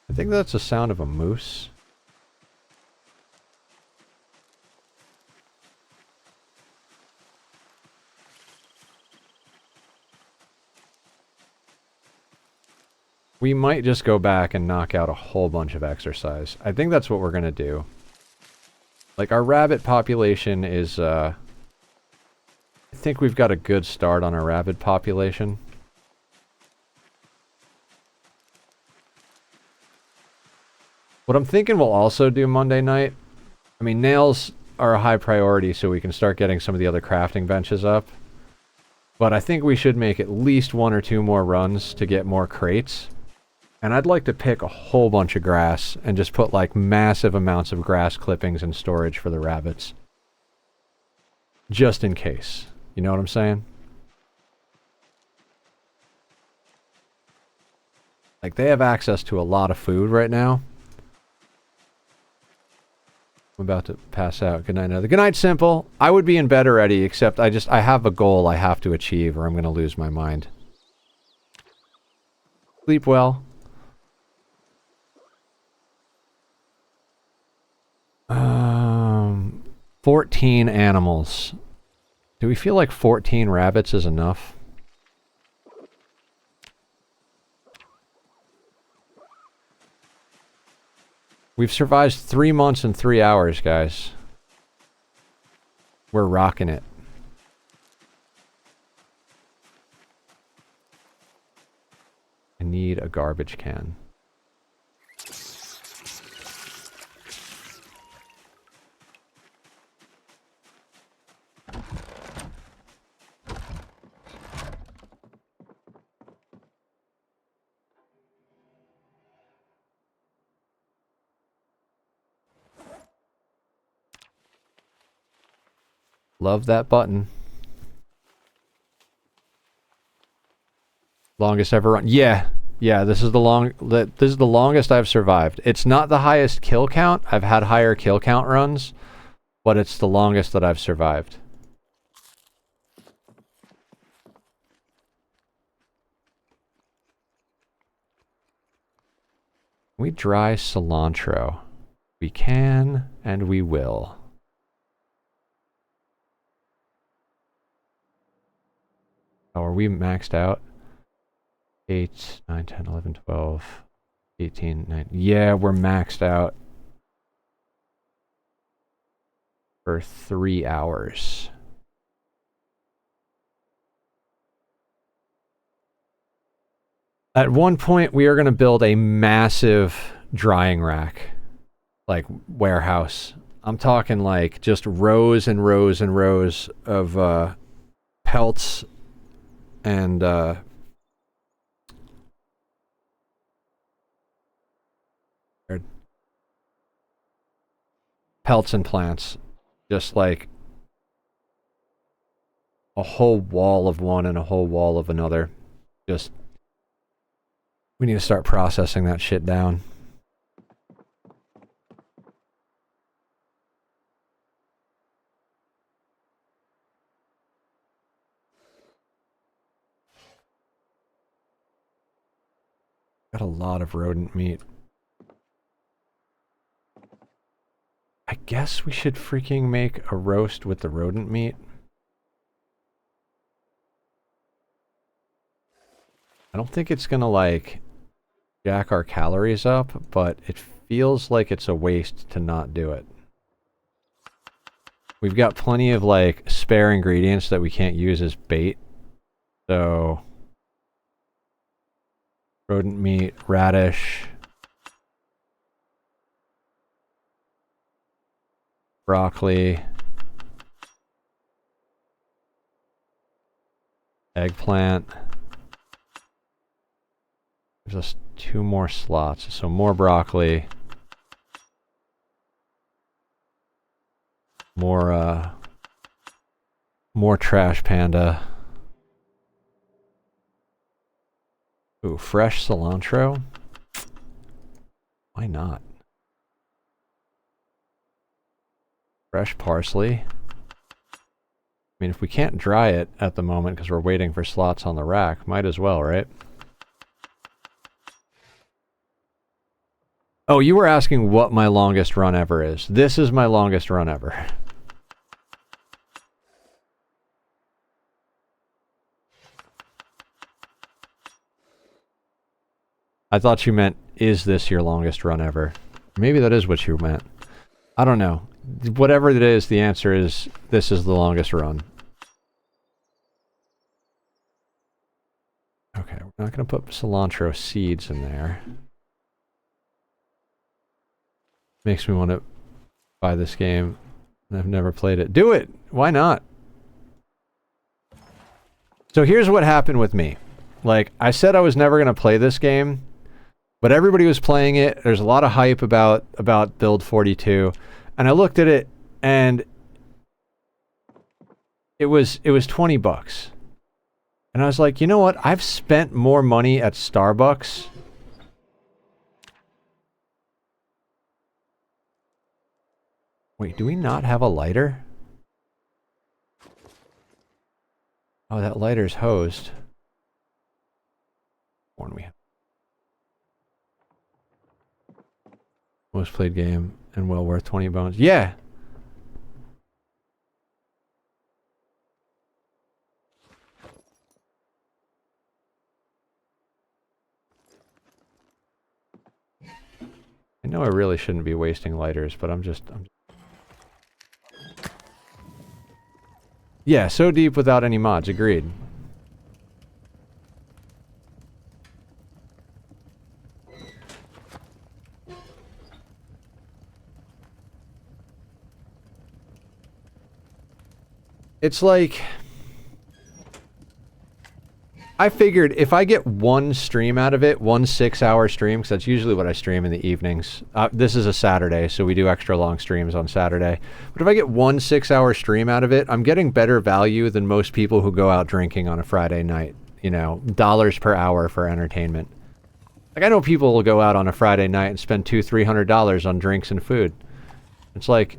I think that's the sound of a moose. We might just go back and knock out a whole bunch of exercise. I think that's what we're gonna do. Like, our rabbit population is, I think we've got a good start on our rabbit population. What I'm thinking we'll also do Monday night, I mean, nails are a high priority so we can start getting some of the other crafting benches up. But I think we should make at least 1 or 2 more runs to get more crates. And I'd like to pick a whole bunch of grass and just put like massive amounts of grass clippings in storage for the rabbits. Just in case. You know what I'm saying? Like, they have access to a lot of food right now. I'm about to pass out. Good night, another. Good night, Simple. I would be in bed already, except I have a goal I have to achieve or I'm going to lose my mind. Sleep well. 14 animals. Do we feel like 14 rabbits is enough? We've survived 3 months and 3 hours, guys. We're rocking it. I need a garbage can. Love that button. Longest ever run. Yeah. Yeah, this is the longest I've survived. It's not the highest kill count. I've had higher kill count runs, but it's the longest that I've survived. We dry cilantro. We can and we will. Oh, are we maxed out? 8, 9, 10, 11, 12, 18, 19. Yeah, we're maxed out for 3 hours. At one point, we are going to build a massive drying rack, like warehouse. I'm talking like just rows and rows and rows of pelts and pelts and plants, just like a whole wall of one and a whole wall of another. Just, we need to start processing that shit down. Got a lot of rodent meat. I guess we should freaking make a roast with the rodent meat. I don't think it's gonna, like, jack our calories up, but it feels like it's a waste to not do it. We've got plenty of, like, spare ingredients that we can't use as bait. So, rodent meat, radish, broccoli, eggplant. There's just 2 more slots, so more broccoli, more trash panda. Ooh, fresh cilantro? Why not? Fresh parsley. I mean, if we can't dry it at the moment because we're waiting for slots on the rack, might as well, right? Oh, you were asking what my longest run ever is. This is my longest run ever. I thought you meant, is this your longest run ever? Maybe that is what you meant. I don't know. Whatever it is, the answer is, this is the longest run. Okay, we're not going to put cilantro seeds in there. Makes me want to buy this game. I've never played it. Do it! Why not? So here's what happened with me. Like, I said I was never going to play this game, but everybody was playing it. There's a lot of hype about Build 42. And I looked at it, and it was $20. And I was like, you know what? I've spent more money at Starbucks Wait, do we not have a lighter? Oh, that lighter's hosed. One we have. Most played game and well worth 20 bones. Yeah! I know I really shouldn't be wasting lighters, but I'm just... Yeah, so deep without any mods, agreed. It's like... I figured if I get one stream out of it, one 6-hour stream, because that's usually what I stream in the evenings. This is a Saturday, so we do extra long streams on Saturday. But if I get one 6-hour stream out of it, I'm getting better value than most people who go out drinking on a Friday night. You know, dollars per hour for entertainment. Like, I know people will go out on a Friday night and spend $200-300 on drinks and food. It's like,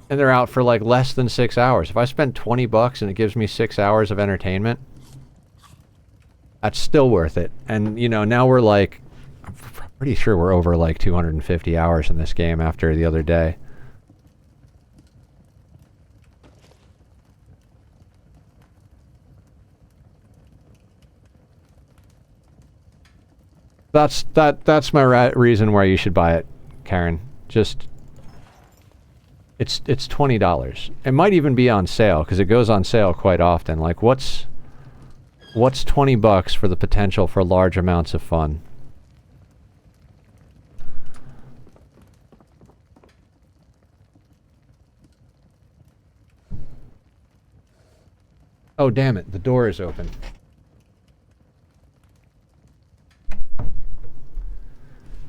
and they're out for like less than 6 hours. If I spend $20 and it gives me 6 hours of entertainment, that's still worth it. And, you know, now we're like, I'm pretty sure we're over like 250 hours in this game after the other day. That's my reason why you should buy it, Karen. Just, it's $20. It might even be on sale, because it goes on sale quite often. Like, what's $20 for the potential for large amounts of fun? Oh, damn it. The door is open.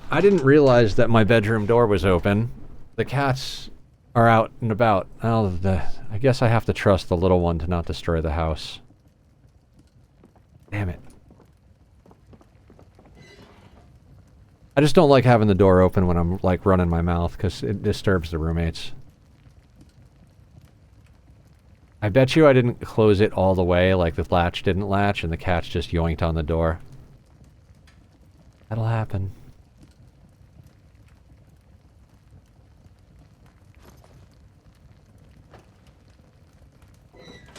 I didn't realize that my bedroom door was open. The cats are out and about. Oh, I guess I have to trust the little one to not destroy the house. Damn it. I just don't like having the door open when I'm, like, running my mouth, because it disturbs the roommates. I bet you I didn't close it all the way, like the latch didn't latch, and the cats just yoinked on the door. That'll happen.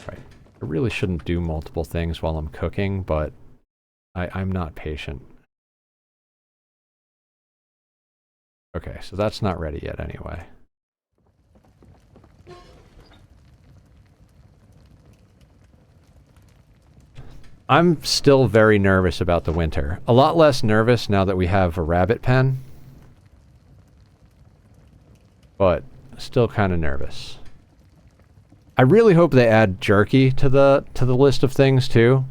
Right. I really shouldn't do multiple things while I'm cooking, but I'm not patient. Okay, so that's not ready yet anyway. I'm still very nervous about the winter. A lot less nervous now that we have a rabbit pen. But still kind of nervous. I really hope they add jerky to the list of things too.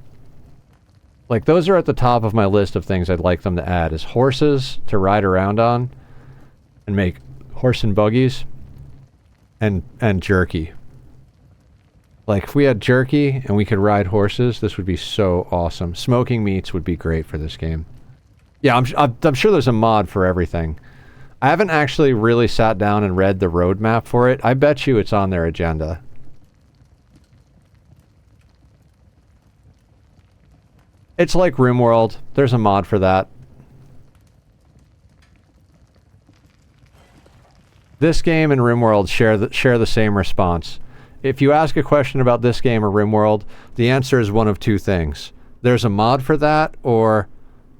Like, those are at the top of my list of things I'd like them to add, is horses to ride around on and make horse and buggies, and jerky. Like, if we had jerky and we could ride horses, this would be so awesome. Smoking meats would be great for this game. Yeah, I'm sure there's a mod for everything. I haven't actually really sat down and read the roadmap for it. I bet you it's on their agenda. It's like RimWorld. There's a mod for that. This game and RimWorld share the same response. If you ask a question about this game or RimWorld, the answer is one of two things. There's a mod for that, or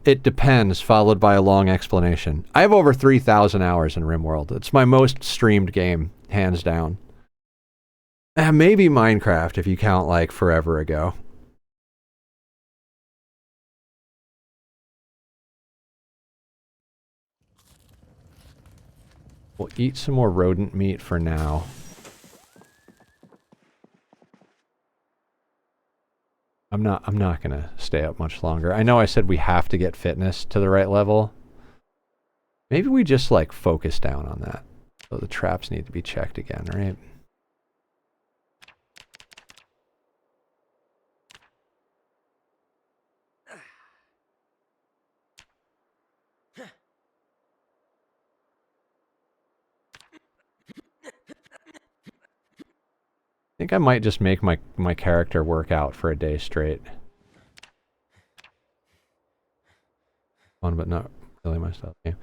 it depends, followed by a long explanation. I have over 3,000 hours in RimWorld. It's my most streamed game, hands down. Maybe Minecraft, if you count, like, forever ago. We'll eat some more rodent meat for now. I'm not gonna stay up much longer. I know I said we have to get fitness to the right level. Maybe we just, like, focus down on that. So the traps need to be checked again, right? think I might just make my character work out for a day straight. Fun, but not really my style game.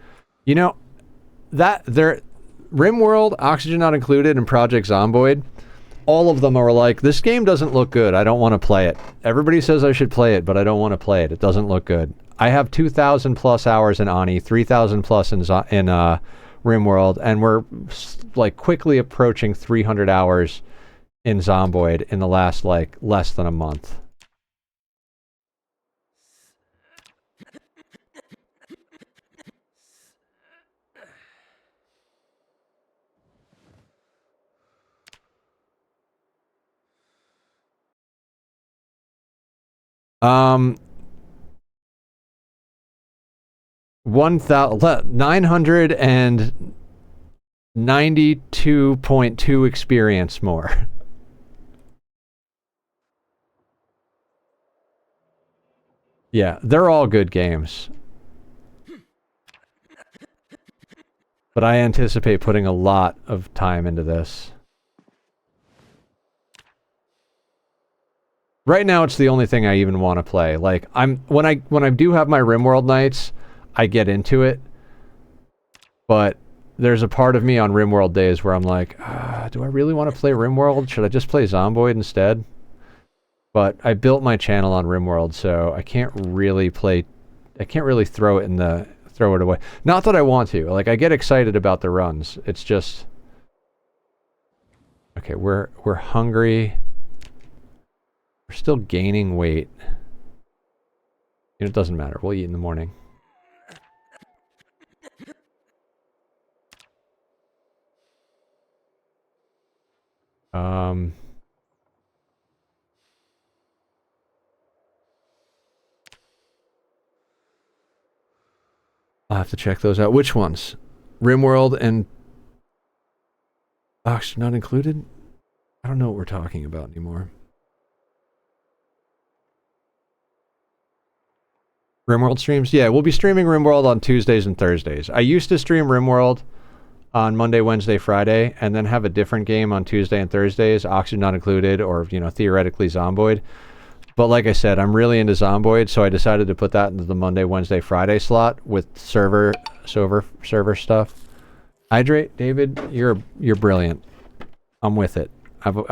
You know, RimWorld, Oxygen Not Included, and Project Zomboid, all of them are like, this game doesn't look good. I don't want to play it. Everybody says I should play it, but I don't want to play it. It doesn't look good. I have 2,000 plus hours in Ani, 3,000 plus in RimWorld, and we're like quickly approaching 300 hours in Zomboid in the last like less than a month. Um, 992.2 experience more. Yeah, they're all good games. But I anticipate putting a lot of time into this. Right now, it's the only thing I even want to play. Like, when I do have my RimWorld nights, I get into it. But there's a part of me on RimWorld days where I'm like, do I really want to play RimWorld? Should I just play Zomboid instead? But I built my channel on RimWorld, so I can't really throw it away. Not that I want to. Like, I get excited about the runs. It's just, okay, we're hungry. We're still gaining weight. It doesn't matter. We'll eat in the morning. I'll have to check those out. Which ones? RimWorld and Oxygen Not Included? I don't know what we're talking about anymore. RimWorld streams? Yeah, we'll be streaming RimWorld on Tuesdays and Thursdays. I used to stream RimWorld on Monday, Wednesday, Friday, and then have a different game on Tuesday and Thursdays, Oxygen Not Included, or, you know, theoretically Zomboid. But like I said, I'm really into Zomboid, so I decided to put that into the Monday, Wednesday, Friday slot with server stuff. Hydrate, David, you're brilliant. I'm with it.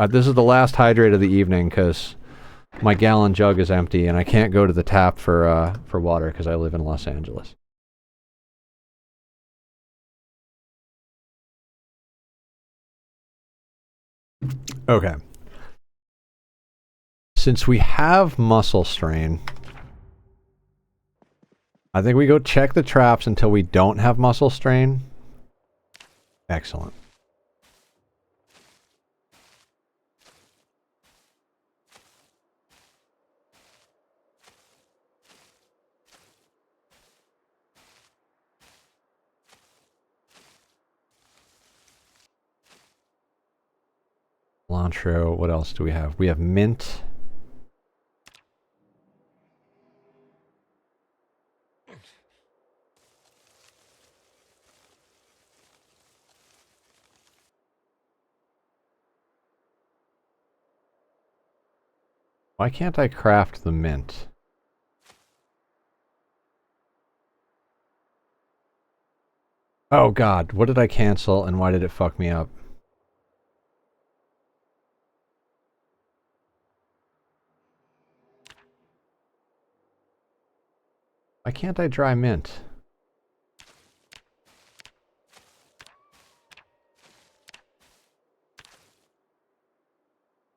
This is the last hydrate of the evening because my gallon jug is empty and I can't go to the tap for water because I live in Los Angeles. Okay. Since we have muscle strain, I think we go check the traps until we don't have muscle strain. Excellent. Cilantro. What else do we have? We have mint. Why can't I craft the mint? Oh god, what did I cancel and why did it fuck me up? Why can't I dry mint?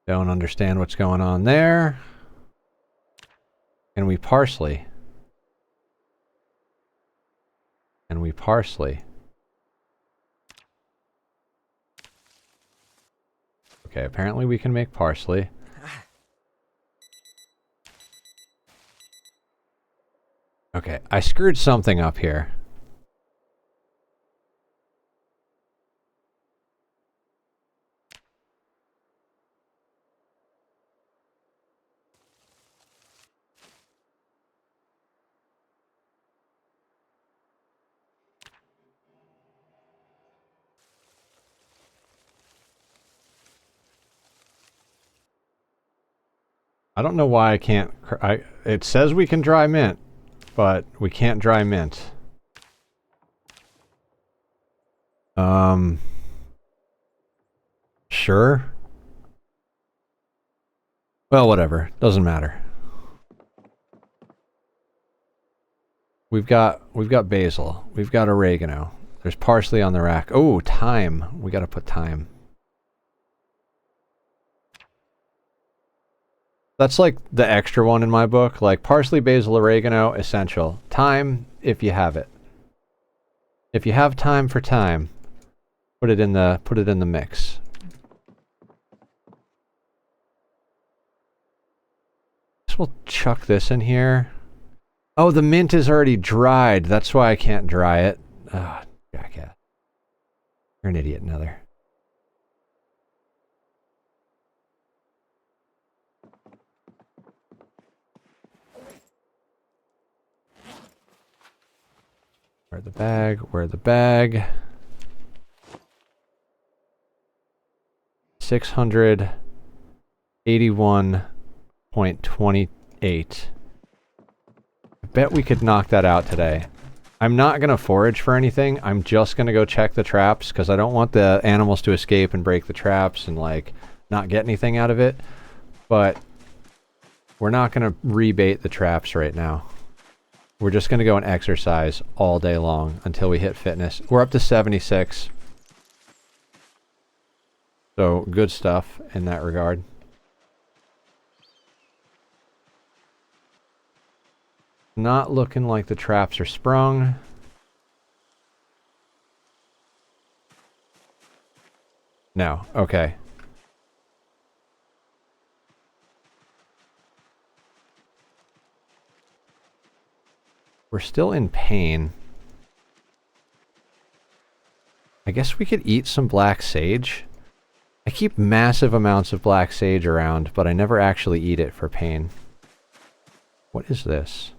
Don't understand what's going on there. And we parsley. And we parsley. Okay, apparently we can make parsley. Okay, I screwed something up here. I don't know why I can't... it says we can dry mint, but we can't dry mint. Sure. Well, whatever. Doesn't matter. We've got basil. We've got oregano. There's parsley on the rack. Oh, thyme. We gotta put thyme. That's like the extra one in my book. Like parsley, basil, oregano, essential. Thyme, if you have it. If you have time for thyme, put it in the mix. Guess we'll chuck this in here. Oh, the mint is already dried. That's why I can't dry it. Ah, jackass. You're an idiot, Nether. Where the bag? Where the bag? 681.28. I bet we could knock that out today. I'm not going to forage for anything. I'm just going to go check the traps because I don't want the animals to escape and break the traps and like not get anything out of it. But we're not going to rebait the traps right now. We're just going to go and exercise all day long until we hit fitness. We're up to 76. So good stuff in that regard. Not looking like the traps are sprung. No, okay. We're still in pain. I guess we could eat some black sage. I keep massive amounts of black sage around, but I never actually eat it for pain. What is this?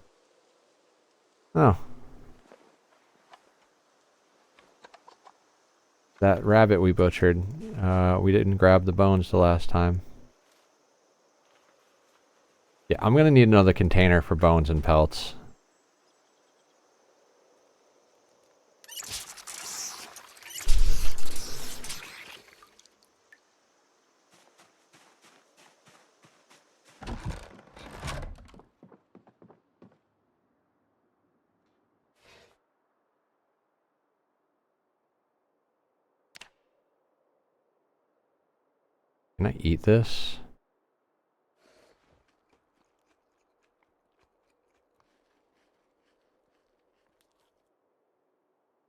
Oh. That rabbit we butchered. We didn't grab the bones the last time. Yeah, I'm gonna need another container for bones and pelts. Can I eat this?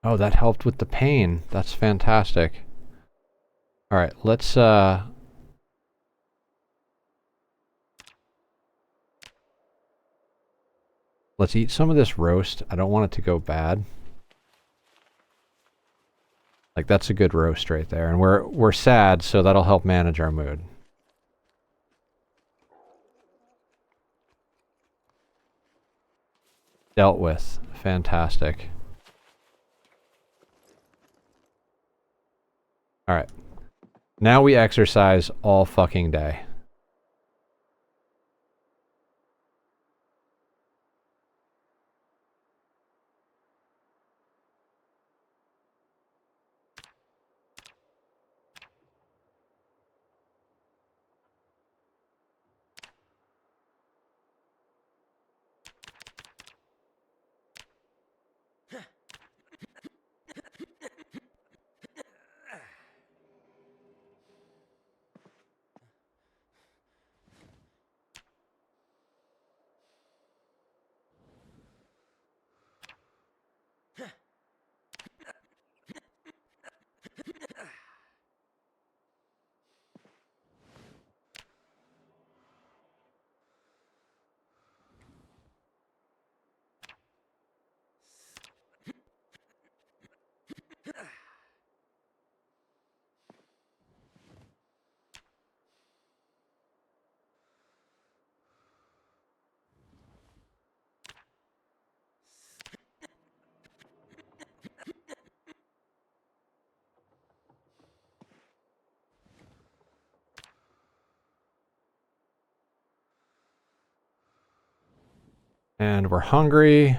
Oh, that helped with the pain. That's fantastic. Alright, let's eat some of this roast. I don't want it to go bad. Like, that's a good roast right there. And we're sad, so that'll help manage our mood. Dealt with. Fantastic. Alright. Now we exercise all fucking day. And we're hungry.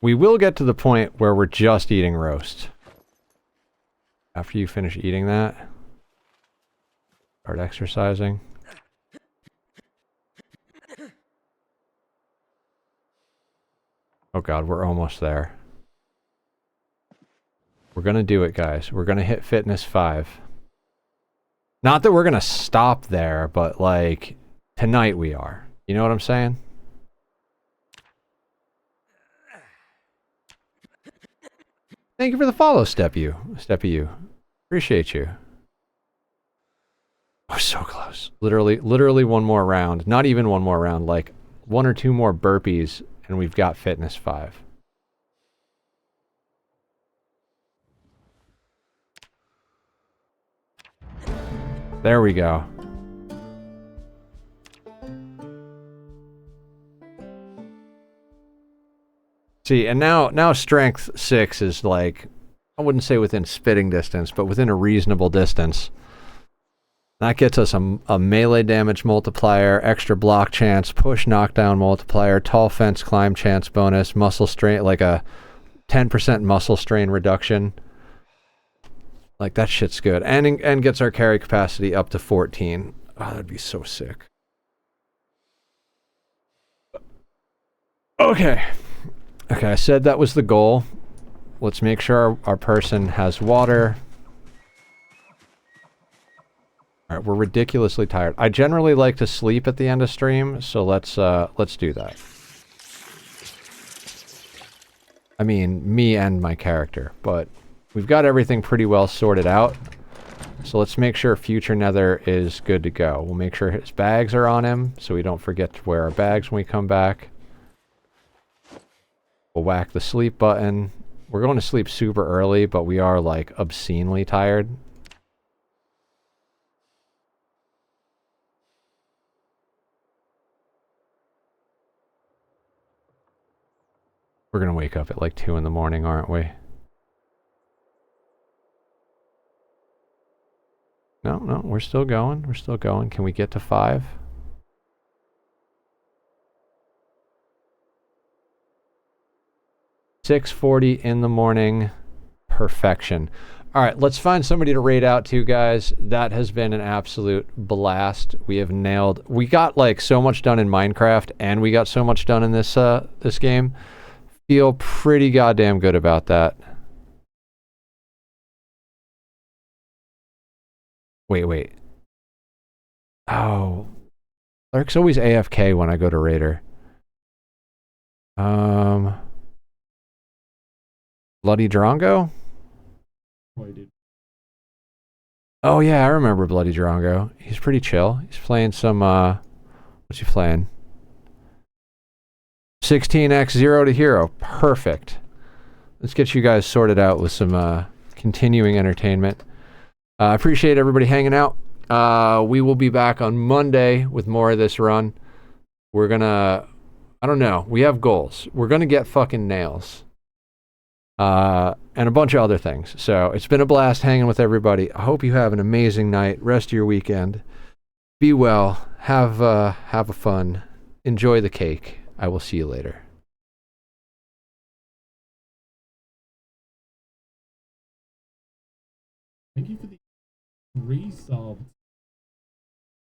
We will get to the point where we're just eating roast. After you finish eating that, start exercising. Oh god, we're almost there. We're gonna do it, guys. We're gonna hit fitness 5. Not that we're gonna stop there, but like, tonight we are. You know what I'm saying? Thank you for the follow, Steppy you. Appreciate you. We're so close. Literally one more round. Not even one more round, like 1 or 2 more burpees, and we've got fitness 5. There we go. See, and now strength 6 is like, I wouldn't say within spitting distance, but within a reasonable distance. That gets us a melee damage multiplier, extra block chance, push knockdown multiplier, tall fence climb chance bonus, muscle strain, like a 10% muscle strain reduction. Like, that shit's good. And gets our carry capacity up to 14. Oh, that'd be so sick. Okay. Okay, I said that was the goal. Let's make sure our person has water. All right, we're ridiculously tired. I generally like to sleep at the end of stream, so let's do that. I mean, me and my character, but we've got everything pretty well sorted out. So let's make sure future Nether is good to go. We'll make sure his bags are on him, so we don't forget to wear our bags when we come back. We'll whack the sleep button. We're going to sleep super early, but we are, like, obscenely tired. We're going to wake up at, like, 2 in the morning, aren't we? No, we're still going. We're still going. Can we get to 5? $6:40 in the morning. Perfection. All right, let's find somebody to raid out to, guys. That has been an absolute blast. We have nailed... We got, like, so much done in Minecraft, and we got so much done in this this game. Feel pretty goddamn good about that. Wait. Oh. Lark's always AFK when I go to Raider. Bloody Drongo? Oh yeah, I remember Bloody Drongo. He's pretty chill. He's playing some, what's he playing? 16x 0 to hero. Perfect. Let's get you guys sorted out with some, continuing entertainment. I appreciate everybody hanging out. We will be back on Monday with more of this run. We're gonna... I don't know. We have goals. We're gonna get fucking nails. And a bunch of other things. So it's been a blast hanging with everybody. I hope you have an amazing night. Rest of your weekend. Be well. Have a fun. Enjoy the cake. I will see you later. Thank you for the resub.